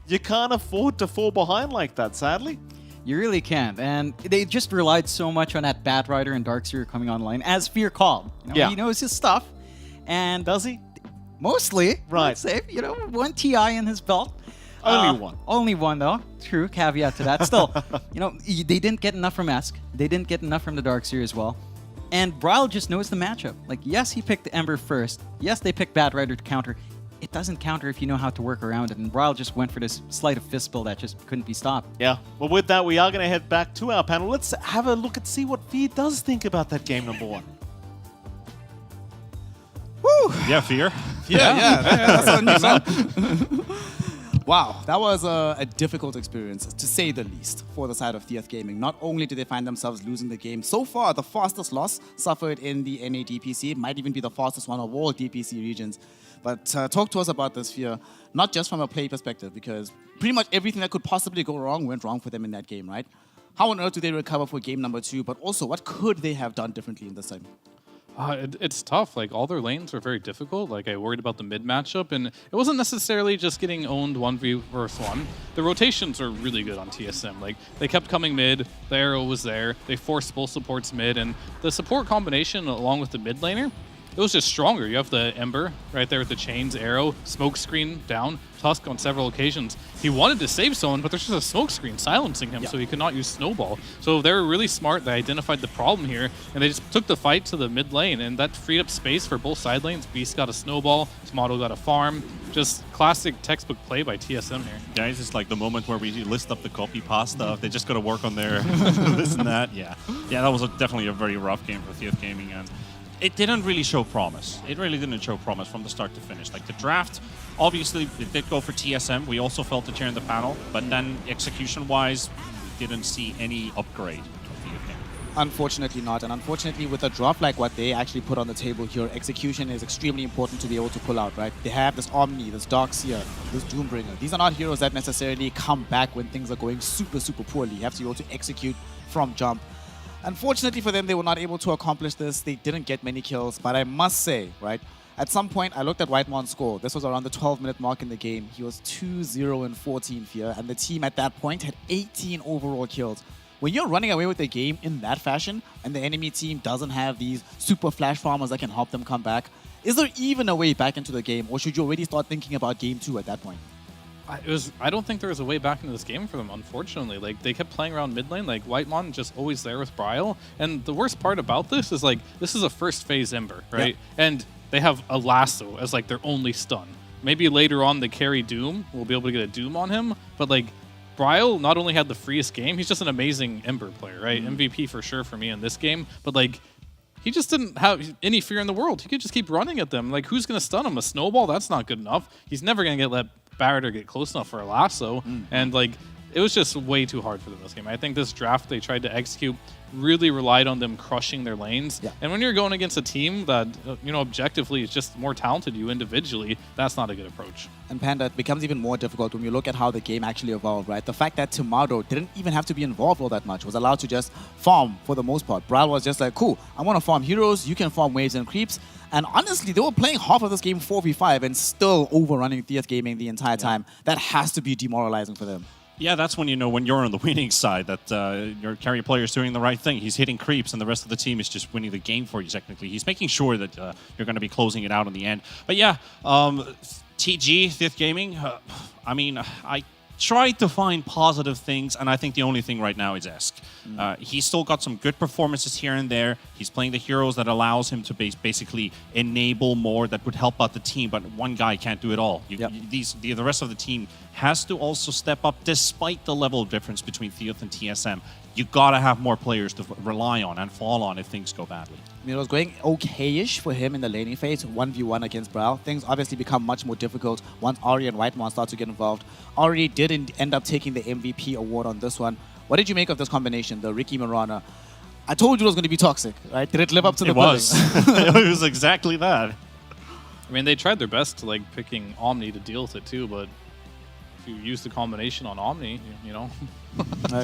You can't afford to fall behind like that, sadly. You really can't. And they just relied so much on that Batrider and Darkseer coming online, as Fear called. You know, Yeah. He knows his stuff. And does he? Mostly. Right. I'd say, you know, 1 TI in his belt. Only one. Only one, though. True. Caveat to that. Still, you know, they didn't get enough from Esk. They didn't get enough from the Darkseer as well. And Bryle just knows the matchup. Like, yes, he picked Ember first. Yes, they picked Batrider to counter. It doesn't counter if you know how to work around it, and Bryle just went for this sleight of fist spill that just couldn't be stopped. Yeah, well, with that, we are going to head back to our panel. Let's have a look and see what Fear does think about that game number 1. Woo! Yeah, Fear. Yeah, that's on you, man. Wow, that was a difficult experience, to say the least, for the side of TF Gaming. Not only did they find themselves losing the game, so far the fastest loss suffered in the NA DPC. It might even be the fastest one of all DPC regions. But talk to us about this, Fear, not just from a play perspective, because pretty much everything that could possibly go wrong went wrong for them in that game, right? How on earth do they recover for game number 2? But also, what could they have done differently in this time? It's tough. Like, all their lanes were very difficult. Like, I worried about the mid matchup, and it wasn't necessarily just getting owned 1v versus 1. The rotations are really good on TSM. Like, they kept coming mid, the arrow was there, they forced both supports mid, and the support combination along with the mid laner, it was just stronger. You have the Ember right there with the chains, arrow, smoke screen down, Tusk on several occasions. He wanted to save someone, but there's just a smoke screen silencing him, so he could not use Snowball. So they were really smart. They identified the problem here, and they just took the fight to the mid lane, and that freed up space for both side lanes. Beast got a Snowball, Tomato got a farm. Just classic textbook play by TSM here. Yeah, it's just like the moment where we list up the copy pass stuff. They just got to work on their this and that. Yeah, that was definitely a very rough game for TF Gaming, and it didn't really show promise. It really didn't show promise from the start to finish. Like, the draft, obviously, it did go for TSM. We also felt it here in the panel, but then execution-wise, we didn't see any upgrade. Unfortunately not, and unfortunately with a draft like what they actually put on the table here, execution is extremely important to be able to pull out, right? They have this Omni, this Darkseer, this Doombringer. These are not heroes that necessarily come back when things are going super, super poorly. You have to be able to execute from jump. Unfortunately for them, they were not able to accomplish this. They didn't get many kills, but I must say, right, at some point, I looked at Whitemon's score. This was around the 12-minute mark in the game. He was 2-0-14 Fear, and the team at that point had 18 overall kills. When you're running away with the game in that fashion, and the enemy team doesn't have these super flash farmers that can help them come back, is there even a way back into the game, or should you already start thinking about game 2 at that point? I don't think there was a way back into this game for them, unfortunately. Like, they kept playing around mid lane, like Whitemon just always there with Bryle. And the worst part about this is, like, this is a first phase Ember, right? Yeah. And they have a lasso as like their only stun. Maybe later on they carry Doom, we'll be able to get a Doom on him, but like Bryle not only had the freest game, he's just an amazing Ember player, right? MVP for sure for me in this game, but like he just didn't have any fear in the world. He could just keep running at them. Like, who's going to stun him? A Snowball? That's not good enough. He's never going to let Barretter get close enough for a lasso. And like it was just way too hard for them this game. I think this draft they tried to execute really relied on them crushing their lanes. Yeah. And when you're going against a team that, objectively is just more talented than you individually, that's not a good approach. And Panda, it becomes even more difficult when you look at how the game actually evolved, right? The fact that Tomato didn't even have to be involved all that much, was allowed to just farm for the most part. Brawl was just like, cool, I want to farm heroes, you can farm waves and creeps. And honestly, they were playing half of this game 4v5 and still overrunning Theath Gaming the entire time. That has to be demoralizing for them. Yeah, that's when you know when you're on the winning side that your carry player is doing the right thing. He's hitting creeps and the rest of the team is just winning the game for you technically. He's making sure that you're going to be closing it out in the end. But yeah, TG, Theath Gaming, I tried to find positive things, and I think the only thing right now is Esk. He's still got some good performances here and there. He's playing the heroes that allows him to basically enable more that would help out the team, but one guy can't do it all. The rest of the team has to also step up despite the level difference between Theath and TSM. You gotta have more players to rely on and fall on if things go badly. It was going okay-ish for him in the laning phase, 1v1 against Brawl. Things obviously become much more difficult once Ari and Whitemon start to get involved. Ari did end up taking the MVP award on this one. What did you make of this combination, the Ricky Marana? I told you it was going to be toxic, right? Did it live up to the billing? It was exactly that. I mean, they tried their best to picking Omni to deal with it too, but if you use the combination on Omni,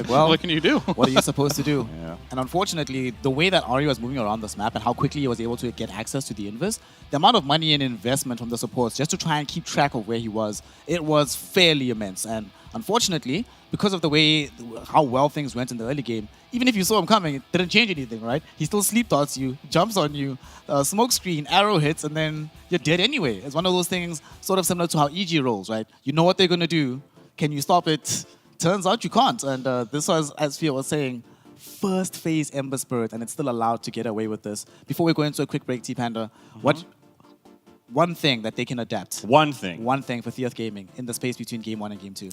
well, what can you do? What are you supposed to do? Yeah. And unfortunately, the way that Ari was moving around this map and how quickly he was able to get access to the invis, the amount of money and investment from the supports just to try and keep track of where he was, it was fairly immense. And unfortunately, because of the way how well things went in the early game, even if you saw him coming, it didn't change anything, right? He still sleep darts you, jumps on you, smoke screen, arrow hits, and then you're dead anyway. It's one of those things sort of similar to how EG rolls, right? You know what they're going to do. Can you stop it? Turns out you can't. And this was, as Fia was saying, first phase Ember Spirit, and it's still allowed to get away with this. Before we go into a quick break, T-Panda, what one thing that they can adapt? One thing for Theath Gaming in the space between Game 1 and Game 2.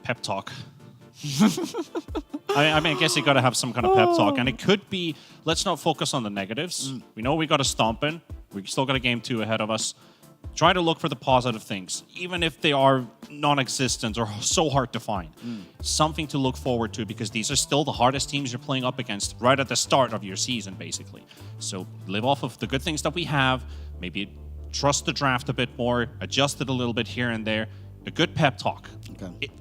Pep talk. I guess you got to have some kind of pep talk, and it could be, let's not focus on the negatives. We know we got to stomp in. We still got a Game 2 ahead of us. Try to look for the positive things, even if they are non-existent or so hard to find. Something to look forward to, because these are still the hardest teams you're playing up against right at the start of your season, basically. So live off of the good things that we have, maybe trust the draft a bit more, adjust it a little bit here and there. A good pep talk,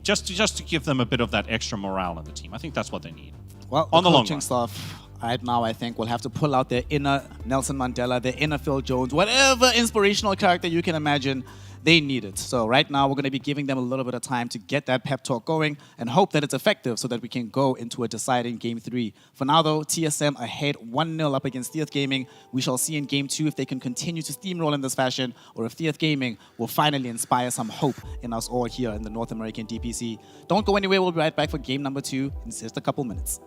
just to give them a bit of that extra morale in the team. I think that's what they need. Well, on the long coaching run. Staff right now, I think, will have to pull out their inner Nelson Mandela, their inner Phil Jones, whatever inspirational character you can imagine. They need it. So right now, we're going to be giving them a little bit of time to get that pep talk going and hope that it's effective so that we can go into a deciding Game 3. For now, though, TSM ahead 1-0 up against Theath Gaming. We shall see in Game 2 if they can continue to steamroll in this fashion or if Theath Gaming will finally inspire some hope in us all here in the North American DPC. Don't go anywhere. We'll be right back for game number 2 in just a couple minutes.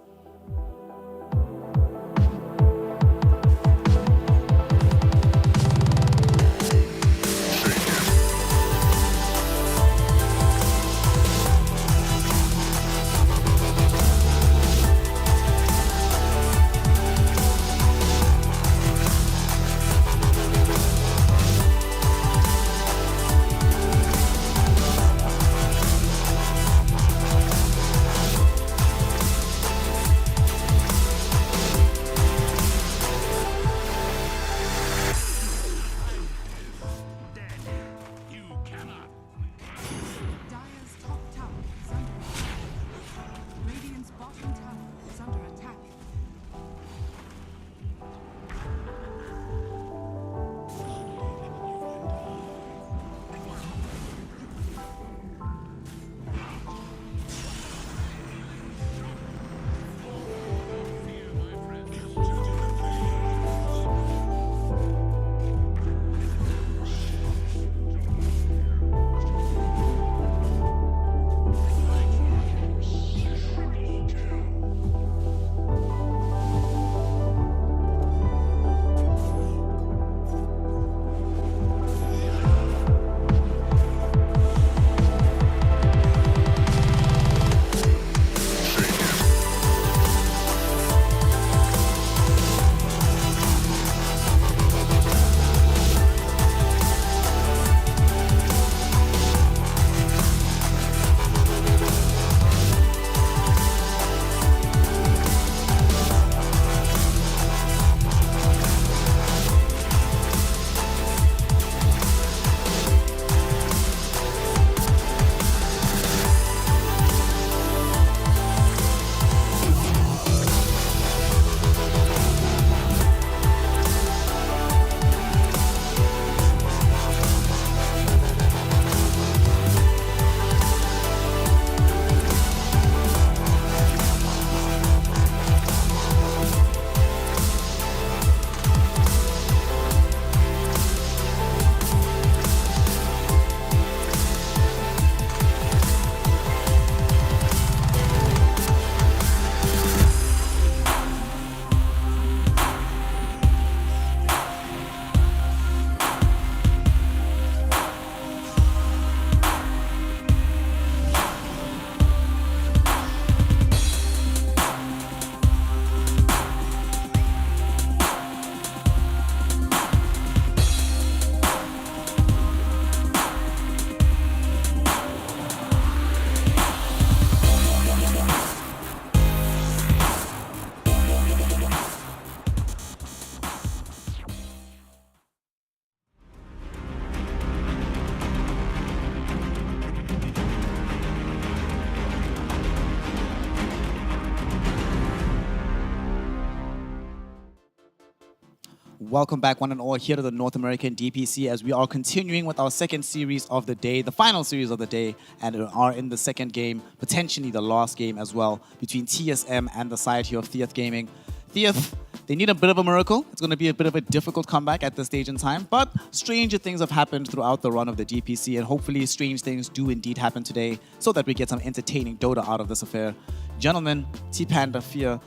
welcome back one and all here to the North American DPC as we are continuing with our second series of the day, the final series of the day, and we are in the second game, potentially the last game as well, between TSM and the side here of Theath Gaming. Theath, they need a bit of a miracle. It's going to be a bit of a difficult comeback at this stage in time, but stranger things have happened throughout the run of the DPC, and hopefully strange things do indeed happen today so that we get some entertaining Dota out of this affair. Gentlemen, T-Panda, Fear,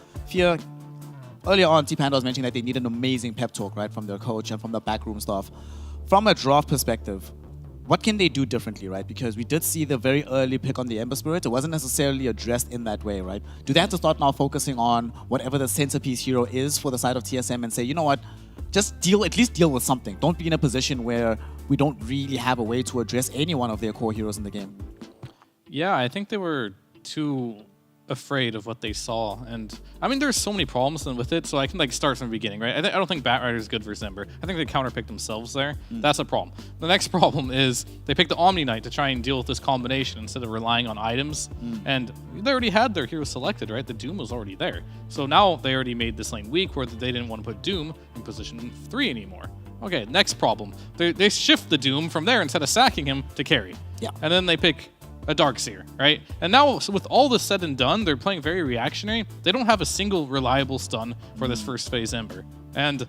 earlier on, T-Panda was mentioning that they need an amazing pep talk, right, from their coach and from the backroom staff. From a draft perspective, what can they do differently, right? Because we did see the very early pick on the Ember Spirit. It wasn't necessarily addressed in that way, right? Do they have to start now focusing on whatever the centerpiece hero is for the side of TSM and say, you know what, just at least deal with something. Don't be in a position where we don't really have a way to address any one of their core heroes in the game. Yeah, I think they were too afraid of what they saw, and I mean there's so many problems with it, so I can like start from the beginning, right? I don't think Batrider is good versus Ember. I think they counterpicked themselves there. That's a problem. The next problem is they picked the Omni Knight to try and deal with this combination instead of relying on items, and they already had their hero selected, right? The Doom was already there, so now they already made this lane weak where they didn't want to put Doom in position 3 anymore. Okay, next problem. They shift the Doom from there instead of sacking him to carry. Yeah. And then they pick a Darkseer, right? And now, so with all this said and done, they're playing very reactionary. They don't have a single reliable stun for this first phase Ember. And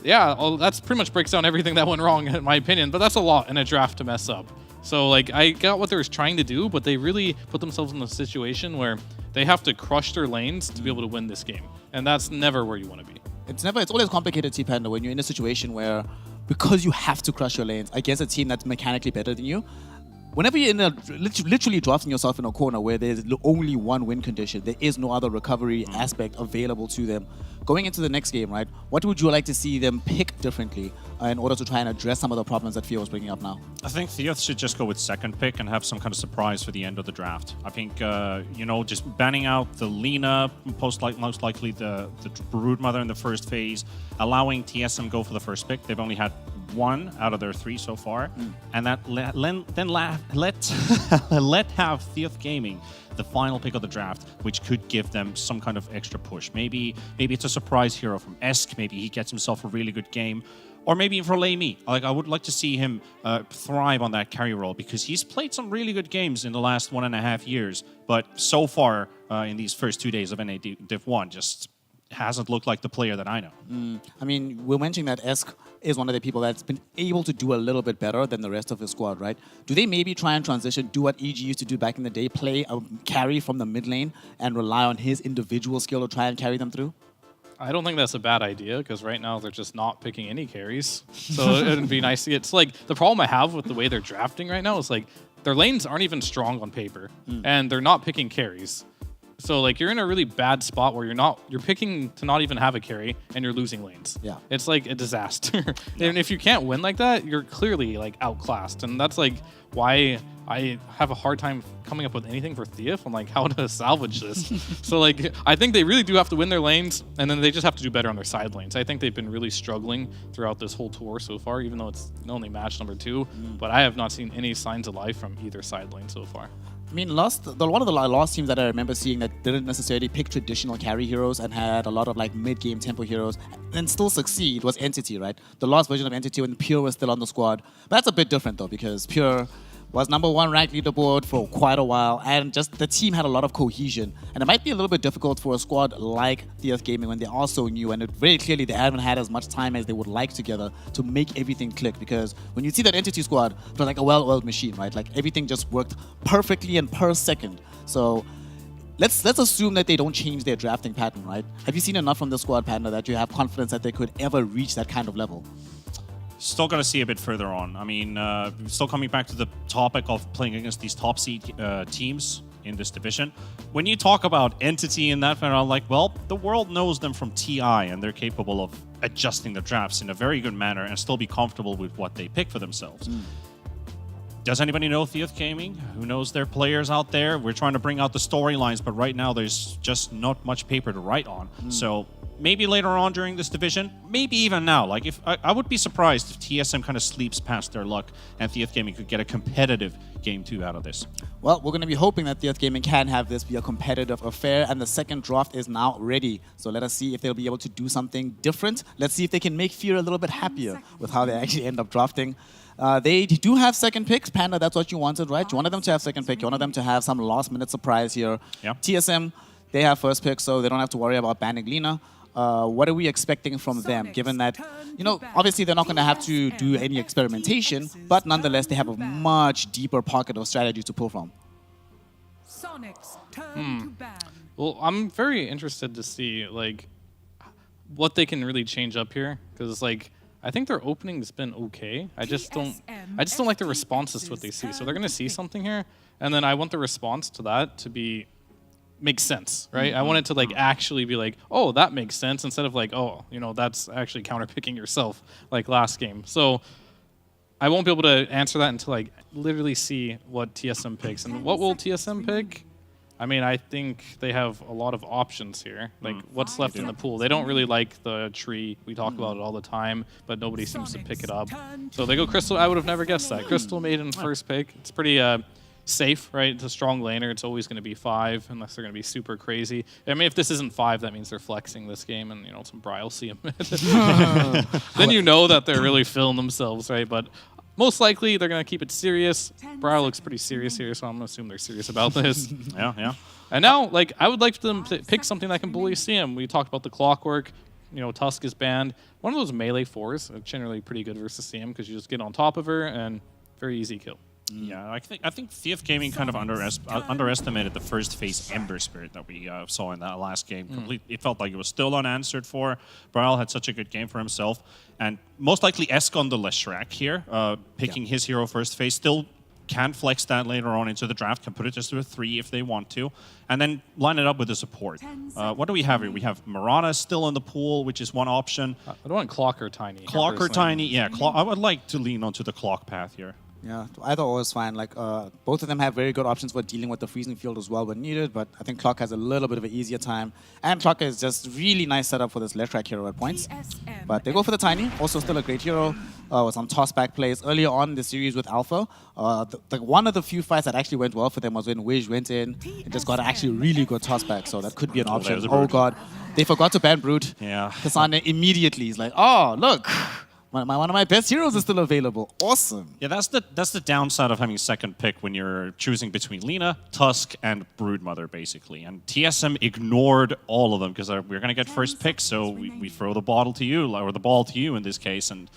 yeah, well, that's pretty much breaks down everything that went wrong in my opinion, but that's a lot in a draft to mess up. So like, I got what they were trying to do, but they really put themselves in a situation where they have to crush their lanes to be able to win this game. And that's never where you want to be. It's always complicated, T-Panda, when you're in a situation where, because you have to crush your lanes against a team that's mechanically better than you, whenever you're in a literally drafting yourself in a corner where there's only one win condition, there is no other recovery aspect available to them. Going into the next game, right, what would you like to see them pick differently in order to try and address some of the problems that Fio was bringing up now? I think Theath should just go with second pick and have some kind of surprise for the end of the draft. I think, you know, just banning out the Lina, most likely the Broodmother in the first phase, allowing TSM go for the first pick. They've only had 1 out of their 3 so far, and that let have Theath Gaming the final pick of the draft, which could give them some kind of extra push. Maybe it's a surprise hero from Esk. Maybe he gets himself a really good game, or maybe for Me. Like, I would like to see him thrive on that carry role because he's played some really good games in the last 1.5 years, but so far in these first 2 days of NA Div 1 just hasn't looked like the player that I know. I mean, we're mentioning that Esk is one of the people that's been able to do a little bit better than the rest of his squad, right? Do they maybe try and transition, do what EG used to do back in the day, play a carry from the mid lane and rely on his individual skill to try and carry them through? I don't think that's a bad idea because right now they're just not picking any carries. So it'd be nice to get. It's like the problem I have with the way they're drafting right now is like their lanes aren't even strong on paper and they're not picking carries. So like you're in a really bad spot where you're picking to not even have a carry and you're losing lanes. Yeah. It's like a disaster. And if you can't win like that, you're clearly like outclassed. And that's like why I have a hard time coming up with anything for Theath on like how to salvage this. So like I think they really do have to win their lanes and then they just have to do better on their side lanes. I think they've been really struggling throughout this whole tour so far, even though it's only match number 2. But I have not seen any signs of life from either side lane so far. I mean, one of the last teams that I remember seeing that didn't necessarily pick traditional carry heroes and had a lot of like mid-game tempo heroes and still succeed was Entity, right? The last version of Entity when Pure was still on the squad. But that's a bit different though because Pure was #1 ranked leaderboard for quite a while, and just the team had a lot of cohesion. And it might be a little bit difficult for a squad like Theath Gaming when they are so new, and very clearly they haven't had as much time as they would like together to make everything click. Because when you see that Entity squad, it was like a well-oiled machine, right? Like everything just worked perfectly and per second. So let's assume that they don't change their drafting pattern, right? Have you seen enough from the squad, Panda, that you have confidence that they could ever reach that kind of level? Still going to see a bit further on. I mean, still coming back to the topic of playing against these top seed teams in this division. When you talk about Entity in that manner, I'm like, well, the world knows them from TI and they're capable of adjusting the drafts in a very good manner and still be comfortable with what they pick for themselves. does anybody know Theath Gaming? Who knows their players out there? We're trying to bring out the storylines, but right now there's just not much paper to write on. So maybe later on during this division, maybe even now. Like, if I would be surprised if TSM kind of sleeps past their luck and Theath Gaming could get a competitive Game 2 out of this. Well, we're going to be hoping that Theath Gaming can have this be a competitive affair, and the second draft is now ready. So let us see if they'll be able to do something different. Let's see if they can make Fear a little bit happier with how they actually end up drafting. They do have second picks. Panda, that's what you wanted, right? You wanted them to have second pick. You wanted them to have some last-minute surprise here. Yeah. TSM, they have first pick, so they don't have to worry about banning Lina. What are we expecting from them, given that, you know, obviously they're not going to have to do any experimentation, but nonetheless, they have a much deeper pocket of strategy to pull from. Sonic's turn to ban. Well, I'm very interested to see, like, what they can really change up here, because, like, I think their opening's been okay. I just don't like the responses to what they see. So they're gonna see something here, and then I want the response to that to be make sense, right? I want it to like actually be like, oh, that makes sense, instead of like, oh, you know, that's actually counterpicking yourself like last game. So I won't be able to answer that until I literally see what TSM picks. And what will TSM pick? I mean, I think they have a lot of options here. Like, what's left in the pool? They don't really like the tree. We talk about it all the time, but nobody seems to pick it up. So they go Crystal. I would have never guessed that. Crystal made in first pick. It's pretty safe, right? It's a strong laner. It's always going to be 5, unless they're going to be super crazy. I mean, if this isn't 5, that means they're flexing this game, and, you know, some Bri will see them. Then you know that they're really feeling themselves, right? But most likely, they're going to keep it serious. Bri looks pretty serious here, so I'm going to assume they're serious about this. Yeah. And now, like, I would like them to pick something that can bully CM. We talked about the clockwork. You know, Tusk is banned. One of those melee 4s are generally pretty good versus CM because you just get on top of her and very easy kill. Yeah, I think Theath Gaming kind of underestimated the first phase Ember Spirit that we saw in that last game. It felt like it was still unanswered for. Braille had such a good game for himself. And most likely Esk on the Leshrac here, picking his hero first phase, still can flex that later on into the draft, can put it just to a 3 if they want to, and then line it up with the support. What do we have here? We have Mirana still in the pool, which is one option. I don't want Clock or Tiny. Clock or Tiny, yeah. I would like to lean onto the Clock path here. Yeah, either or is fine. Like, both of them have very good options for dealing with the freezing field as well when needed, but I think Clock has a little bit of an easier time. And Clock is just really nice setup for this left track hero at points. But they go for the Tiny, also still a great hero, with some toss-back plays. Earlier on in the series with Alpha, one of the few fights that actually went well for them was when Wish went in and just got actually really good toss-back, so that could be an option. Oh god, they forgot to ban Brute. Yeah. Kasane immediately is like, oh, look! One of my best heroes is still available. Awesome. Yeah, that's the downside of having second pick when you're choosing between Lina, Tusk, and Broodmother, basically. And TSM ignored all of them because we're going to get first pick, so we throw the bottle to you, or the ball to you in this case, and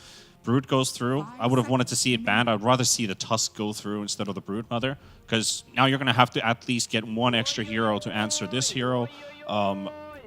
Brood goes through. I would have wanted to see it banned. I'd rather see the Tusk go through instead of the Broodmother, because now you're going to have to at least get one extra hero to answer this hero.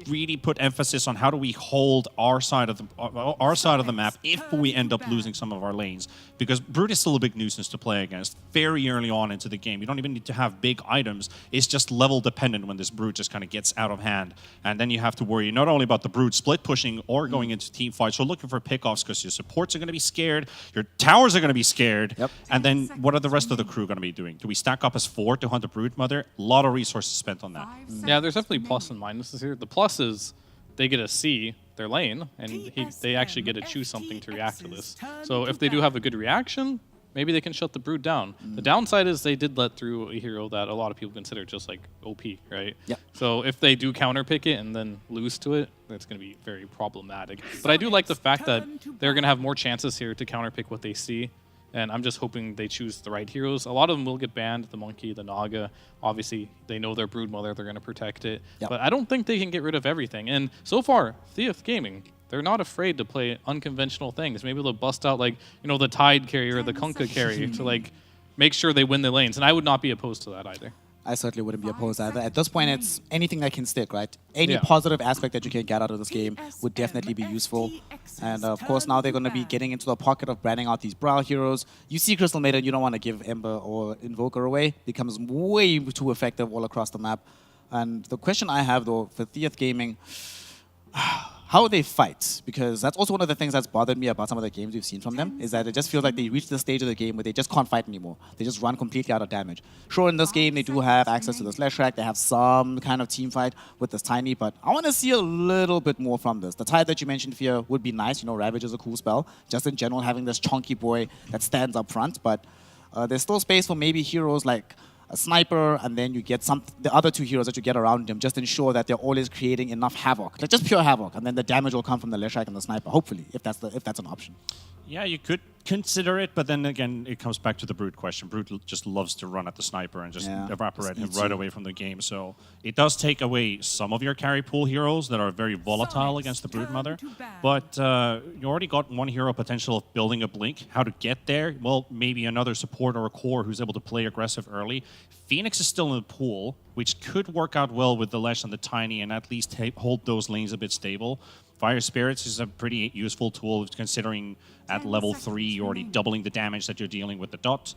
Really put emphasis on how do we hold our side of the map if we end up losing some of our lanes, because Brood is still a big nuisance to play against very early on into the game. You don't even need to have big items. It's just level dependent when this Brood just kind of gets out of hand, and then you have to worry not only about the Brood split pushing or going into team fights or looking for pickoffs, because your supports are going to be scared, your towers are going to be scared, and then what are the rest of the crew going to be doing? Do we stack up as 4 to hunt the Broodmother? A lot of resources spent on that. Yeah, there's definitely plus and minuses here. The plus is they get to see their lane, and they actually get to choose something to react to this. So if they do have a good reaction, maybe they can shut the Brood down. The downside is they did let through a hero that a lot of people consider just like OP, right? Yeah. So if they do counterpick it and then lose to it, that's going to be very problematic. But I do like the fact that they're going to have more chances here to counterpick what they see. And I'm just hoping they choose the right heroes. A lot of them will get banned, the Monkey, the Naga. Obviously, they know their Broodmother, they're going to protect it. Yep. But I don't think they can get rid of everything. And so far, Theath Gaming, they're not afraid to play unconventional things. Maybe they'll bust out, like, you know, the Tide carry or the Kunkka carry to, like, make sure they win the lanes. And I would not be opposed to that either. I certainly wouldn't be opposed either. At this point, it's anything that can stick, right? Any positive aspect that you can get out of this game would definitely be useful. And of course, now they're going to be getting into the pocket of branding out these Brow heroes. You see Crystal Maiden, you don't want to give Ember or Invoker away. Becomes way too effective all across the map. And the question I have, though, for Theath Gaming, how they fight, because that's also one of the things that's bothered me about some of the games we've seen from them, is that it just feels like they reach the stage of the game where they just can't fight anymore. They just run completely out of damage. Sure, in this game, they do have access to the slash track. They have some kind of team fight with this Tiny, but I want to see a little bit more from this. The Tide that you mentioned here would be nice. You know, Ravage is a cool spell. Just in general, having this chunky boy that stands up front, but there's still space for maybe heroes like a sniper, and then you get the other two heroes that you get around them. Just ensure that they're always creating enough havoc, like just pure havoc, and then the damage will come from the Leshrac and the sniper. Hopefully, if that's an option. Yeah, you could consider it, but then again, it comes back to the Brood question. Brood just loves to run at the sniper and just evaporate him right away from the game. So it does take away some of your carry pool heroes that are very volatile against the Brood Mother. But you already got one hero potential of building a Blink. How to get there? Well, maybe another support or a core who's able to play aggressive early. Phoenix is still in the pool, which could work out well with the Lesh and the Tiny and at least hold those lanes a bit stable. Fire Spirits is a pretty useful tool considering at level 3 you're already doubling the damage that you're dealing with the dot.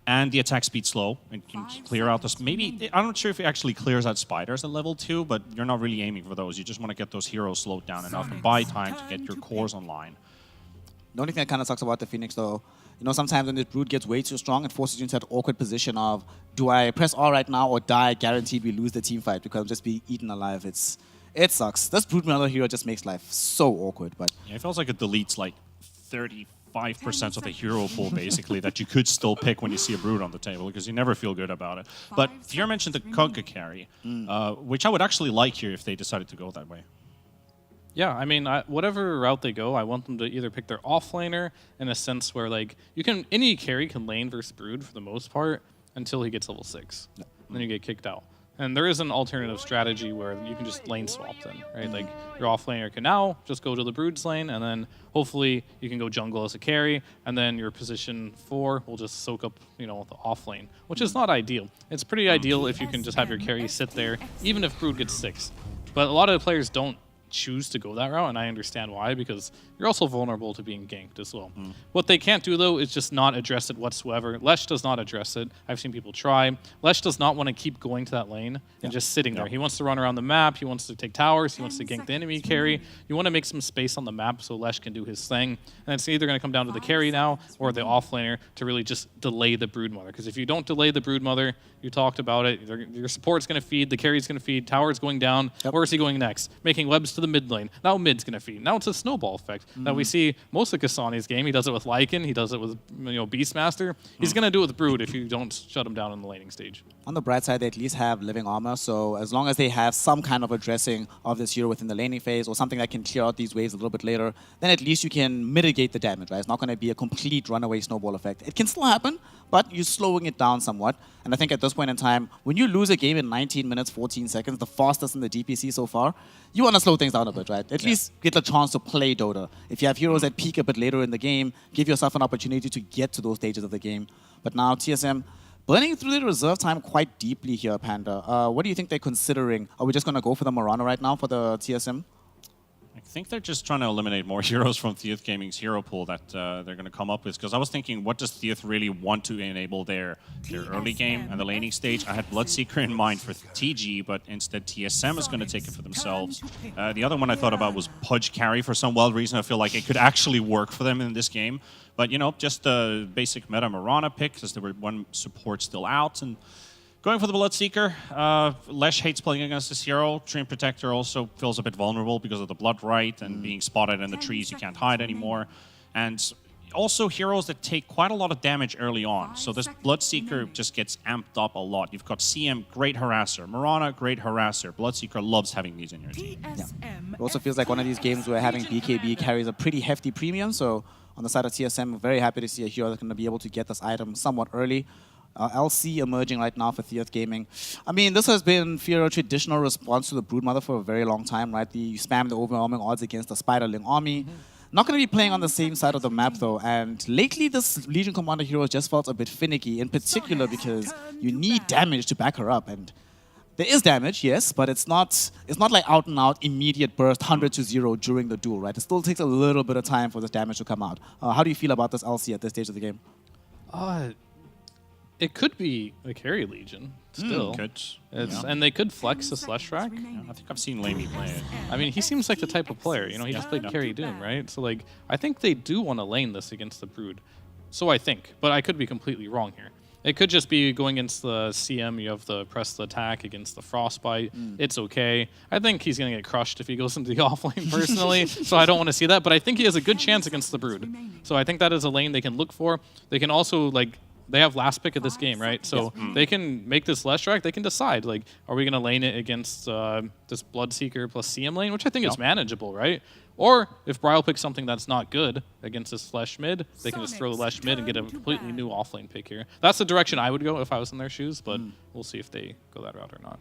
And the attack speed slow. It can clear out this. Maybe, I'm not sure if it actually clears out spiders at level 2, but you're not really aiming for those. You just want to get those heroes slowed down enough and buy time to get your cores online. The only thing that kind of sucks about the Phoenix, though, you know, sometimes when the Brood gets way too strong, it forces you into that awkward position of, do I press R right now or die? Guaranteed we lose the team fight because I'm just being eaten alive. It sucks. This Brood Mother hero just makes life so awkward. But yeah, it feels like it deletes like 35% of the hero pool, basically, that you could still pick when you see a Brood on the table, because you never feel good about it. But Fior mentioned the Kunkka carry, which I would actually like here if they decided to go that way. Yeah, I mean, whatever route they go, I want them to either pick their offlaner in a sense where, like, any carry can lane versus Brood for the most part until he gets level 6. Then you get kicked out. And there is an alternative strategy where you can just lane swap them, right? Like, your offlaner can now just go to the Brood's lane, and then hopefully you can go jungle as a carry, and then your position 4 will just soak up, you know, the off lane, which is not ideal. It's pretty ideal if you can just have your carry sit there, even if Brood gets 6. But a lot of players don't choose to go that route, and I understand why, because you're also vulnerable to being ganked as well. What they can't do, though, is just not address it whatsoever. Lesh does not address it. I've seen people try. Lesh does not want to keep going to that lane and just sitting there. He wants to run around the map. He wants to take towers. He wants to gank the enemy carry. You want to make some space on the map so Lesh can do his thing. And it's either going to come down to the carry now or the offlaner to really just delay the Brood Mother. Because if you don't delay the Brood Mother, you talked about it, your support's going to feed, the carry's going to feed, tower's going down. Where is he going next? Making webs to the mid lane. Now mid's going to feed. Now it's a snowball effect that we see most of Kasani's game. He does it with Lycan. He does it with, you know, Beastmaster. He's going to do it with Brood if you don't shut him down in the laning stage. on the bright side, they at least have living armor. So as long as they have some kind of addressing of this hero within the laning phase or something that can clear out these waves a little bit later, then at least you can mitigate the damage, right? It's not going to be a complete runaway snowball effect. It can still happen, but you're slowing it down somewhat. And I think at this point in time, when you lose a game in 19 minutes, 14 seconds, the fastest in the DPC so far, you want to slow things down a bit, right? At least get the chance to play Dota. If you have heroes that peak a bit later in the game, give yourself an opportunity to get to those stages of the game. But now TSM, burning through the reserve time quite deeply here, Panda. What do you think they're considering? Are we just going to go for the Morana right now for the TSM? I think they're just trying to eliminate more heroes from Theath Gaming's hero pool that they're going to come up with. Because I was thinking, what does Theath really want to enable their early game and the laning stage? I had Bloodseeker in mind for TG, but instead TSM is going to take it for themselves. The other one I thought about was Pudge Carry for some wild reason. I feel like it could actually work for them in this game. But, you know, just the basic meta Morana pick, because there were one support still out. And going for the Bloodseeker, Lesh hates playing against this hero. Dream Protector also feels a bit vulnerable because of the Blood Right and being spotted in the trees, you can't hide anymore. And also heroes that take quite a lot of damage early on. So this Bloodseeker just gets amped up a lot. You've got CM, great harasser. Morana, great harasser. Bloodseeker loves having these in your team. Yeah. It also feels like one of these games where having BKB carries a pretty hefty premium. So on the side of TSM, I'm very happy to see a hero that's going to be able to get this item somewhat early. LC emerging right now for Theath Gaming. I mean, this has been Fiora traditional response to the Broodmother for a very long time, right? You spam the overwhelming odds against the Spiderling army. Not going to be playing on the same side of the map, though. And lately, this Legion Commander hero just felt a bit finicky, in particular because you need damage to back her up. And there is damage, yes, but it's not like out and out immediate burst 100-0 during the duel, right? It still takes a little bit of time for this damage to come out. How do you feel about this LC at this stage of the game? It could be a carry Legion still. Good. And they could flex a Slush Rack. I think I've seen Lamey play it. I mean, he seems like the type of player. You know, he just played carry Doom, right? So like, I think they do want to lane this against the Brood. So I think, but I could be completely wrong here. It could just be going against the CM. You have the press the attack against the Frostbite. It's okay. I think he's going to get crushed if he goes into the offlane personally, so I don't want to see that. But I think he has a good chance against the Brood. So I think that is a lane they can look for. They can also, like, they have last pick of this game, right? So they can make this less track. They can decide, like, are we going to lane it against this Bloodseeker plus CM lane, which I think is manageable, right? Or if Brile picks something that's not good against this Lesh mid, they can just throw the Lesh mid and get a completely new offlane pick here. That's the direction I would go if I was in their shoes, but we'll see if they go that route or not.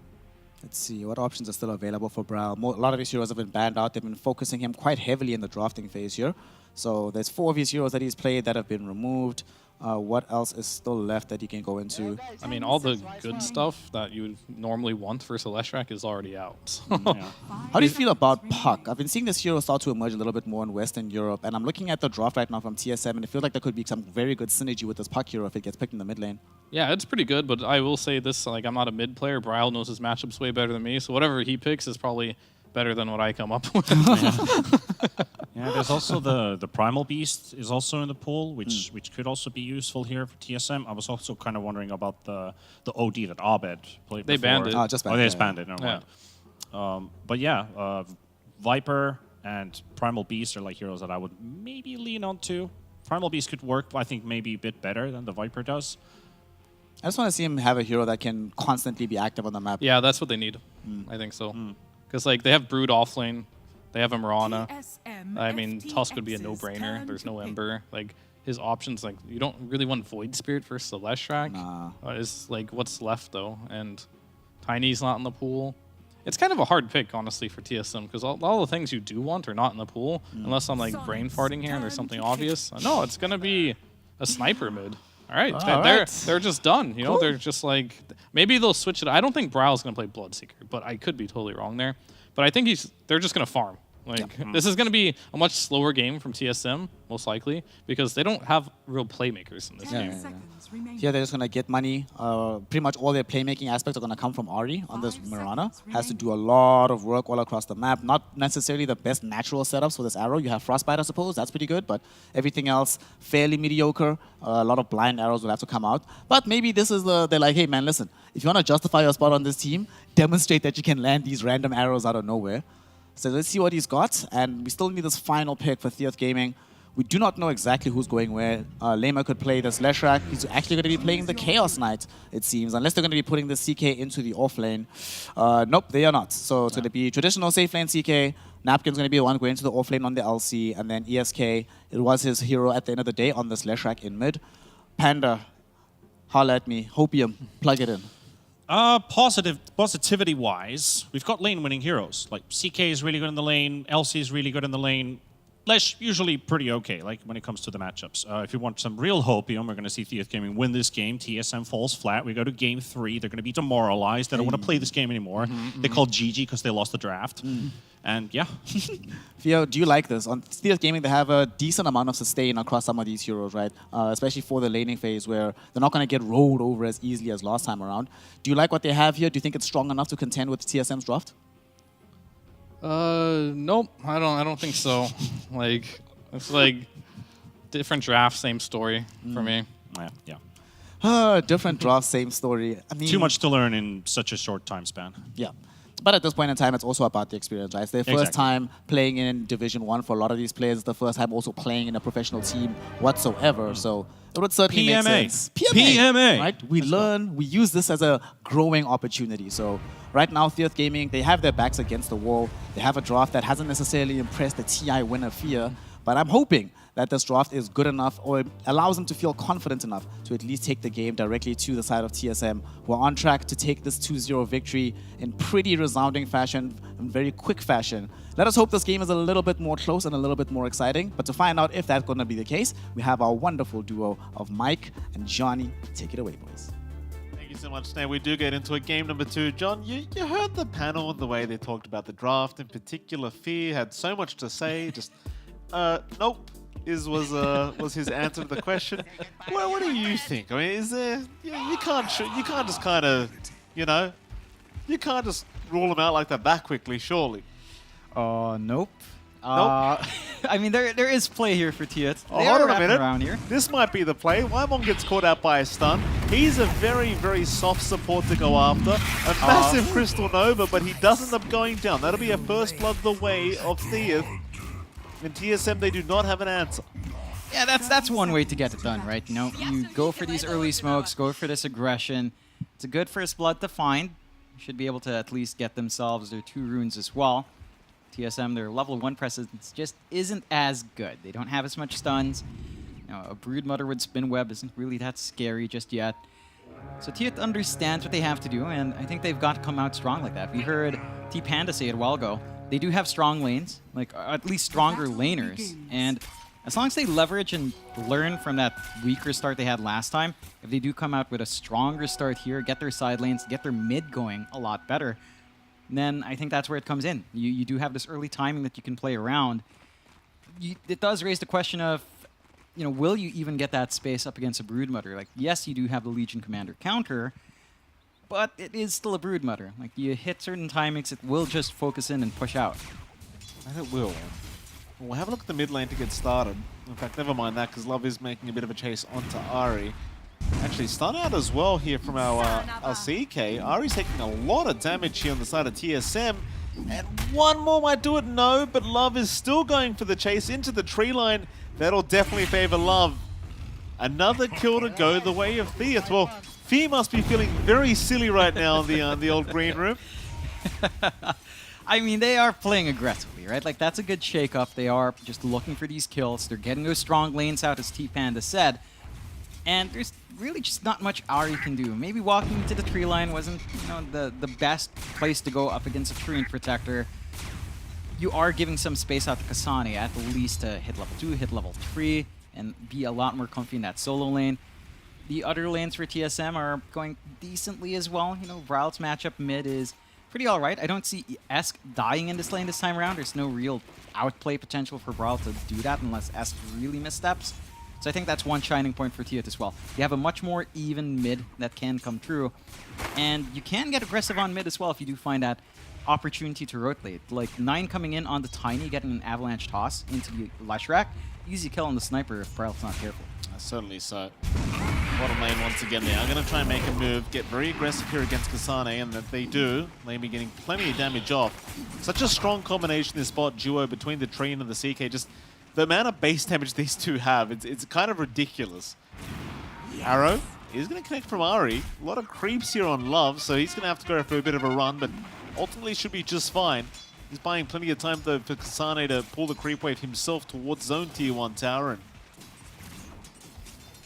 Let's see what options are still available for Brile. A lot of his heroes have been banned out. They've been focusing him quite heavily in the drafting phase here. So there's 4 of his heroes that he's played that have been removed. What else is still left that you can go into? I mean, all the good stuff that you would normally want for Celestrak is already out. How do you feel about Puck? I've been seeing this hero start to emerge a little bit more in Western Europe, and I'm looking at the draft right now from TSM, and it feels like there could be some very good synergy with this Puck hero if it gets picked in the mid lane. Yeah, it's pretty good, but I will say this, like, I'm not a mid player. Brile knows his matchups way better than me, so whatever he picks is probably better than what I come up with. Yeah, there's also the Primal Beast is also in the pool, which could also be useful here for TSM. I was also kind of wondering about the OD that Abed played They before. banned it. Just banned they it, just banned it, never mind. But yeah, Viper and Primal Beast are like heroes that I would maybe lean on to. Primal Beast could work, but I think maybe a bit better than the Viper does. I just want to see him have a hero that can constantly be active on the map. Yeah, that's what they need. I think so. Because, like, they have Brood offlane. They have Imrana. I mean, Tusk would be a no-brainer. There's no Ember. Like, his options, like, you don't really want Void Spirit for Celestrak. Nah. Is, like, what's left, though. And Tiny's not in the pool. It's kind of a hard pick, honestly, for TSM, because all the things you do want are not in the pool, unless I'm, like, brain farting here and there's something obvious. No, it's going to be a sniper mid. All right, they're just done. You know, they're just like, maybe they'll switch it. I don't think Brile's going to play Bloodseeker, but I could be totally wrong there. But I think they're just going to farm. Like, this is going to be a much slower game from TSM, most likely, because they don't have real playmakers in this game. Here they're just going to get money. Pretty much all their playmaking aspects are going to come from Ari on this Mirana. Has to do a lot of work all across the map. Not necessarily the best natural setups for this arrow. You have Frostbite, I suppose. That's pretty good. But everything else, fairly mediocre. A lot of blind arrows will have to come out. But maybe this is they're like, hey, man, listen. If you want to justify your spot on this team, demonstrate that you can land these random arrows out of nowhere. So let's see what he's got. And we still need this final pick for Theoth Gaming. We do not know exactly who's going where. Lema could play this Leshrak. He's actually going to be playing the Chaos Knight, it seems, unless they're going to be putting the CK into the off lane. Nope, they are not. So it's going to be traditional safe lane CK. Napkin's going to be the one going to the off lane on the LC, and then ESK. It was his hero at the end of the day on this Leshrak in mid. Panda, holla at me. Hopium, plug it in. Positivity-wise, we've got lane-winning heroes. Like, CK is really good in the lane, LC is really good in the lane. Lesh, usually pretty okay, like, when it comes to the matchups. If you want some real hopium, we're going to see Theoth Gaming win this game. TSM falls flat. We go to game 3. They're going to be demoralized. They don't want to play this game anymore. They call GG because they lost the draft. And, yeah. Theo, do you like this? On Theoth Gaming, they have a decent amount of sustain across some of these heroes, right? Especially for the laning phase where they're not going to get rolled over as easily as last time around. Do you like what they have here? Do you think it's strong enough to contend with TSM's draft? Nope. I don't think so. Like, it's like different draft, same story for me. Yeah. Different draft, same story. I mean, Too much to learn in such a short time span. Yeah. But at this point in time, it's also about the experience, right? It's their first time playing in Division 1 for a lot of these players. It's the first time also playing in a professional team whatsoever. So it would certainly make sense. PMA. Right? We learn, we use this as a growing opportunity. So right now, Theoth Gaming, they have their backs against the wall. They have a draft that hasn't necessarily impressed the TI winner Fear. But I'm hoping that this draft is good enough or allows them to feel confident enough to at least take the game directly to the side of TSM, who are on track to take this 2-0 victory in pretty resounding fashion, in very quick fashion. Let us hope this game is a little bit more close and a little bit more exciting. But to find out if that's going to be the case, we have our wonderful duo of Mike and Johnny. Take it away, boys. Thank you so much. Now we do get into a game number 2. John, you heard the panel and the way they talked about the draft. In particular, Fear had so much to say. Just, nope. was his answer to the question. Well, what do you think? I mean, is there you can't just kind of you can't just rule him out like that quickly, surely. Nope. Nope. I mean, there is play here for Tiet. Oh, They hold are on a wrapping minute. around here. This might be the play. Wymon gets caught out by a stun. He's a very, very soft support to go after. A massive Crystal Nova, but he does end up going down. That'll be a first blood the way of Theath. In TSM, they do not have an answer. Yeah, that's one way to get it done, right? You know, you go for these early smokes, go for this aggression. It's a good first blood to find. Should be able to at least get themselves their 2 runes as well. TSM, their level 1 presence just isn't as good. They don't have as much stuns. You know, a Broodmother with Spin Web isn't really that scary just yet. So Tiet understands what they have to do, and I think they've got to come out strong like that. We heard T-Panda say it a while ago. They do have strong lanes, like at least stronger laners. And as long as they leverage and learn from that weaker start they had last time, if they do come out with a stronger start here, get their side lanes, get their mid going a lot better, then I think that's where it comes in. You do have this early timing that you can play around. It does raise the question of, you know, will you even get that space up against a Broodmother? Like, yes, you do have the Legion Commander counter, but it is still a Broodmother. Like, you hit certain timings, it will just focus in and push out. And it will. We'll have a look at the mid lane to get started. In fact, never mind that, because Love is making a bit of a chase onto Ari. Actually, stun out as well here from our CK. Ari's taking a lot of damage here on the side of TSM. And one more might do it, no, but Love is still going for the chase into the tree line. That'll definitely favor Love. Another kill to go the way of Theath. Well, Fee must be feeling very silly right now in the old green room. I mean, they are playing aggressively, right? Like, that's a good shake-up. They are just looking for these kills. They're getting those strong lanes out, as T-Panda said. And there's really just not much Ari can do. Maybe walking into the tree line wasn't, you know, the best place to go up against a Treant Protector. You are giving some space out to Kasane at least to hit level 2, hit level 3, and be a lot more comfy in that solo lane. The other lanes for TSM are going decently as well. You know, Vrald's matchup mid is pretty alright. I don't see Esk dying in this lane this time around. There's no real outplay potential for Vrald to do that unless Esk really missteps. So I think that's one shining point for Tiet as well. You have a much more even mid that can come true. And you can get aggressive on mid as well if you do find that opportunity to rotate. Like 9 coming in on the Tiny, getting an avalanche toss into the Leshrac. Easy kill on the sniper if Brelt's not careful. Certainly so. Bottom lane once again, they are going to try and make a move, get very aggressive here against Kasane, and that they do. Maybe getting plenty of damage off. Such a strong combination, this bot duo between the Treant and the CK. Just the amount of base damage these two have, it's kind of ridiculous. Arrow is going to connect from Ari. A lot of creeps here on Love, so he's going to have to go for a bit of a run, but ultimately should be just fine. He's buying plenty of time though for Kasane to pull the creep wave himself towards zone tier 1 tower. And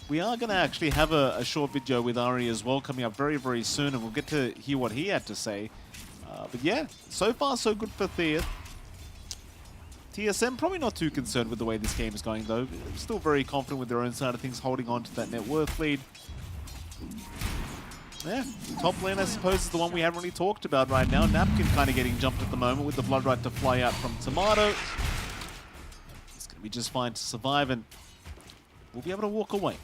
we are going to actually have a short video with Ari as well coming up very, very soon, and we'll get to hear what he had to say. But yeah, so far so good for Theath. TSM probably not too concerned with the way this game is going though. Still very confident with their own side of things, holding on to that net worth lead. Yeah, top lane I suppose is the one we haven't really talked about right now. Napkin kind of getting jumped at the moment with the Blood Right to fly out from Tomato. It's going to be just fine to survive, and we'll be able to walk away.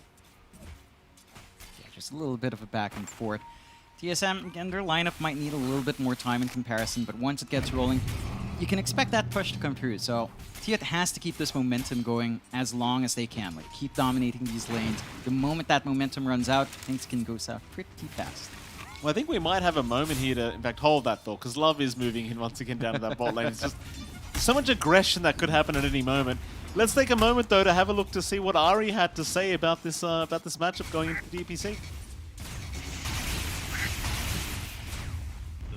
Yeah, just a little bit of a back and forth. TSM, again, their lineup might need a little bit more time in comparison, but once it gets rolling, you can expect that push to come through. So Tiet has to keep this momentum going as long as they can. Like, keep dominating these lanes. The moment that momentum runs out, things can go south pretty fast. Well, I think we might have a moment here to, in fact, hold that thought, because Love is moving in once again down to that bot lane. It's just so much aggression that could happen at any moment. Let's take a moment, though, to have a look to see what Ari had to say about this matchup going into the DPC.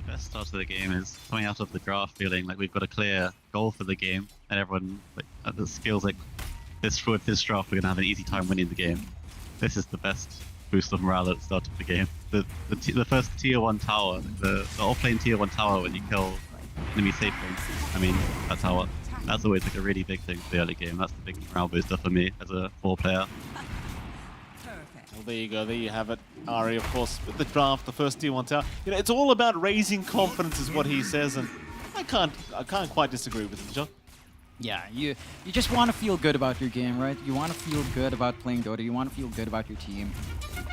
Best start of the game is coming out of the draft feeling like we've got a clear goal for the game, and everyone that feels like with this draft we're gonna have an easy time winning the game. This is the best boost of morale at the start of the game. The first tier 1 tower, the offlane tier 1 tower when you kill enemy safe lane. I mean, that tower, that's always like a really big thing for the early game. That's the big morale booster for me as a 4 player. Well, there you go. There you have it. Ari, of course, with the draft, the first tier 1 tower. You know, it's all about raising confidence, is what he says, and I can't quite disagree with him, John. Yeah, you just want to feel good about your game, right? You want to feel good about playing Dota. You want to feel good about your team.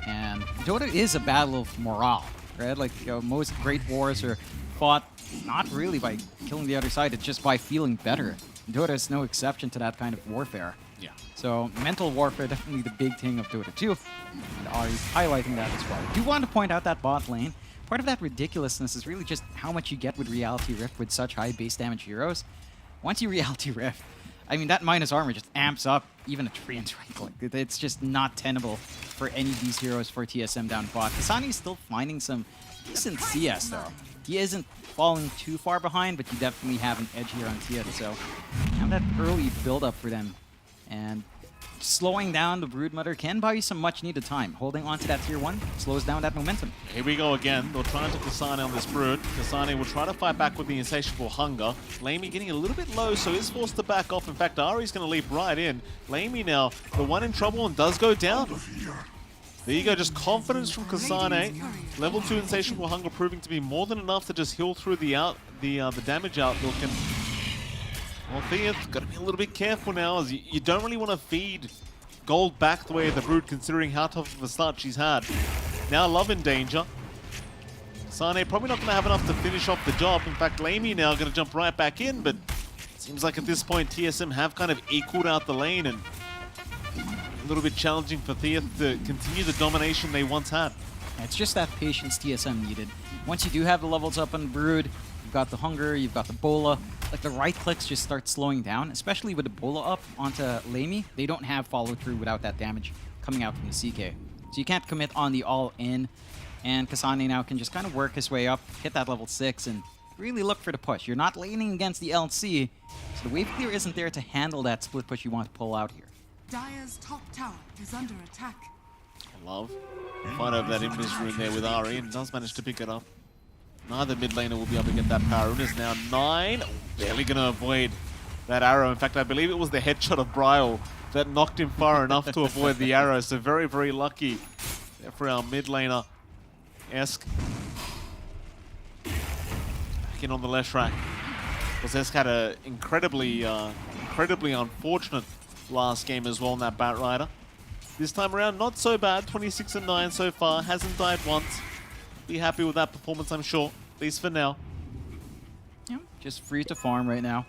And Dota is a battle of morale, right? Like, you know, most great wars are fought not really by killing the other side, it's just by feeling better. Dota is no exception to that kind of warfare. Yeah. So mental warfare definitely the big thing of Dota 2. And Ari's highlighting that as well. I do want to point out that bot lane. Part of that ridiculousness is really just how much you get with Reality Rift with such high base damage heroes. Once you Reality Rift, I mean, that minus armor just amps up even a Treant's right click. It's just not tenable for any of these heroes for TSM down bot. Kasani's still finding some decent CS though. He isn't falling too far behind, but you definitely have an edge here on Tia, so have that early build-up for them. And slowing down the Broodmother can buy you some much-needed time. Holding on to that tier 1 slows down that momentum. Here we go again. They'll try to Kasane on this Brood. Kasane will try to fight back with the Insatiable Hunger. Lamy getting a little bit low, so is forced to back off. In fact, Ari's going to leap right in. Lamy now, the one in trouble, and does go down. There you go, just confidence from Kasane. Level 2 Insatiable Hunger proving to be more than enough to just heal through the damage outlook. And well, Thea's got to be a little bit careful now, as you don't really want to feed Gold back the way of the Brood, considering how tough of a start she's had. Now Love in danger. Sane probably not going to have enough to finish off the job. In fact, Lamy now going to jump right back in, but it seems like at this point TSM have kind of equaled out the lane, and a little bit challenging for Thea to continue the domination they once had. It's just that patience TSM needed. Once you do have the levels up on Brood, you've got the Hunger, you've got the Bola, like the right clicks just start slowing down, especially with the Bola up onto Lamy. They don't have follow through without that damage coming out from the CK. So you can't commit on the all-in, and Kasane now can just kind of work his way up, hit that level 6, and really look for the push. You're not laning against the LC, so the wave clear isn't there to handle that split push you want to pull out here. Dire's top tower is under attack. Love. Fight over that Invis rune there with Ari, and does manage to pick it up. Neither mid laner will be able to get that power. Rune is now 9. Barely going to avoid that arrow. In fact, I believe it was the headshot of Bryle that knocked him far enough to avoid the arrow. So very, very lucky there for our mid laner. Esk. Back in on the left rack. Because Esk had an incredibly unfortunate last game as well in that Batrider. This time around, not so bad. 26 and 9 so far. Hasn't died once. Be happy with that performance, I'm sure. At least for now. Yeah, just free to farm right now.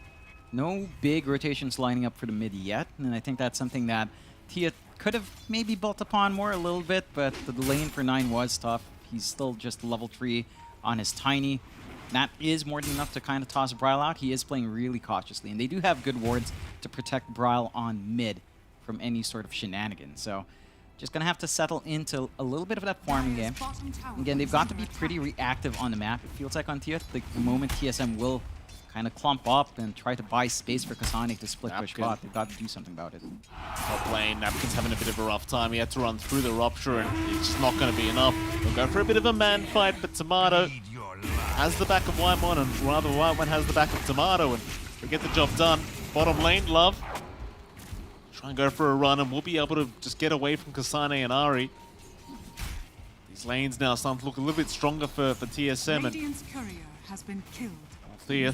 No big rotations lining up for the mid yet, and I think that's something that Tia could have maybe built upon more a little bit, but the lane for 9 was tough. He's still just level 3 on his Tiny. That is more than enough to kind of toss Bryle out. He is playing really cautiously, and they do have good wards to protect Bryle on mid from any sort of shenanigans. So just going to have to settle into a little bit of that farming game. Again, they've got to be pretty reactive on the map. It feels like on Tia, the moment TSM will kind of clump up and try to buy space for Kasane to split push bot, they've got to do something about it. Top lane, Napkin's having a bit of a rough time. He had to run through the Rupture, and it's just not going to be enough. They'll go for a bit of a man fight, but Tomato has the back of Whitemon, and rather Whitemon has the back of Tomato, and we get the job done. Bottom lane, Love. Try and go for a run, and we'll be able to just get away from Kasane and Ari. These lanes now starting to look a little bit stronger for TSM. Radiant's courier has been killed. Thea,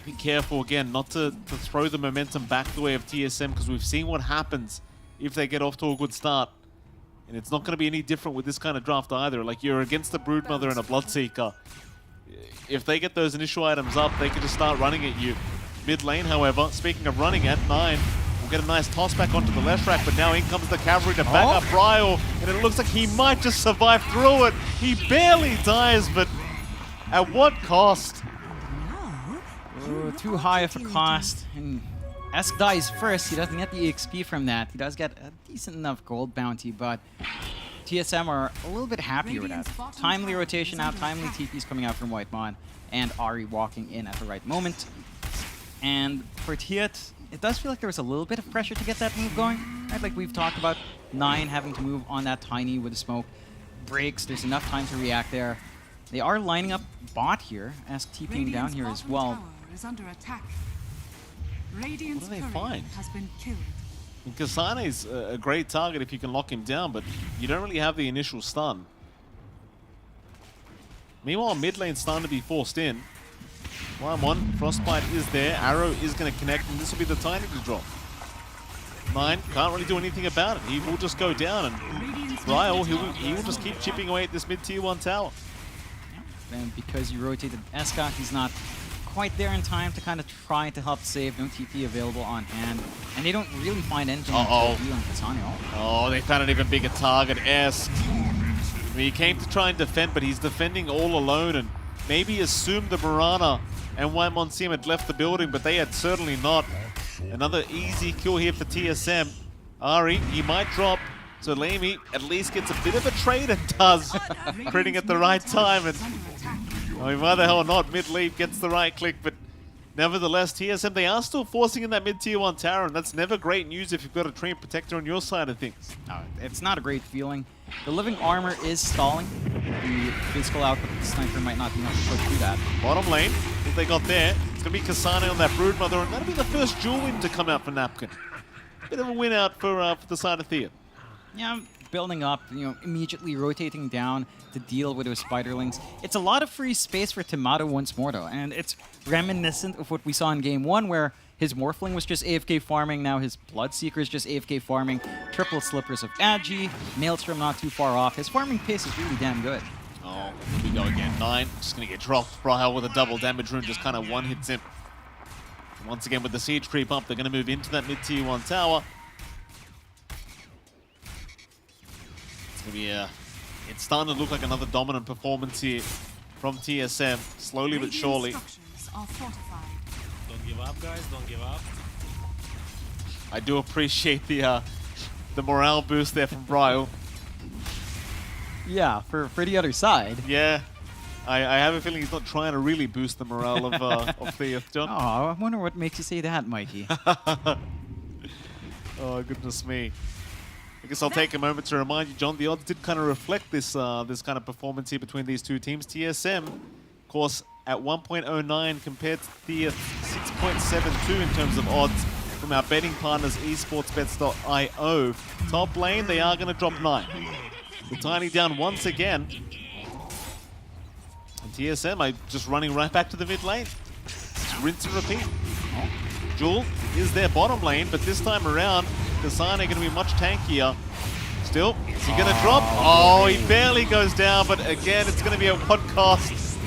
be careful again not to throw the momentum back the way of TSM, because we've seen what happens if they get off to a good start. And it's not going to be any different with this kind of draft either. Like, you're against a Broodmother and a Bloodseeker. If they get those initial items up, they can just start running at you. Mid lane, however, speaking of running at 9, we'll get a nice toss back onto the left rack, but now in comes the cavalry to back up Bryle, and it looks like he might just survive through it. He barely dies, but at what cost? Oh, too high of a cost. And Esk dies first. He doesn't get the XP from that. He does get a decent enough gold bounty, but TSM are a little bit happier with that. Timely rotation out, timely TPs coming out from Whitemon, and Ari walking in at the right moment. And for Tiet, it does feel like there was a little bit of pressure to get that move going. Right? Like we've talked about 9 having to move on that Tiny with the smoke. Breaks, there's enough time to react there. They are lining up bot here, Esk TPing down here as well. Is under attack. Radiant's What do they courier find? has been killed. Kasane's a great target if you can lock him down, but you don't really have the initial stun. Meanwhile, mid lane's starting to be forced in. 1-1, Frostbite is there, Arrow is going to connect, and this will be the tiny to drop. 9 can't really do anything about it. He will just go down, and Ryle, he will just keep chipping away at this mid-tier 1 tower. And because you rotated Eska, he's not quite there in time to kind of try to help save. No TP available on hand. And they don't really find anything to deal on Kasane. Oh, they found an even bigger target, Esk. He came to try and defend, but he's defending all alone, and maybe assumed the Mirana and White Monsim had left the building, but they had certainly not. Another easy kill here for TSM. Ari, he might drop. So Lamy at least gets a bit of a trade and does. Critting at the right time. And I mean, why the hell not? Mid-lead gets the right click, but nevertheless, TSM, they are still forcing in that mid-tier 1 tower, and that's never great news if you've got a Treant Protector on your side of things. No, it's not a great feeling. The living armor is stalling. The physical output of the sniper might not be enough to push through that. Bottom lane, what they got there, it's going to be Kasane on that Broodmother, and that'll be the first dual win to come out for Napkin. Bit of a win out for the side of Thea. Yeah, building up, immediately rotating down to deal with those spiderlings. It's a lot of free space for Tomato once more, though, and it's reminiscent of what we saw in Game 1, where his Morphling was just AFK farming, now his Bloodseeker is just AFK farming, triple slippers of Agi, Maelstrom not too far off. His farming pace is really damn good. Oh, here we go again. 9, just going to get dropped. Brahel with a double damage rune, just kind of one-hits him. Once again, with the siege creep up, they're going to move into that mid-tier 1 tower. It's starting to look like another dominant performance here from TSM, slowly but surely. Don't give up, guys. Don't give up. I do appreciate the morale boost there from Ryle. Yeah, for the other side. Yeah, I have a feeling he's not trying to really boost the morale of Thea. John. Oh, I wonder what makes you say that, Mikey. Oh, goodness me. I guess I'll take a moment to remind you, John, the odds did kind of reflect this this kind of performance here between these two teams. TSM, of course, at 1.09 compared to Thea 6.72 in terms of odds from our betting partners, esportsbets.io. Top lane, they are going to drop 9. The Tiny down once again. And TSM are just running right back to the mid lane. Just rinse and repeat. Jewel is their bottom lane, but this time around, Kasane going to be much tankier. Still, is he going to drop? Oh, he barely goes down, but again, it's going to be a one cost.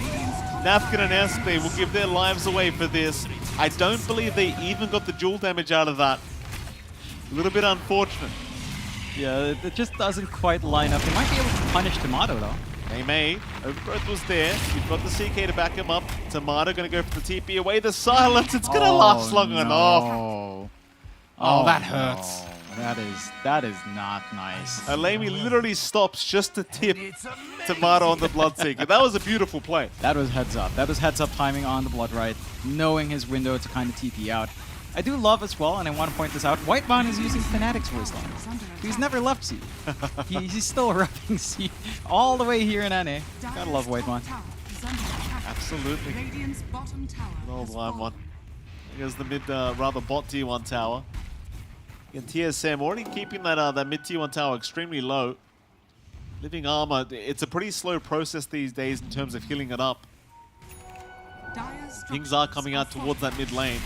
Napkin and Espe will give their lives away for this. I don't believe they even got the dual damage out of that. A little bit unfortunate. Yeah, it just doesn't quite line up. They might be able to punish Tomato, though. They may. Overgrowth was there. You've got the CK to back him up. Tomato going to go for the TP away. The silence, it's going to last long enough. Oh, that hurts. No. That is not nice. Alemi literally stops just to tip Tomato on the Bloodseeker. That was a beautiful play. That was heads up. That was heads up timing on the Blood Right, knowing his window to kind of TP out. I do love as well, and I want to point this out, Whitemon is using Fnatic's voice line. He's never left C. He's still repping C all the way here in NA. Gotta love Whitemon. Absolutely. No blind one. Here's the mid, rather bot tier 1 tower. And TSM already keeping that mid tier 1 tower extremely low. Living armor, it's a pretty slow process these days in terms of healing it up. Things are coming out towards that mid lane.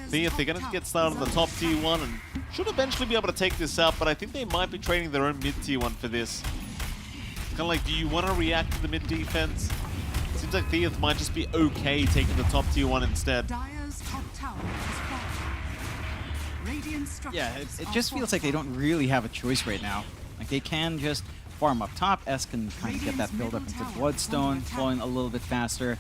They're going to get started on the top tier 1 and should eventually be able to take this out, but I think they might be trading their own mid tier 1 for this. It's kind of like, do you want to react to the mid defense? Seems like Theath might just be okay taking the top tier 1 instead. Yeah, it just feels like they don't really have a choice right now. Like, they can just farm up top. S can kind of get that build up into Bloodstone, flowing a little bit faster.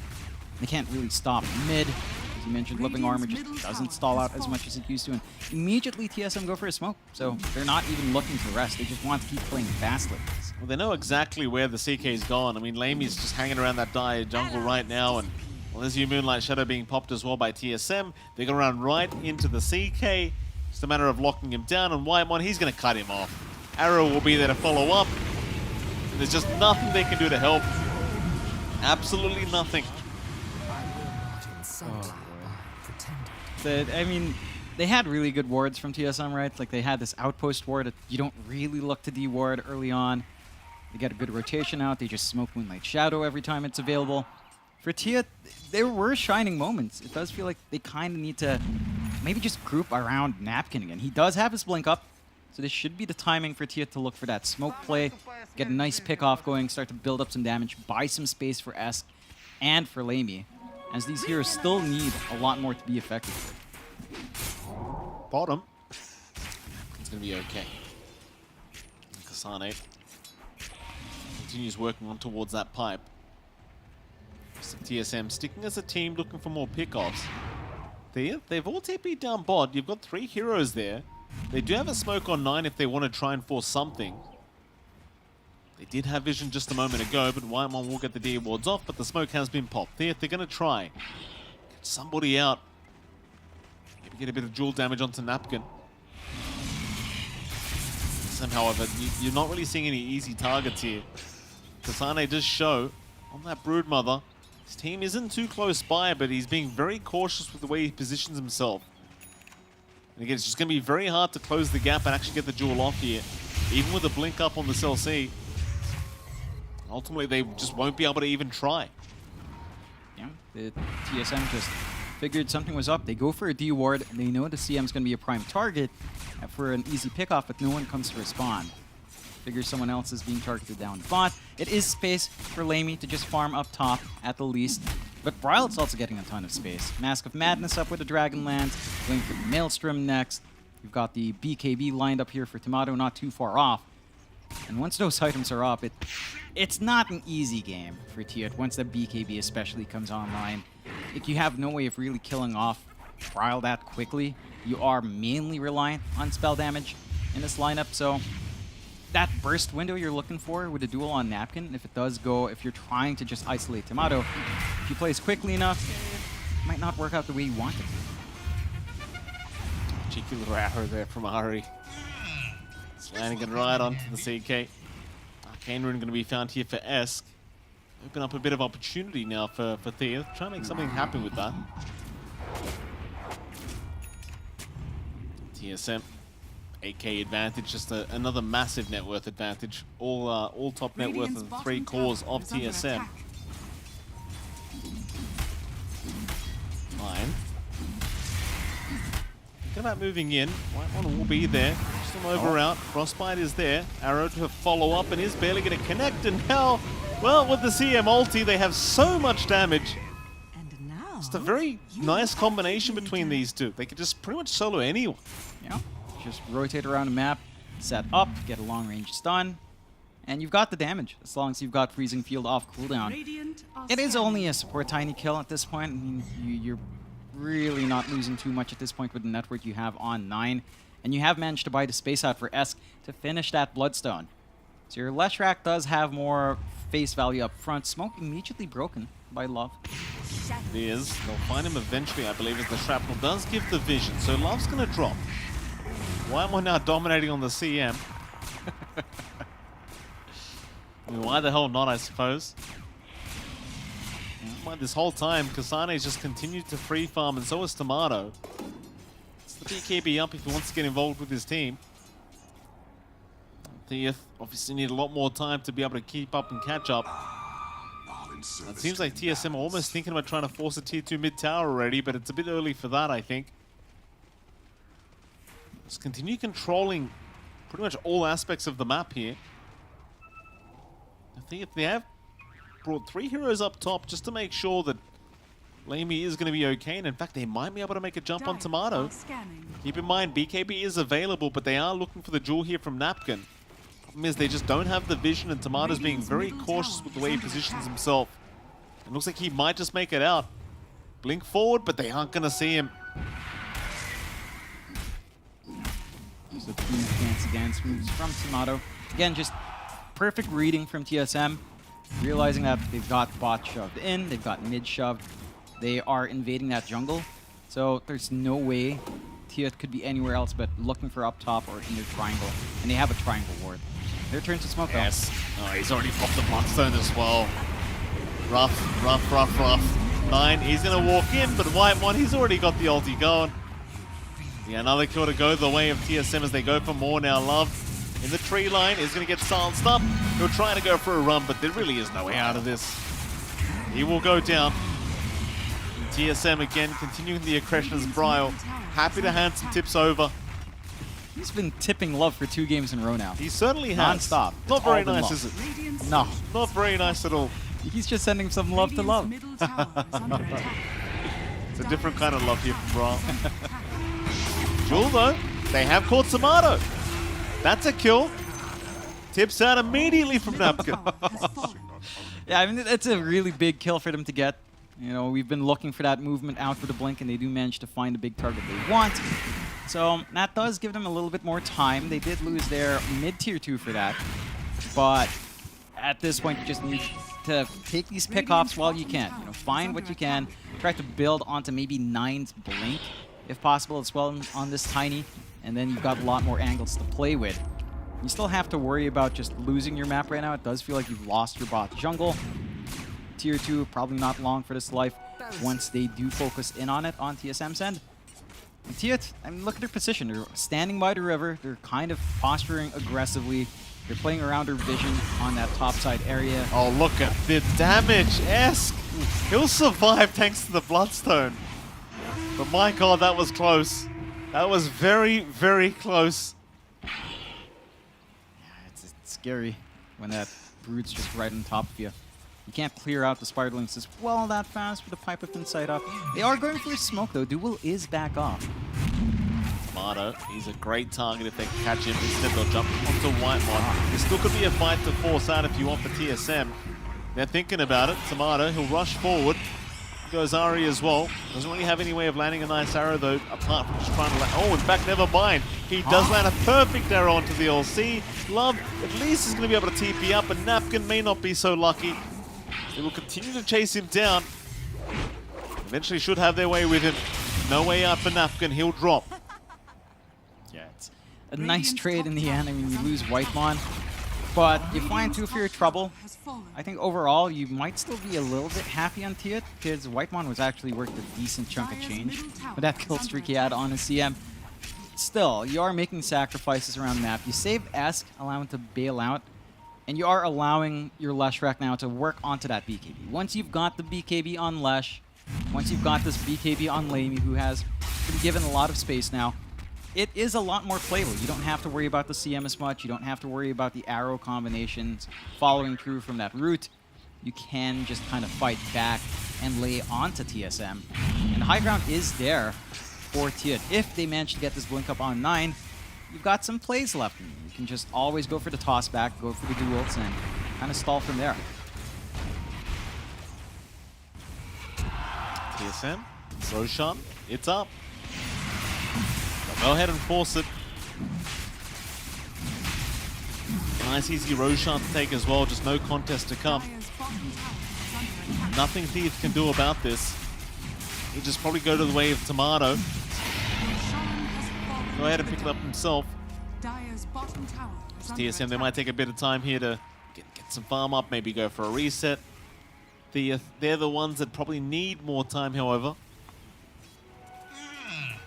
They can't really stop mid. As you mentioned, Living Armor just doesn't stall out as much as it used to, and immediately TSM go for a smoke. So they're not even looking to rest. They just want to keep playing fast like this. Well, they know exactly where the CK's gone. I mean, Lamy's just hanging around that dire jungle right now, and well, there's your Moonlight Shadow being popped as well by TSM. They're going to run right into the CK. Just a matter of locking him down, and Whitemon, he's going to cut him off. Arrow will be there to follow up. And there's just nothing they can do to help. Absolutely nothing. I mean, they had really good wards from TSM, right? Like, they had this outpost ward that you don't really look to de-ward early on. They get a good rotation out. They just smoke Moonlight Shadow every time it's available. for Tia, there were shining moments. It does feel like they kind of need to maybe just group around Napkin again. He does have his blink up, so this should be the timing for Tia to look for that smoke play, get a nice pick off going, start to build up some damage, buy some space for Esk and for Lamy, as these heroes still need a lot more to be effective. Bottom. It's going to be okay. Kasane continues working on towards that pipe. So TSM sticking as a team, looking for more pickoffs. They've all TP'd down bot. You've got 3 heroes there. They do have a smoke on 9 if they want to try and force something. They did have vision just a moment ago, but Whitemon will get the D wards off, but the smoke has been popped. They're going to try. Get somebody out. Maybe get a bit of dual damage onto Napkin. However, you're not really seeing any easy targets here. Kasane does show on that Broodmother. His team isn't too close by, but he's being very cautious with the way he positions himself. And again, it's just going to be very hard to close the gap and actually get the duel off here. Even with a blink up on the Cell C. Ultimately, they just won't be able to even try. Yeah, the TSM just figured something was up. They go for a D ward. They know the CM's going to be a prime target for an easy pickoff, but no one comes to respond. Figure someone else is being targeted down the bot. It is space for Lamy to just farm up top at the least, but Bryle's also getting a ton of space. Mask of Madness up with the Dragonlance, going for the Maelstrom next. We've got the BKB lined up here for Tomato, not too far off. And once those items are up, it's not an easy game for Tiet once the BKB especially comes online. Like, you have no way of really killing off Bryle that quickly. You are mainly reliant on spell damage in this lineup, so that burst window you're looking for with a duel on Napkin, if it does go, if you're trying to just isolate Tomato, if he plays quickly enough, it might not work out the way you want it to. Cheeky little arrow there from Ahri. Landing right onto the CK. Arcane Rune going to be found here for Esk. Open up a bit of opportunity now for Thea. Try and make something happen with that. TSM, 8k advantage, just another massive net worth advantage. All top net worth of the 3 cores of TSM. Fine. Thinking about moving in. Whitemon will be there. Just an over out. Frostbite is there. Arrow to follow up and is barely going to connect. And now, well, with the CM ulti, they have so much damage. And now, Just a very nice combination between these two. They can just pretty much solo anyone. Yeah, just rotate around the map, set up, get a long-range stun, and you've got the damage, as long as you've got Freezing Field off cooldown. Radiant are It is scanning. only a support tiny kill at this point. I mean, you're really not losing too much at this point with the network you have on 9, and you have managed to buy the space out for Esk to finish that Bloodstone. So your Leshrac does have more face value up front. Smoke immediately broken by Love. It is. They'll find him eventually, I believe, as the shrapnel does give the vision. So Love's going to drop. Why am I now dominating on the CM? I mean, why the hell not, I suppose? Mind this whole time, Kasane's just continued to free farm, and so has Tomato. It's the BKB up if he wants to get involved with his team. Theath obviously need a lot more time to be able to keep up and catch up. It seems like TSM are almost thinking about trying to force a tier 2 mid tower already, but it's a bit early for that, I think. Let's continue controlling pretty much all aspects of the map here. I think if they have brought 3 heroes up top just to make sure that Lamy is going to be okay, and in fact they might be able to make a jump on Tomato. Keep in mind, BKB is available, but they are looking for the jewel here from Napkin. Problem is they just don't have the vision, and Tomato's being very cautious with the way he positions himself. It looks like he might just make it out. Blink forward, but they aren't going to see him. So Dance moves from Tomato. Again, just perfect reading from TSM. Realizing that they've got bot shoved in, they've got mid shoved. They are invading that jungle. So there's no way Tiet could be anywhere else but looking for up top or in their triangle. And they have a triangle ward. Their turn to smoke. Yes. Oh, he's already popped the Bloodstone as well. Rough, rough, rough, rough. 9, he's going to walk in, but Whitemon, he's already got the ulti going. Yeah, another kill to go the way of TSM as they go for more now. Love in the tree line is going to get silenced up. He'll try to go for a run, but there really is no way out of this. He will go down. And TSM again continuing the aggression as Brile. Happy to hand some tips over. He's been tipping love for 2 games in a row now. He certainly has. Non-stop. Not It's very all been nice, love. is it? No. Not very nice at all. He's just sending some love to love. It's a different kind of love here from Brile. Jewel, though, they have caught Tomato. That's a kill. Tips out immediately from Napkin. Yeah, I mean, it's a really big kill for them to get. You know, we've been looking for that movement out for the blink, and they do manage to find the big target they want. So that does give them a little bit more time. They did lose their mid-tier 2 for that. But at this point, you just need to take these pickoffs while you can. You know, find what you can. Try to build onto maybe 9's blink, if possible, as well on this Tiny. And then you've got a lot more angles to play with. You still have to worry about just losing your map right now. It does feel like you've lost your bot jungle. Tier 2, probably not long for this life once they do focus in on it on TSM's end. And Tiet, I mean, look at their position. They're standing by the river. They're kind of posturing aggressively. They're playing around their vision on that topside area. Oh, look at the damage. Esk. He'll survive thanks to the Bloodstone. But my god, that was close. That was very, very close. Yeah, it's scary when that Brood's just right on top of you. You can't clear out the Spiderlings as well that fast with the pipe up inside up. They are going for a smoke though. Duel is back off. Tomato, he's a great target if they can catch him. Instead they'll jump onto Whitemon. There still could be a fight to force out if you want for TSM. They're thinking about it. Tomato, he'll rush forward. Goes Ari as well. Doesn't really have any way of landing a nice arrow though, apart from just trying to land. Oh, in fact, never mind. He does land a perfect arrow onto the LC. Love at least is going to be able to TP up, and Napkin may not be so lucky. They will continue to chase him down. Eventually should have their way with him. No way out for Napkin. He'll drop. Yeah, it's a nice trade in the end. I mean, you lose Whitemon, but you find 2 for your trouble. I think overall, you might still be a little bit happy on Tiet, because Whitemon was actually worth a decent chunk of change with that kill streak he had on his CM. Still, you are making sacrifices around the map. You saved Esk, allowing him to bail out, and you are allowing your Leshrac now to work onto that BKB. Once you've got the BKB on Lesh, once you've got this BKB on Lamy, who has been given a lot of space now, it is a lot more playable. You don't have to worry about the CM as much. You don't have to worry about the arrow combinations following through from that route. You can just kind of fight back and lay onto TSM. And the high ground is there for Tiet. If they manage to get this blink up on 9, you've got some plays left. You can just always go for the toss back, go for the duels, and kind of stall from there. TSM, Roshan, it's up. Go ahead and force it. Nice easy Roshan to take as well, just no contest to come. Nothing Thief can do about this. He'll just probably go to the way of Tomato. Go ahead and pick it up himself. TSM, they might take a bit of time here to get some farm up, maybe go for a reset. They're the ones that probably need more time, however.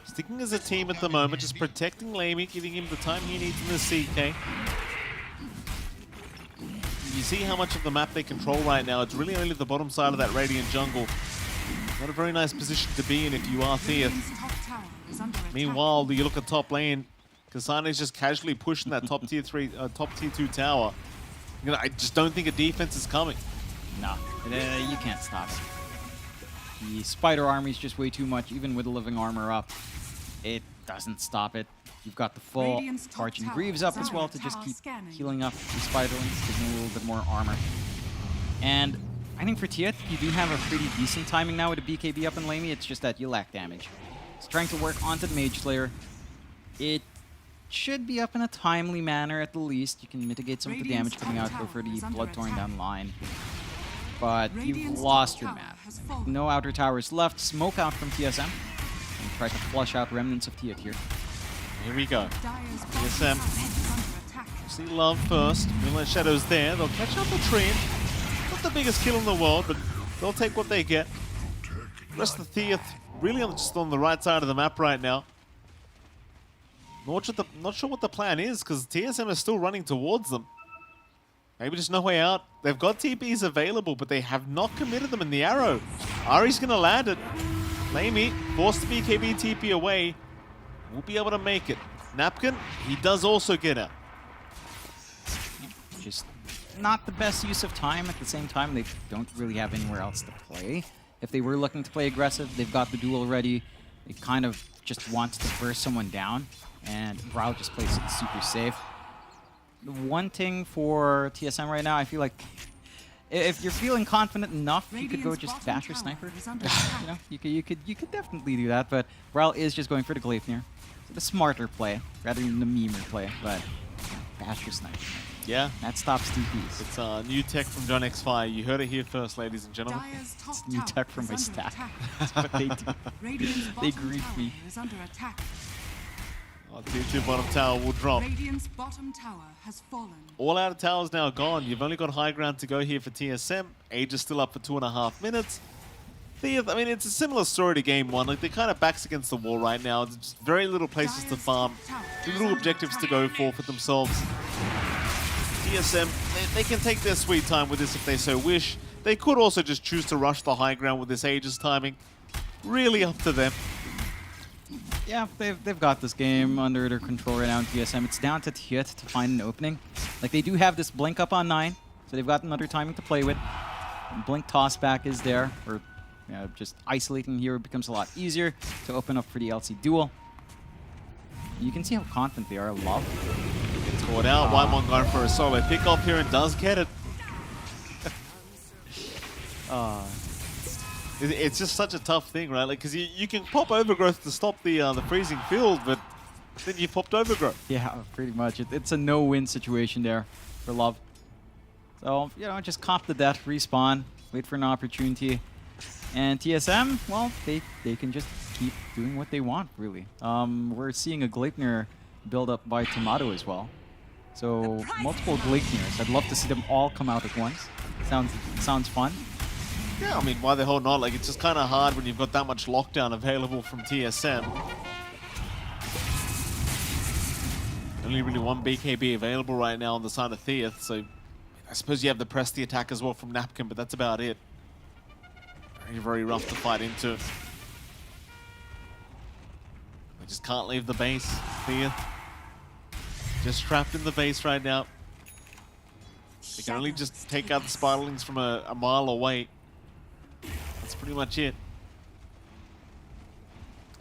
Sticking as a team at the moment, just protecting Lamy, giving him the time he needs in the CK. You see how much of the map they control right now. It's really only the bottom side of that Radiant jungle. Not a very nice position to be in if you are Thea. Meanwhile, you look at top lane, Kasane is just casually pushing that top tier 2 tower. You know, I just don't think a defense is coming. No, you can't stop it. The Spider Army is just way too much, even with the living armor up. It doesn't stop it. You've got the full Arching Greaves up as well to just keep healing up the Spiderlings, giving a little bit more armor. And I think for Tiet, you do have a pretty decent timing now with the BKB up in Lamy. It's just that you lack damage. It's trying to work onto the Mage Slayer. It should be up in a timely manner at the least. You can mitigate some of the damage coming out, go for the Bloodthorn down the line. But you've lost your map. No outer towers left. Smoke out from TSM. And try to flush out remnants of Tiet here. Here we go. TSM. See Love first. Moonlight Shadow's there. They'll catch up the tree. Not the biggest kill in the world, but they'll take what they get. The rest of the Theath really just on the right side of the map right now. Not sure what the plan is, because TSM is still running towards them. Maybe just no way out. They've got TPs available, but they have not committed them in the arrow. Ari's going to land it. Lamey, forced the BKB TP away, will be able to make it. Napkin, he does also get out. Just not the best use of time. At the same time, they don't really have anywhere else to play. If they were looking to play aggressive, they've got the duel ready. They kind of just want to burst someone down, and Brow just plays it super safe. The one thing for TSM right now, I feel like if you're feeling confident enough, you could go just bash your sniper. You know, you could definitely do that, but Brow is just going for the Gleipnir. So the smarter play rather than the memer play, but bash your sniper. Yeah. That stops TPs. It's new tech from John X5. You heard it here first, ladies and gentlemen. It's new tech from my stack. That's what they do. They grief me. Oh, tier 2 bottom tower will drop. Radiant's bottom tower has fallen. All out of towers now gone. You've only got high ground to go here for TSM. Age is still up for 2.5 minutes. I mean, it's a similar story to game 1. Like, they're kind of backs against the wall right now. There's just very little places to farm. Little objectives to go for themselves. TSM, they can take their sweet time with this if they so wish. They could also just choose to rush the high ground with this Aegis timing. Really up to them. Yeah, they've got this game under their control right now in TSM. It's down to Tiet to find an opening. Like, they do have this blink up on 9, so they've got another timing to play with. Blink toss back is there, or just isolating here becomes a lot easier to open up for the LC duel. You can see how confident they are. Love. It's caught out. Whitemon going for a solo pick off here and does get it. It's just such a tough thing, right? Like, because you can pop Overgrowth to stop the freezing field, but then you popped Overgrowth. Yeah, pretty much. It's a no-win situation there for Love. So, you know, just cop the death, respawn, wait for an opportunity. And TSM, well, they can just keep doing what they want, really. We're seeing a Gleipnir build up by Tomato as well. So, multiple Gleipnirs. I'd love to see them all come out at once. Sounds fun. Yeah, I mean, why the hell not? Like, it's just kind of hard when you've got that much lockdown available from TSM. Only really one BKB available right now on the side of Theath, so I suppose you have the press the attack as well from Napkin, but that's about it. Very, very rough to fight into. They just can't leave the base. Theath just trapped in the base right now. They can only just take out the Spiderlings from a mile away. That's pretty much it.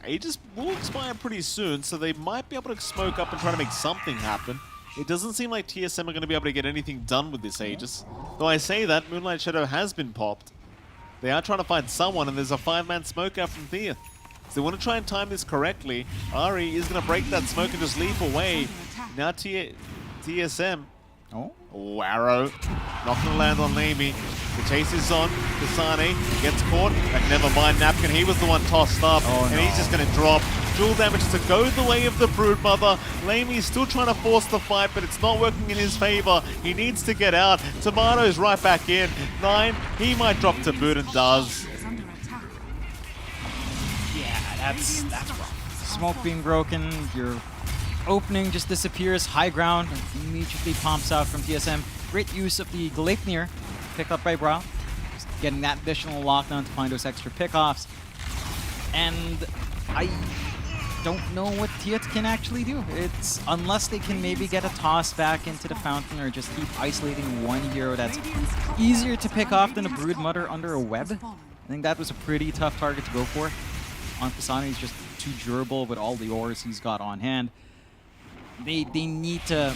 Aegis will expire pretty soon, so they might be able to smoke up and try to make something happen. It doesn't seem like TSM are going to be able to get anything done with this Aegis. Though I say that, Moonlight Shadow has been popped. They are trying to find someone, and there's a 5-man smoke out from Theath. So they want to try and time this correctly. Ari is going to break that smoke and just leap away. Now TSM. Oh, arrow. Not going to land on Lamey. The chase is on. Kasane gets caught. Like, never mind, Napkin. He was the one tossed up. And he's just going to drop. Dual damage to go the way of the Broodmother. Lamey's still trying to force the fight, but it's not working in his favor. He needs to get out. Tomato's right back in. 9. He might drop to boot and does. Yeah, that's rough. Smoke being broken. Your opening just disappears. High ground immediately pumps out from TSM. Great use of the Gleipnir. Picked up by Brow. Just getting that additional lockdown to find those extra pickoffs. And I don't know what Tiet can actually do. It's unless they can maybe get a toss back into the fountain or just keep isolating one hero that's easier to pick off than a Broodmother under a web. I think that was a pretty tough target to go for. Kasane is just too durable with all the ores he's got on hand. They need to,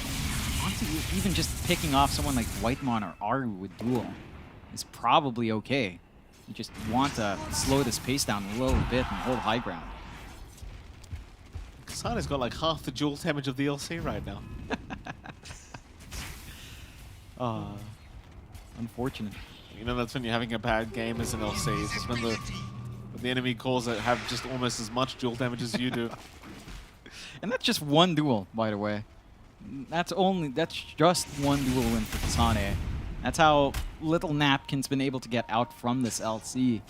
honestly, even just picking off someone like Whitemon or Aru with duel is probably okay. You just want to slow this pace down a little bit and hold high ground. Kasane's got like half the dual damage of the LC right now. Unfortunate. You know, that's when you're having a bad game as an LC. It's just when the enemy cores that have just almost as much dual damage as you do. And that's just one duel, by the way. That's just one duel win for Kasane. That's how little Napkin's been able to get out from this LC.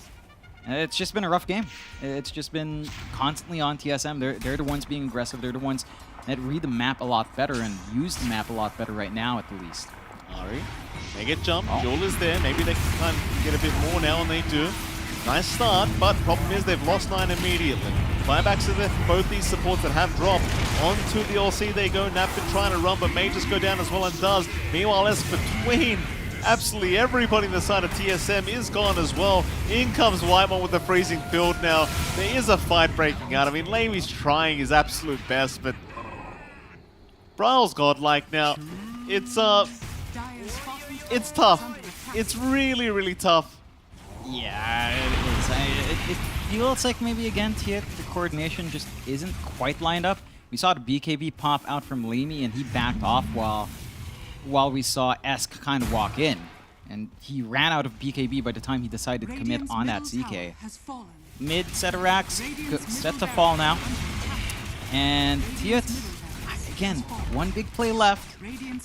And it's just been a rough game. It's just been constantly on TSM. They're the ones being aggressive. They're the ones that read the map a lot better and use the map a lot better right now, at the least. Ari, they get jumped. Jewel is there. Maybe they can kind of get a bit more now, and they do. Nice start, but problem is they've lost 9 immediately. Buybacks to both these supports that have dropped. Onto the LC they go. Napkin trying to run, but may just go down as well and does. Meanwhile, as between absolutely everybody on the side of TSM is gone as well. In comes Whitemon with the freezing field now. There is a fight breaking out. I mean, Lamy's trying his absolute best, but Bryle's godlike now. It's tough. It's really, really tough. Yeah, it is. It feels like maybe again, the coordination just isn't quite lined up. We saw the BKB pop out from Lamy, and he backed off while we saw Esk kind of walk in. And he ran out of BKB by the time he decided to commit on that CK. Mid set of racks, set to fall now. And Tiet, again, one big play left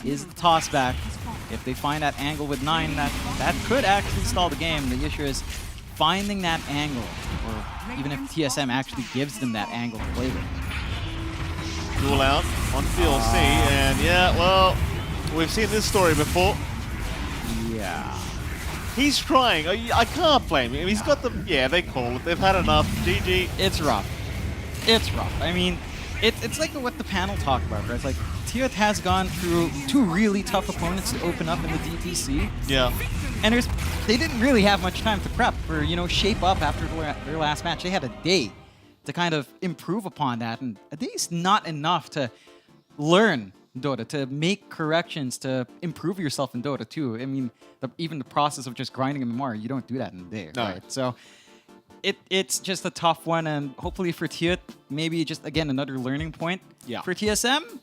is the toss back. If they find that angle with 9, that could actually stall the game. The issue is finding that angle, or even if TSM actually gives them that angle to play with. Duel out on DLC, and yeah, well, we've seen this story before. Yeah. He's trying. I can't blame him. He's got the... Yeah, they call it. They've had enough. GG. It's rough. It's rough. I mean, it's like what the panel talked about, right? It's like, Tiet has gone through 2 really tough opponents to open up in the DPC. Yeah. And they didn't really have much time to prep for, shape up after their last match. They had a day to kind of improve upon that. And a day is not enough to learn Dota, to make corrections, to improve yourself in Dota too. I mean, even the process of just grinding MMR, you don't do that in a day, right? So it's just a tough one, and hopefully for Tiet, maybe just, again, another learning point. Yeah. For TSM,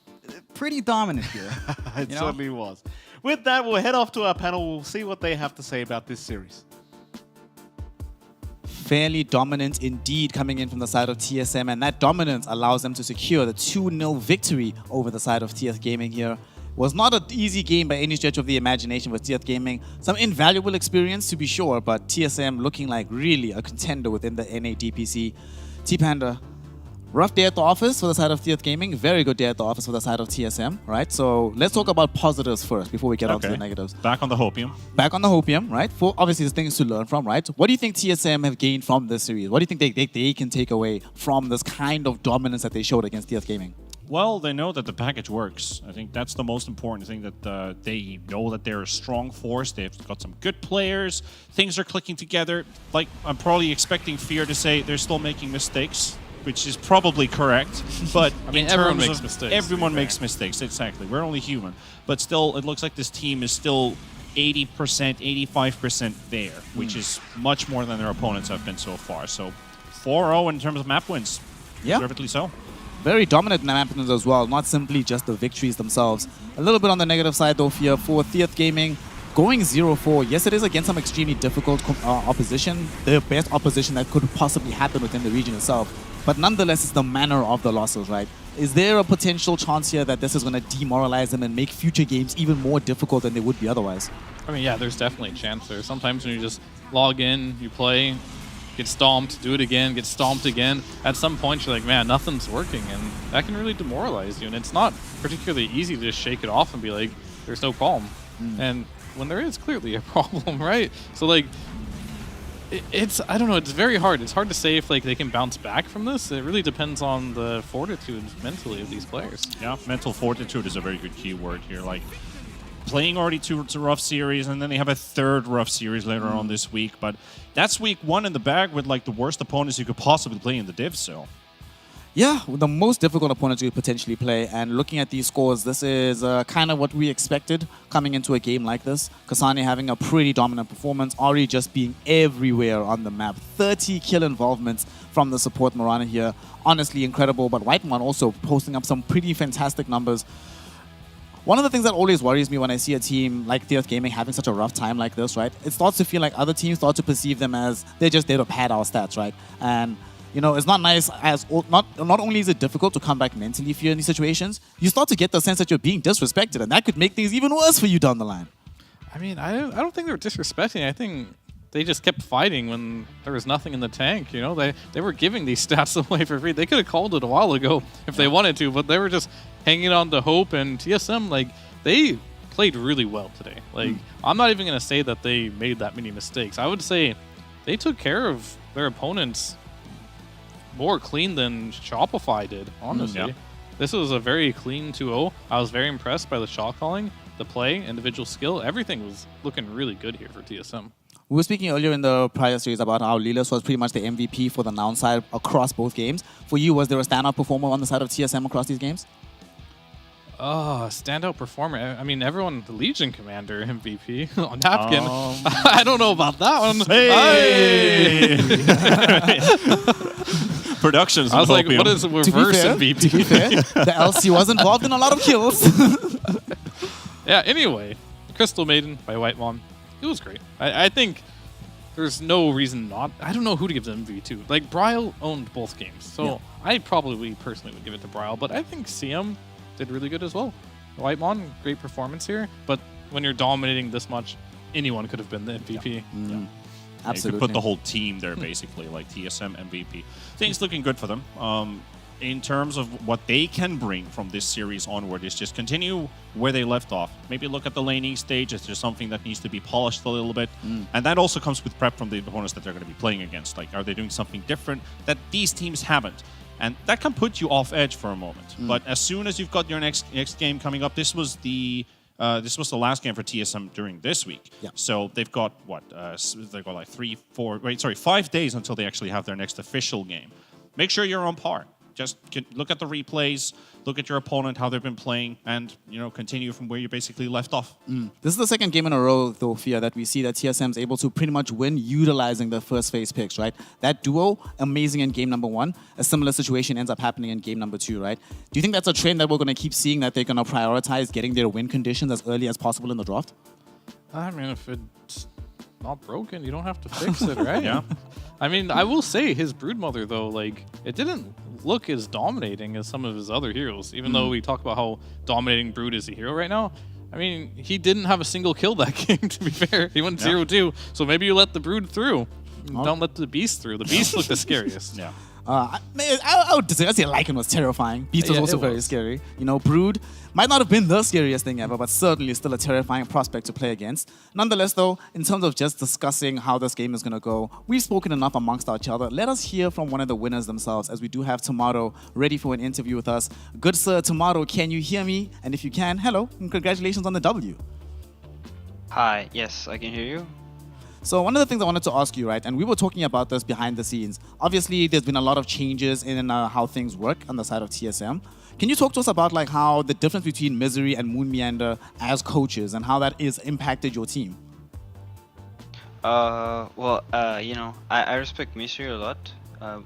pretty dominant here. It certainly was. With that, we'll head off to our panel. We'll see what they have to say about this series. Fairly dominant indeed coming in from the side of TSM, and that dominance allows them to secure the 2-0 victory over the side of TS Gaming here. Was not an easy game by any stretch of the imagination with TS Gaming. Some invaluable experience to be sure, but TSM looking like really a contender within the NA DPC. T-Panda, rough day at the office for the side of TS Gaming, very good day at the office for the side of TSM, right? So let's talk about positives first before we get on to the negatives. Back on the hopium. Back on the hopium, right? For obviously there's things to learn from, right? What do you think TSM have gained from this series? What do you think they can take away from this kind of dominance that they showed against TS Gaming? Well, they know that the package works. I think that's the most important thing, that they know that they're a strong force. They've got some good players. Things are clicking together. Like, I'm probably expecting Fear to say they're still making mistakes, which is probably correct. But I mean, in everyone terms makes of mistakes. Everyone makes mistakes, exactly. We're only human. But still, it looks like this team is still 80%, 85% there, which is much more than their opponents have been so far. So 4-0 in terms of map wins. Yeah. Deservedly so. Very dominant in the map wins as well, not simply just the victories themselves. A little bit on the negative side though here for Theath Gaming, going 0-4. Yes, it is against some extremely difficult opposition, the best opposition that could possibly happen within the region itself. But nonetheless, it's the manner of the losses, right? Is there a potential chance here that this is going to demoralize them and make future games even more difficult than they would be otherwise? I mean, yeah, there's definitely a chance there. Sometimes when you just log in, you play, get stomped, do it again, get stomped again. At some point, you're like, man, nothing's working, and that can really demoralize you. And it's not particularly easy to just shake it off and be like, there's no problem. And when there is clearly a problem, right? So, like, it's, I don't know, it's very hard. It's hard to say if, like, they can bounce back from this. It really depends on the fortitude mentally of these players. Yeah, mental fortitude is a very good keyword here. Like, playing already two rough series, and then they have a third rough series later on this week. But that's week 1 in the bag with like the worst opponents you could possibly play in the div. So yeah, the most difficult opponents you could potentially play. And looking at these scores, this is kind of what we expected coming into a game like this. Kasane having a pretty dominant performance, Ari just being everywhere on the map. 30 kill involvements from the support Morana here. Honestly incredible, but Whitemon also posting up some pretty fantastic numbers. One of the things that always worries me when I see a team like Theath Gaming having such a rough time like this, right? It starts to feel like other teams start to perceive them as they're just there to pad our stats, right? And, you know, it's not nice as... Not only is it difficult to come back mentally if you're in these situations, you start to get the sense that you're being disrespected, and that could make things even worse for you down the line. I mean, I don't think they were disrespecting. I think they just kept fighting when there was nothing in the tank, you know? They were giving these stats away for free. They could have called it a while ago if they wanted to, but they were just hanging on to hope. And TSM, like, they played really well today. Like, I'm not even going to say that they made that many mistakes. I would say they took care of their opponents more clean than Shopify did, honestly. Yeah. This was a very clean 2-0. I was very impressed by the shot calling, the play, individual skill. Everything was looking really good here for TSM. We were speaking earlier in the prior series about how Lilas was pretty much the MVP for the Noun side across both games. For you, was there a standout performer on the side of TSM across these games? Standout performer. I mean, everyone, the Legion Commander MVP on Napkin. I don't know about that one. Hey! Productions. I was like, what is a reverse MVP? To be fair, the LC was involved in a lot of kills. Yeah, anyway, Crystal Maiden by White Mom. It was great. I think there's no reason not. I don't know who to give the MVP to. Like, Bryle owned both games, so I probably personally would give it to Bryle, but I think CM did really good as well. White Mon, great performance here, but when you're dominating this much, anyone could have been the MVP. Yeah. Absolutely. You could put the whole team there, basically, like TSM MVP. Things looking good for them. In terms of what they can bring from this series onward is just continue where they left off. Maybe look at the laning stage if there's something that needs to be polished a little bit. And that also comes with prep from the opponents that they're going to be playing against. Like, are they doing something different that these teams haven't? And that can put you off edge for a moment. But as soon as you've got your next game coming up, this was the last game for TSM during this week. Yeah. So they've got they've got like 5 days until they actually have their next official game. Make sure you're on par. Just look at the replays, look at your opponent, how they've been playing, and continue from where you basically left off. This is the second game in a row, though, Fia, that we see that TSM is able to pretty much win utilizing the first phase picks, right? That duo, amazing in game number 1. A similar situation ends up happening in game number 2, right? Do you think that's a trend that we're going to keep seeing, that they're going to prioritize getting their win conditions as early as possible in the draft? I mean, if it's not broken, you don't have to fix it, right? Yeah. I mean, I will say his Broodmother, though, like, it didn't look as dominating as some of his other heroes, even though we talk about how dominating Brood is a hero right now. I mean, he didn't have a single kill that game, to be fair. He went 0-2, so maybe you let the Brood through. Don't let the Beast through. The Beast looked the scariest. Yeah. I would disagree. I'd say Lycan was terrifying. Beast was also very scary. Brood might not have been the scariest thing ever, but certainly still a terrifying prospect to play against. Nonetheless, though, in terms of just discussing how this game is going to go, we've spoken enough amongst each other. Let us hear from one of the winners themselves, as we do have Tomato ready for an interview with us. Good sir, Tomato, can you hear me? And if you can, hello, and congratulations on the W. Hi, yes, I can hear you. So one of the things I wanted to ask you, right, and we were talking about this behind the scenes. Obviously, there's been a lot of changes in how things work on the side of TSM. Can you talk to us about like how the difference between Misery and Moon Meander as coaches and how that is impacted your team? I respect Misery a lot.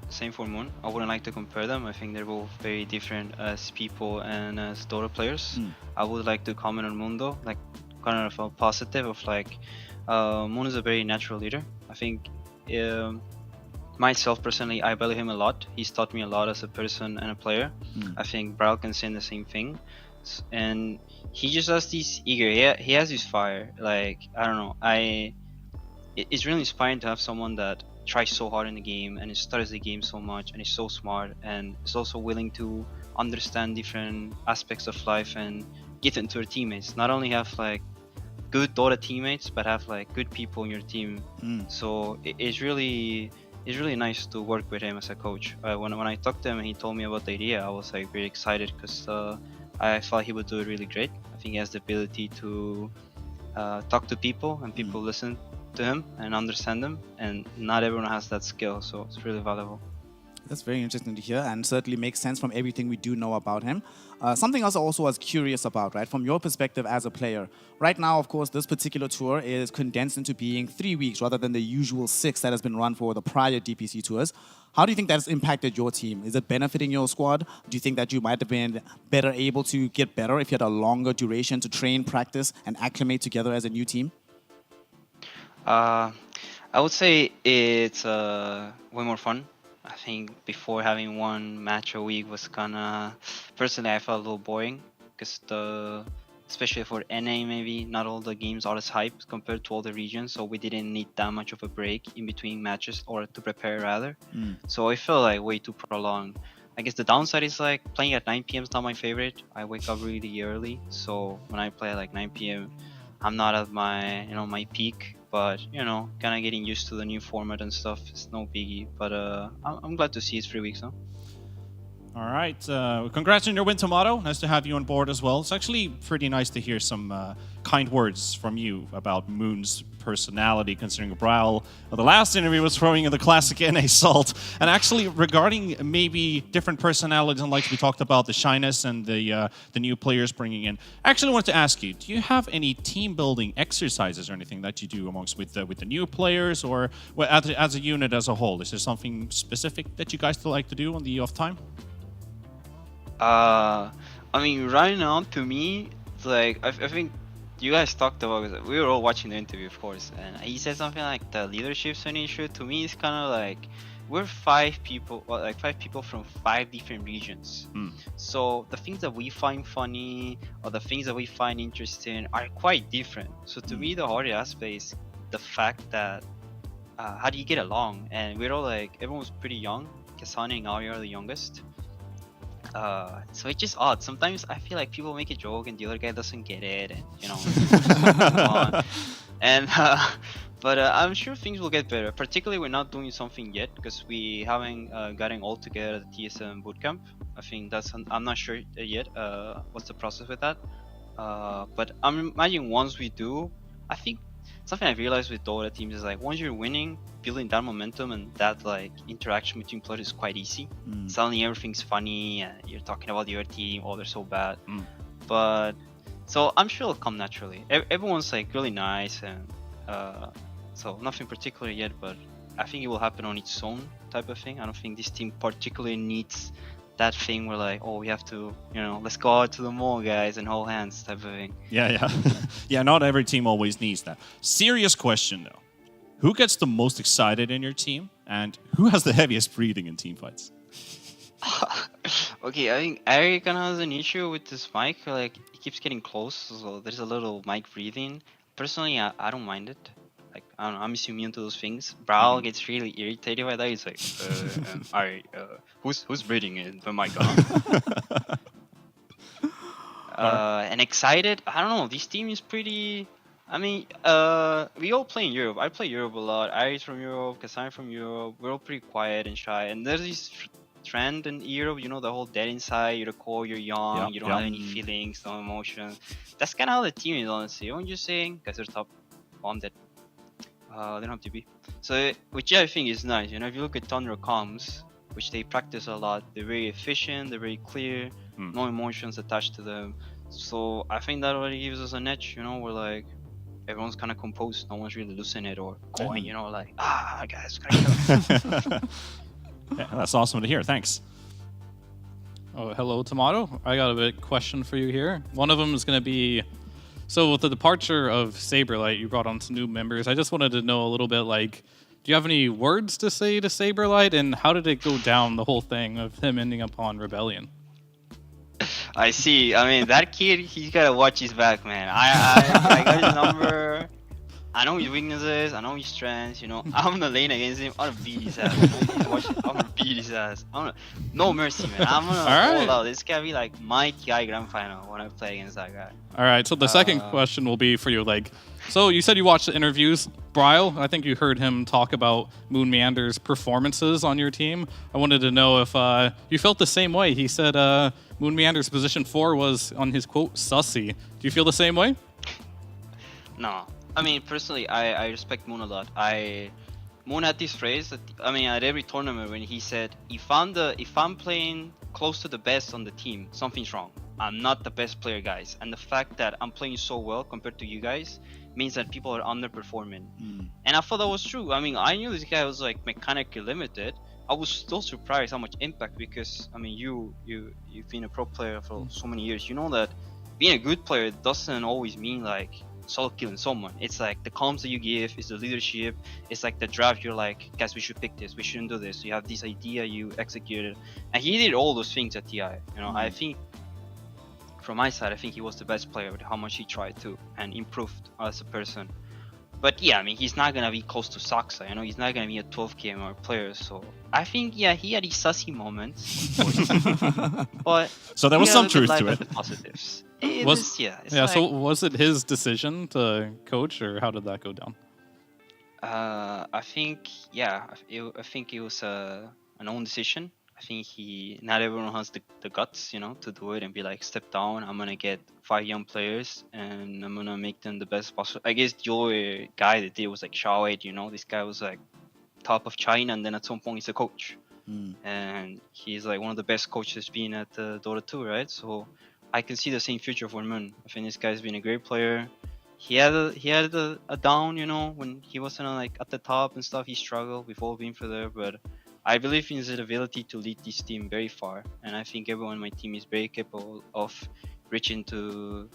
Same for Moon. I wouldn't like to compare them. I think they're both very different as people and as Dota players. I would like to comment on Moon though, like kind of a positive of like, Moon is a very natural leader. I think myself personally, I value him a lot. He's taught me a lot as a person and a player. I think Brawl can say the same thing. And he just has this eager, he has this fire. Like, I don't know, it's really inspiring to have someone that tries so hard in the game and studies the game so much and is so smart and is also willing to understand different aspects of life and give it to her teammates. Not only have like good Dota teammates, but have like good people in your team. So it's really nice to work with him as a coach. When I talked to him and he told me about the idea, I was like very excited because I thought he would do it really great. I think he has the ability to talk to people and people listen to him and understand them, and not everyone has that skill, so it's really valuable. That's very interesting to hear and certainly makes sense from everything we do know about him. Something else I also was curious about, right, from your perspective as a player. Right now, of course, this particular tour is condensed into being 3 weeks rather than the usual 6 that has been run for the prior DPC tours. How do you think that's impacted your team? Is it benefiting your squad? Do you think that you might have been better able to get better if you had a longer duration to train, practice, and acclimate together as a new team? I would say it's way more fun. I think before having one match a week was kinda, personally I felt a little boring because especially for NA maybe, not all the games are as hyped compared to all the regions, so we didn't need that much of a break in between matches, or to prepare rather. So I felt like way too prolonged. I guess the downside is like playing at 9 p.m. is not my favorite. I wake up really early, so when I play at like 9 p.m., I'm not at my my peak. But kind of getting used to the new format and stuff. It's no biggie. But I'm glad to see it's 3 weeks now. All right. Congrats on your win, Tomato. Nice to have you on board as well. It's actually pretty nice to hear some kind words from you about Moon's personality, considering Brawl, the last interview was throwing in the classic NA salt. And actually, regarding maybe different personalities, and like we talked about the shyness and the new players bringing in, I actually wanted to ask you, do you have any team building exercises or anything that you do amongst with the new players, or as a unit as a whole? Is there something specific that you guys still like to do on the off time? I mean, right now, to me, it's like I think you guys talked about. We were all watching the interview, of course, and he said something like the leadership's an issue. To me, it's kind of like we're 5 people, well, like 5 people from 5 different regions. So the things that we find funny or the things that we find interesting are quite different. So to me, the hardest aspect is the fact that how do you get along? And we're all like, everyone's pretty young. Kasane and Aoi are the youngest. So it's just odd. Sometimes I feel like people make a joke and the other guy doesn't get it, and move on. And but I'm sure things will get better. Particularly, we're not doing something yet because we haven't gotten all together the TSM bootcamp. I think I'm not sure yet. What's the process with that? But I'm imagining once we do, I think something I realized with Dota teams is like once you're winning, building that momentum and that like interaction between players is quite easy. Suddenly everything's funny and you're talking about the other team, oh they're so bad. But so I'm sure it'll come naturally. Everyone's like really nice and so nothing particular yet, but I think it will happen on its own type of thing. I don't think this team particularly needs that thing where like, oh, we have to, let's go out to the mall, guys, and hold hands type of thing. Yeah. Yeah, not every team always needs that. Serious question, though. Who gets the most excited in your team, and who has the heaviest breathing in team fights? Okay, I think Ari kind of has an issue with this mic. Like, it keeps getting close, so there's a little mic breathing. Personally, I don't mind it. Like, I don't know, I'm immune to those things. Brawl gets really irritated by that. He's like, Ari, who's breathing in the mic on? And excited, I don't know, this team is pretty... I mean, we all play in Europe. I play Europe a lot. Ari's from Europe, Kasane from Europe. We're all pretty quiet and shy. And there's this trend in Europe, the whole dead inside, you're the core, you're young, you don't have any feelings, no emotions. That's kind of how the team is, honestly. Everyone's just saying, guys are top. Oh, I'm dead. They don't have TP. So, which I think is nice. If you look at Thunder comms, which they practice a lot, they're very efficient, they're very clear, no emotions attached to them. So I think that already gives us an edge. We're like, everyone's kind of composed, no one's really losing it or going, like, guys, gotta kill. Yeah, that's awesome to hear. Thanks. Oh, hello, Tomato. I got a big question for you here. One of them is going to be, so with the departure of Saberlight, you brought on some new members. I just wanted to know a little bit, like, do you have any words to say to Saberlight, and how did it go down, the whole thing of him ending up on Rebellion? I see. I mean, that kid, he's gotta watch his back, man. I got his number. I know his weaknesses. I know his strengths. I'm gonna lane against him. I'm gonna beat his ass. I'm gonna beat his ass. No mercy, man. I'm gonna hold out. This can be like my TI Grand Final when I play against that guy. All right. So the second question will be for you. Like, so you said you watched the interviews. Bryle, I think you heard him talk about Moon Meander's performances on your team. I wanted to know if you felt the same way. He said Moon Meander's position 4 was, on his quote, sussy. Do you feel the same way? No. I mean, personally, I respect Moon a lot. Moon had this phrase that, at every tournament when he said, if I'm playing close to the best on the team, something's wrong. I'm not the best player, guys. And the fact that I'm playing so well compared to you guys means that people are underperforming. And I thought that was true. I knew this guy was like mechanically limited. I was still surprised how much impact, because you've been a pro player for so many years. You know that being a good player doesn't always mean like solo killing someone. It's like the comms that you give, it's the leadership, it's like the draft. You're like, guys, we should pick this, we shouldn't do this. You have this idea, you execute it, and he did all those things at TI. I think from my side, I think he was the best player with how much he tried to and improved as a person. But yeah, I mean, he's not gonna be close to Saksa. You know, he's not gonna be a 12 KMR player. So I think, yeah, he had his sussy moments, of course. But So there was we some gotta look at truth to life it. at the positives. Yeah. It's yeah. like, So was it his decision to coach, or how did that go down? I think, yeah, I think it was an own decision. I think not everyone has the guts, you know, to do it and be like, step down. I'm gonna get 5 young players and I'm gonna make them the best possible. I guess the only guy that did was like Xiao, you know, this guy was like top of China, and then at some point he's a coach, and he's like one of the best coaches being at Dota 2, right? So I can see the same future for Moon. I think this guy's been a great player. He had a down, you know, when he wasn't like at the top and stuff. He struggled. We've all been through there, but I believe in his ability to lead this team very far, and I think everyone on my team is very capable of reaching to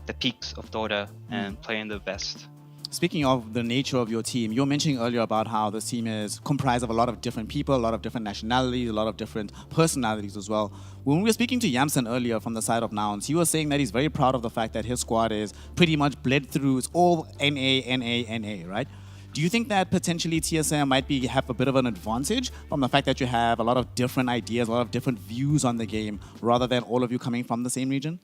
the peaks of Dota and playing the best. Speaking of the nature of your team, you were mentioning earlier about how this team is comprised of a lot of different people, a lot of different nationalities, a lot of different personalities as well. When we were speaking to Yamsen earlier from the side of Nouns, he was saying that he's very proud of the fact that his squad is pretty much bled through. It's all NA, NA, NA, right? Do you think that potentially TSM might have a bit of an advantage from the fact that you have a lot of different ideas, a lot of different views on the game, rather than all of you coming from the same region?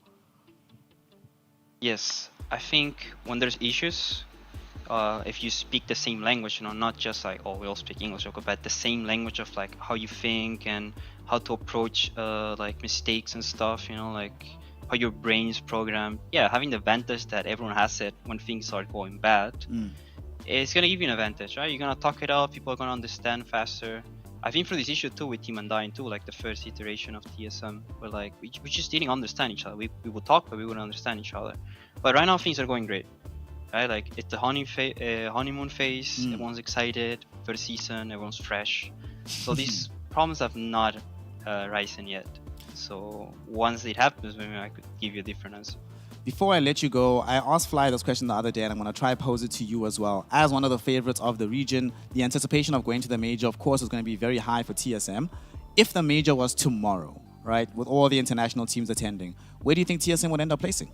Yes, I think when there's issues, if you speak the same language, you know, not just like, oh, we all speak English, but the same language of like how you think and how to approach like mistakes and stuff, you know, like how your brain is programmed. Yeah, having the advantage that everyone has it when things are going bad, it's gonna give you an advantage, right? You're gonna talk it out, people are gonna understand faster. I think for this issue too with Team Undying too, like the first iteration of TSM, where like we just didn't understand each other. We would talk, but we wouldn't understand each other. But right now things are going great. Right, like it's the honeymoon phase. Everyone's excited. First season, everyone's fresh. So these problems have not risen yet. So once it happens, maybe I could give you a different answer. Before I let you go, I asked Fly this question the other day, and I'm going to try pose it to you as well. As one of the favorites of the region, the anticipation of going to the major, of course, is going to be very high for TSM. If the major was tomorrow, right, with all the international teams attending, where do you think TSM would end up placing?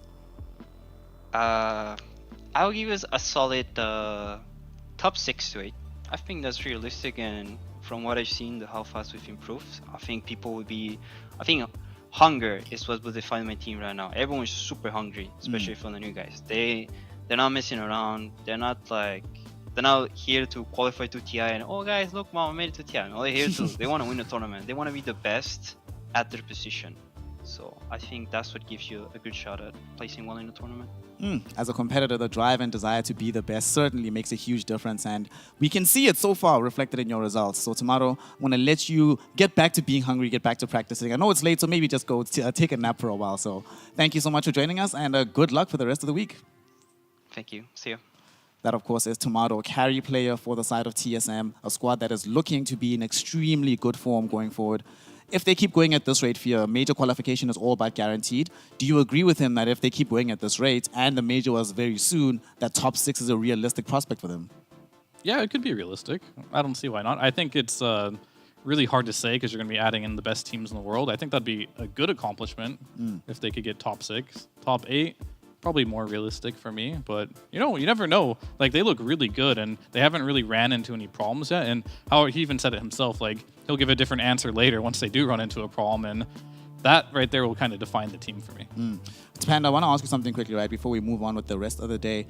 I'll give us a solid top 6 to 8. I think that's realistic, and from what I've seen, how fast we've improved, I think people would be. I think hunger is what will define my team right now. Everyone's super hungry, especially from the new guys. They're not messing around. They're not here to qualify to TI and, oh guys, look, mom, I made it to TI. No, they're here to. They want to win the tournament. They want to be the best at their position. So I think that's what gives you a good shot at placing well in the tournament. As a competitor, the drive and desire to be the best certainly makes a huge difference, and we can see it so far reflected in your results. So tomorrow, I'm going to let you get back to being hungry, get back to practicing. I know it's late, so maybe just go take a nap for a while. So thank you so much for joining us, and good luck for the rest of the week. Thank you. See you. That, of course, is Tomato, carry player for the side of TSM, a squad that is looking to be in extremely good form going forward. If they keep going at this rate, Fear, major qualification is all but guaranteed. Do you agree with him that if they keep going at this rate and the major was very soon, that top 6 is a realistic prospect for them? Yeah, it could be realistic. I don't see why not. I think it's really hard to say because you're going to be adding in the best teams in the world. I think that'd be a good accomplishment if they could get top 6. Top 8, probably more realistic for me. But, you know, you never know. Like, they look really good, and they haven't really ran into any problems yet. And how he even said it himself, like, he'll give a different answer later once they do run into a problem. And that right there will kind of define the team for me. Panda, I want to ask you something quickly, right, before we move on with the rest of the day.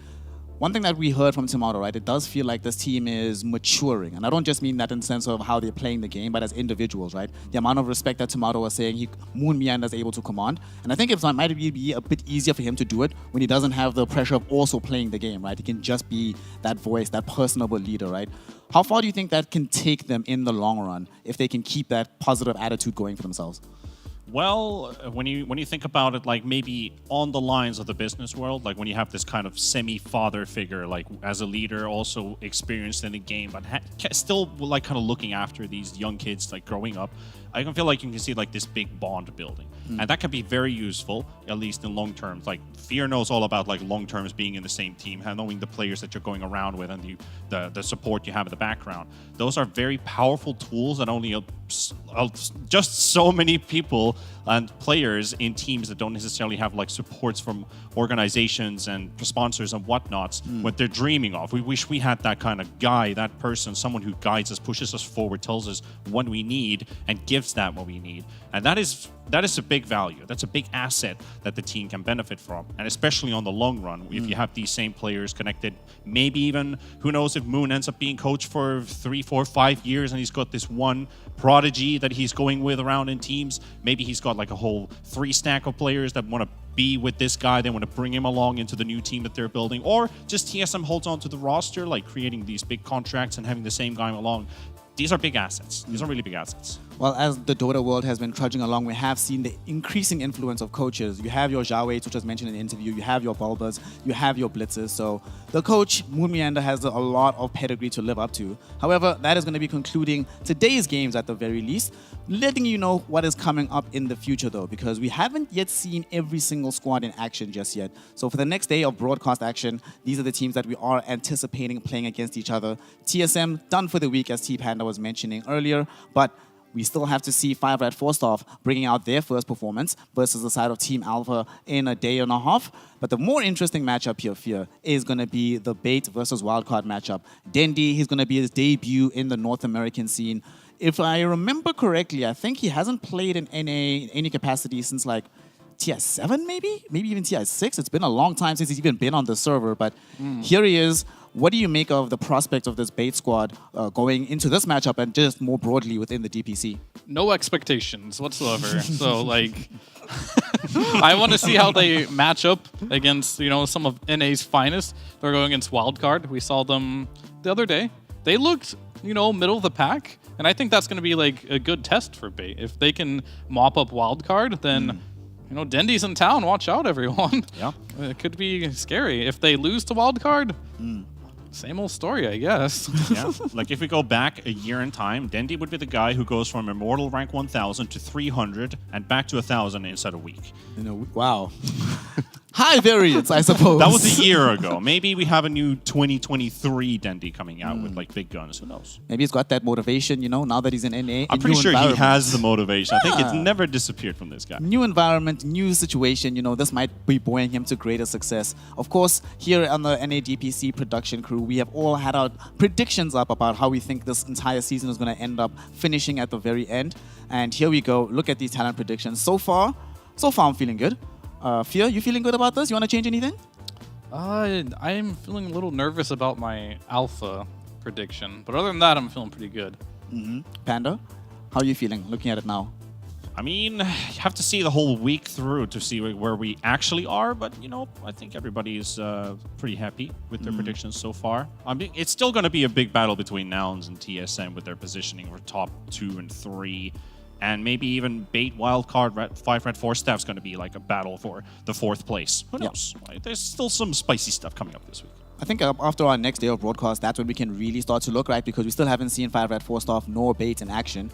One thing that we heard from Tomato, right, it does feel like this team is maturing. And I don't just mean that in the sense of how they're playing the game, but as individuals, right? The amount of respect that Tomato was saying Moon Mianda is able to command. And I think it might be a bit easier for him to do it when he doesn't have the pressure of also playing the game, right? He can just be that voice, that personable leader, right? How far do you think that can take them in the long run if they can keep that positive attitude going for themselves? Well, when you think about it, like maybe on the lines of the business world, like when you have this kind of semi-father figure, like as a leader, also experienced in the game, but still like kind of looking after these young kids, like growing up. I can feel like you can see like this big bond building. And that can be very useful, at least in long terms. Like Fear knows all about like long terms being in the same team, knowing the players that you're going around with and the support you have in the background. Those are very powerful tools that only just so many people and players in teams that don't necessarily have like supports from organizations and sponsors and whatnots what they're dreaming of. We wish we had that kind of guy, that person, someone who guides us, pushes us forward, tells us what we need and gives that what we need. And that is a big value. That's a big asset that the team can benefit from. And especially on the long run, if you have these same players connected, maybe even, who knows if Moon ends up being coach for 3, 4, 5 years and he's got this one prodigy that he's going with around in teams. Maybe he's got like a whole 3 stack of players that want to be with this guy. They want to bring him along into the new team that they're building. Or just TSM holds on to the roster, like creating these big contracts and having the same guy along. These are big assets. These are really big assets. Well, as the Dota world has been trudging along, we have seen the increasing influence of coaches. You have your Zhaoweis, which was mentioned in the interview. You have your Bulbas. You have your Blitzes. So the coach, Moon Meander, has a lot of pedigree to live up to. However, that is going to be concluding today's games at the very least, letting you know what is coming up in the future, though, because we haven't yet seen every single squad in action just yet. So for the next day of broadcast action, these are the teams that we are anticipating playing against each other. TSM done for the week, as T Panda was mentioning earlier, but we still have to see 5 Red Forstaff bringing out their first performance versus the side of Team Alpha in a day and a half. But the more interesting matchup here, Fear, is going to be the Bait versus Wildcard matchup. Dendy, he's going to be his debut in the North American scene. If I remember correctly, I think he hasn't played in any capacity since like TI7 maybe even TI6. It's been a long time since he's even been on the server, but here he is. What do you make of the prospect of this Bait squad going into this matchup and just more broadly within the DPC? No expectations whatsoever. So, like, I want to see how they match up against, some of NA's finest. They're going against Wildcard. We saw them the other day. They looked, middle of the pack. And I think that's going to be, like, a good test for Bait. If they can mop up Wildcard, then... Dendy's in town. Watch out, everyone. Yeah. It could be scary. If they lose to Wildcard, same old story, I guess. Yeah. Like if we go back a year in time, Dendy would be the guy who goes from Immortal rank 1000 to 300 and back to 1000 inside a week. Wow. High variance, I suppose. That was a year ago. Maybe we have a new 2023 Dendy coming out with like big guns. Who knows? Maybe he's got that motivation, now that he's in NA. I'm pretty sure he has the motivation. I think it's never disappeared from this guy. New environment, new situation, this might be buoying him to greater success. Of course, here on the NA DPC production crew, we have all had our predictions up about how we think this entire season is going to end up finishing at the very end. And here we go. Look at these talent predictions. So far, I'm feeling good. Fear, you feeling good about this? You want to change anything? I'm feeling a little nervous about my alpha prediction, but other than that, I'm feeling pretty good. Panda, how are you feeling looking at it now? I mean, you have to see the whole week through to see where we actually are, but, I think everybody's pretty happy with their predictions so far. I mean, it's still going to be a big battle between Nouns and TSM with their positioning for top 2 and 3. And maybe even Bait Wildcard 5 Red Forstaff is going to be like a battle for the 4th place. Who knows? Right? There's still some spicy stuff coming up this week. I think after our next day of broadcast, that's when we can really start to look, right? Because we still haven't seen 5 Red Forstaff nor Bait in action.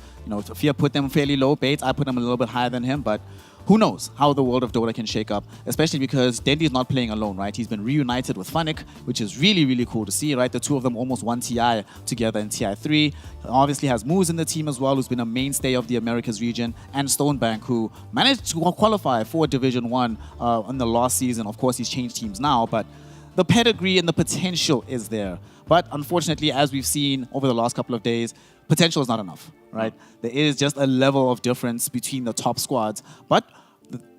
Fear put them fairly low. Bait, I put them a little bit higher than him, but who knows how the world of Dota can shake up, especially because Dendy is not playing alone, right? He's been reunited with Funnick, which is really, really cool to see, right? The two of them almost won TI together in TI3. Obviously has Moose in the team as well, who's been a mainstay of the Americas region, and Stonebank, who managed to qualify for Division 1 in the last season. Of course, he's changed teams now, but the pedigree and the potential is there. But unfortunately, as we've seen over the last couple of days, potential is not enough, right? There is just a level of difference between the top squads. But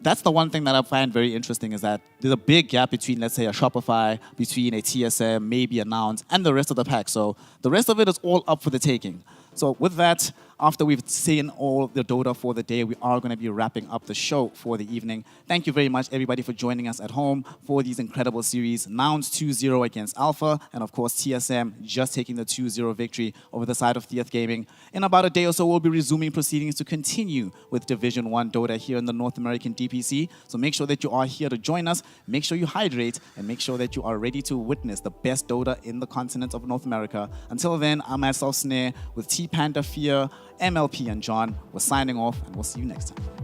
that's the one thing that I find very interesting is that there's a big gap between, let's say, a Shopify, between a TSM, maybe a Nouns, and the rest of the pack. So the rest of it is all up for the taking. So with that, after we've seen all the Dota for the day, we are going to be wrapping up the show for the evening. Thank you very much, everybody, for joining us at home for these incredible series. Nouns 2-0 against Alpha, and of course, TSM just taking the 2-0 victory over the side of Theath Gaming. In about a day or so, we'll be resuming proceedings to continue with Division 1 Dota here in the North American DPC. So make sure that you are here to join us, make sure you hydrate, and make sure that you are ready to witness the best Dota in the continent of North America. Until then, I'm myself, Snare, with T Panda, Fear, MLP and John, we're signing off, and we'll see you next time.